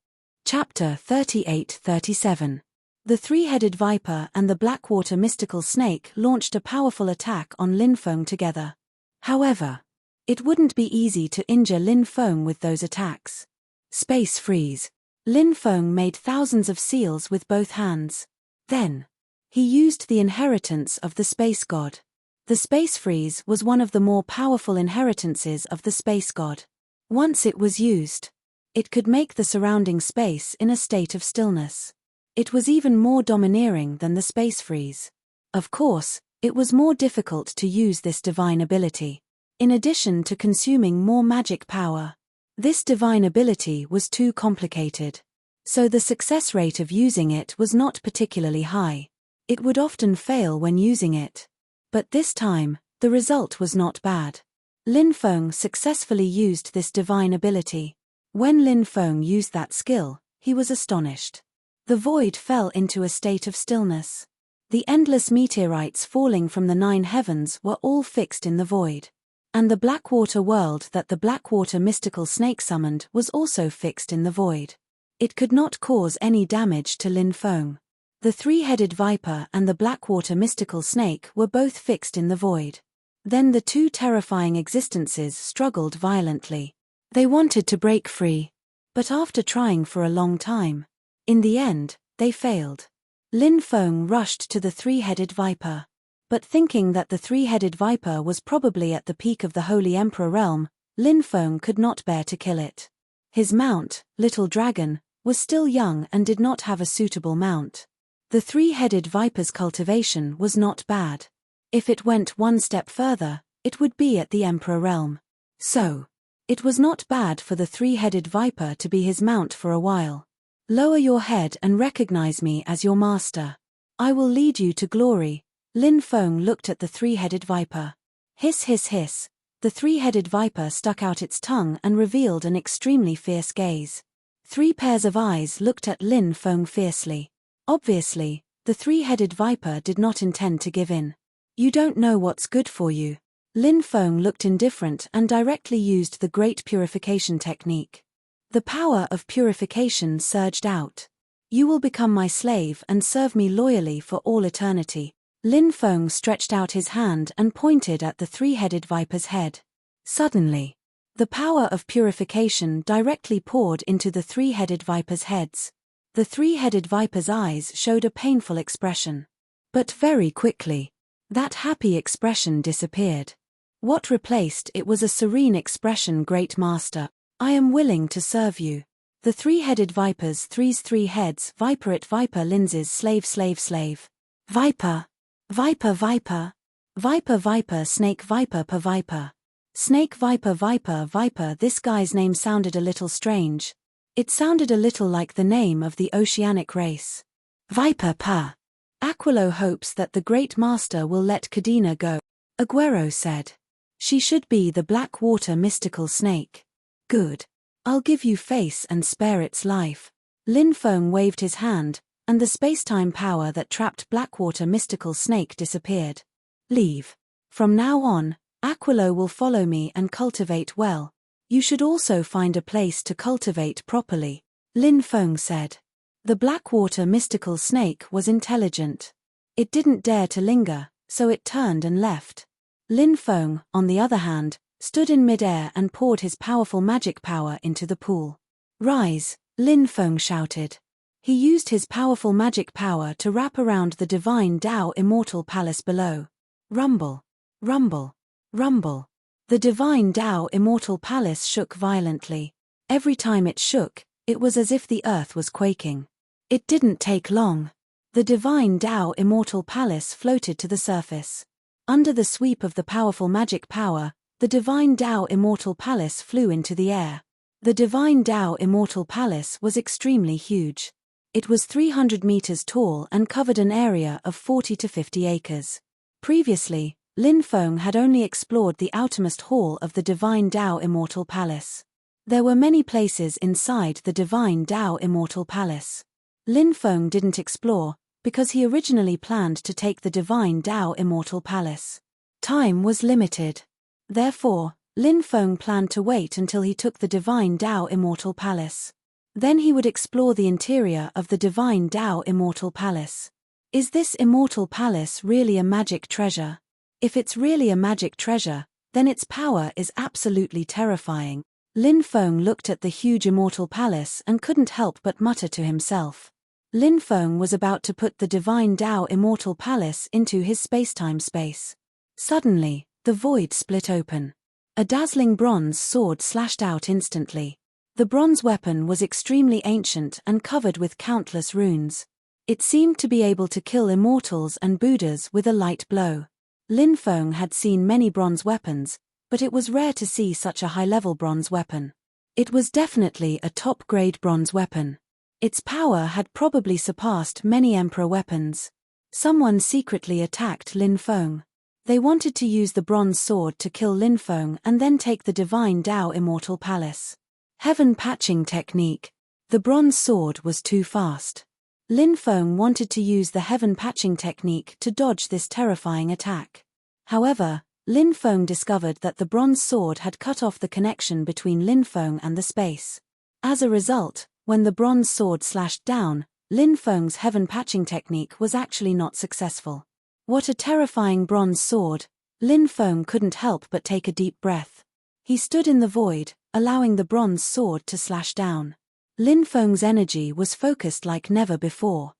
Chapter 38-37. The three-headed viper and the Blackwater mystical snake launched a powerful attack on Lin Feng together. However, it wouldn't be easy to injure Lin Feng with those attacks. Space freeze. Lin Feng made thousands of seals with both hands. Then, he used the inheritance of the space god. The space freeze was one of the more powerful inheritances of the space god. Once it was used, it could make the surrounding space in a state of stillness. It was even more domineering than the space freeze. Of course, it was more difficult to use this divine ability. In addition to consuming more magic power, this divine ability was too complicated. So the success rate of using it was not particularly high. It would often fail when using it. But this time, the result was not bad. Lin Feng successfully used this divine ability. When Lin Feng used that skill, he was astonished. The void fell into a state of stillness. The endless meteorites falling from the 9 heavens were all fixed in the void. And the Blackwater world that the Blackwater mystical snake summoned was also fixed in the void. It could not cause any damage to Lin Feng. The three-headed viper and the Blackwater mystical snake were both fixed in the void. Then the two terrifying existences struggled violently. They wanted to break free. But after trying for a long time, in the end, they failed. Lin Feng rushed to the three-headed viper. But thinking that the three-headed viper was probably at the peak of the Holy Emperor realm, Lin Feng could not bear to kill it. His mount, Little Dragon, was still young and did not have a suitable mount. The three-headed viper's cultivation was not bad. If it went one step further, it would be at the Emperor realm. So, it was not bad for the three-headed viper to be his mount for a while. Lower your head and recognize me as your master. I will lead you to glory. Lin Feng looked at the three-headed viper. Hiss hiss hiss. The three-headed viper stuck out its tongue and revealed an extremely fierce gaze. 3 pairs of eyes looked at Lin Feng fiercely. Obviously, the three-headed viper did not intend to give in. You don't know what's good for you. Lin Feng looked indifferent and directly used the Great Purification technique. The power of purification surged out. You will become my slave and serve me loyally for all eternity. Lin Feng stretched out his hand and pointed at the three-headed viper's head. Suddenly, the power of purification directly poured into the three-headed viper's heads. The three-headed viper's eyes showed a painful expression. But very quickly, that happy expression disappeared. What replaced it was a serene expression. Great Master, I am willing to serve you. The three-headed viper's three heads, viper lenses, slave. Viper, viper, viper. Viper, viper, snake, viper per viper. Snake, viper, viper, viper. This guy's name sounded a little strange. It sounded a little like the name of the oceanic race. Viper per. Aquilo hopes that the Great Master will let Cadena go, Aguero said. She should be the Blackwater mystical snake. Good. I'll give you face and spare its life. Lin Feng waved his hand, and the space-time power that trapped Blackwater mystical snake disappeared. Leave. From now on, Aquilo will follow me and cultivate well. You should also find a place to cultivate properly, Lin Feng said. The Blackwater mystical snake was intelligent. It didn't dare to linger, so it turned and left. Lin Feng, on the other hand, stood in mid-air and poured his powerful magic power into the pool. Rise, Lin Feng shouted. He used his powerful magic power to wrap around the divine Tao immortal palace below. Rumble, rumble, rumble. The divine Tao immortal palace shook violently. Every time it shook, it was as if the earth was quaking. It didn't take long. The divine Tao immortal palace floated to the surface. Under the sweep of the powerful magic power, the divine Tao immortal palace flew into the air. The divine Tao immortal palace was extremely huge. It was 300 meters tall and covered an area of 40 to 50 acres. Previously, Lin Feng had only explored the outermost hall of the divine Tao immortal palace. There were many places inside the divine Tao immortal palace. Lin Feng didn't explore, because he originally planned to take the divine Tao immortal palace. Time was limited. Therefore, Lin Feng planned to wait until he took the divine Tao immortal palace. Then he would explore the interior of the divine Tao Immortal Palace. Is this immortal palace really a magic treasure? If it's really a magic treasure, then its power is absolutely terrifying. Lin Feng looked at the huge immortal palace and couldn't help but mutter to himself. Lin Feng was about to put the divine Tao Immortal Palace into his spacetime space. Suddenly, the void split open. A dazzling bronze sword slashed out instantly. The bronze weapon was extremely ancient and covered with countless runes. It seemed to be able to kill immortals and Buddhas with a light blow. Lin Feng had seen many bronze weapons, but it was rare to see such a high-level bronze weapon. It was definitely a top-grade bronze weapon. Its power had probably surpassed many emperor weapons. Someone secretly attacked Lin Feng. They wanted to use the bronze sword to kill Lin Feng and then take the divine Tao Immortal Palace. Heaven patching technique. The bronze sword was too fast. Lin Feng wanted to use the heaven patching technique to dodge this terrifying attack. However, Lin Feng discovered that the bronze sword had cut off the connection between Lin Feng and the space. As a result, when the bronze sword slashed down, Lin Feng's heaven patching technique was actually not successful. What a terrifying bronze sword! Lin Feng couldn't help but take a deep breath. He stood in the void, allowing the bronze sword to slash down. Lin Feng's energy was focused like never before.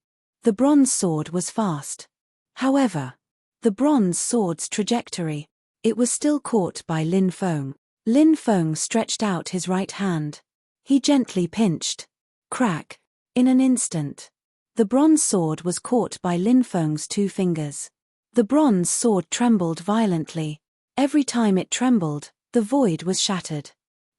The bronze sword was fast. However, the bronze sword's trajectory, it was still caught by Lin Feng. Lin Feng stretched out his right hand. He gently pinched. Crack. In an instant, the bronze sword was caught by Lin Feng's 2 fingers. The bronze sword trembled violently. Every time it trembled, the void was shattered.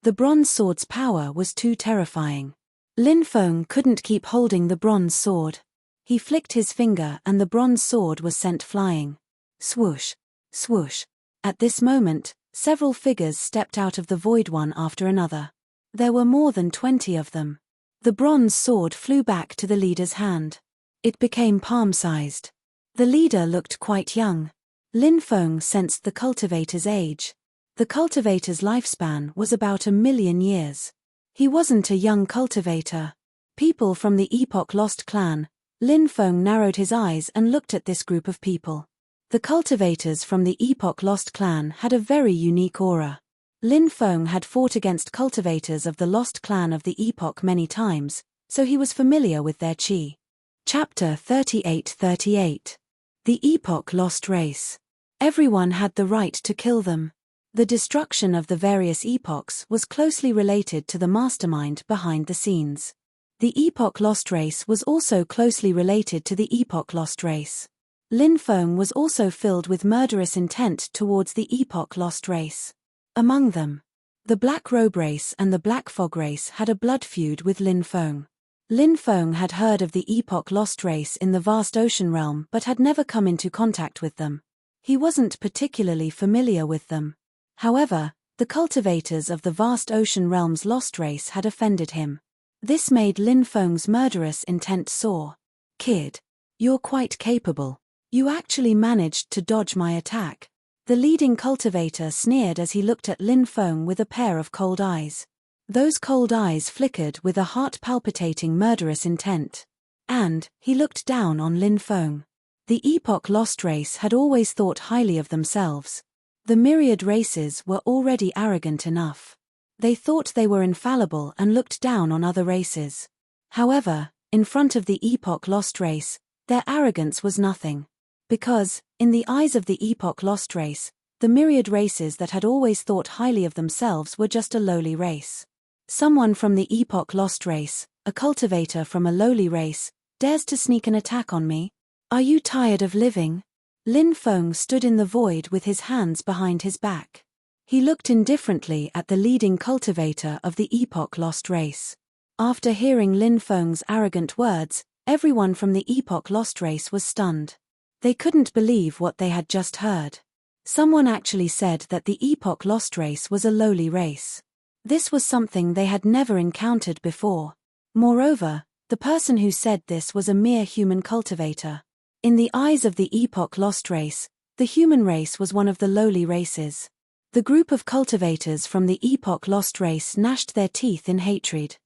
The bronze sword's power was too terrifying. Lin Feng couldn't keep holding the bronze sword. He flicked his finger and the bronze sword was sent flying. Swoosh, swoosh. At this moment, several figures stepped out of the void one after another. There were more than 20 of them. The bronze sword flew back to the leader's hand. It became palm-sized. The leader looked quite young. Lin Feng sensed the cultivator's age. The cultivator's lifespan was about 1,000,000 years. He wasn't a young cultivator. People from the Epoch Lost clan. Lin Feng narrowed his eyes and looked at this group of people. The cultivators from the Epoch Lost clan had a very unique aura. Lin Feng had fought against cultivators of the Lost clan of the Epoch many times, so he was familiar with their chi. Chapter 38:38. The Epoch Lost Race. Everyone had the right to kill them. The destruction of the various epochs was closely related to the mastermind behind the scenes. The Epoch Lost Race was also closely related to the Epoch Lost Race. Lin Feng was also filled with murderous intent towards the Epoch Lost Race. Among them, the Black Robe Race and the Black Fog Race had a blood feud with Lin Feng. Lin Feng had heard of the Epoch Lost Race in the vast ocean realm but had never come into contact with them. He wasn't particularly familiar with them. However, the cultivators of the vast ocean realm's lost race had offended him. This made Lin Feng's murderous intent soar. "Kid, you're quite capable. You actually managed to dodge my attack." The leading cultivator sneered as he looked at Lin Feng with a pair of cold eyes. Those cold eyes flickered with a heart-palpitating murderous intent. And he looked down on Lin Feng. The Epoch Lost Race had always thought highly of themselves. The myriad races were already arrogant enough. They thought they were infallible and looked down on other races. However, in front of the Epoch Lost Race, their arrogance was nothing. Because, in the eyes of the Epoch Lost Race, the myriad races that had always thought highly of themselves were just a lowly race. Someone from the Epoch Lost Race, a cultivator from a lowly race, dares to sneak an attack on me? Are you tired of living? Lin Feng stood in the void with his hands behind his back. He looked indifferently at the leading cultivator of the Epoch Lost Race. After hearing Lin Feng's arrogant words, everyone from the Epoch Lost Race was stunned. They couldn't believe what they had just heard. Someone actually said that the Epoch Lost Race was a lowly race. This was something they had never encountered before. Moreover, the person who said this was a mere human cultivator. In the eyes of the Epoch Lost Race, the human race was one of the lowly races. The group of cultivators from the Epoch Lost Race gnashed their teeth in hatred.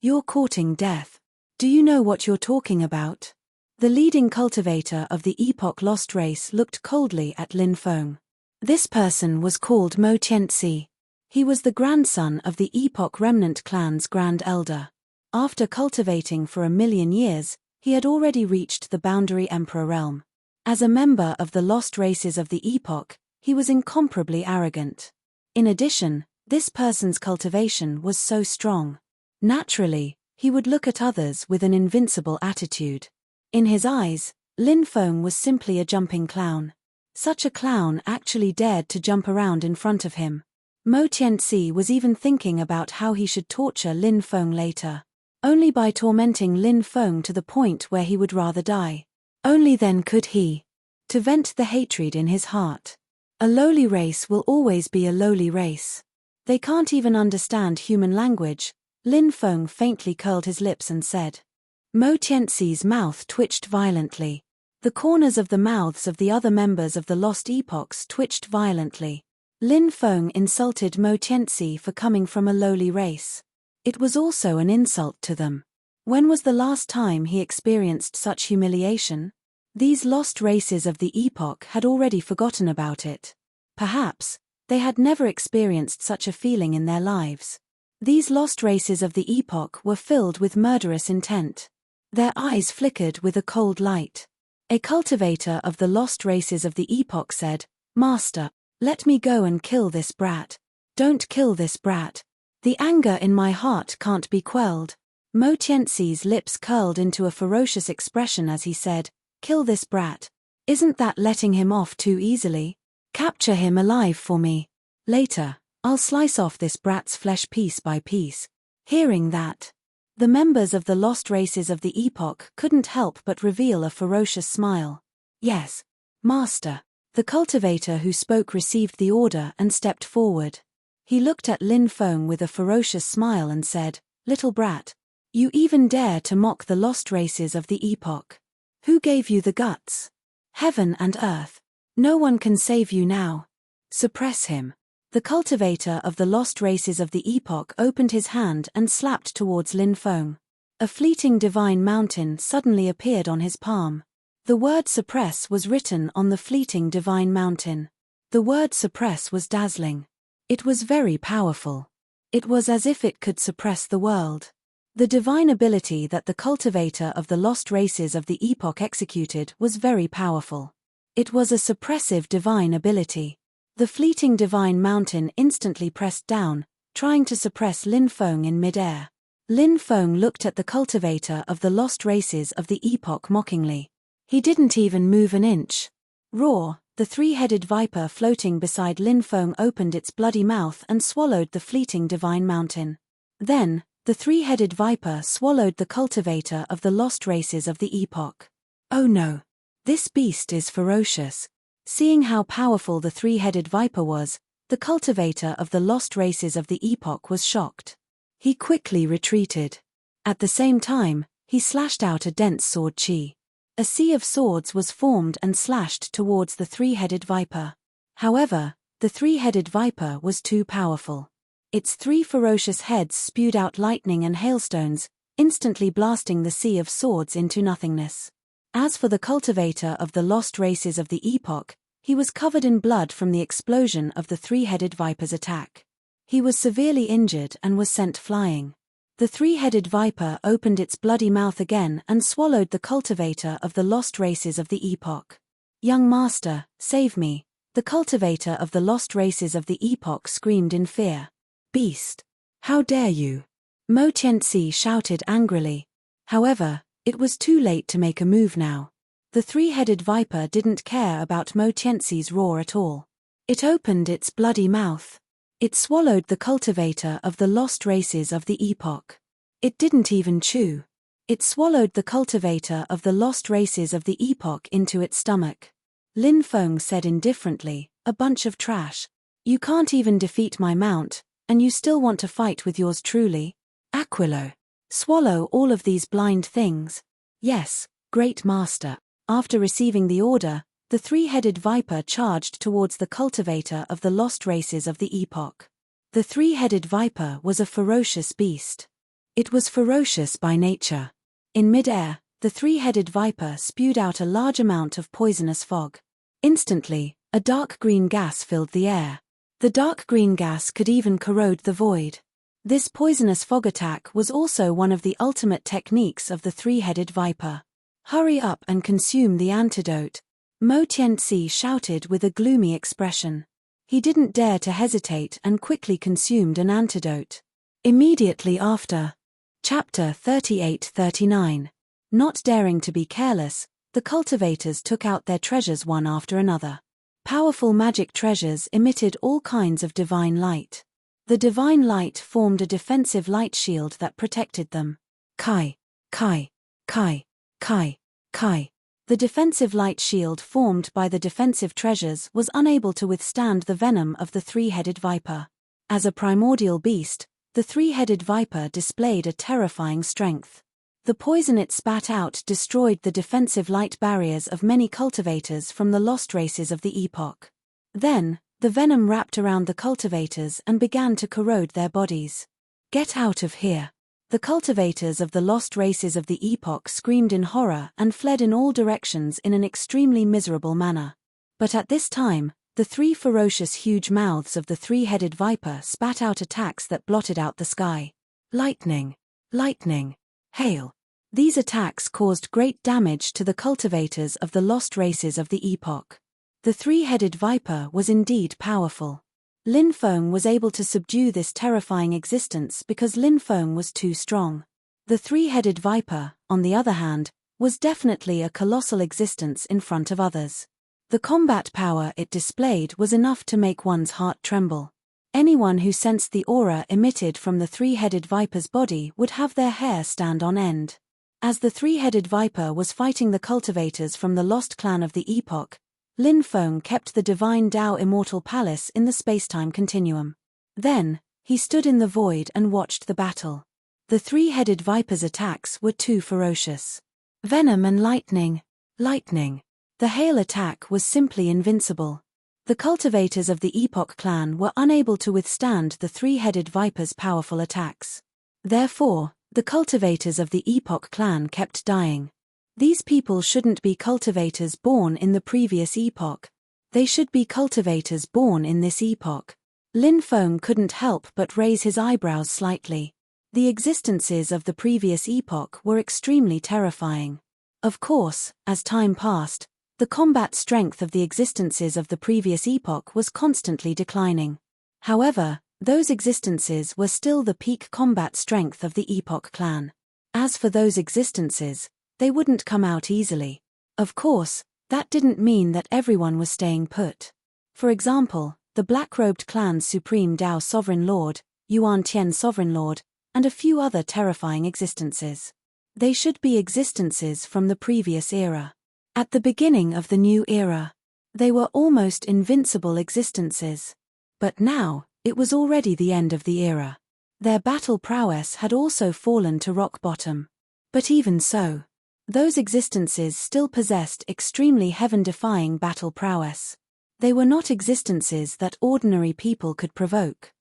You're courting death. Do you know what you're talking about? The leading cultivator of the Epoch Lost race looked coldly at Lin Feng. This person was called Mo Tianzi. He was the grandson of the Epoch Remnant clan's Grand Elder. After cultivating for 1,000,000 years, he had already reached the boundary Emperor realm. As a member of the lost races of the Epoch, he was incomparably arrogant. In addition, this person's cultivation was so strong. Naturally, he would look at others with an invincible attitude. In his eyes, Lin Feng was simply a jumping clown. Such a clown actually dared to jump around in front of him. Mo Tianzi was even thinking about how he should torture Lin Feng later. Only by tormenting Lin Feng to the point where he would rather die. Only then could he. To vent the hatred in his heart. A lowly race will always be a lowly race. They can't even understand human language. Lin Feng faintly curled his lips and said. Mo Tianzi's mouth twitched violently. The corners of the mouths of the other members of the Lost Epochs twitched violently. Lin Feng insulted Mo Tianzi for coming from a lowly race. It was also an insult to them. When was the last time he experienced such humiliation? These lost races of the Epoch had already forgotten about it. Perhaps, they had never experienced such a feeling in their lives. These lost races of the Epoch were filled with murderous intent. Their eyes flickered with a cold light. A cultivator of the lost races of the Epoch said, Master, let me go and kill this brat. Don't kill this brat. The anger in my heart can't be quelled. Mo Tianzi's lips curled into a ferocious expression as he said, Kill this brat. Isn't that letting him off too easily? Capture him alive for me. Later, I'll slice off this brat's flesh piece by piece. Hearing that, the members of the lost races of the Epoch couldn't help but reveal a ferocious smile. Yes, Master. The cultivator who spoke received the order and stepped forward. He looked at Lin Feng with a ferocious smile and said, Little brat, you even dare to mock the lost races of the Epoch. Who gave you the guts? Heaven and earth. No one can save you now. Suppress him. The cultivator of the lost races of the Epoch opened his hand and slapped towards Lin Feng. A fleeting divine mountain suddenly appeared on his palm. The word suppress was written on the fleeting divine mountain. The word suppress was dazzling. It was very powerful. It was as if it could suppress the world. The divine ability that the cultivator of the lost races of the Epoch executed was very powerful. It was a suppressive divine ability. The fleeting divine mountain instantly pressed down, trying to suppress Lin Feng in midair. Lin Feng looked at the cultivator of the lost races of the Epoch mockingly. He didn't even move an inch. Roar, the three-headed viper floating beside Lin Feng opened its bloody mouth and swallowed the fleeting divine mountain. Then, the three-headed viper swallowed the cultivator of the lost races of the Epoch. Oh no! This beast is ferocious. Seeing how powerful the three-headed viper was, the cultivator of the lost races of the Epoch was shocked. He quickly retreated. At the same time, he slashed out a dense sword chi. A sea of swords was formed and slashed towards the three-headed viper. However, the three-headed viper was too powerful. Its three ferocious heads spewed out lightning and hailstones, instantly blasting the sea of swords into nothingness. As for the cultivator of the lost races of the Epoch, he was covered in blood from the explosion of the three-headed viper's attack. He was severely injured and was sent flying. The three-headed viper opened its bloody mouth again and swallowed the cultivator of the lost races of the Epoch. Young master, save me! The cultivator of the lost races of the Epoch screamed in fear. Beast! How dare you! Mo Tianzi shouted angrily. However, it was too late to make a move now. The three-headed viper didn't care about Mo Tianzi's roar at all. It opened its bloody mouth. It swallowed the cultivator of the lost races of the Epoch. It didn't even chew. It swallowed the cultivator of the lost races of the Epoch into its stomach. Lin Feng said indifferently, a bunch of trash. You can't even defeat my mount, and you still want to fight with yours truly? Aquilo. Swallow all of these blind things. Yes, great master. After receiving the order, the three-headed viper charged towards the cultivator of the lost races of the Epoch. The three-headed viper was a ferocious beast. It was ferocious by nature. In mid-air, the three-headed viper spewed out a large amount of poisonous fog. Instantly, a dark green gas filled the air. The dark green gas could even corrode the void. This poisonous fog attack was also one of the ultimate techniques of the three-headed viper. "Hurry up and consume the antidote," Mo Tianzi shouted with a gloomy expression. He didn't dare to hesitate and quickly consumed an antidote. Immediately after. Chapter 38-39. Not daring to be careless, the cultivators took out their treasures one after another. Powerful magic treasures emitted all kinds of divine light. The divine light formed a defensive light shield that protected them. Kai, Kai, Kai, Kai, Kai. The defensive light shield formed by the defensive treasures was unable to withstand the venom of the three-headed viper. As a primordial beast, the three-headed viper displayed a terrifying strength. The poison it spat out destroyed the defensive light barriers of many cultivators from the lost races of the epoch. Then, the venom wrapped around the cultivators and began to corrode their bodies. "Get out of here!" The cultivators of the lost races of the epoch screamed in horror and fled in all directions in an extremely miserable manner. But at this time, the three ferocious huge mouths of the three-headed viper spat out attacks that blotted out the sky. Lightning, lightning, hail. These attacks caused great damage to the cultivators of the lost races of the epoch. The three-headed viper was indeed powerful. Lin Feng was able to subdue this terrifying existence because Lin Feng was too strong. The three-headed viper, on the other hand, was definitely a colossal existence in front of others. The combat power it displayed was enough to make one's heart tremble. Anyone who sensed the aura emitted from the three-headed viper's body would have their hair stand on end. As the three-headed viper was fighting the cultivators from the lost clan of the epoch, Lin Feng kept the divine Tao immortal palace in the space-time continuum. Then, he stood in the void and watched the battle. The three-headed viper's attacks were too ferocious. Venom and lightning. Lightning. The hail attack was simply invincible. The cultivators of the epoch clan were unable to withstand the three-headed viper's powerful attacks. Therefore, the cultivators of the epoch clan kept dying. These people shouldn't be cultivators born in the previous epoch. They should be cultivators born in this epoch. Lin Feng couldn't help but raise his eyebrows slightly. The existences of the previous epoch were extremely terrifying. Of course, as time passed, the combat strength of the existences of the previous epoch was constantly declining. However, those existences were still the peak combat strength of the epoch clan. As for those existences, they wouldn't come out easily. Of course, that didn't mean that everyone was staying put. For example, the black-robed clan's supreme Dao Sovereign Lord, Yuan Tian Sovereign Lord, and a few other terrifying existences. They should be existences from the previous era. At the beginning of the new era, they were almost invincible existences. But now, it was already the end of the era. Their battle prowess had also fallen to rock bottom. But even so, those existences still possessed extremely heaven-defying battle prowess. They were not existences that ordinary people could provoke.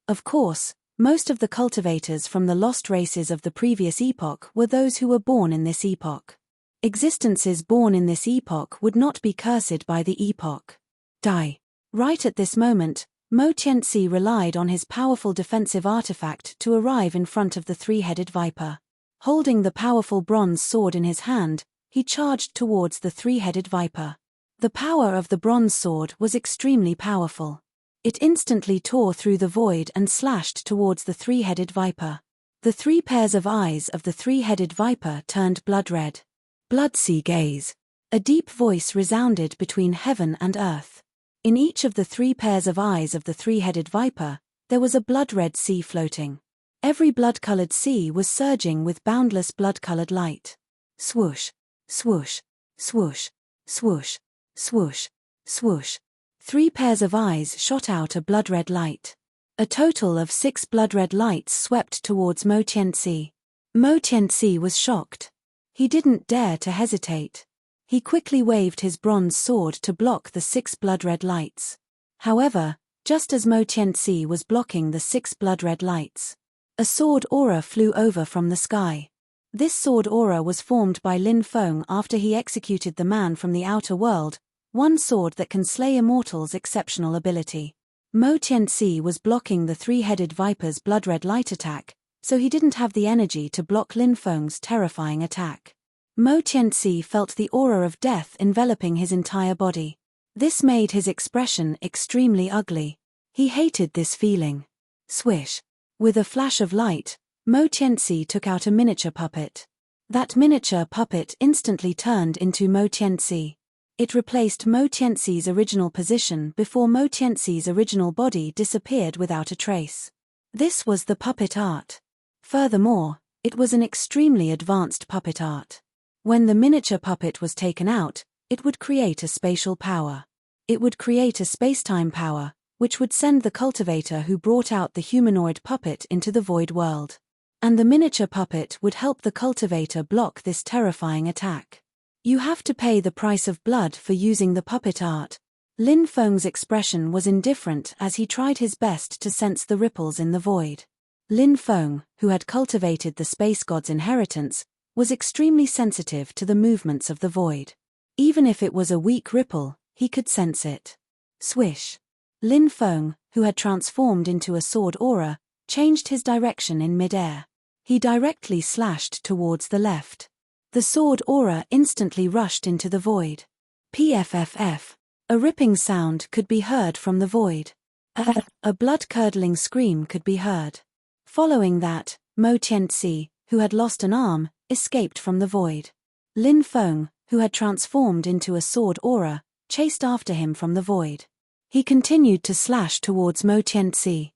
Of course, most of the cultivators from the lost races of the previous epoch were those who were born in this epoch. Existences born in this epoch would not be cursed by the epoch. Die. Right at this moment, Mo Tianzi relied on his powerful defensive artifact to arrive in front of the three-headed viper. Holding the powerful bronze sword in his hand, he charged towards the three-headed viper. The power of the bronze sword was extremely powerful. It instantly tore through the void and slashed towards the three-headed viper. The three pairs of eyes of the three-headed viper turned blood-red. Blood-sea gaze. A deep voice resounded between heaven and earth. In each of the three pairs of eyes of the three-headed viper, there was a blood-red sea floating. Every blood-colored sea was surging with boundless blood-colored light. Swoosh, swoosh, swoosh, swoosh, swoosh, swoosh. Three pairs of eyes shot out a blood-red light. A total of 6 blood-red lights swept towards Mo Tianzi. Mo Tianzi was shocked. He didn't dare to hesitate. He quickly waved his bronze sword to block the 6 blood-red lights. However, just as Mo Tianzi was blocking the 6 blood-red lights, A sword aura flew over from the sky. This sword aura was formed by Lin Feng after he executed the man from the outer world, one sword that can slay immortals' exceptional ability. Mo Tianxi was blocking the three-headed viper's blood-red light attack, so he didn't have the energy to block Lin Feng's terrifying attack. Mo Tianxi felt the aura of death enveloping his entire body. This made his expression extremely ugly. He hated this feeling. Swish. With a flash of light, Mo Tianxi took out a miniature puppet. That miniature puppet instantly turned into Mo Tianxi. It replaced Mo Tianxi's original position before Mo Tianxi's original body disappeared without a trace. This was the puppet art. Furthermore, it was an extremely advanced puppet art. When the miniature puppet was taken out, it would create a spatial power. It would create a spacetime power, which would send the cultivator who brought out the humanoid puppet into the void world. And the miniature puppet would help the cultivator block this terrifying attack. You have to pay the price of blood for using the puppet art. Lin Feng's expression was indifferent as he tried his best to sense the ripples in the void. Lin Feng, who had cultivated the space god's inheritance, was extremely sensitive to the movements of the void. Even if it was a weak ripple, he could sense it. Swish. Lin Feng, who had transformed into a sword aura, changed his direction in mid-air. He directly slashed towards the left. The sword aura instantly rushed into the void. PFFF. A ripping sound could be heard from the void. A blood-curdling scream could be heard. Following that, Mo Tianxi, who had lost an arm, escaped from the void. Lin Feng, who had transformed into a sword aura, chased after him from the void. He continued to slash towards Mo Tianxi.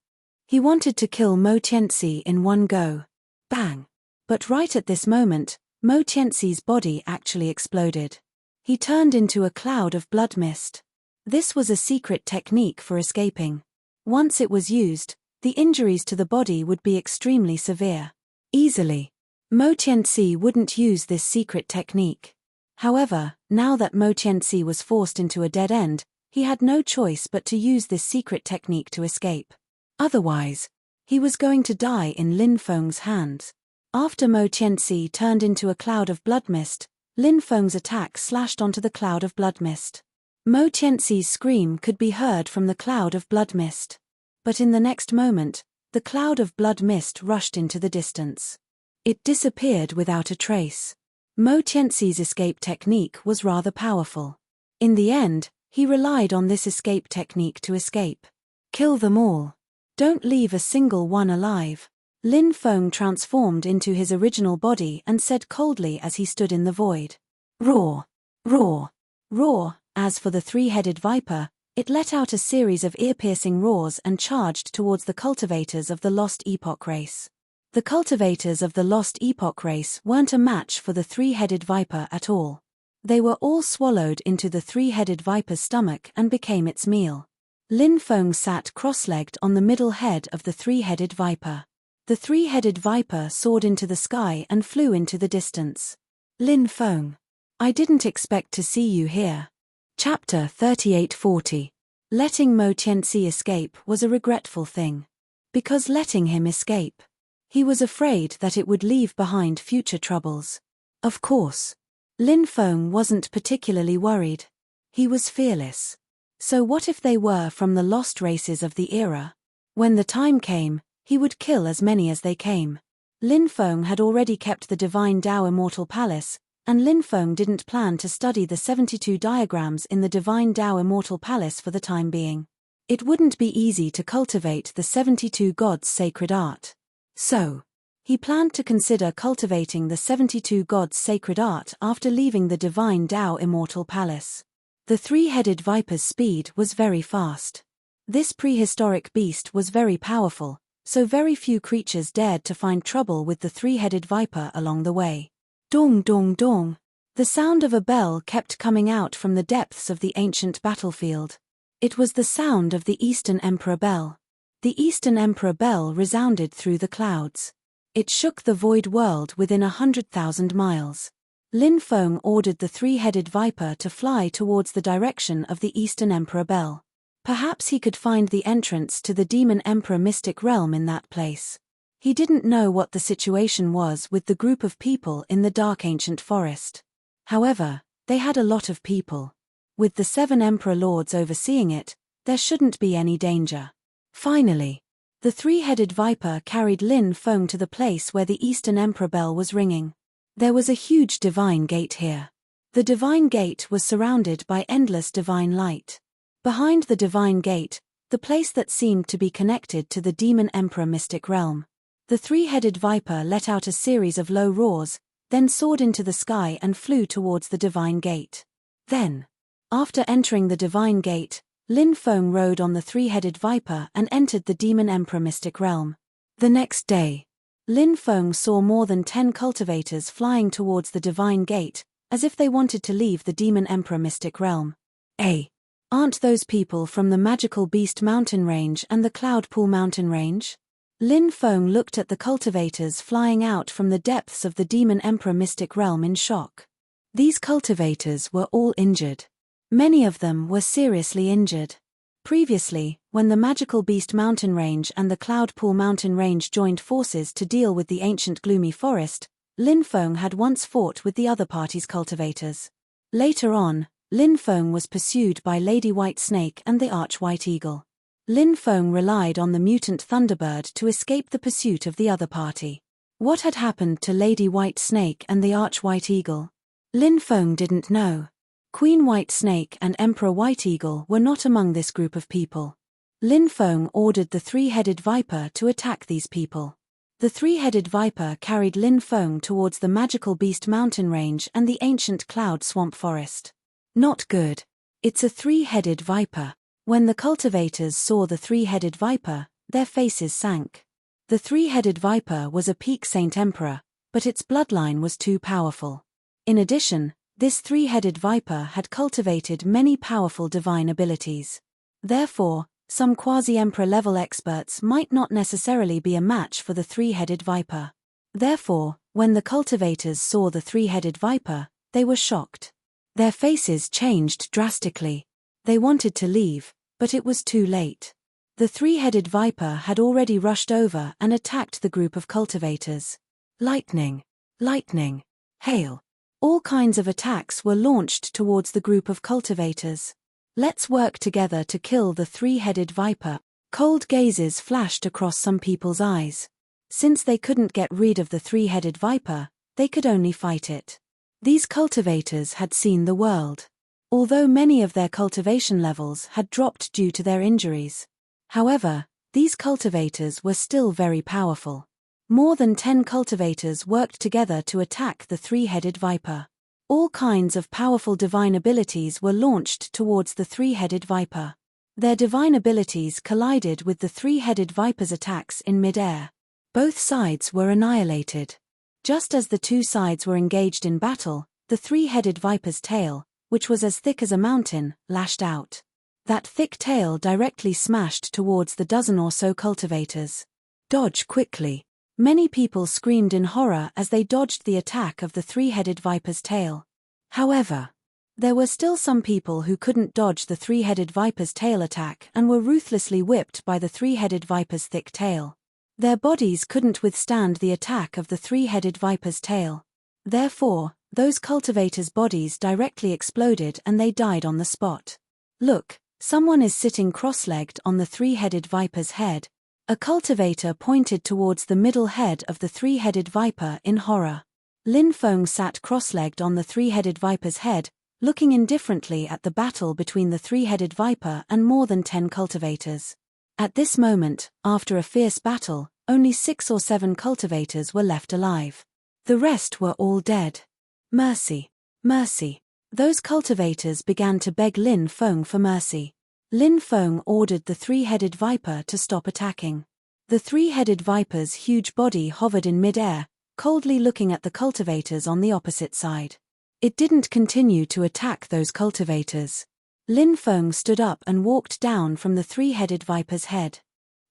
He wanted to kill Mo Tianxi in one go. Bang! But right at this moment, Mo Tianxi's body actually exploded. He turned into a cloud of blood mist. This was a secret technique for escaping. Once it was used, the injuries to the body would be extremely severe. Easily. Mo Tianxi wouldn't use this secret technique. However, now that Mo Tianxi was forced into a dead end, he had no choice but to use this secret technique to escape. Otherwise, he was going to die in Lin Feng's hands. After Mo Tianxi turned into a cloud of blood mist, Lin Feng's attack slashed onto the cloud of blood mist. Mo Tianxi's scream could be heard from the cloud of blood mist. But in the next moment, the cloud of blood mist rushed into the distance. It disappeared without a trace. Mo Tianxi's escape technique was rather powerful. In the end, he relied on this escape technique to escape. Kill them all. Don't leave a single one alive. Lin Feng transformed into his original body and said coldly as he stood in the void. Roar! Roar! Roar! As for the three-headed viper, it let out a series of ear-piercing roars and charged towards the cultivators of the Lost Epoch race. The cultivators of the Lost Epoch race weren't a match for the three-headed viper at all. They were all swallowed into the three-headed viper's stomach and became its meal. Lin Feng sat cross-legged on the middle head of the three-headed viper. The three-headed viper soared into the sky and flew into the distance. Lin Feng. I didn't expect to see you here. Chapter 3840. Letting Mo Tianxi escape was a regretful thing. Because letting him escape, he was afraid that it would leave behind future troubles. Of course. Lin Feng wasn't particularly worried. He was fearless. So what if they were from the lost races of the era? When the time came, he would kill as many as they came. Lin Feng had already kept the Divine Tao Immortal Palace, and Lin Feng didn't plan to study the 72 diagrams in the Divine Tao Immortal Palace for the time being. It wouldn't be easy to cultivate the 72 gods' sacred art. So, he planned to consider cultivating the 72 gods' sacred art after leaving the Divine Tao Immortal Palace. The three-headed viper's speed was very fast. This prehistoric beast was very powerful, so very few creatures dared to find trouble with the three-headed viper along the way. Dong dong dong. The sound of a bell kept coming out from the depths of the ancient battlefield. It was the sound of the Eastern Emperor Bell. The Eastern Emperor Bell resounded through the clouds. It shook the void world within 100,000 miles. Lin Feng ordered the three-headed viper to fly towards the direction of the Eastern Emperor Bell. Perhaps he could find the entrance to the Demon Emperor mystic realm in that place. He didn't know what the situation was with the group of people in the dark ancient forest. However, they had a lot of people. With the 7 emperor lords overseeing it, there shouldn't be any danger. Finally, the 3-headed viper carried Lin Feng to the place where the Eastern Emperor bell was ringing. There was a huge divine gate here. The divine gate was surrounded by endless divine light. Behind the divine gate, the place that seemed to be connected to the demon emperor mystic realm. The 3-headed viper let out a series of low roars, then soared into the sky and flew towards the divine gate. Then, after entering the divine gate, Lin Feng rode on the 3-headed viper and entered the demon emperor mystic realm. The next day, Lin Feng saw more than 10 cultivators flying towards the divine gate, as if they wanted to leave the demon emperor mystic realm. Aren't those people from the magical beast mountain range and the cloud pool mountain range? Lin Feng looked at the cultivators flying out from the depths of the demon emperor mystic realm in shock. These cultivators were all injured. Many of them were seriously injured. Previously, when the magical beast mountain range and the cloud pool mountain range joined forces to deal with the ancient gloomy forest, Lin Feng had once fought with the other party's cultivators. Later on, Lin Feng was pursued by Lady White Snake and the Arch White Eagle. Lin Feng relied on the mutant Thunderbird to escape the pursuit of the other party. What had happened to Lady White Snake and the Arch White Eagle? Lin Feng didn't know. Queen White Snake and Emperor White Eagle were not among this group of people. Lin Feng ordered the 3-headed viper to attack these people. The 3-headed viper carried Lin Feng towards the magical beast mountain range and the ancient cloud swamp forest. Not good. It's a 3-headed viper. When the cultivators saw the 3-headed viper, their faces sank. The 3-headed viper was a peak saint emperor, but its bloodline was too powerful. In addition, this 3-headed viper had cultivated many powerful divine abilities. Therefore, some quasi-emperor level experts might not necessarily be a match for the 3-headed viper. Therefore, when the cultivators saw the 3-headed viper, they were shocked. Their faces changed drastically. They wanted to leave, but it was too late. The 3-headed viper had already rushed over and attacked the group of cultivators. Lightning, hail. All kinds of attacks were launched towards the group of cultivators. Let's work together to kill the 3-headed viper. Cold gazes flashed across some people's eyes. Since they couldn't get rid of the 3-headed viper, they could only fight it. These cultivators had seen the world. Although many of their cultivation levels had dropped due to their injuries. However, these cultivators were still very powerful. More than 10 cultivators worked together to attack the 3-headed viper. All kinds of powerful divine abilities were launched towards the 3-headed viper. Their divine abilities collided with the 3-headed viper's attacks in mid-air. Both sides were annihilated. Just as the two sides were engaged in battle, the 3-headed viper's tail, which was as thick as a mountain, lashed out. That thick tail directly smashed towards the dozen or so cultivators. Dodge quickly. Many people screamed in horror as they dodged the attack of the 3-headed viper's tail. However, there were still some people who couldn't dodge the 3-headed viper's tail attack and were ruthlessly whipped by the 3-headed viper's thick tail. Their bodies couldn't withstand the attack of the 3-headed viper's tail. Therefore, those cultivators' bodies directly exploded and they died on the spot. Look, someone is sitting cross-legged on the 3-headed viper's head. A cultivator pointed towards the middle head of the 3-headed viper in horror. Lin Feng sat cross-legged on the 3-headed viper's head, looking indifferently at the battle between the 3-headed viper and more than 10 cultivators. At this moment, after a fierce battle, only 6 or 7 cultivators were left alive. The rest were all dead. Mercy. Mercy. Those cultivators began to beg Lin Feng for mercy. Lin Feng ordered the 3-headed viper to stop attacking. The 3-headed viper's huge body hovered in mid-air, coldly looking at the cultivators on the opposite side. It didn't continue to attack those cultivators. Lin Feng stood up and walked down from the 3-headed viper's head.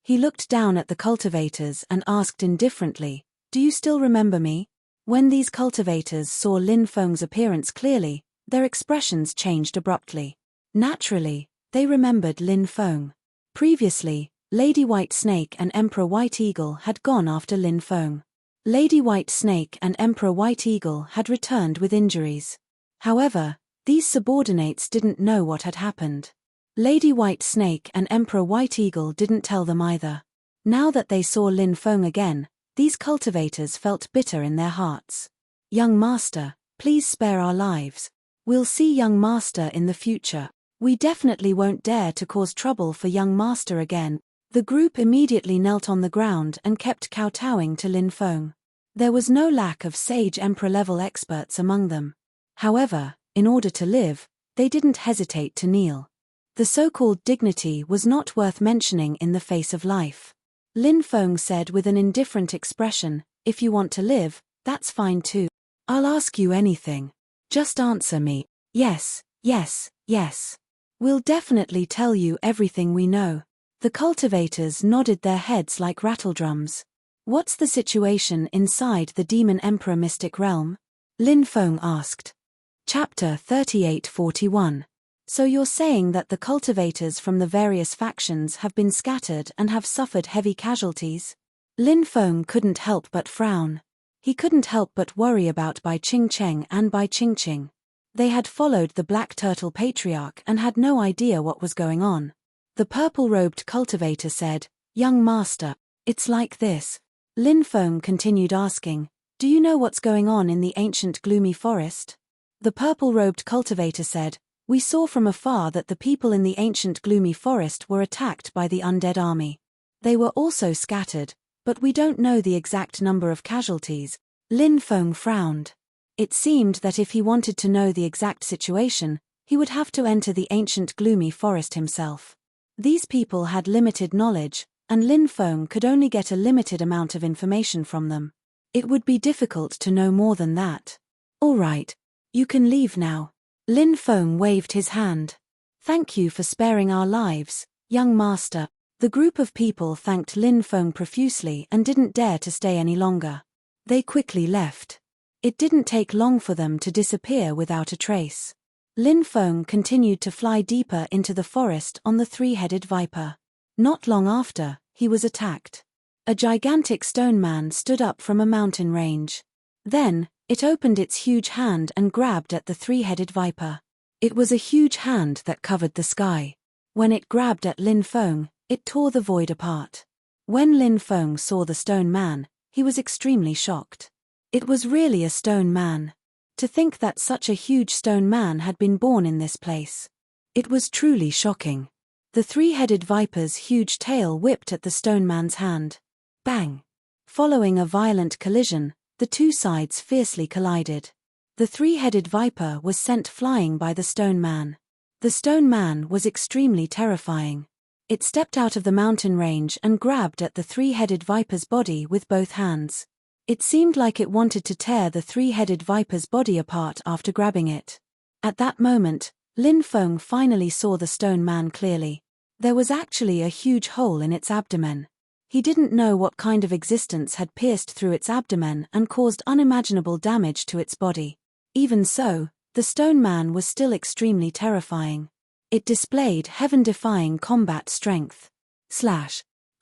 He looked down at the cultivators and asked indifferently, "Do you still remember me?" When these cultivators saw Lin Feng's appearance clearly, their expressions changed abruptly. Naturally, they remembered Lin Feng. Previously, Lady White Snake and Emperor White Eagle had gone after Lin Feng. Lady White Snake and Emperor White Eagle had returned with injuries. However, these subordinates didn't know what had happened. Lady White Snake and Emperor White Eagle didn't tell them either. Now that they saw Lin Feng again, these cultivators felt bitter in their hearts. "Young master, please spare our lives. We'll see young master in the future. We definitely won't dare to cause trouble for young master again." The group immediately knelt on the ground and kept kowtowing to Lin Feng. There was no lack of sage emperor-level experts among them. However, in order to live, they didn't hesitate to kneel. The so-called dignity was not worth mentioning in the face of life. Lin Feng said with an indifferent expression, "If you want to live, that's fine too. I'll ask you anything. Just answer me. Yes, yes, yes. We'll definitely tell you everything we know." The cultivators nodded their heads like rattledrums. "What's the situation inside the Demon Emperor Mystic Realm?" Lin Feng asked. Chapter 38-41. So you're saying that the cultivators from the various factions have been scattered and have suffered heavy casualties? Lin Feng couldn't help but frown. He couldn't help but worry about Bai Qingcheng and Bai Qingqing. They had followed the Black Turtle Patriarch and had no idea what was going on. The purple-robed cultivator said, "Young master, it's like this." Lin Feng continued asking, "Do you know what's going on in the ancient gloomy forest?" The purple-robed cultivator said, "We saw from afar that the people in the ancient gloomy forest were attacked by the undead army. They were also scattered, but we don't know the exact number of casualties." Lin Feng frowned. It seemed that if he wanted to know the exact situation, he would have to enter the ancient gloomy forest himself. These people had limited knowledge, and Lin Feng could only get a limited amount of information from them. It would be difficult to know more than that. "All right. You can leave now." Lin Feng waved his hand. "Thank you for sparing our lives, young master." The group of people thanked Lin Feng profusely and didn't dare to stay any longer. They quickly left. It didn't take long for them to disappear without a trace. Lin Feng continued to fly deeper into the forest on the three-headed viper. Not long after, he was attacked. A gigantic stone man stood up from a mountain range. Then, it opened its huge hand and grabbed at the three-headed viper. It was a huge hand that covered the sky. When it grabbed at Lin Feng, it tore the void apart. When Lin Feng saw the stone man, he was extremely shocked. It was really a stone man. To think that such a huge stone man had been born in this place. It was truly shocking. The three-headed viper's huge tail whipped at the stone man's hand. Bang! Following a violent collision, the two sides fiercely collided. The three-headed viper was sent flying by the stone man. The stone man was extremely terrifying. It stepped out of the mountain range and grabbed at the three-headed viper's body with both hands. It seemed like it wanted to tear the three-headed viper's body apart after grabbing it. At that moment, Lin Feng finally saw the stone man clearly. There was actually a huge hole in its abdomen. He didn't know what kind of existence had pierced through its abdomen and caused unimaginable damage to its body. Even so, the stone man was still extremely terrifying. It displayed heaven-defying combat strength.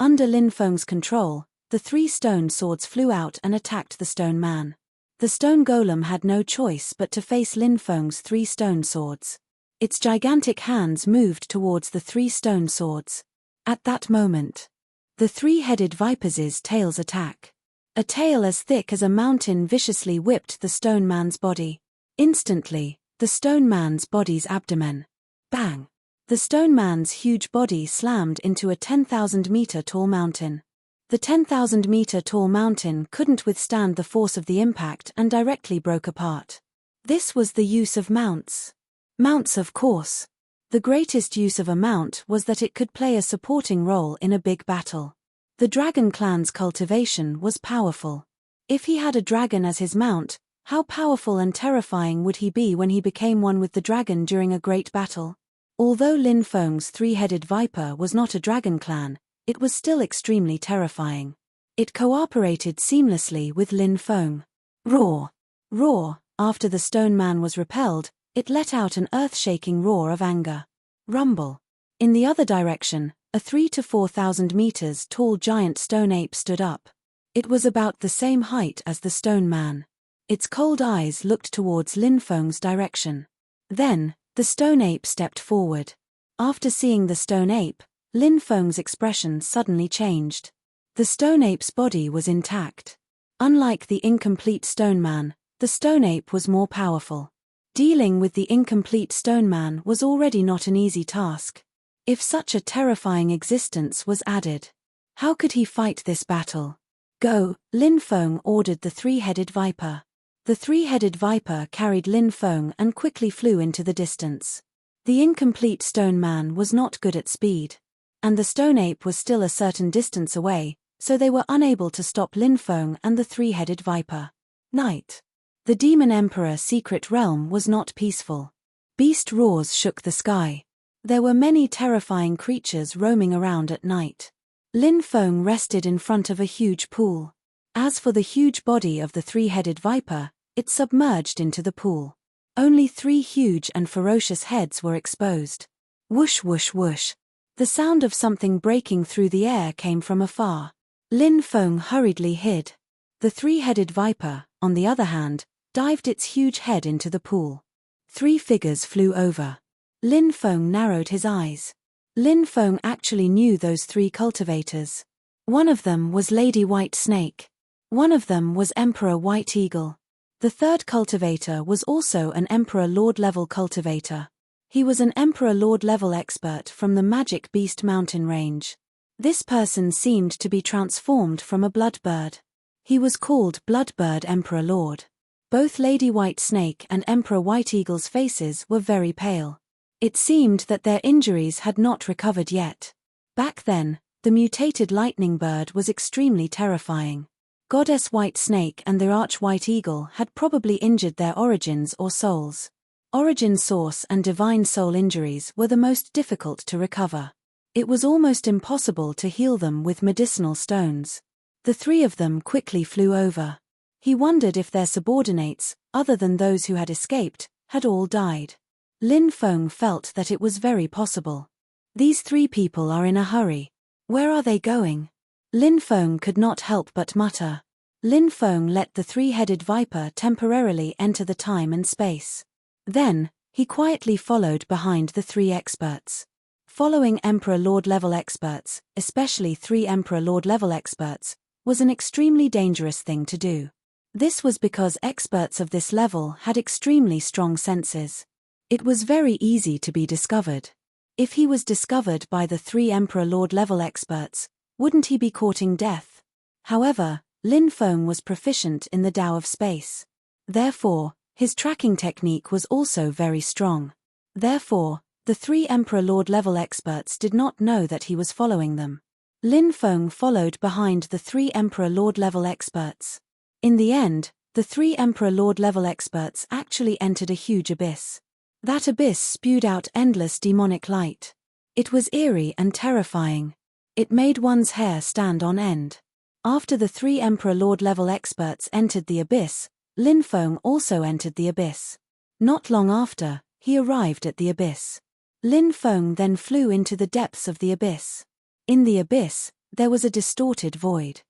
Under Lin Feng's control, the three stone swords flew out and attacked the stone man. The stone golem had no choice but to face Lin Feng's three stone swords. Its gigantic hands moved towards the three stone swords. At that moment, the three-headed viper's tail's attack. A tail as thick as a mountain viciously whipped the stone man's body. Instantly, the stone man's body's abdomen. Bang! The stone man's huge body slammed into a 10,000-meter tall mountain. The 10,000-meter tall mountain couldn't withstand the force of the impact and directly broke apart. This was the use of mounts. Mounts, of course. The greatest use of a mount was that it could play a supporting role in a big battle. The dragon clan's cultivation was powerful. If he had a dragon as his mount, how powerful and terrifying would he be when he became one with the dragon during a great battle? Although Lin Feng's three-headed viper was not a dragon clan, it was still extremely terrifying. It cooperated seamlessly with Lin Feng. Roar! Roar! After the stone man was repelled, it let out an earth-shaking roar of anger. Rumble! In the other direction, A 3 to 4,000 meters tall giant stone ape stood up. It was about the same height as the stone man. Its cold eyes looked towards Lin Feng's direction. Then, the stone ape stepped forward. After seeing the stone ape, Lin Feng's expression suddenly changed. The stone ape's body was intact. Unlike the incomplete stone man, the stone ape was more powerful. Dealing with the incomplete stone man was already not an easy task. If such a terrifying existence was added, how could he fight this battle? Go, Lin Feng ordered the three-headed viper. The three-headed viper carried Lin Feng and quickly flew into the distance. The incomplete stone man was not good at speed, and the stone ape was still a certain distance away, so they were unable to stop Lin Feng and the three-headed viper. Night. The Demon Emperor's secret realm was not peaceful. Beast roars shook the sky. There were many terrifying creatures roaming around at night. Lin Feng rested in front of a huge pool. As for the huge body of the three-headed viper, it submerged into the pool. Only 3 huge and ferocious heads were exposed. Whoosh whoosh whoosh. The sound of something breaking through the air came from afar. Lin Feng hurriedly hid. The three-headed viper, on the other hand, dived its huge head into the pool. 3 figures flew over. Lin Feng narrowed his eyes. Lin Feng actually knew those 3 cultivators. One of them was Lady White Snake. One of them was Emperor White Eagle. The third cultivator was also an Emperor Lord level cultivator. He was an Emperor Lord level expert from the Magic Beast mountain range. This person seemed to be transformed from a bloodbird. He was called Bloodbird Emperor Lord. Both Lady White Snake and Emperor White Eagle's faces were very pale. It seemed that their injuries had not recovered yet. Back then, the mutated lightning bird was extremely terrifying. Goddess White Snake and the Arch White Eagle had probably injured their origins or souls. Origin source and divine soul injuries were the most difficult to recover. It was almost impossible to heal them with medicinal stones. The 3 of them quickly flew over. He wondered if their subordinates, other than those who had escaped, had all died. Lin Feng felt that it was very possible. These 3 people are in a hurry. Where are they going? Lin Feng could not help but mutter. Lin Feng let the three-headed viper temporarily enter the time and space. Then, he quietly followed behind the 3 experts. Following Emperor Lord level experts, especially 3 Emperor Lord level experts, was an extremely dangerous thing to do. This was because experts of this level had extremely strong senses. It was very easy to be discovered. If he was discovered by the 3 Emperor Lord level experts, wouldn't he be courting death? However, Lin Feng was proficient in the Tao of space. Therefore, his tracking technique was also very strong. Therefore, the 3 Emperor Lord level experts did not know that he was following them. Lin Feng followed behind the 3 Emperor Lord level experts. In the end, the 3 Emperor Lord level experts actually entered a huge abyss. That abyss spewed out endless demonic light. It was eerie and terrifying. It made one's hair stand on end. After the 3 Emperor Lord level experts entered the abyss, Lin Feng also entered the abyss. Not long after, he arrived at the abyss. Lin Feng then flew into the depths of the abyss. In the abyss, there was a distorted void.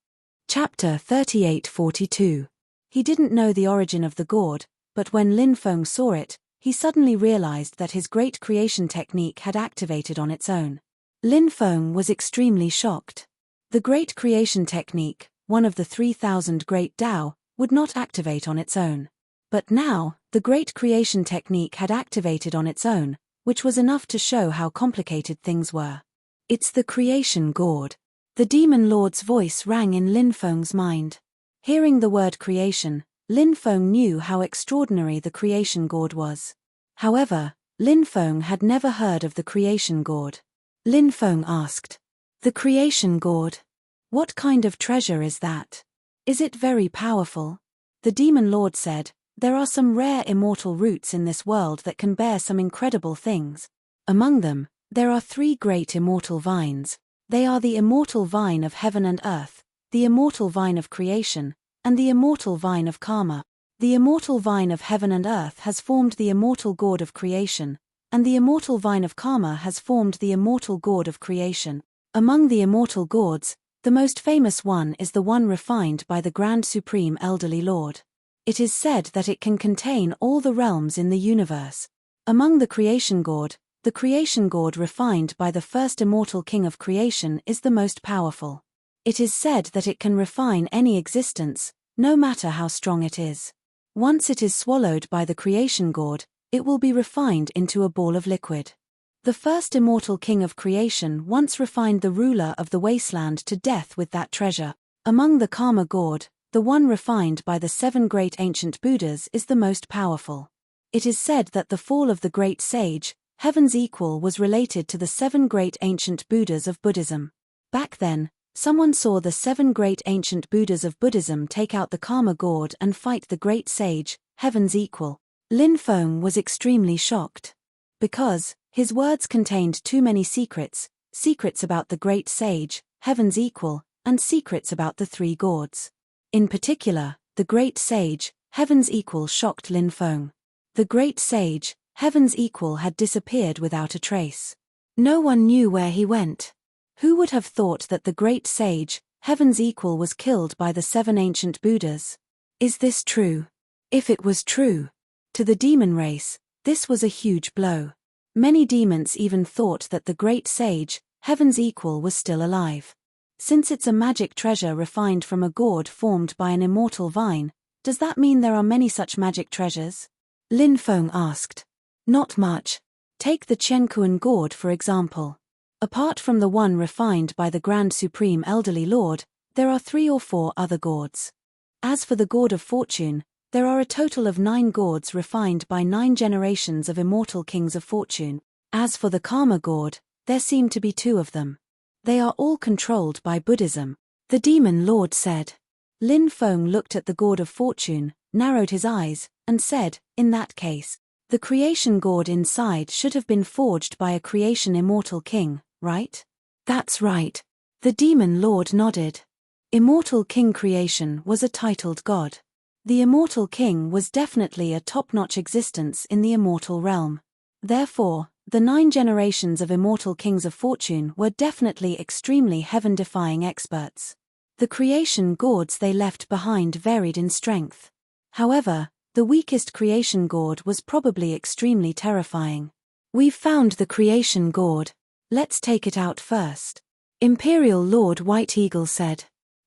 Chapter 3842. He didn't know the origin of the gourd, but when Lin Feng saw it, he suddenly realized that his great creation technique had activated on its own. Lin Feng was extremely shocked. The great creation technique, one of the 3,000 great Tao, would not activate on its own. But now, the great creation technique had activated on its own, which was enough to show how complicated things were. It's the creation gourd. The demon lord's voice rang in Lin Feng's mind. Hearing the word creation, Lin Feng knew how extraordinary the creation gourd was. However, Lin Feng had never heard of the creation gourd. Lin Feng asked, "The creation gourd? What kind of treasure is that? Is it very powerful?" The demon lord said, "There are some rare immortal roots in this world that can bear some incredible things. Among them, there are 3 great immortal vines. They are the immortal vine of heaven and earth, the immortal vine of creation, and the immortal vine of karma. The immortal vine of heaven and earth has formed the immortal gourd of creation, and the immortal vine of karma has formed the immortal gourd of creation. Among the immortal gourds, the most famous one is the one refined by the Grand Supreme Elderly Lord. It is said that it can contain all the realms in the universe. Among the creation gourd, the creation gourd refined by the first immortal king of creation is the most powerful. It is said that it can refine any existence, no matter how strong it is. Once it is swallowed by the creation gourd, it will be refined into a ball of liquid. The first immortal king of creation once refined the ruler of the wasteland to death with that treasure. Among the karma gourd, the one refined by the 7 great ancient Buddhas is the most powerful. It is said that the fall of the great sage, heaven's equal, was related to the 7 great ancient Buddhas of Buddhism. Back then, someone saw the 7 great ancient Buddhas of Buddhism take out the karma gourd and fight the great sage, heaven's equal. Lin Feng was extremely shocked. Because his words contained too many secrets about the great sage, heaven's equal, and secrets about the 3 gourds. In particular, the great sage, heaven's equal, shocked Lin Feng. The great sage, heaven's equal, had disappeared without a trace. No one knew where he went. Who would have thought that the great sage, heaven's equal, was killed by the 7 ancient Buddhas? Is this true? If it was true, to the demon race, this was a huge blow. Many demons even thought that the great sage, heaven's equal, was still alive. Since it's a magic treasure refined from a gourd formed by an immortal vine, does that mean there are many such magic treasures? Lin Feng asked. Not much. Take the Qianquan gourd for example. Apart from the one refined by the Grand Supreme Elderly Lord, there are 3 or 4 other gourds. As for the gourd of fortune, there are a total of 9 gourds refined by 9 generations of immortal kings of fortune. As for the karma gourd, there seem to be 2 of them. They are all controlled by Buddhism. The demon lord said. Lin Feng looked at the gourd of fortune, narrowed his eyes, and said, in that case, the creation gourd inside should have been forged by a creation immortal king, right? That's right. The demon lord nodded. Immortal king creation was a titled god. The immortal king was definitely a top-notch existence in the immortal realm. Therefore, the 9 generations of immortal kings of fortune were definitely extremely heaven-defying experts. The creation gourds they left behind varied in strength. However, the weakest creation gourd was probably extremely terrifying. We've found the creation gourd. Let's take it out first. Imperial Lord White Eagle said.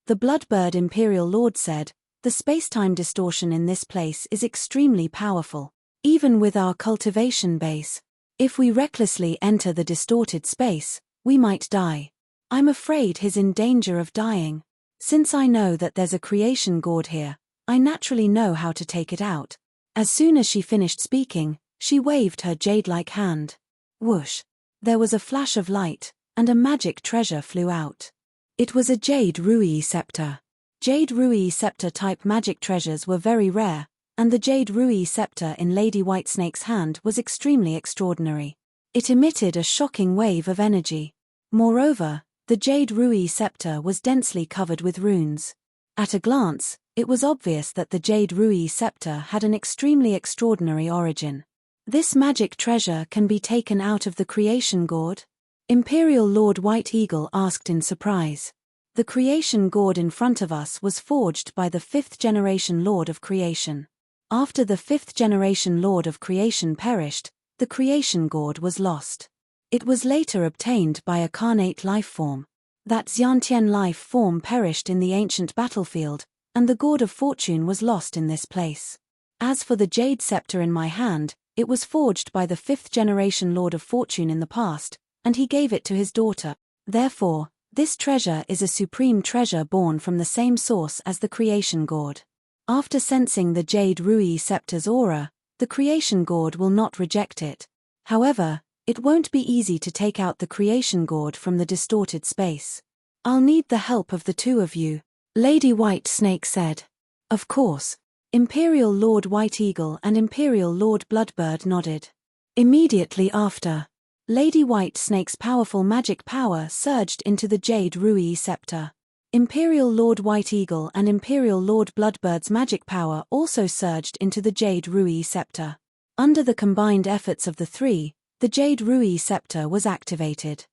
The Bloodbird Imperial Lord said, the space-time distortion in this place is extremely powerful. Even with our cultivation base, if we recklessly enter the distorted space, we might die. I'm afraid he's in danger of dying. Since I know that there's a creation gourd here, I naturally know how to take it out. As soon as she finished speaking, she waved her jade-like hand. Whoosh! There was a flash of light, and a magic treasure flew out. It was a jade Rui scepter. Jade Rui scepter-type magic treasures were very rare, and the jade Rui scepter in Lady Whitesnake's hand was extremely extraordinary. It emitted a shocking wave of energy. Moreover, the jade Rui scepter was densely covered with runes. At a glance, it was obvious that the jade Rui scepter had an extremely extraordinary origin. This magic treasure can be taken out of the creation gourd? Imperial Lord White Eagle asked in surprise. The creation gourd in front of us was forged by the 5th generation Lord of Creation. After the 5th generation Lord of Creation perished, the creation gourd was lost. It was later obtained by a carnate life form. That Xiantian life form perished in the ancient battlefield, and the gourd of fortune was lost in this place. As for the jade scepter in my hand, it was forged by the 5th generation Lord of Fortune in the past, and he gave it to his daughter. Therefore, this treasure is a supreme treasure born from the same source as the creation gourd. After sensing the jade Rui scepter's aura, the creation gourd will not reject it. However, it won't be easy to take out the creation gourd from the distorted space. I'll need the help of the 2 of you, Lady White Snake said. Of course. Imperial Lord White Eagle and Imperial Lord Bloodbird nodded. Immediately after, Lady White Snake's powerful magic power surged into the jade Rui scepter. Imperial Lord White Eagle and Imperial Lord Bloodbird's magic power also surged into the jade Rui scepter. Under the combined efforts of the 3, the jade Rui scepter was activated.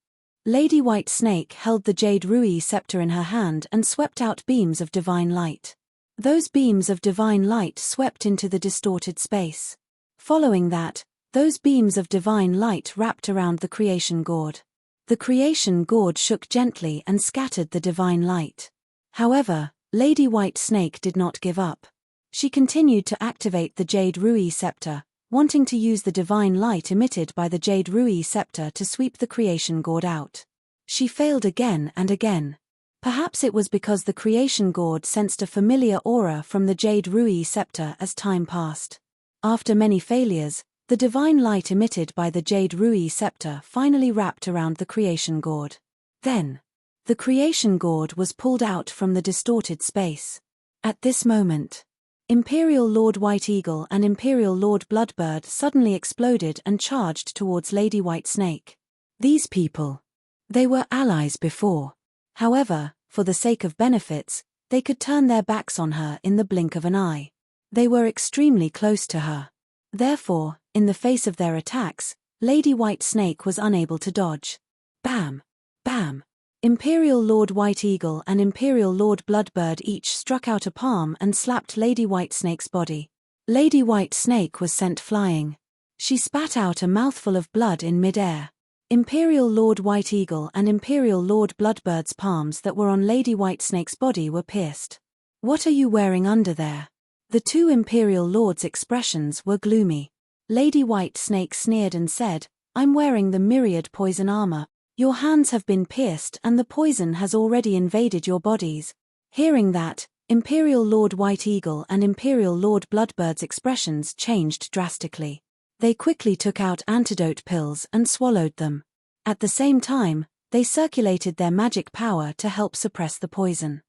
Lady White Snake held the jade Rui scepter in her hand and swept out beams of divine light. Those beams of divine light swept into the distorted space. Following that, those beams of divine light wrapped around the creation gourd. The creation gourd shook gently and scattered the divine light. However, Lady White Snake did not give up. She continued to activate the jade Rui scepter, wanting to use the divine light emitted by the jade Rui scepter to sweep the creation gourd out. She failed again and again. Perhaps it was because the creation gourd sensed a familiar aura from the jade Rui scepter as time passed. After many failures, the divine light emitted by the jade Rui scepter finally wrapped around the creation gourd. Then, the creation gourd was pulled out from the distorted space. At this moment, Imperial Lord White Eagle and Imperial Lord Bloodbird suddenly exploded and charged towards Lady White Snake. These people. They were allies before. However, for the sake of benefits, they could turn their backs on her in the blink of an eye. They were extremely close to her. Therefore, in the face of their attacks, Lady White Snake was unable to dodge. Bam! Bam! Imperial Lord White Eagle and Imperial Lord Bloodbird each struck out a palm and slapped Lady White Snake's body. Lady White Snake was sent flying. She spat out a mouthful of blood in mid-air. Imperial Lord White Eagle and Imperial Lord Bloodbird's palms that were on Lady White Snake's body were pierced. "What are you wearing under there?" The two Imperial Lords' expressions were gloomy. Lady White Snake sneered and said, "I'm wearing the myriad poison armor. Your hands have been pierced and the poison has already invaded your bodies." Hearing that, Imperial Lord White Eagle and Imperial Lord Bloodbird's expressions changed drastically. They quickly took out antidote pills and swallowed them. At the same time, they circulated their magic power to help suppress the poison.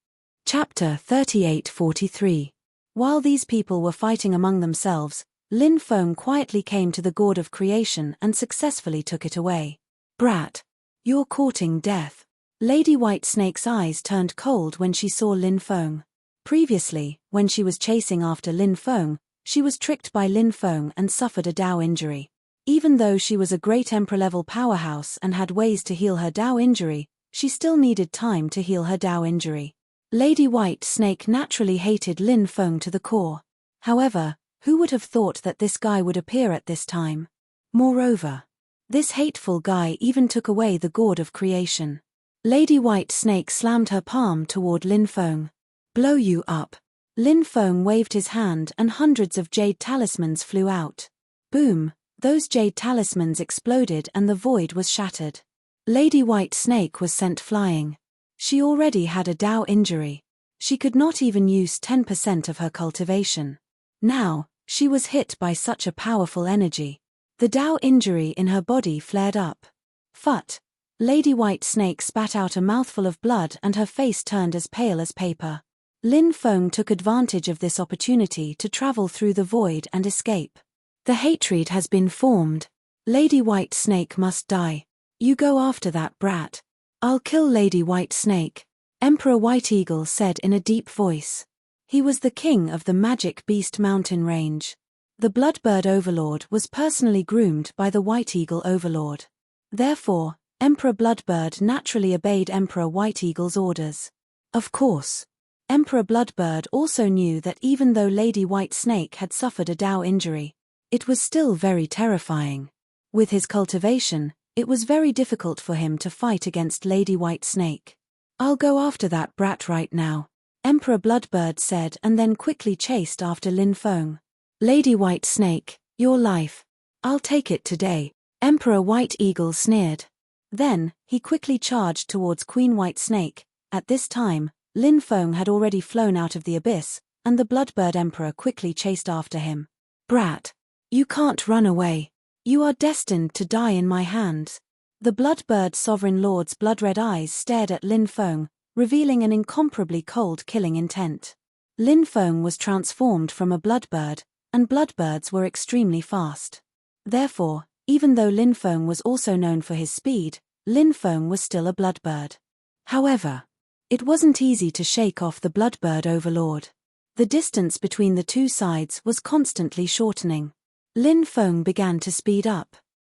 Chapter 38-43. While these people were fighting among themselves, Lin Feng quietly came to the gourd of creation and successfully took it away. "Brat! You're courting death." Lady White Snake's eyes turned cold when she saw Lin Feng. Previously, when she was chasing after Lin Feng, she was tricked by Lin Feng and suffered a Dao injury. Even though she was a great Emperor-level powerhouse and had ways to heal her Dao injury, she still needed time to heal her Dao injury. Lady White Snake naturally hated Lin Feng to the core. However, who would have thought that this guy would appear at this time? Moreover, this hateful guy even took away the gourd of creation. Lady White Snake slammed her palm toward Lin Feng. "Blow you up." Lin Feng waved his hand and hundreds of jade talismans flew out. Boom! Those jade talismans exploded and the void was shattered. Lady White Snake was sent flying. She already had a Dao injury. She could not even use 10% of her cultivation. Now, she was hit by such a powerful energy. The Dao injury in her body flared up. Phut! Lady White Snake spat out a mouthful of blood and her face turned as pale as paper. Lin Feng took advantage of this opportunity to travel through the void and escape. "The hatred has been formed. Lady White Snake must die. You go after that brat." "I'll kill Lady White Snake," Emperor White Eagle said in a deep voice. He was the king of the Magic Beast mountain range. The Bloodbird Overlord was personally groomed by the White Eagle Overlord. Therefore, Emperor Bloodbird naturally obeyed Emperor White Eagle's orders. Of course, Emperor Bloodbird also knew that even though Lady White Snake had suffered a Dao injury, it was still very terrifying. With his cultivation, it was very difficult for him to fight against Lady White Snake. "I'll go after that brat right now," Emperor Bloodbird said and then quickly chased after Lin Feng. "Lady White Snake, your life. I'll take it today," Emperor White Eagle sneered. Then, he quickly charged towards Queen White Snake. At this time, Lin Feng had already flown out of the abyss, and the Bloodbird Emperor quickly chased after him. "Brat! You can't run away. You are destined to die in my hands." The Bloodbird Sovereign Lord's blood-red eyes stared at Lin Feng, revealing an incomparably cold killing intent. Lin Feng was transformed from a bloodbird, and bloodbirds were extremely fast. Therefore, even though Lin Feng was also known for his speed, Lin Feng was still a bloodbird. However, it wasn't easy to shake off the Bloodbird Overlord. The distance between the two sides was constantly shortening. Lin Feng began to speed up.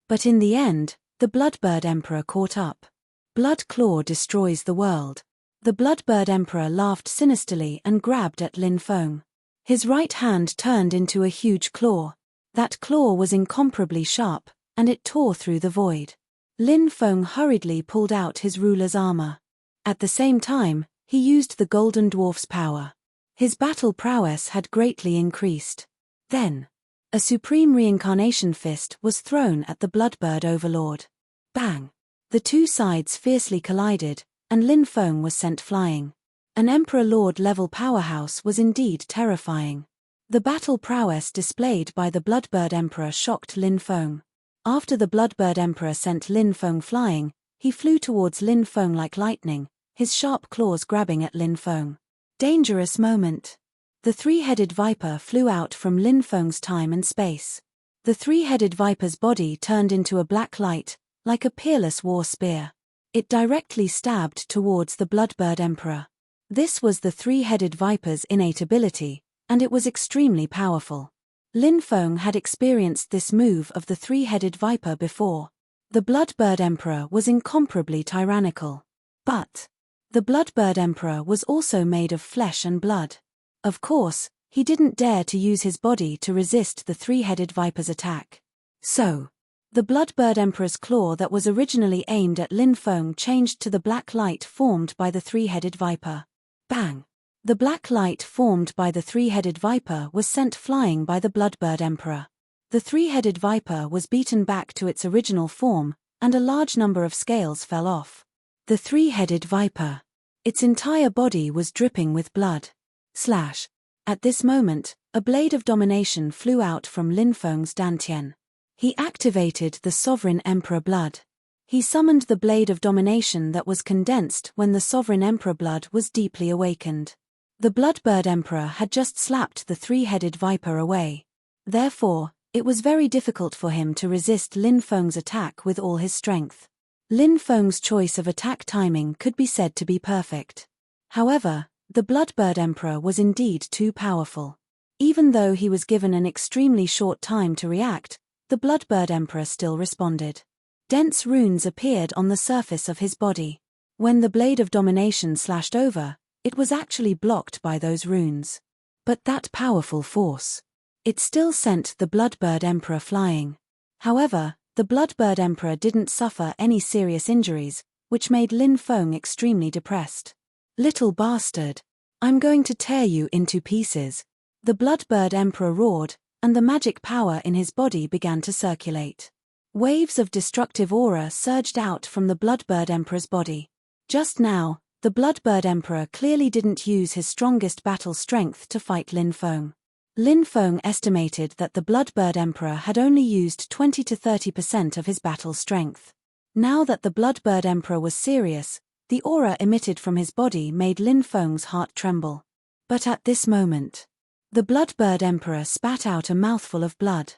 But in the end, the Bloodbird Emperor caught up. Blood Claw destroys the world. The Bloodbird Emperor laughed sinisterly and grabbed at Lin Feng. His right hand turned into a huge claw. That claw was incomparably sharp, and it tore through the void. Lin Feng hurriedly pulled out his ruler's armor. At the same time, he used the Golden Dwarf's power. His battle prowess had greatly increased. Then, a supreme reincarnation fist was thrown at the Bloodbird Overlord. Bang! The two sides fiercely collided, and Lin Feng was sent flying. An Emperor Lord level powerhouse was indeed terrifying. The battle prowess displayed by the Bloodbird Emperor shocked Lin Feng. After the Bloodbird Emperor sent Lin Feng flying, he flew towards Lin Feng like lightning, his sharp claws grabbing at Lin Feng. Dangerous moment. The three-headed viper flew out from Lin Feng's time and space. The three-headed viper's body turned into a black light, like a peerless war spear. It directly stabbed towards the Bloodbird Emperor. This was the three-headed viper's innate ability, and it was extremely powerful. Lin Feng had experienced this move of the three-headed viper before. The Bloodbird Emperor was incomparably tyrannical. But the Bloodbird Emperor was also made of flesh and blood. Of course, he didn't dare to use his body to resist the three-headed viper's attack. So, the Bloodbird Emperor's claw that was originally aimed at Lin Feng changed to the black light formed by the three-headed viper. Bang! The black light formed by the three-headed viper was sent flying by the Bloodbird Emperor. The three-headed viper was beaten back to its original form, and a large number of scales fell off. The three-headed viper. Its entire body was dripping with blood. Slash. At this moment, a blade of domination flew out from Lin Feng's dantian. He activated the Sovereign Emperor blood. He summoned the blade of domination that was condensed when the Sovereign Emperor blood was deeply awakened. The Bloodbird Emperor had just slapped the three-headed viper away. Therefore, it was very difficult for him to resist Lin Feng's attack with all his strength. Lin Feng's choice of attack timing could be said to be perfect. However, the Bloodbird Emperor was indeed too powerful. Even though he was given an extremely short time to react, the Bloodbird Emperor still responded. Dense runes appeared on the surface of his body. When the blade of domination slashed over, it was actually blocked by those runes. But that powerful force. It still sent the Bloodbird Emperor flying. However, the Bloodbird Emperor didn't suffer any serious injuries, which made Lin Feng extremely depressed. Little bastard. I'm going to tear you into pieces. The Bloodbird Emperor roared, and the magic power in his body began to circulate. Waves of destructive aura surged out from the Bloodbird Emperor's body. Just now, the Bloodbird Emperor clearly didn't use his strongest battle strength to fight Lin Feng. Lin Feng estimated that the Bloodbird Emperor had only used 20 to 30% of his battle strength. Now that the Bloodbird Emperor was serious, the aura emitted from his body made Lin Feng's heart tremble. But at this moment, the Bloodbird Emperor spat out a mouthful of blood.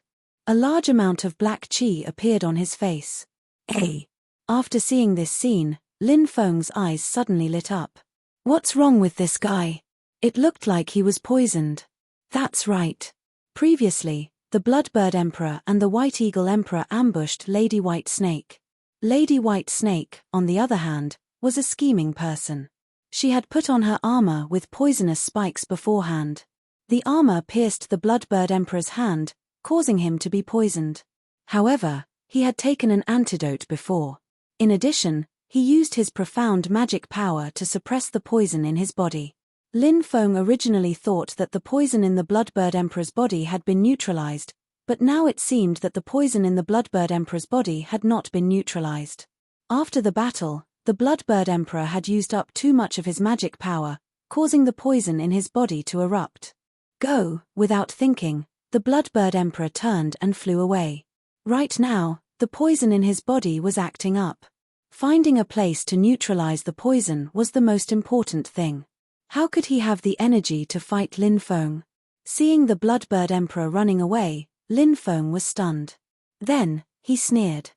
A large amount of black qi appeared on his face. Hey! After seeing this scene, Lin Feng's eyes suddenly lit up. What's wrong with this guy? It looked like he was poisoned. That's right. Previously, the Bloodbird Emperor and the White Eagle Emperor ambushed Lady White Snake. Lady White Snake, on the other hand, was a scheming person. She had put on her armor with poisonous spikes beforehand. The armor pierced the Bloodbird Emperor's hand, causing him to be poisoned. However, he had taken an antidote before. In addition, he used his profound magic power to suppress the poison in his body. Lin Feng originally thought that the poison in the Bloodbird Emperor's body had been neutralized, but now it seemed that the poison in the Bloodbird Emperor's body had not been neutralized. After the battle, the Bloodbird Emperor had used up too much of his magic power, causing the poison in his body to erupt. Go! Without thinking, the Bloodbird Emperor turned and flew away. Right now, the poison in his body was acting up. Finding a place to neutralize the poison was the most important thing. How could he have the energy to fight Lin Feng? Seeing the Bloodbird Emperor running away, Lin Feng was stunned. Then, he sneered.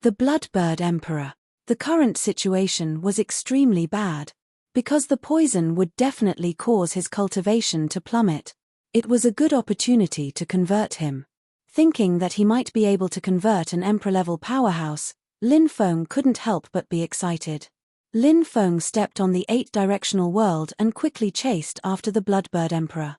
The Bloodbird Emperor. The current situation was extremely bad. Because the poison would definitely cause his cultivation to plummet. It was a good opportunity to convert him. Thinking that he might be able to convert an Emperor-level powerhouse, Lin Feng couldn't help but be excited. Lin Feng stepped on the 8-directional world and quickly chased after the Bloodbird Emperor.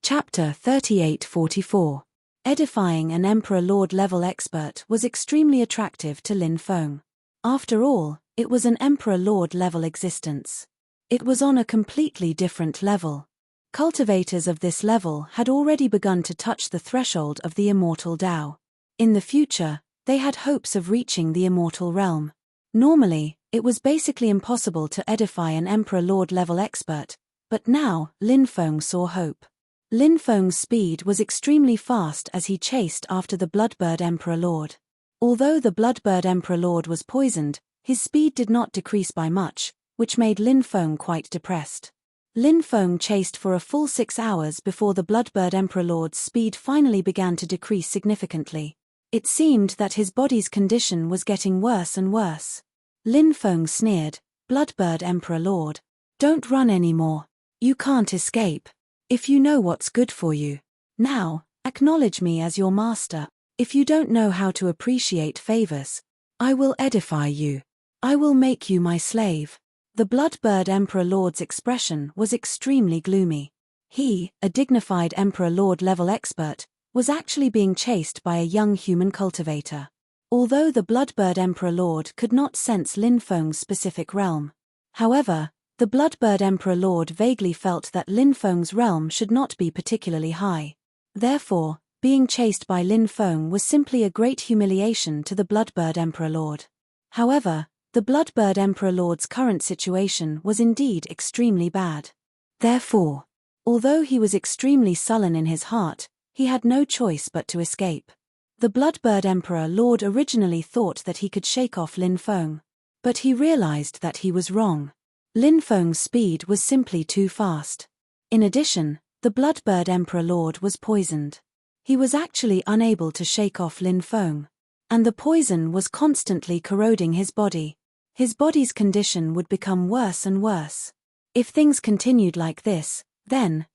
Chapter 3844. Edifying an Emperor Lord level expert was extremely attractive to Lin Feng. After all, it was an Emperor Lord level existence. It was on a completely different level. Cultivators of this level had already begun to touch the threshold of the immortal Tao. In the future, they had hopes of reaching the immortal realm. Normally, it was basically impossible to edify an Emperor Lord level expert, but now, Lin Feng saw hope. Lin Feng's speed was extremely fast as he chased after the Bloodbird Emperor Lord. Although the Bloodbird Emperor Lord was poisoned, his speed did not decrease by much, which made Lin Feng quite depressed. Lin Feng chased for a full 6 hours before the Bloodbird Emperor Lord's speed finally began to decrease significantly. It seemed that his body's condition was getting worse and worse. Lin Feng sneered, "Bloodbird Emperor Lord, don't run anymore. You can't escape. If you know what's good for you. Now, acknowledge me as your master. If you don't know how to appreciate favors, I will edify you. I will make you my slave." The Bloodbird Emperor Lord's expression was extremely gloomy. He, a dignified Emperor Lord level expert, was actually being chased by a young human cultivator. Although the Bloodbird Emperor Lord could not sense Lin Feng's specific realm. However, the Bloodbird Emperor Lord vaguely felt that Lin Feng's realm should not be particularly high. Therefore, being chased by Lin Feng was simply a great humiliation to the Bloodbird Emperor Lord. However, the Bloodbird Emperor Lord's current situation was indeed extremely bad. Therefore, although he was extremely sullen in his heart, he had no choice but to escape. The Bloodbird Emperor Lord originally thought that he could shake off Lin Feng. But he realized that he was wrong. Lin Feng's speed was simply too fast. In addition, the Bloodbird Emperor Lord was poisoned. He was actually unable to shake off Lin Feng. And the poison was constantly corroding his body. His body's condition would become worse and worse. If things continued like this, then,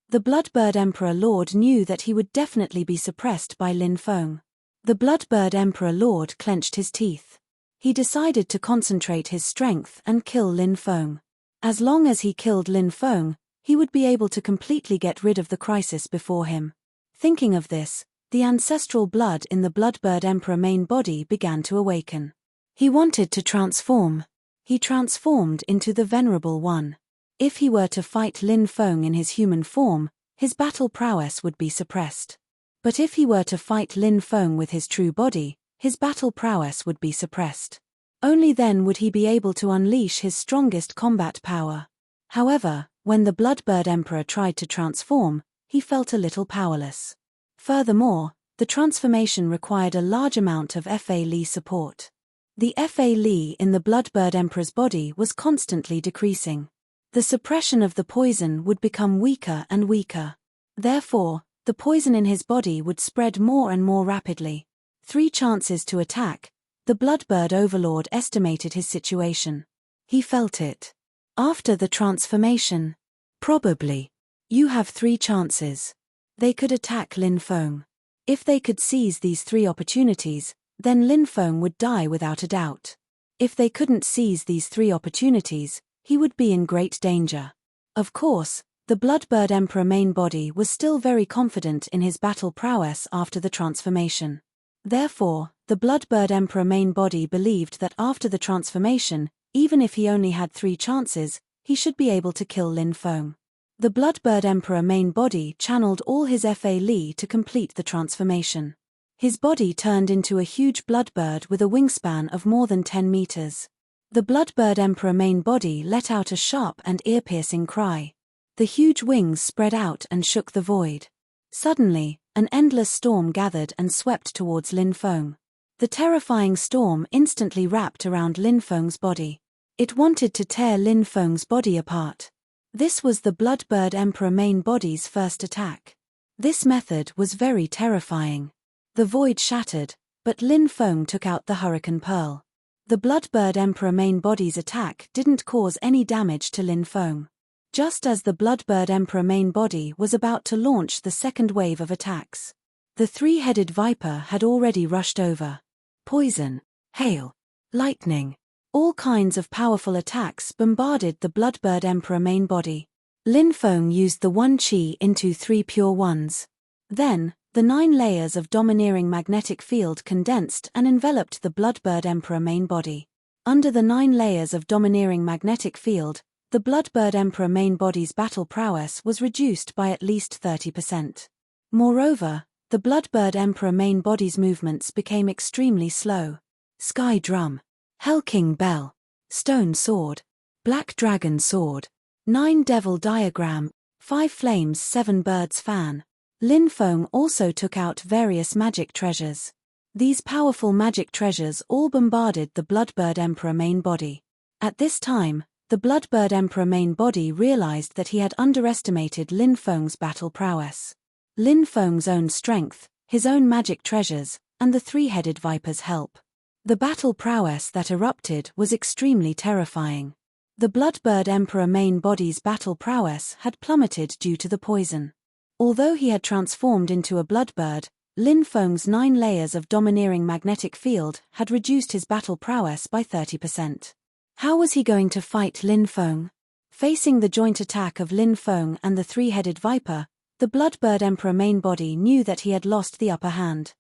the Bloodbird Emperor Lord knew that he would definitely be suppressed by Lin Feng. The Bloodbird Emperor Lord clenched his teeth. He decided to concentrate his strength and kill Lin Feng. As long as he killed Lin Feng, he would be able to completely get rid of the crisis before him. Thinking of this, the ancestral blood in the Bloodbird Emperor main body began to awaken. He wanted to transform. He transformed into the Venerable One. If he were to fight Lin Feng in his human form, his battle prowess would be suppressed. But if he were to fight Lin Feng with his true body, his battle prowess would be suppressed. Only then would he be able to unleash his strongest combat power. However, when the Bloodbird Emperor tried to transform, he felt a little powerless. Furthermore, the transformation required a large amount of Fa Li support. The Fa Li in the Bloodbird Emperor's body was constantly decreasing. The suppression of the poison would become weaker and weaker. Therefore, the poison in his body would spread more and more rapidly. 3 chances to attack. The Bloodbird Overlord estimated his situation. He felt it. After the transformation. Probably. You have 3 chances. They could attack Lin Feng. If they could seize these 3 opportunities, then Lin Feng would die without a doubt. If they couldn't seize these 3 opportunities, he would be in great danger. Of course, the Bloodbird Emperor main body was still very confident in his battle prowess after the transformation. Therefore, the Bloodbird Emperor main body believed that after the transformation, even if he only had 3 chances, he should be able to kill Lin Feng. The Bloodbird Emperor main body channeled all his Fa Li to complete the transformation. His body turned into a huge bloodbird with a wingspan of more than 10 meters. The Bloodbird Emperor main body let out a sharp and ear-piercing cry. The huge wings spread out and shook the void. Suddenly, an endless storm gathered and swept towards Lin Feng. The terrifying storm instantly wrapped around Lin Feng's body. It wanted to tear Lin Feng's body apart. This was the Bloodbird Emperor main body's first attack. This method was very terrifying. The void shattered, but Lin Feng took out the Hurricane Pearl. The Bloodbird Emperor main body's attack didn't cause any damage to Lin Feng. Just as the Bloodbird Emperor main body was about to launch the second wave of attacks, the 3-headed viper had already rushed over. Poison. hail, lightning. All kinds of powerful attacks bombarded the Bloodbird Emperor main body. Lin Feng used the 1 Qi into 3 pure ones. Then, the 9 layers of domineering magnetic field condensed and enveloped the Bloodbird Emperor main body. Under the 9 layers of domineering magnetic field, the Bloodbird Emperor main body's battle prowess was reduced by at least 30%. Moreover, the Bloodbird Emperor main body's movements became extremely slow. Sky Drum, Hell King Bell, Stone Sword, Black Dragon Sword, 9 Devil Diagram, 5 Flames 7 Birds Fan. Lin Feng also took out various magic treasures. These powerful magic treasures all bombarded the Bloodbird Emperor main body. At this time, the Bloodbird Emperor main body realized that he had underestimated Lin Feng's battle prowess. Lin Feng's own strength, his own magic treasures, and the 3-headed viper's help. The battle prowess that erupted was extremely terrifying. The Bloodbird Emperor main body's battle prowess had plummeted due to the poison. Although he had transformed into a bloodbird, Lin Feng's 9 layers of domineering magnetic field had reduced his battle prowess by 30%. How was he going to fight Lin Feng? Facing the joint attack of Lin Feng and the 3-headed viper, the Bloodbird Emperor main body knew that he had lost the upper hand.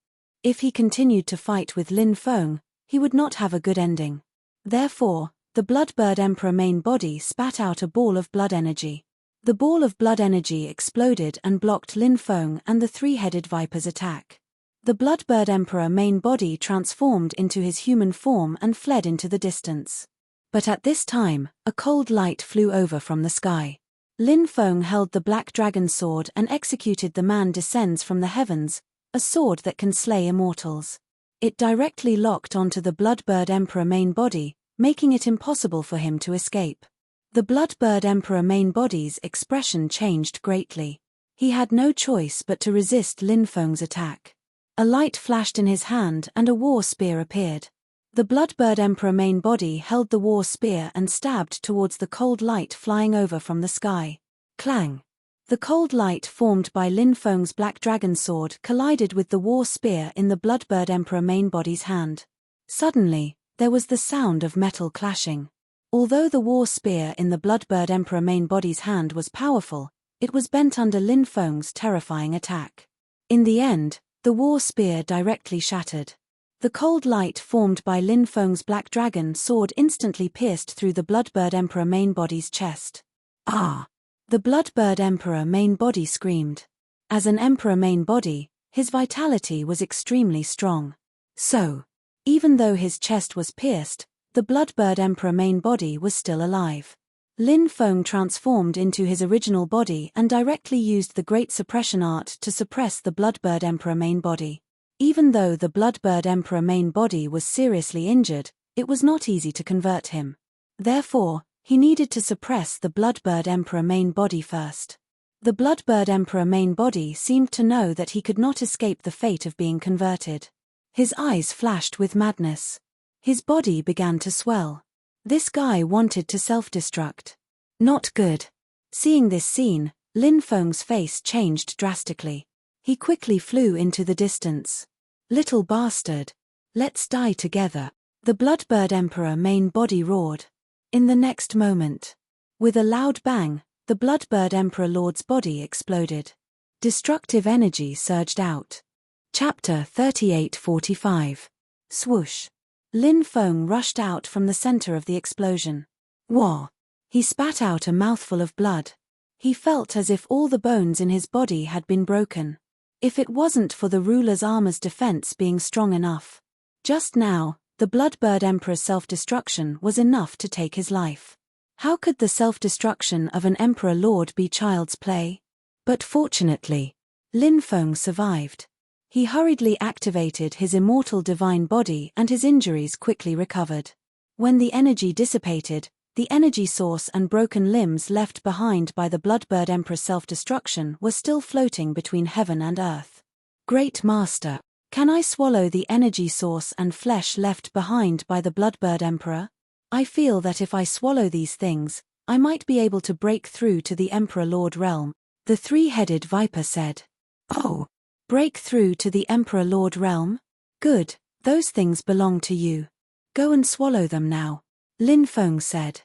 If he continued to fight with Lin Feng, he would not have a good ending. Therefore, the Bloodbird Emperor main body spat out a ball of blood energy. The ball of blood energy exploded and blocked Lin Feng and the 3-headed viper's attack. The Bloodbird Emperor main body transformed into his human form and fled into the distance. But at this time, a cold light flew over from the sky. Lin Feng held the Black Dragon Sword and executed the Man Descends from the Heavens, a sword that can slay immortals. It directly locked onto the Bloodbird Emperor main body, making it impossible for him to escape. The Bloodbird Emperor main body's expression changed greatly. He had no choice but to resist Lin Feng's attack. A light flashed in his hand and a war spear appeared. The Bloodbird Emperor main body held the war spear and stabbed towards the cold light flying over from the sky. Clang! The cold light formed by Lin Feng's Black Dragon Sword collided with the war spear in the Bloodbird Emperor main body's hand. Suddenly, there was the sound of metal clashing. Although the war spear in the Bloodbird Emperor main body's hand was powerful, it was bent under Lin Feng's terrifying attack. In the end, the war spear directly shattered. The cold light formed by Lin Feng's Black Dragon Sword instantly pierced through the Bloodbird Emperor main body's chest. Ah! The Bloodbird Emperor main body screamed. As an Emperor main body, his vitality was extremely strong. So, even though his chest was pierced, the Bloodbird Emperor main body was still alive. Lin Feng transformed into his original body and directly used the Great Suppression Art to suppress the Bloodbird Emperor main body. Even though the Bloodbird Emperor main body was seriously injured, it was not easy to convert him. Therefore, he needed to suppress the Bloodbird Emperor main body first. The Bloodbird Emperor main body seemed to know that he could not escape the fate of being converted. His eyes flashed with madness. His body began to swell. This guy wanted to self-destruct. Not good. Seeing this scene, Lin Feng's face changed drastically. He quickly flew into the distance. Little bastard. Let's die together. The Bloodbird Emperor main body roared. In the next moment, with a loud bang, the Bloodbird Emperor Lord's body exploded. Destructive energy surged out. Chapter 38:45. Swoosh. Lin Feng rushed out from the center of the explosion. Wah! He spat out a mouthful of blood. He felt as if all the bones in his body had been broken. If it wasn't for the ruler's armor's defense being strong enough. Just now, the Bloodbird Emperor's self-destruction was enough to take his life. How could the self-destruction of an Emperor Lord be child's play? But fortunately, Lin Feng survived. He hurriedly activated his immortal divine body and his injuries quickly recovered. When the energy dissipated, the energy source and broken limbs left behind by the Bloodbird Emperor's self-destruction were still floating between heaven and earth. Great Master, can I swallow the energy source and flesh left behind by the Bloodbird Emperor? I feel that if I swallow these things, I might be able to break through to the Emperor Lord realm, the 3-headed viper said. Oh! Break through to the Emperor Lord realm? Good, those things belong to you. Go and swallow them now, Lin Feng said.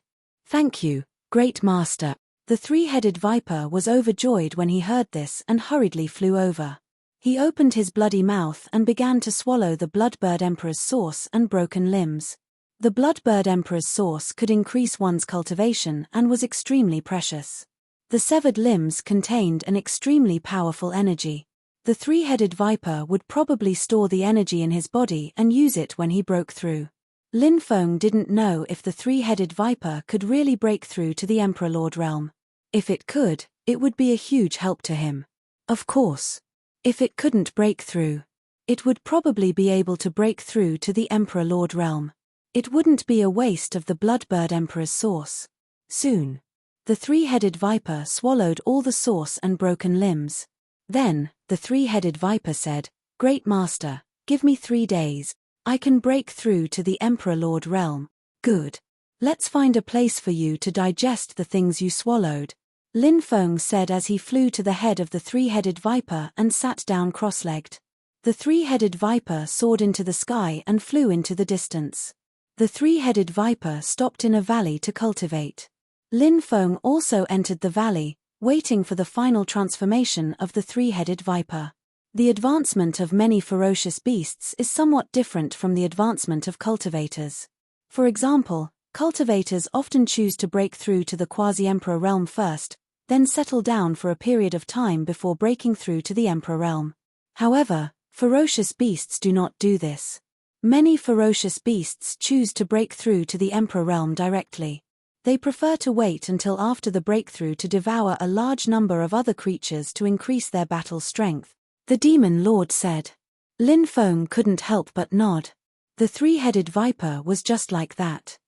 Thank you, Great Master. The three-headed viper was overjoyed when he heard this and hurriedly flew over. He opened his bloody mouth and began to swallow the Bloodbird Emperor's sauce and broken limbs. The Bloodbird Emperor's sauce could increase one's cultivation and was extremely precious. The severed limbs contained an extremely powerful energy. The three-headed viper would probably store the energy in his body and use it when he broke through. Lin Feng didn't know if the three-headed viper could really break through to the Emperor Lord realm. If it could, it would be a huge help to him. Of course. If it couldn't break through, it would probably be able to break through to the Emperor Lord realm. It wouldn't be a waste of the Bloodbird Emperor's sauce. Soon, the three-headed viper swallowed all the sauce and broken limbs. Then, the three-headed viper said, Great Master, give me 3 days. I can break through to the Emperor Lord realm. Good. Let's find a place for you to digest the things you swallowed, Lin Feng said as he flew to the head of the three-headed viper and sat down cross-legged. The three-headed viper soared into the sky and flew into the distance. The three-headed viper stopped in a valley to cultivate. Lin Feng also entered the valley, waiting for the final transformation of the three-headed viper. The advancement of many ferocious beasts is somewhat different from the advancement of cultivators. For example, cultivators often choose to break through to the quasi-emperor realm first, then settle down for a period of time before breaking through to the emperor realm. However, ferocious beasts do not do this. Many ferocious beasts choose to break through to the emperor realm directly. They prefer to wait until after the breakthrough to devour a large number of other creatures to increase their battle strength, the Demon Lord said. Lin Feng couldn't help but nod. The three-headed viper was just like that.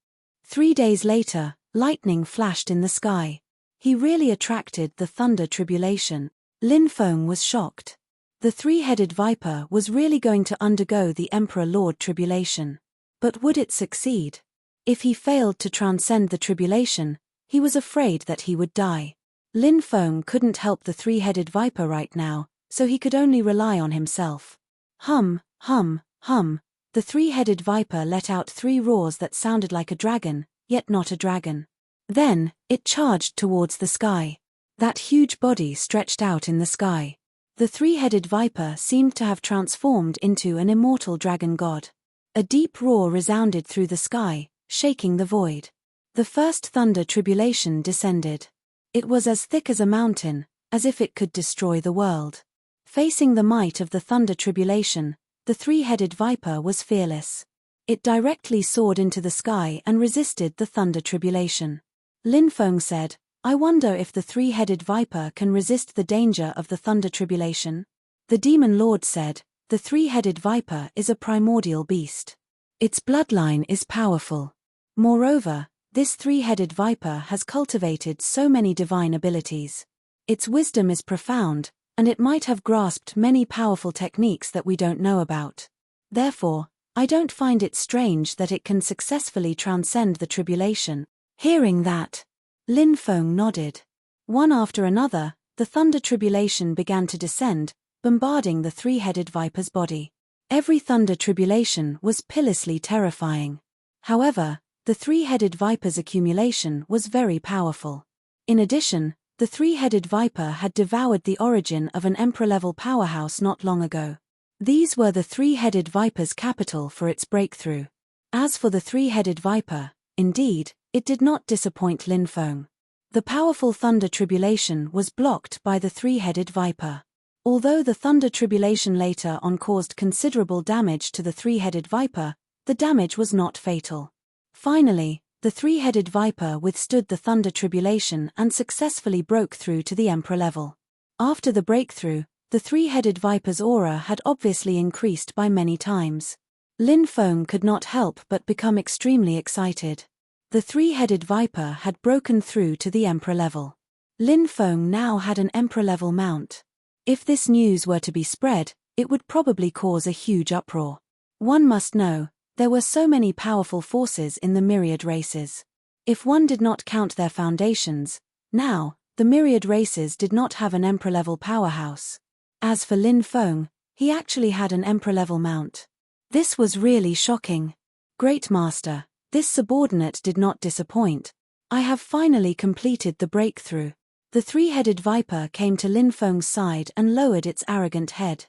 3 days later, lightning flashed in the sky. He really attracted the thunder tribulation. Lin Feng was shocked. The three-headed viper was really going to undergo the Emperor Lord tribulation. But would it succeed? If he failed to transcend the tribulation, he was afraid that he would die. Lin Feng couldn't help the three-headed viper right now, so he could only rely on himself. Hum, hum, hum. The three-headed viper let out 3 roars that sounded like a dragon, yet not a dragon. Then, it charged towards the sky. That huge body stretched out in the sky. The three-headed viper seemed to have transformed into an immortal dragon god. A deep roar resounded through the sky, shaking the void. The first thunder tribulation descended. It was as thick as a mountain, as if it could destroy the world. Facing the might of the thunder tribulation, the three-headed viper was fearless. It directly soared into the sky and resisted the thunder tribulation. Lin Feng said, I wonder if the three-headed viper can resist the danger of the thunder tribulation. The Demon Lord said, the three-headed viper is a primordial beast. Its bloodline is powerful. Moreover, this three-headed viper has cultivated so many divine abilities. Its wisdom is profound, and it might have grasped many powerful techniques that we don't know about. Therefore, I don't find it strange that it can successfully transcend the tribulation. Hearing that, Lin Feng nodded. One after another, the thunder tribulation began to descend, bombarding the three-headed viper's body. Every thunder tribulation was pitilessly terrifying. However, the three-headed viper's accumulation was very powerful. In addition, the three-headed viper had devoured the origin of an emperor-level powerhouse not long ago. These were the three-headed viper's capital for its breakthrough. As for the three-headed viper, indeed, it did not disappoint Lin Feng. The powerful thunder tribulation was blocked by the three-headed viper. Although the thunder tribulation later on caused considerable damage to the three-headed viper, the damage was not fatal. Finally, the three-headed viper withstood the thunder tribulation and successfully broke through to the emperor level. After the breakthrough, the three-headed viper's aura had obviously increased by many times. Lin Feng could not help but become extremely excited. The three-headed viper had broken through to the emperor level. Lin Feng now had an emperor-level mount. If this news were to be spread, it would probably cause a huge uproar. One must know, there were so many powerful forces in the myriad races. If one did not count their foundations, now, the myriad races did not have an emperor-level powerhouse. As for Lin Feng, he actually had an emperor-level mount. This was really shocking. Great Master, this subordinate did not disappoint. I have finally completed the breakthrough. The three-headed viper came to Lin Feng's side and lowered its arrogant head.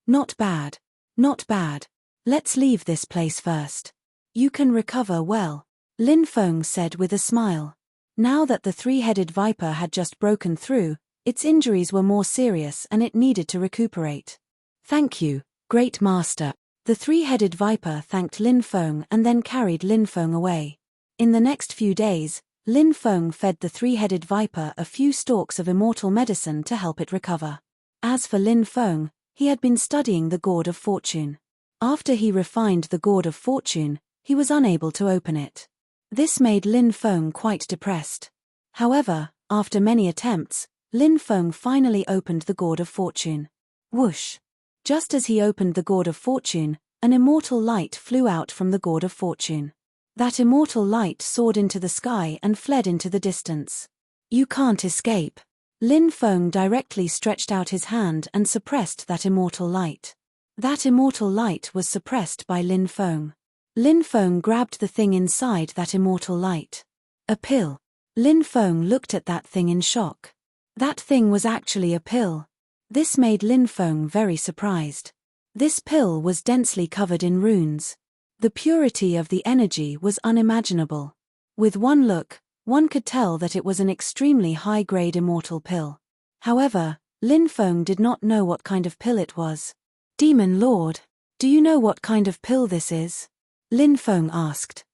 Not bad. Not bad. Let's leave this place first. You can recover well, Lin Feng said with a smile. Now that the three-headed viper had just broken through, its injuries were more serious and it needed to recuperate. Thank you, Great Master. The three-headed viper thanked Lin Feng and then carried Lin Feng away. In the next few days, Lin Feng fed the three-headed viper a few stalks of immortal medicine to help it recover. As for Lin Feng, he had been studying the Gourd of Fortune. After he refined the Gourd of Fortune, he was unable to open it. This made Lin Feng quite depressed. However, after many attempts, Lin Feng finally opened the Gourd of Fortune. Whoosh! Just as he opened the Gourd of Fortune, an immortal light flew out from the Gourd of Fortune. That immortal light soared into the sky and fled into the distance. You can't escape. Lin Feng directly stretched out his hand and suppressed that immortal light. That immortal light was suppressed by Lin Feng. Lin Feng grabbed the thing inside that immortal light. A pill. Lin Feng looked at that thing in shock. That thing was actually a pill. This made Lin Feng very surprised. This pill was densely covered in runes. The purity of the energy was unimaginable. With one look, one could tell that it was an extremely high-grade immortal pill. However, Lin Feng did not know what kind of pill it was. Demon Lord, do you know what kind of pill this is? Lin Feng asked.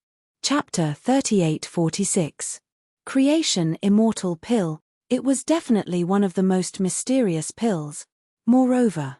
Chapter 3846. Creation Immortal Pill. It was definitely one of the most mysterious pills. Moreover,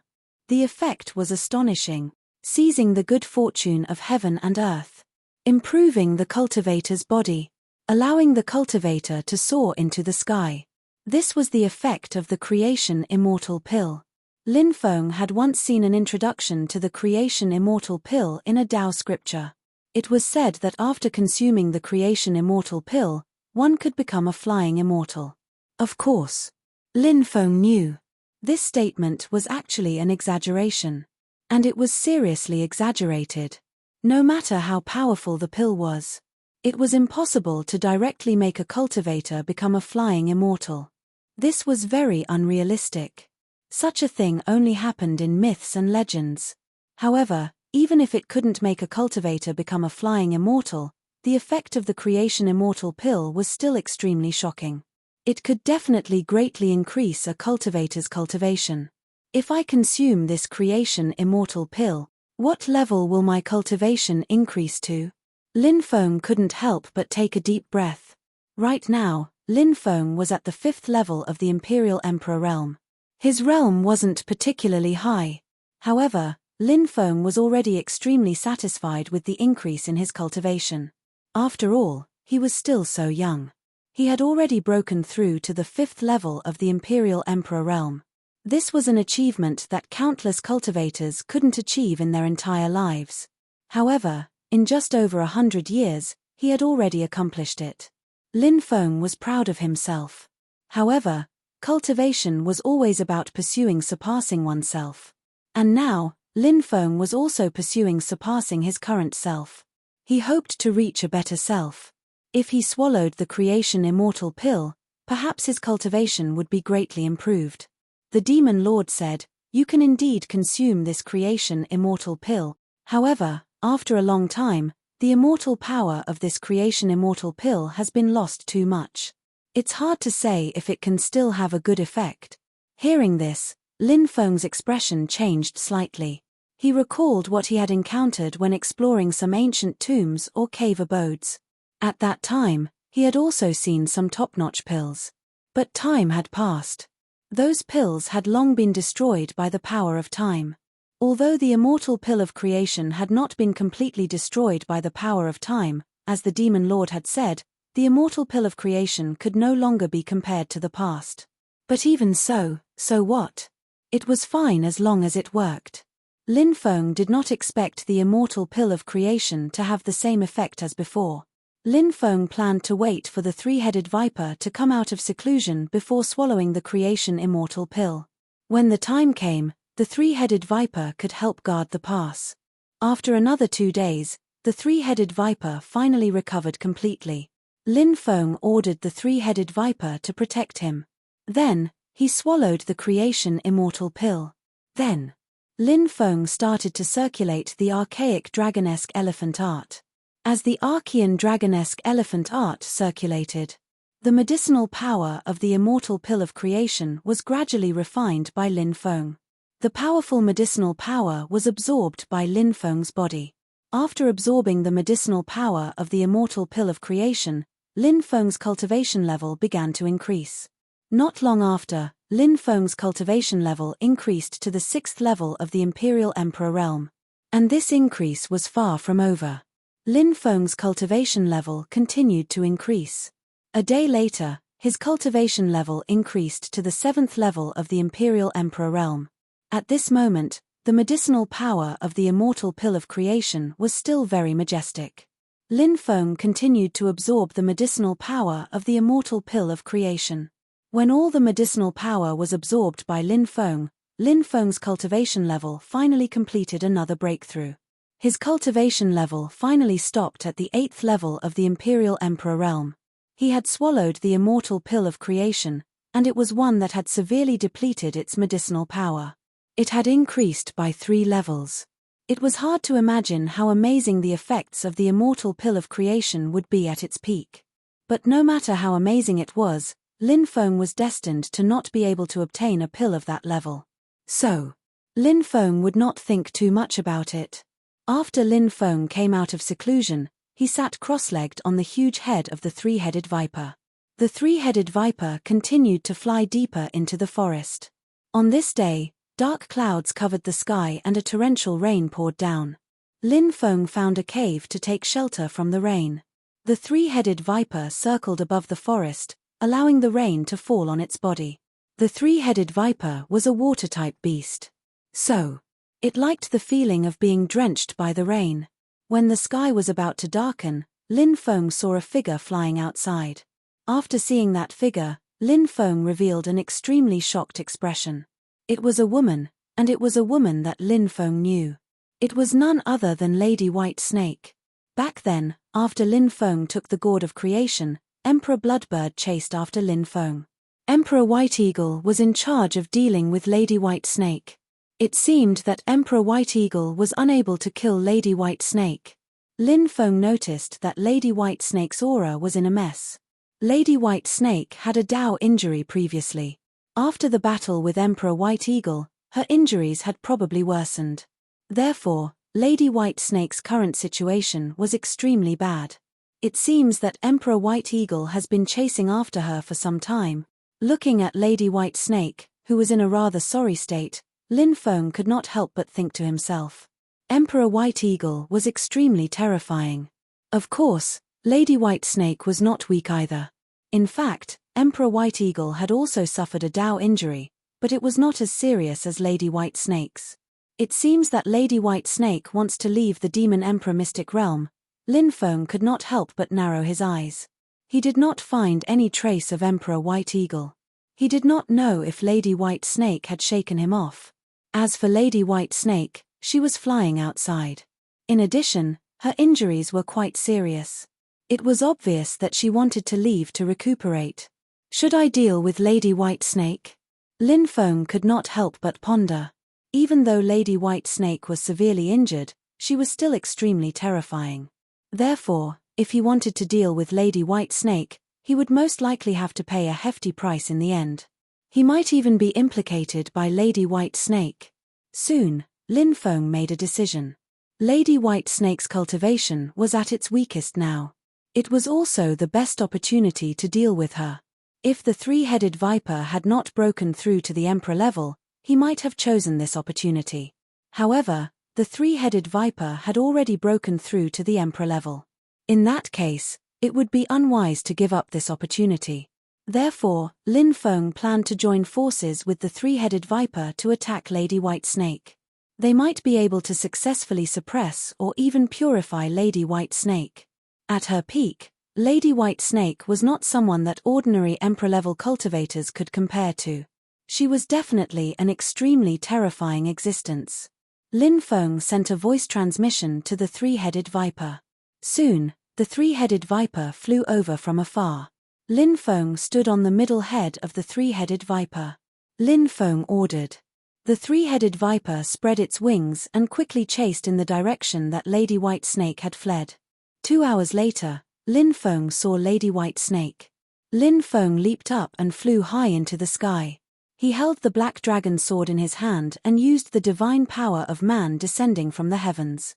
the effect was astonishing. Seizing the good fortune of heaven and earth. Improving the cultivator's body. Allowing the cultivator to soar into the sky. This was the effect of the Creation Immortal Pill. Lin Feng had once seen an introduction to the Creation Immortal Pill in a Tao scripture. It was said that after consuming the Creation Immortal Pill, one could become a flying immortal. Of course, Lin Feng knew. This statement was actually an exaggeration. And it was seriously exaggerated. No matter how powerful the pill was, it was impossible to directly make a cultivator become a flying immortal. This was very unrealistic. Such a thing only happened in myths and legends. However, even if it couldn't make a cultivator become a flying immortal, the effect of the Creation Immortal Pill was still extremely shocking. It could definitely greatly increase a cultivator's cultivation. If I consume this Creation Immortal Pill, what level will my cultivation increase to? Lin Feng couldn't help but take a deep breath. Right now, Lin Feng was at the 5th level of the Imperial Emperor realm. His realm wasn't particularly high. However, Lin Feng was already extremely satisfied with the increase in his cultivation. After all, he was still so young. He had already broken through to the 5th level of the Imperial Emperor realm. This was an achievement that countless cultivators couldn't achieve in their entire lives. However, in just over 100 years, he had already accomplished it. Lin Feng was proud of himself. However, cultivation was always about pursuing surpassing oneself. And now, Lin Feng was also pursuing surpassing his current self. He hoped to reach a better self. If he swallowed the Creation Immortal Pill, perhaps his cultivation would be greatly improved. The Demon Lord said, "You can indeed consume this Creation Immortal Pill. However, after a long time, the immortal power of this Creation Immortal Pill has been lost too much. It's hard to say if it can still have a good effect." Hearing this, Lin Feng's expression changed slightly. He recalled what he had encountered when exploring some ancient tombs or cave abodes. At that time, he had also seen some top-notch pills. But time had passed. Those pills had long been destroyed by the power of time. Although the immortal pill of creation had not been completely destroyed by the power of time, as the Demon Lord had said, the immortal pill of creation could no longer be compared to the past. But even so what? It was fine as long as it worked. Lin Feng did not expect the immortal pill of creation to have the same effect as before. Lin Feng planned to wait for the three-headed viper to come out of seclusion before swallowing the Creation Immortal Pill. When the time came, the three-headed viper could help guard the pass. After another 2 days, the three-headed viper finally recovered completely. Lin Feng ordered the three-headed viper to protect him. Then, he swallowed the creation immortal pill. Then, Lin Feng started to circulate the archaic dragonesque elephant art. As the Archean dragonesque elephant art circulated, the medicinal power of the immortal pill of creation was gradually refined by Lin Feng. The powerful medicinal power was absorbed by Lin Feng's body. After absorbing the medicinal power of the immortal pill of creation, Lin Feng's cultivation level began to increase. Not long after, Lin Feng's cultivation level increased to the 6th level of the Imperial Emperor realm. And this increase was far from over. Lin Feng's cultivation level continued to increase. A day later, his cultivation level increased to the 7th level of the Imperial Emperor realm. At this moment, the medicinal power of the immortal pill of creation was still very majestic. Lin Feng continued to absorb the medicinal power of the immortal pill of creation. When all the medicinal power was absorbed by Lin Feng's cultivation level finally completed another breakthrough. His cultivation level finally stopped at the 8th level of the Imperial Emperor realm. He had swallowed the immortal pill of creation, and it was one that had severely depleted its medicinal power. It had increased by 3 levels. It was hard to imagine how amazing the effects of the immortal pill of creation would be at its peak. But no matter how amazing it was, Lin Feng was destined to not be able to obtain a pill of that level. So, Lin Feng would not think too much about it. After Lin Feng came out of seclusion, he sat cross-legged on the huge head of the three-headed viper. The three-headed viper continued to fly deeper into the forest. On this day, dark clouds covered the sky and a torrential rain poured down. Lin Feng found a cave to take shelter from the rain. The three-headed viper circled above the forest, allowing the rain to fall on its body. The three-headed viper was a water-type beast. So, it liked the feeling of being drenched by the rain. When the sky was about to darken, Lin Feng saw a figure flying outside. After seeing that figure, Lin Feng revealed an extremely shocked expression. It was a woman, and it was a woman that Lin Feng knew. It was none other than Lady White Snake. Back then, after Lin Feng took the Gourd of Creation, Emperor Bloodbird chased after Lin Feng. Emperor White Eagle was in charge of dealing with Lady White Snake. It seemed that Emperor White Eagle was unable to kill Lady White Snake. Lin Feng noticed that Lady White Snake's aura was in a mess. Lady White Snake had a Dao injury previously. After the battle with Emperor White Eagle, her injuries had probably worsened. Therefore, Lady White Snake's current situation was extremely bad. It seems that Emperor White Eagle has been chasing after her for some time. Looking at Lady White Snake, who was in a rather sorry state, Lin Feng could not help but think to himself. Emperor White Eagle was extremely terrifying. Of course, Lady White Snake was not weak either. In fact, Emperor White Eagle had also suffered a Dao injury, but it was not as serious as Lady White Snake's. It seems that Lady White Snake wants to leave the Demon Emperor Mystic Realm. Lin Feng could not help but narrow his eyes. He did not find any trace of Emperor White Eagle. He did not know if Lady White Snake had shaken him off. As for Lady White Snake, she was flying outside. In addition, her injuries were quite serious. It was obvious that she wanted to leave to recuperate. Should I deal with Lady White Snake? Lin Feng could not help but ponder. Even though Lady White Snake was severely injured, she was still extremely terrifying. Therefore, if he wanted to deal with Lady White Snake, he would most likely have to pay a hefty price in the end. He might even be implicated by Lady White Snake. Soon, Lin Feng made a decision. Lady White Snake's cultivation was at its weakest now. It was also the best opportunity to deal with her. If the three-headed viper had not broken through to the Emperor level, he might have chosen this opportunity. However, the three-headed viper had already broken through to the Emperor level. In that case, it would be unwise to give up this opportunity. Therefore, Lin Feng planned to join forces with the three-headed viper to attack Lady White Snake. They might be able to successfully suppress or even purify Lady White Snake. At her peak, Lady White Snake was not someone that ordinary Emperor-level cultivators could compare to. She was definitely an extremely terrifying existence. Lin Feng sent a voice transmission to the three-headed viper. Soon, the three-headed viper flew over from afar. Lin Feng stood on the middle head of the three-headed viper. Lin Feng ordered. The three-headed viper spread its wings and quickly chased in the direction that Lady White Snake had fled. 2 hours later, Lin Feng saw Lady White Snake. Lin Feng leaped up and flew high into the sky. He held the black dragon sword in his hand and used the divine power of man descending from the heavens.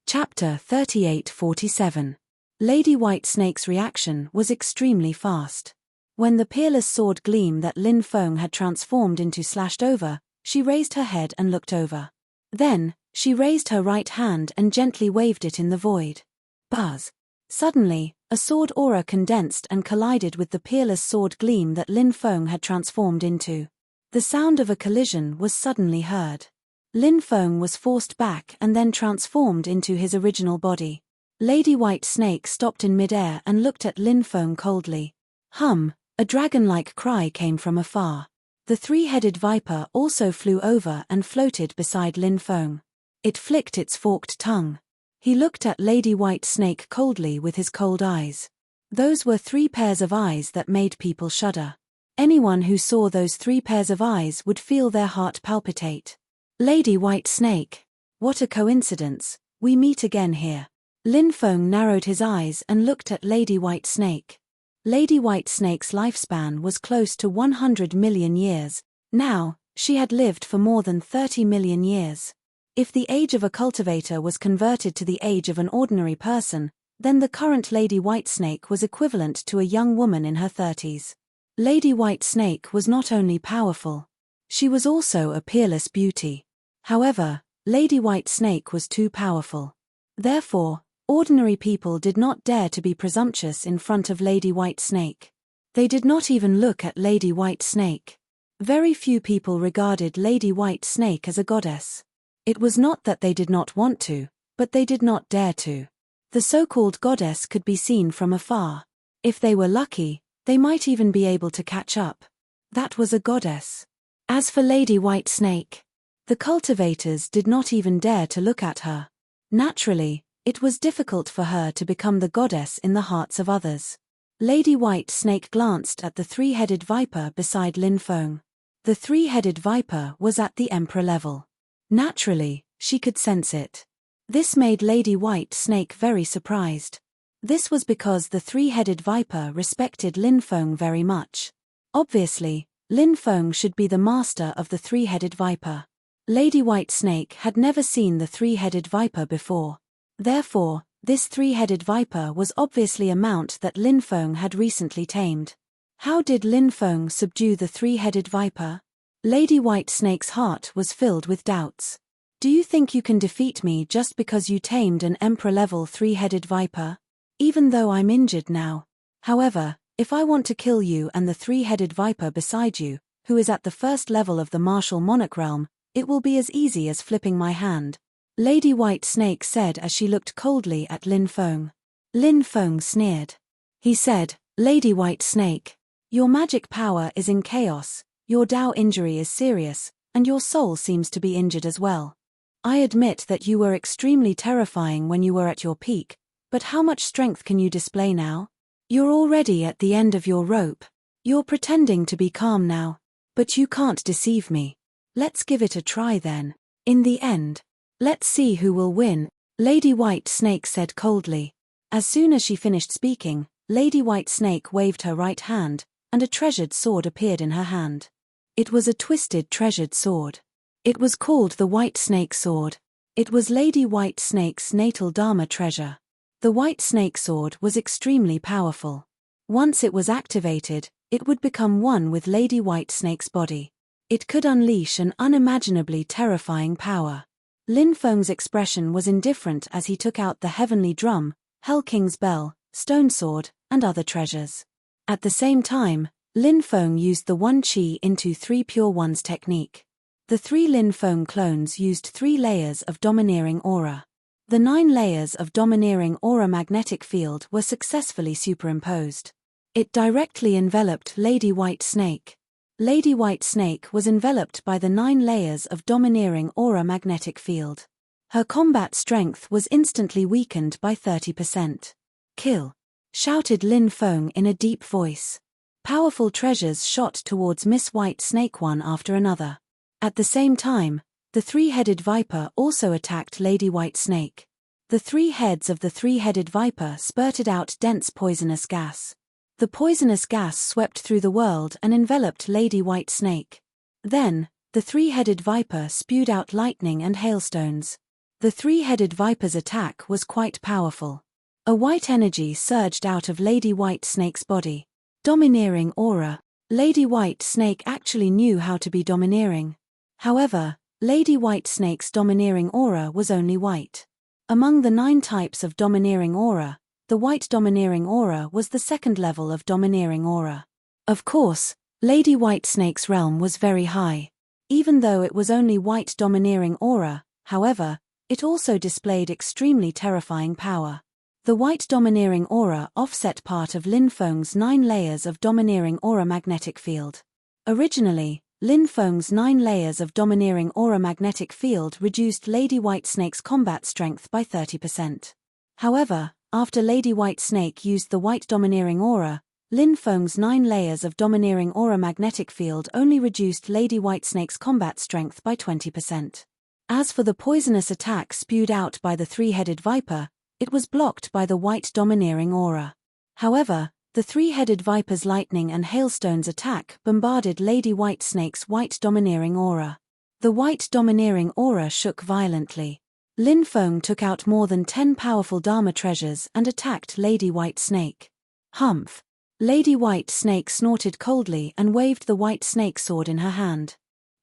Chapter 38-47. Lady White Snake's reaction was extremely fast. When the peerless sword gleam that Lin Feng had transformed into slashed over, she raised her head and looked over. Then, she raised her right hand and gently waved it in the void. Buzz! Suddenly, a sword aura condensed and collided with the peerless sword gleam that Lin Feng had transformed into. The sound of a collision was suddenly heard. Lin Feng was forced back and then transformed into his original body. Lady White Snake stopped in midair and looked at Lin Feng coldly. A dragon-like cry came from afar. The three-headed viper also flew over and floated beside Lin Feng. It flicked its forked tongue. He looked at Lady White Snake coldly with his cold eyes. Those were 3 pairs of eyes that made people shudder. Anyone who saw those 3 pairs of eyes would feel their heart palpitate. Lady White Snake. What a coincidence, we meet again here. Lin Feng narrowed his eyes and looked at Lady White Snake. Lady White Snake's lifespan was close to 100 million years. Now, she had lived for more than 30 million years. If the age of a cultivator was converted to the age of an ordinary person, then the current Lady White Snake was equivalent to a young woman in her 30s. Lady White Snake was not only powerful. She was also a peerless beauty. However, Lady White Snake was too powerful. Therefore, ordinary people did not dare to be presumptuous in front of Lady White Snake. They did not even look at Lady White Snake. Very few people regarded Lady White Snake as a goddess. It was not that they did not want to, but they did not dare to. The so-called goddess could be seen from afar. If they were lucky, they might even be able to catch up. That was a goddess. As for Lady White Snake, the cultivators did not even dare to look at her. Naturally, it was difficult for her to become the goddess in the hearts of others. Lady White Snake glanced at the three-headed viper beside Lin Feng. The three-headed viper was at the emperor level. Naturally, she could sense it. This made Lady White Snake very surprised. This was because the three-headed viper respected Lin Feng very much. Obviously, Lin Feng should be the master of the three-headed viper. Lady White Snake had never seen the three-headed viper before. Therefore, this three-headed viper was obviously a mount that Lin Feng had recently tamed. How did Lin Feng subdue the three-headed viper? Lady White Snake's heart was filled with doubts. Do you think you can defeat me just because you tamed an emperor-level three-headed viper? Even though I'm injured now. However, if I want to kill you and the three-headed viper beside you, who is at the first level of the martial monarch realm, it will be as easy as flipping my hand. Lady White Snake said as she looked coldly at Lin Feng. Lin Feng sneered. He said, Lady White Snake, your magic power is in chaos, your Dao injury is serious, and your soul seems to be injured as well. I admit that you were extremely terrifying when you were at your peak, but how much strength can you display now? You're already at the end of your rope. You're pretending to be calm now. But you can't deceive me. Let's give it a try then. In the end, let's see who will win, Lady White Snake said coldly. As soon as she finished speaking, Lady White Snake waved her right hand, and a treasured sword appeared in her hand. It was a twisted treasured sword. It was called the White Snake Sword. It was Lady White Snake's natal Dharma treasure. The White Snake Sword was extremely powerful. Once it was activated, it would become one with Lady White Snake's body. It could unleash an unimaginably terrifying power. Lin Feng's expression was indifferent as he took out the heavenly drum, Hell King's bell, stone sword, and other treasures. At the same time, Lin Feng used the 1 Qi into 3 Pure Ones technique. The 3 Lin Feng clones used 3 layers of domineering aura. The 9 layers of domineering aura magnetic field were successfully superimposed. It directly enveloped Lady White Snake. Lady White Snake was enveloped by the 9 layers of domineering aura magnetic field. Her combat strength was instantly weakened by 30%. "Kill!" shouted Lin Feng in a deep voice. Powerful treasures shot towards Miss White Snake one after another. At the same time, the 3-headed viper also attacked Lady White Snake. The 3 heads of the 3-headed viper spurted out dense poisonous gas. The poisonous gas swept through the world and enveloped Lady White Snake. Then, the 3-headed viper spewed out lightning and hailstones. The 3-headed viper's attack was quite powerful. A white energy surged out of Lady White Snake's body. Domineering aura. Lady White Snake actually knew how to be domineering. However, Lady White Snake's domineering aura was only white. Among the 9 types of domineering aura, the white domineering aura was the 2nd level of domineering aura. Of course, Lady White Snake's realm was very high. Even though it was only white domineering aura, however, it also displayed extremely terrifying power. The white domineering aura offset part of Lin Feng's 9 layers of domineering aura magnetic field. Originally, Lin Feng's 9 layers of domineering aura magnetic field reduced Lady White Snake's combat strength by 30%. However, after Lady White Snake used the white domineering aura, Lin Feng's 9 layers of domineering aura magnetic field only reduced Lady White Snake's combat strength by 20%. As for the poisonous attack spewed out by the 3-headed viper, it was blocked by the white domineering aura. However, the 3-headed viper's lightning and hailstones attack bombarded Lady White Snake's white domineering aura. The white domineering aura shook violently. Lin Feng took out more than 10 powerful Dharma treasures and attacked Lady White Snake. Humph! Lady White Snake snorted coldly and waved the white snake sword in her hand.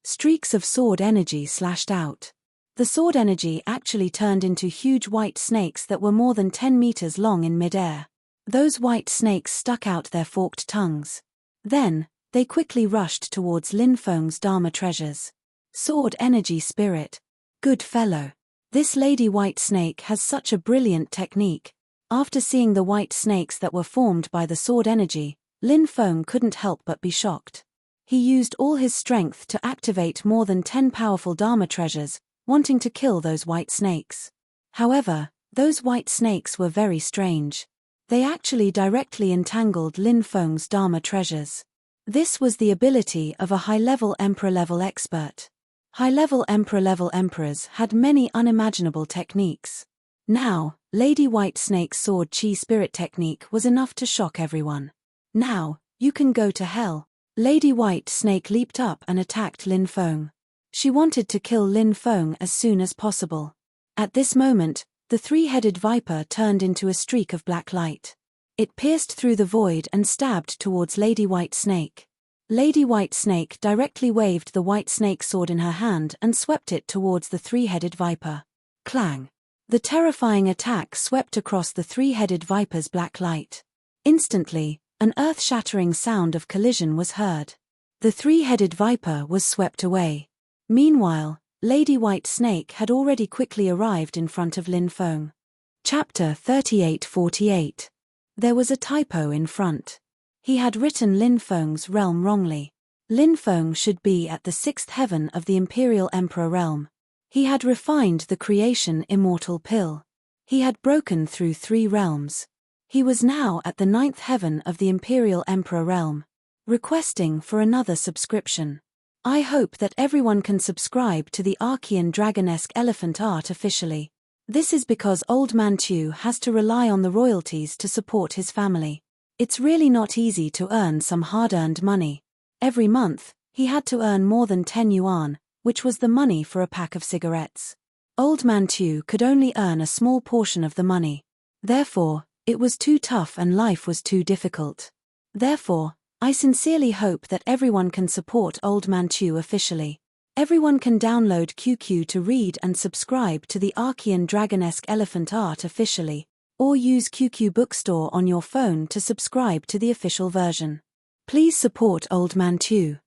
Streaks of sword energy slashed out. The sword energy actually turned into huge white snakes that were more than 10 meters long in midair. Those white snakes stuck out their forked tongues. Then, they quickly rushed towards Lin Feng's Dharma treasures. Sword energy spirit. Good fellow. This Lady White Snake has such a brilliant technique. After seeing the white snakes that were formed by the sword energy, Lin Feng couldn't help but be shocked. He used all his strength to activate more than 10 powerful Dharma treasures, wanting to kill those white snakes. However, those white snakes were very strange. They actually directly entangled Lin Feng's Dharma treasures. This was the ability of a high-level Emperor-level expert. High-level Emperor-level emperors had many unimaginable techniques. Now, Lady White Snake's sword chi spirit technique was enough to shock everyone. "Now, you can go to hell." Lady White Snake leaped up and attacked Lin Feng. She wanted to kill Lin Feng as soon as possible. At this moment, the 3-headed viper turned into a streak of black light. It pierced through the void and stabbed towards Lady White Snake. Lady White Snake directly waved the white snake sword in her hand and swept it towards the 3-headed viper. Clang! The terrifying attack swept across the 3-headed viper's black light. Instantly, an earth-shattering sound of collision was heard. The 3-headed viper was swept away. Meanwhile, Lady White Snake had already quickly arrived in front of Lin Feng. Chapter 3848. There was a typo in front. He had written Lin Feng's realm wrongly. Lin Feng should be at the 6th heaven of the Imperial Emperor realm. He had refined the creation immortal pill. He had broken through 3 realms. He was now at the 9th heaven of the Imperial Emperor realm. Requesting for another subscription. I hope that everyone can subscribe to the Archean Dragonesque Elephant Art officially. This is because Old Man Chu has to rely on the royalties to support his family. It's really not easy to earn some hard-earned money. Every month, he had to earn more than 10 yuan, which was the money for a pack of cigarettes. Old Man Chu could only earn a small portion of the money. Therefore, it was too tough and life was too difficult. Therefore, I sincerely hope that everyone can support Old Man Chu officially. Everyone can download QQ to read and subscribe to the Archean Dragonesque Elephant Art officially, or use QQ Bookstore on your phone to subscribe to the official version. Please support Old Man Chu.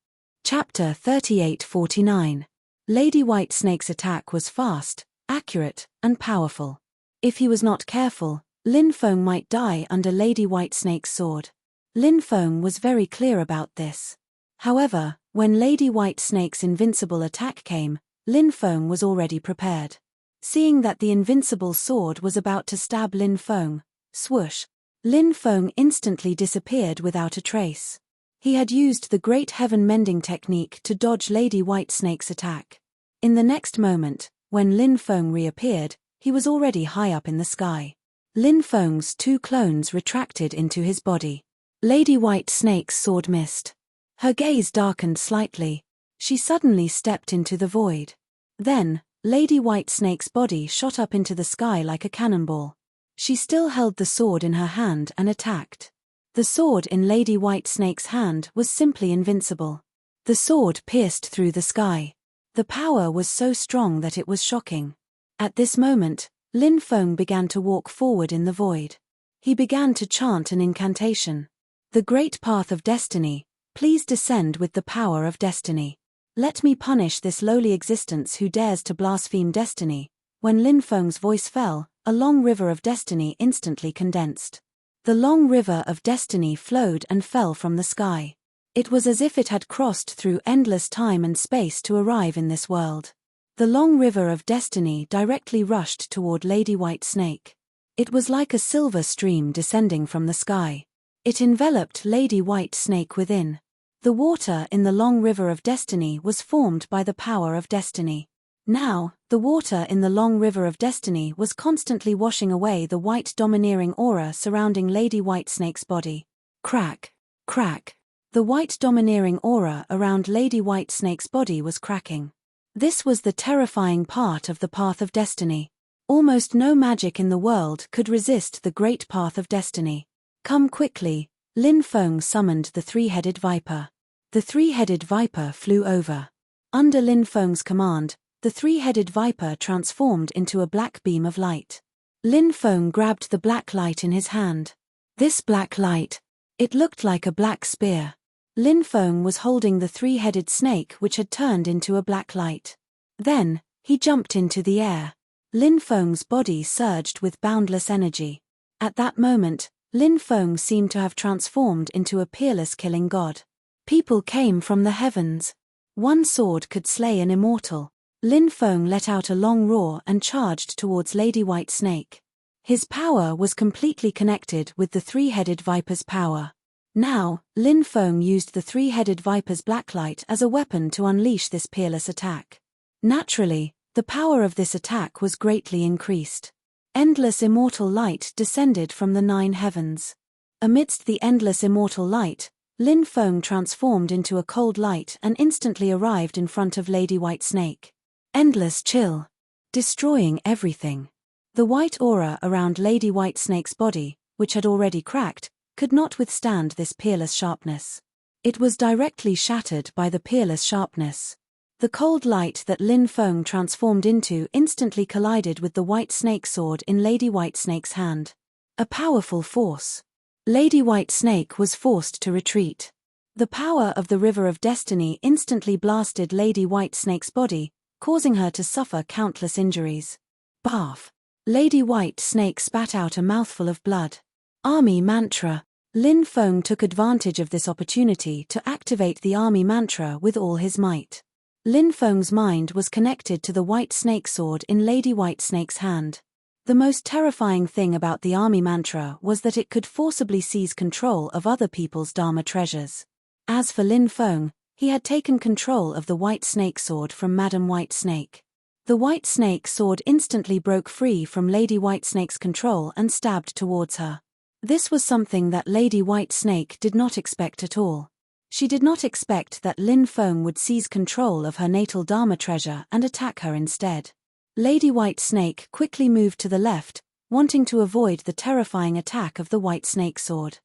Chapter 3849. Lady White Snake's attack was fast, accurate, and powerful. If he was not careful, Lin Feng might die under Lady White Snake's sword. Lin Feng was very clear about this. However, when Lady Whitesnake's invincible attack came, Lin Feng was already prepared. Seeing that the invincible sword was about to stab Lin Feng, swoosh, Lin Feng instantly disappeared without a trace. He had used the Great Heaven Mending technique to dodge Lady Whitesnake's attack. In the next moment, when Lin Feng reappeared, he was already high up in the sky. Lin Feng's two clones retracted into his body. Lady Whitesnake's sword missed. Her gaze darkened slightly. She suddenly stepped into the void. Then, Lady Whitesnake's body shot up into the sky like a cannonball. She still held the sword in her hand and attacked. The sword in Lady Whitesnake's hand was simply invincible. The sword pierced through the sky. The power was so strong that it was shocking. At this moment, Lin Feng began to walk forward in the void. He began to chant an incantation. The great path of destiny, please descend with the power of destiny. Let me punish this lowly existence who dares to blaspheme destiny. When Lin Feng's voice fell, a long river of destiny instantly condensed. The long river of destiny flowed and fell from the sky. It was as if it had crossed through endless time and space to arrive in this world. The long river of destiny directly rushed toward Lady Whitesnake. It was like a silver stream descending from the sky. It enveloped Lady Whitesnake within. The water in the long river of destiny was formed by the power of destiny. Now, the water in the long river of destiny was constantly washing away the white domineering aura surrounding Lady Whitesnake's body. Crack, crack. The white domineering aura around Lady Whitesnake's body was cracking. This was the terrifying part of the path of destiny. Almost no magic in the world could resist the great path of destiny. Come quickly, Lin Feng summoned the three-headed viper. The three-headed viper flew over. Under Lin Feng's command, the three-headed viper transformed into a black beam of light. Lin Feng grabbed the black light in his hand. This black light, it looked like a black spear. Lin Feng was holding the three-headed snake which had turned into a black light. Then, he jumped into the air. Lin Feng's body surged with boundless energy. At that moment, Lin Feng seemed to have transformed into a peerless killing god. People came from the heavens. One sword could slay an immortal. Lin Feng let out a long roar and charged towards Lady Whitesnake. His power was completely connected with the three-headed viper's power. Now, Lin Feng used the three-headed viper's blacklight as a weapon to unleash this peerless attack. Naturally, the power of this attack was greatly increased. Endless immortal light descended from the 9 heavens. Amidst the endless immortal light, Lin Feng transformed into a cold light and instantly arrived in front of Lady Whitesnake. Endless chill. Destroying everything. The white aura around Lady Whitesnake's body, which had already cracked, could not withstand this peerless sharpness. It was directly shattered by the peerless sharpness. The cold light that Lin Feng transformed into instantly collided with the white snake sword in Lady Whitesnake's hand. A powerful force. Lady Whitesnake was forced to retreat. The power of the River of Destiny instantly blasted Lady Whitesnake's body, causing her to suffer countless injuries. Barf. Lady Whitesnake spat out a mouthful of blood. Army Mantra. Lin Feng took advantage of this opportunity to activate the Army Mantra with all his might. Lin Feng's mind was connected to the white snake sword in Lady Whitesnake's hand. The most terrifying thing about the Army Mantra was that it could forcibly seize control of other people's Dharma treasures. As for Lin Feng, he had taken control of the white snake sword from Madame Whitesnake. The white snake sword instantly broke free from Lady Whitesnake's control and stabbed towards her. This was something that Lady Whitesnake did not expect at all. She did not expect that Lin Feng would seize control of her natal Dharma treasure and attack her instead. Lady Whitesnake quickly moved to the left, wanting to avoid the terrifying attack of the white snake sword.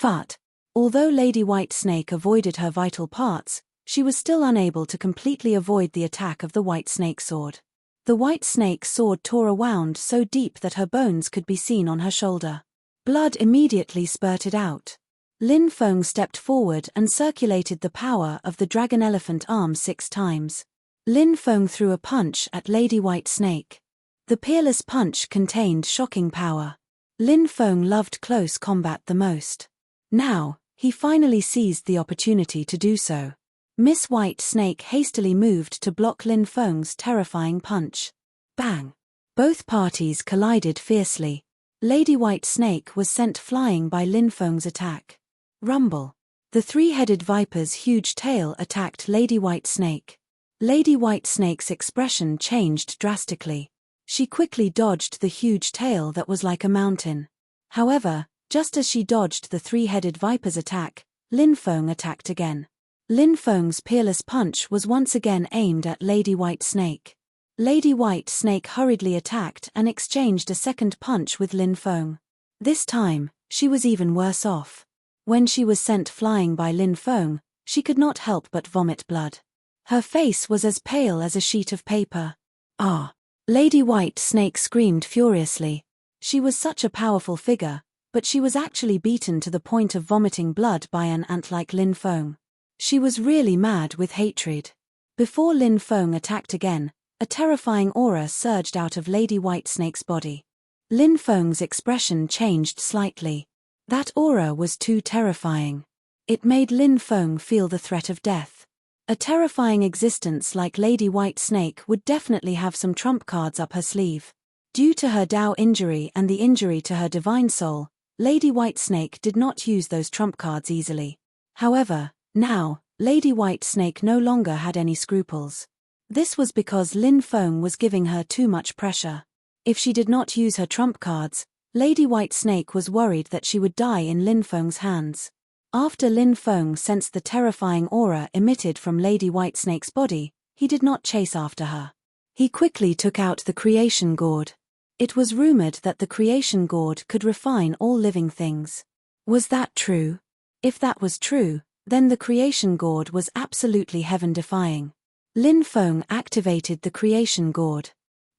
But, although Lady Whitesnake avoided her vital parts, she was still unable to completely avoid the attack of the white snake sword. The white snake sword tore a wound so deep that her bones could be seen on her shoulder. Blood immediately spurted out. Lin Feng stepped forward and circulated the power of the dragon elephant arm 6 times. Lin Feng threw a punch at Lady Whitesnake. The peerless punch contained shocking power. Lin Feng loved close combat the most. Now, he finally seized the opportunity to do so. Miss White Snake hastily moved to block Lin Feng's terrifying punch. Bang! Both parties collided fiercely. Lady White Snake was sent flying by Lin Feng's attack. Rumble! The three-headed viper's huge tail attacked Lady White Snake. Lady White Snake's expression changed drastically. She quickly dodged the huge tail that was like a mountain. However, just as she dodged the three-headed viper's attack, Lin Feng attacked again. Lin Feng's peerless punch was once again aimed at Lady White Snake. Lady White Snake hurriedly attacked and exchanged a second punch with Lin Feng. This time, she was even worse off. When she was sent flying by Lin Feng, she could not help but vomit blood. Her face was as pale as a sheet of paper. Ah! Lady White Snake screamed furiously. She was such a powerful figure, but she was actually beaten to the point of vomiting blood by an ant like Lin Feng. She was really mad with hatred. Before Lin Feng attacked again, a terrifying aura surged out of Lady White Snake's body. Lin Feng's expression changed slightly. That aura was too terrifying. It made Lin Feng feel the threat of death. A terrifying existence like Lady White Snake would definitely have some trump cards up her sleeve. Due to her Tao injury and the injury to her divine soul, Lady White Snake did not use those trump cards easily. However, now, Lady White Snake no longer had any scruples. This was because Lin Feng was giving her too much pressure. If she did not use her trump cards, Lady White Snake was worried that she would die in Lin Feng's hands. After Lin Feng sensed the terrifying aura emitted from Lady White Snake's body, he did not chase after her. He quickly took out the creation gourd. It was rumored that the creation gourd could refine all living things. Was that true? If that was true, then the creation gourd was absolutely heaven-defying. Lin Feng activated the creation gourd.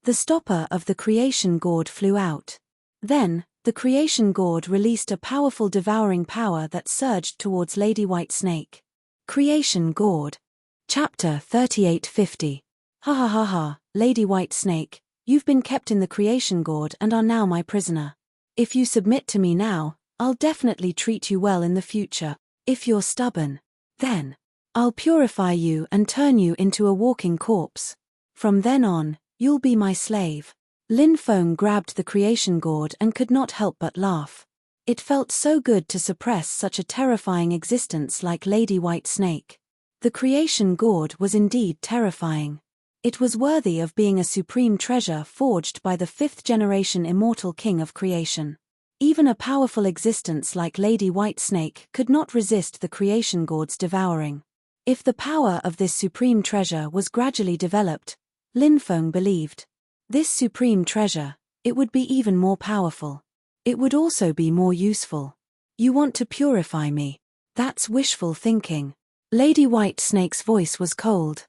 The stopper of the creation gourd flew out. Then, the creation gourd released a powerful devouring power that surged towards Lady White Snake. Creation gourd. Chapter 3850. Ha ha ha ha, Lady White Snake, you've been kept in the creation gourd and are now my prisoner. If you submit to me now, I'll definitely treat you well in the future. If you're stubborn, then I'll purify you and turn you into a walking corpse. From then on, you'll be my slave. Lin Feng grabbed the creation gourd and could not help but laugh. It felt so good to suppress such a terrifying existence like Lady White Snake. The creation gourd was indeed terrifying. It was worthy of being a supreme treasure forged by the fifth-generation immortal king of creation. Even a powerful existence like Lady White Snake could not resist the creation gourd's devouring. If the power of this supreme treasure was gradually developed, Lin Feng believed, this supreme treasure, it would be even more powerful. It would also be more useful. You want to purify me? That's wishful thinking. Lady White Snake's voice was cold.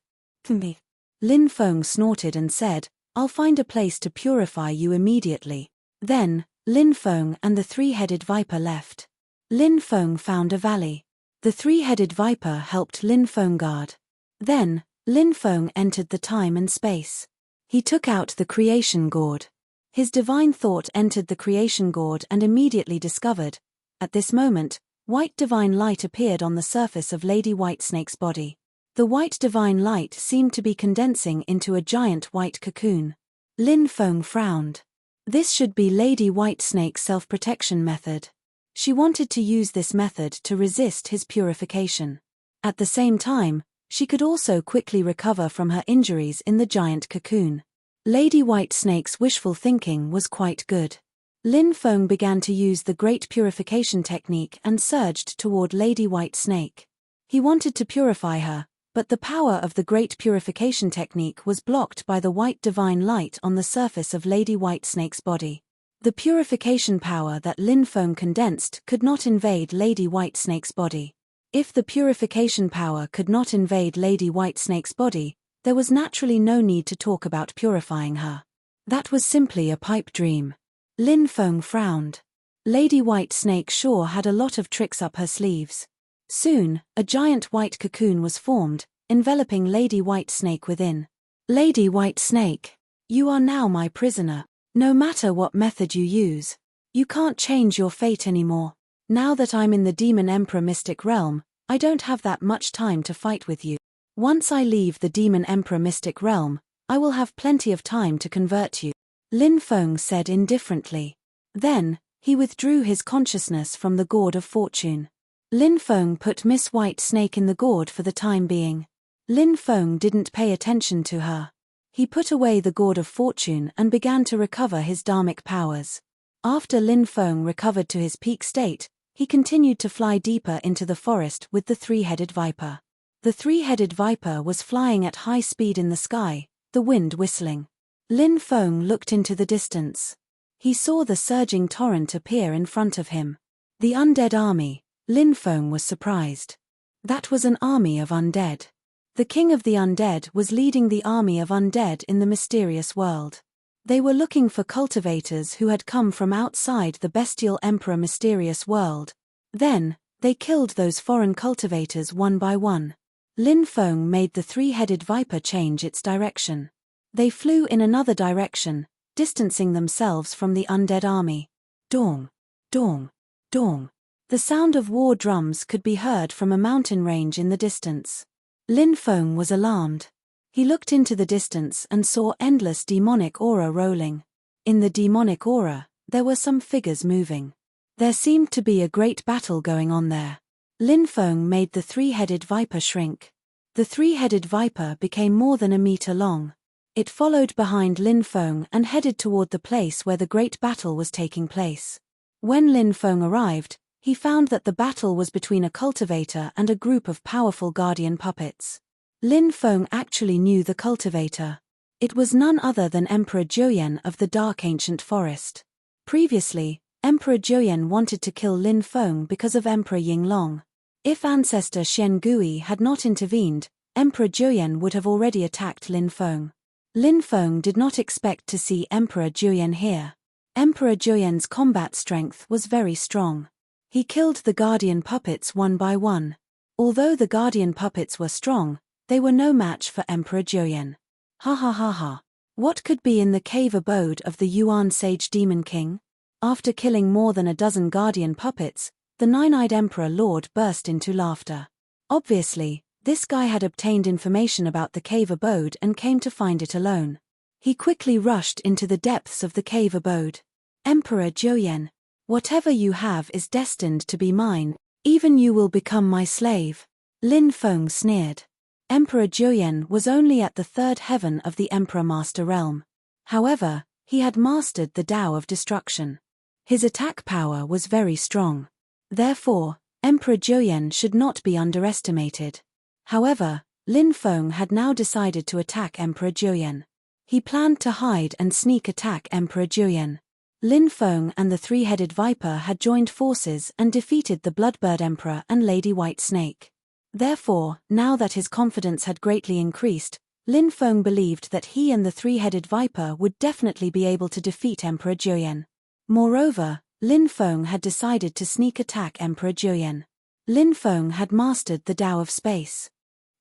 Me. Lin Feng snorted and said, I'll find a place to purify you immediately. Then, Lin Feng and the three-headed viper left. Lin Feng found a valley. The three-headed viper helped Lin Feng guard. Then, Lin Feng entered the time and space. He took out the creation gourd. His divine thought entered the creation gourd and immediately discovered, at this moment, white divine light appeared on the surface of Lady White Snake's body. The white divine light seemed to be condensing into a giant white cocoon. Lin Feng frowned. This should be Lady White Snake's self-protection method. She wanted to use this method to resist his purification. At the same time, she could also quickly recover from her injuries in the giant cocoon. Lady White Snake's wishful thinking was quite good. Lin Feng began to use the Great Purification Technique and surged toward Lady White Snake. He wanted to purify her, but the power of the Great Purification Technique was blocked by the white divine light on the surface of Lady White Snake's body. The purification power that Lin Feng condensed could not invade Lady White Snake's body. If the purification power could not invade Lady White Snake's body, there was naturally no need to talk about purifying her. That was simply a pipe dream. Lin Feng frowned. Lady White Snake sure had a lot of tricks up her sleeves. Soon, a giant white cocoon was formed, enveloping Lady White Snake within. Lady White Snake, you are now my prisoner. No matter what method you use, you can't change your fate anymore. Now that I'm in the Demon Emperor mystic realm, I don't have that much time to fight with you. Once I leave the Demon Emperor Mystic Realm, I will have plenty of time to convert you," Lin Feng said indifferently. Then, he withdrew his consciousness from the Gourd of Fortune. Lin Feng put Miss White Snake in the gourd for the time being. Lin Feng didn't pay attention to her. He put away the Gourd of Fortune and began to recover his dharmic powers. After Lin Feng recovered to his peak state, he continued to fly deeper into the forest with the three-headed viper. The three-headed viper was flying at high speed in the sky, the wind whistling. Lin Feng looked into the distance. He saw the surging torrent appear in front of him. The undead army. Lin Feng was surprised. That was an army of undead. The king of the undead was leading the army of undead in the mysterious world. They were looking for cultivators who had come from outside the bestial emperor mysterious world. Then, they killed those foreign cultivators one by one. Lin Feng made the three-headed viper change its direction. They flew in another direction, distancing themselves from the undead army. Dong, dong, dong. The sound of war drums could be heard from a mountain range in the distance. Lin Feng was alarmed. He looked into the distance and saw endless demonic aura rolling. In the demonic aura, there were some figures moving. There seemed to be a great battle going on there. Lin Feng made the three-headed viper shrink. The three-headed viper became more than a meter long. It followed behind Lin Feng and headed toward the place where the great battle was taking place. When Lin Feng arrived, he found that the battle was between a cultivator and a group of powerful guardian puppets. Lin Feng actually knew the cultivator. It was none other than Emperor Joyen of the Dark Ancient Forest. Previously, Emperor Joyen wanted to kill Lin Feng because of Emperor Yinglong. If ancestor Xian Gui had not intervened, Emperor Joyen would have already attacked Lin Feng. Lin Feng did not expect to see Emperor Joyen here. Emperor Joyen's combat strength was very strong. He killed the guardian puppets one by one. Although the guardian puppets were strong, they were no match for Emperor Joyen. Ha ha ha ha. What could be in the cave abode of the Yuan Sage Demon King? After killing more than a dozen guardian puppets, the nine-eyed Emperor Lord burst into laughter. Obviously, this guy had obtained information about the cave abode and came to find it alone. He quickly rushed into the depths of the cave abode. Emperor Joyen, whatever you have is destined to be mine, even you will become my slave. Lin Feng sneered. Emperor Joyen was only at the third heaven of the Emperor Master Realm. However, he had mastered the Tao of Destruction. His attack power was very strong. Therefore, Emperor Joyen should not be underestimated. However, Lin Feng had now decided to attack Emperor Joyen. He planned to hide and sneak attack Emperor Joyen. Lin Feng and the three-headed viper had joined forces and defeated the Bloodbird Emperor and Lady White Snake. Therefore, now that his confidence had greatly increased, Lin Feng believed that he and the three-headed viper would definitely be able to defeat Emperor Joyen. Moreover, Lin Feng had decided to sneak attack Emperor Joyen. Lin Feng had mastered the Tao of Space.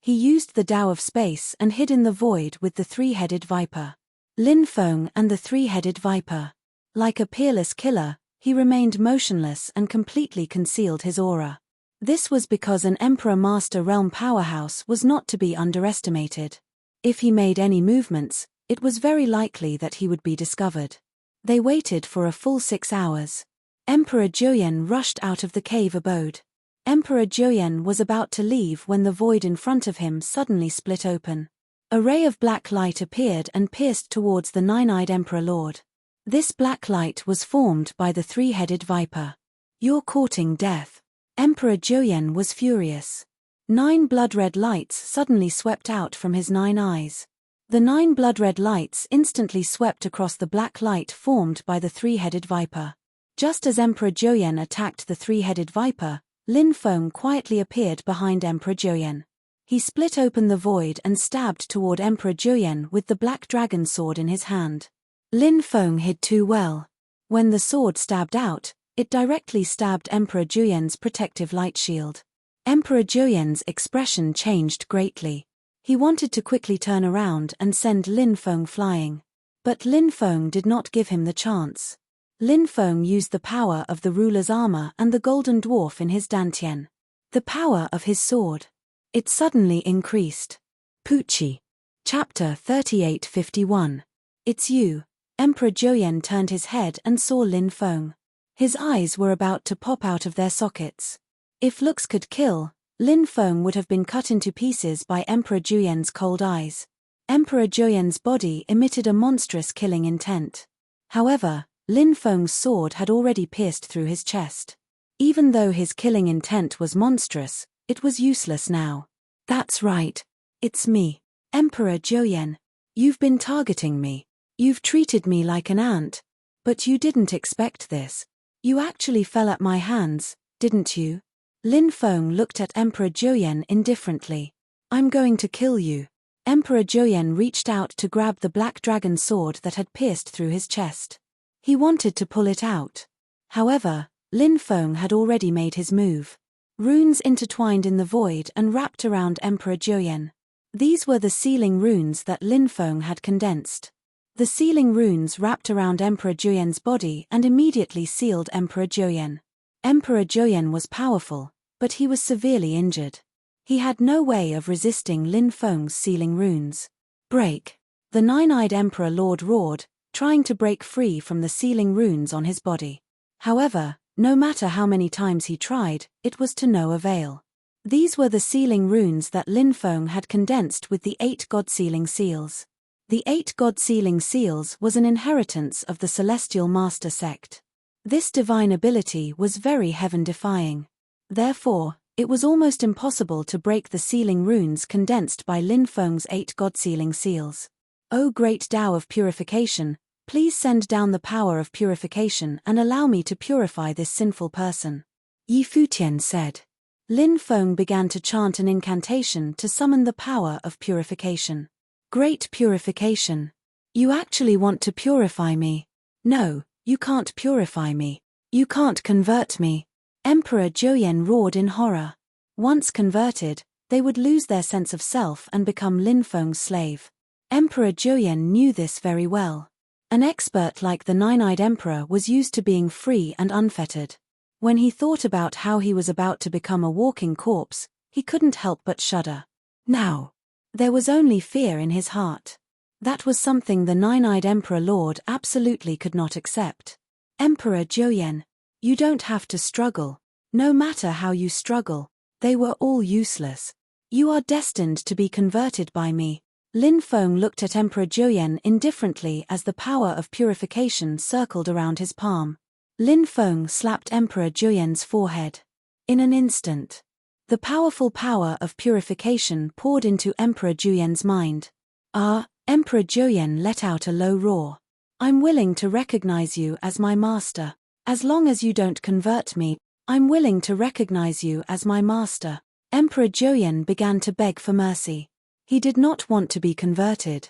He used the Tao of Space and hid in the void with the three-headed viper. Lin Feng and the three-headed viper. Like a peerless killer, he remained motionless and completely concealed his aura. This was because an Emperor Master Realm powerhouse was not to be underestimated. If he made any movements, it was very likely that he would be discovered. They waited for a full 6 hours. Emperor Joyen rushed out of the cave abode. Emperor Joyen was about to leave when the void in front of him suddenly split open. A ray of black light appeared and pierced towards the nine-eyed Emperor Lord. This black light was formed by the three-headed viper. You're courting death. Emperor Joyen was furious. 9 blood-red lights suddenly swept out from his 9 eyes. The 9 blood-red lights instantly swept across the black light formed by the three-headed viper. Just as Emperor Joyen attacked the three-headed viper, Lin Feng quietly appeared behind Emperor Joyen. He split open the void and stabbed toward Emperor Joyen with the black dragon sword in his hand. Lin Feng hid too well. When the sword stabbed out, it directly stabbed Emperor Joyen's protective light shield. Emperor Joyen's expression changed greatly. He wanted to quickly turn around and send Lin Feng flying. But Lin Feng did not give him the chance. Lin Feng used the power of the ruler's armor and the golden dwarf in his dantian. The power of his sword. It suddenly increased. Pucci. Chapter 38:51. It's you. Emperor Joyen turned his head and saw Lin Feng. His eyes were about to pop out of their sockets. If looks could kill, Lin Feng would have been cut into pieces by Emperor Joyen's cold eyes. Emperor Joyen's body emitted a monstrous killing intent. However, Lin Feng's sword had already pierced through his chest. Even though his killing intent was monstrous, it was useless now. That's right. It's me. Emperor Joyen. You've been targeting me. You've treated me like an ant. But you didn't expect this. You actually fell at my hands, didn't you? Lin Feng looked at Emperor Joyen indifferently. I'm going to kill you. Emperor Joyen reached out to grab the black dragon sword that had pierced through his chest. He wanted to pull it out. However, Lin Feng had already made his move. Runes intertwined in the void and wrapped around Emperor Joyen. These were the sealing runes that Lin Feng had condensed. The sealing runes wrapped around Emperor Joyen's body and immediately sealed Emperor Joyen. Emperor Joyen was powerful, but he was severely injured. He had no way of resisting Lin Feng's sealing runes. Break! The nine-eyed Emperor Lord roared, trying to break free from the sealing runes on his body. However, no matter how many times he tried, it was to no avail. These were the sealing runes that Lin Feng had condensed with the 8 God-sealing seals. The 8 God-sealing seals was an inheritance of the Celestial Master sect. This divine ability was very heaven-defying. Therefore, it was almost impossible to break the sealing runes condensed by Lin Feng's 8 God-sealing seals. O great Tao of purification, please send down the power of purification and allow me to purify this sinful person. Yi Futian said. Lin Feng began to chant an incantation to summon the power of purification. Great purification. You actually want to purify me? No, you can't purify me. You can't convert me. Emperor Joyen roared in horror. Once converted, they would lose their sense of self and become Lin Feng's slave. Emperor Joyen knew this very well. An expert like the nine-eyed emperor was used to being free and unfettered. When he thought about how he was about to become a walking corpse, he couldn't help but shudder. Now, there was only fear in his heart. That was something the nine-eyed Emperor Lord absolutely could not accept. Emperor Joyen, you don't have to struggle. No matter how you struggle, they were all useless. You are destined to be converted by me. Lin Feng looked at Emperor Joyen indifferently as the power of purification circled around his palm. Lin Feng slapped Emperor Joyen's forehead. In an instant, the powerful power of purification poured into Emperor Joyen's mind. Emperor Joyen let out a low roar. I'm willing to recognize you as my master. As long as you don't convert me, I'm willing to recognize you as my master. Emperor Joyen began to beg for mercy. He did not want to be converted.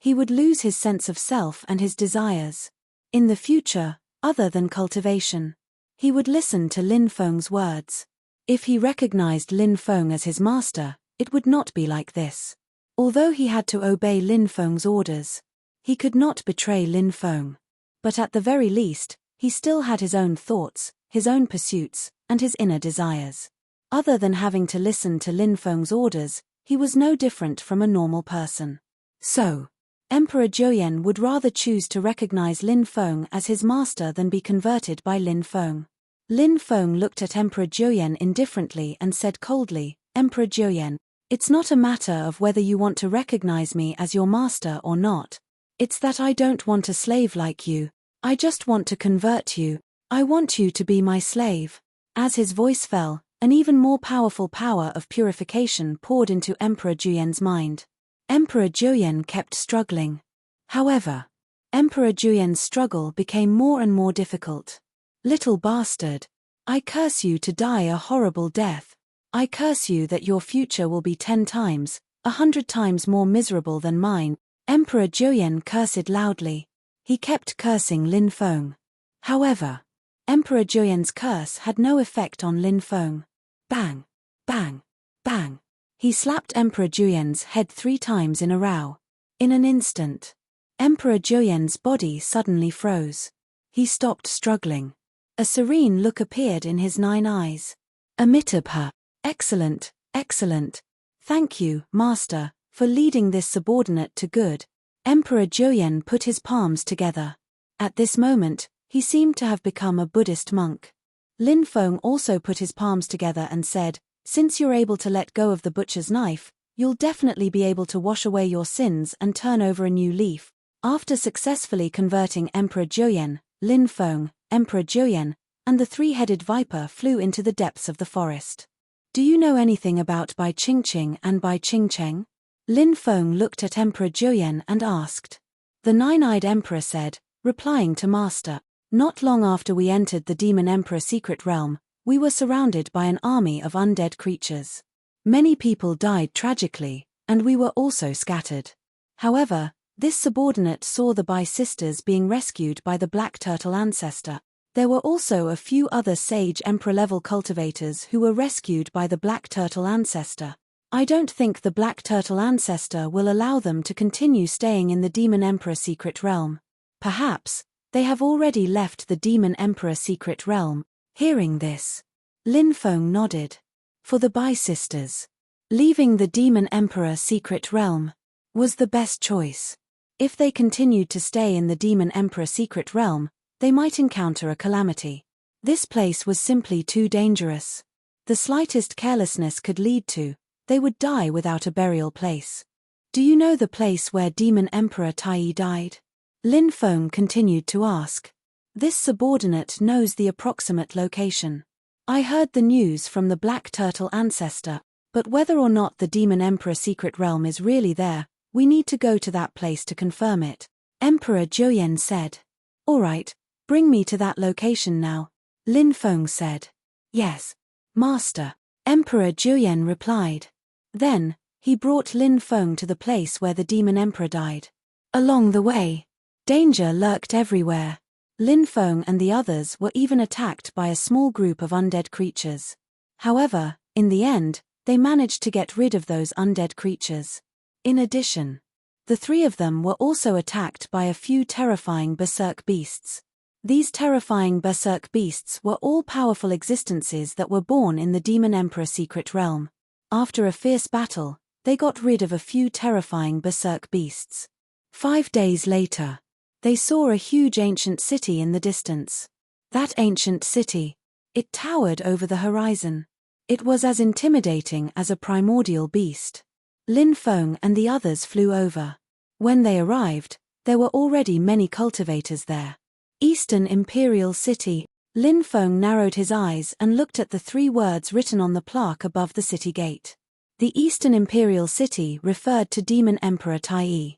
He would lose his sense of self and his desires. In the future, other than cultivation, he would listen to Lin Feng's words. If he recognized Lin Feng as his master, it would not be like this. Although he had to obey Lin Feng's orders, he could not betray Lin Feng. But at the very least, he still had his own thoughts, his own pursuits, and his inner desires. Other than having to listen to Lin Feng's orders, he was no different from a normal person. So, Emperor Joyen would rather choose to recognize Lin Feng as his master than be converted by Lin Feng. Lin Feng looked at Emperor Joyen indifferently and said coldly, Emperor Joyen, it's not a matter of whether you want to recognize me as your master or not. It's that I don't want a slave like you. I just want to convert you. I want you to be my slave. As his voice fell, an even more powerful power of purification poured into Emperor Joyen's mind. Emperor Joyen kept struggling. However, Emperor Joyen's struggle became more and more difficult. Little bastard. I curse you to die a horrible death. I curse you that your future will be 10 times, 100 times more miserable than mine. Emperor Joyen cursed loudly. He kept cursing Lin Feng. However, Emperor Joyen's curse had no effect on Lin Feng. Bang! Bang! Bang! He slapped Emperor Joyen's head 3 times in a row. In an instant, Emperor Joyen's body suddenly froze. He stopped struggling. A serene look appeared in his 9 eyes. Amitabha. Excellent, excellent. Thank you, Master, for leading this subordinate to good. Emperor Joyen put his palms together. At this moment, he seemed to have become a Buddhist monk. Lin Feng also put his palms together and said, "Since you're able to let go of the butcher's knife, you'll definitely be able to wash away your sins and turn over a new leaf." After successfully converting Emperor Joyen, Lin Feng, Emperor Joyen, and the three-headed viper flew into the depths of the forest. "Do you know anything about Bai Qingqing and Bai Qingcheng?" Lin Feng looked at Emperor Joyen and asked. The nine-eyed emperor said, replying to Master, "Not long after we entered the Demon Emperor secret realm, we were surrounded by an army of undead creatures. Many people died tragically, and we were also scattered. However, this subordinate saw the Bai sisters being rescued by the Black Turtle ancestor. There were also a few other sage emperor-level cultivators who were rescued by the Black Turtle ancestor. I don't think the Black Turtle ancestor will allow them to continue staying in the Demon Emperor secret realm. Perhaps, they have already left the Demon Emperor secret realm." Hearing this, Lin Feng nodded. For the Bai sisters, leaving the Demon Emperor secret realm was the best choice. If they continued to stay in the Demon Emperor secret realm, they might encounter a calamity. This place was simply too dangerous. The slightest carelessness could lead to, they would die without a burial place. "Do you know the place where Demon Emperor Tai died?" Lin Feng continued to ask. This subordinate knows the approximate location. "I heard the news from the Black Turtle ancestor, but whether or not the Demon Emperor secret realm is really there, we need to go to that place to confirm it," Emperor Joyen said. "All right, bring me to that location now," Lin Feng said. "Yes, Master," Emperor Joyen replied. Then, he brought Lin Feng to the place where the Demon Emperor died. Along the way, danger lurked everywhere. Lin Feng and the others were even attacked by a small group of undead creatures. However, in the end, they managed to get rid of those undead creatures. In addition, the three of them were also attacked by a few terrifying berserk beasts. These terrifying berserk beasts were all powerful existences that were born in the Demon Emperor secret realm. After a fierce battle, they got rid of a few terrifying berserk beasts. 5 days later, they saw a huge ancient city in the distance. That ancient city, it towered over the horizon. It was as intimidating as a primordial beast. Lin Feng and the others flew over. When they arrived, there were already many cultivators there. Eastern Imperial City. Lin Feng narrowed his eyes and looked at the 3 words written on the plaque above the city gate. The Eastern Imperial City referred to Demon Emperor Tai.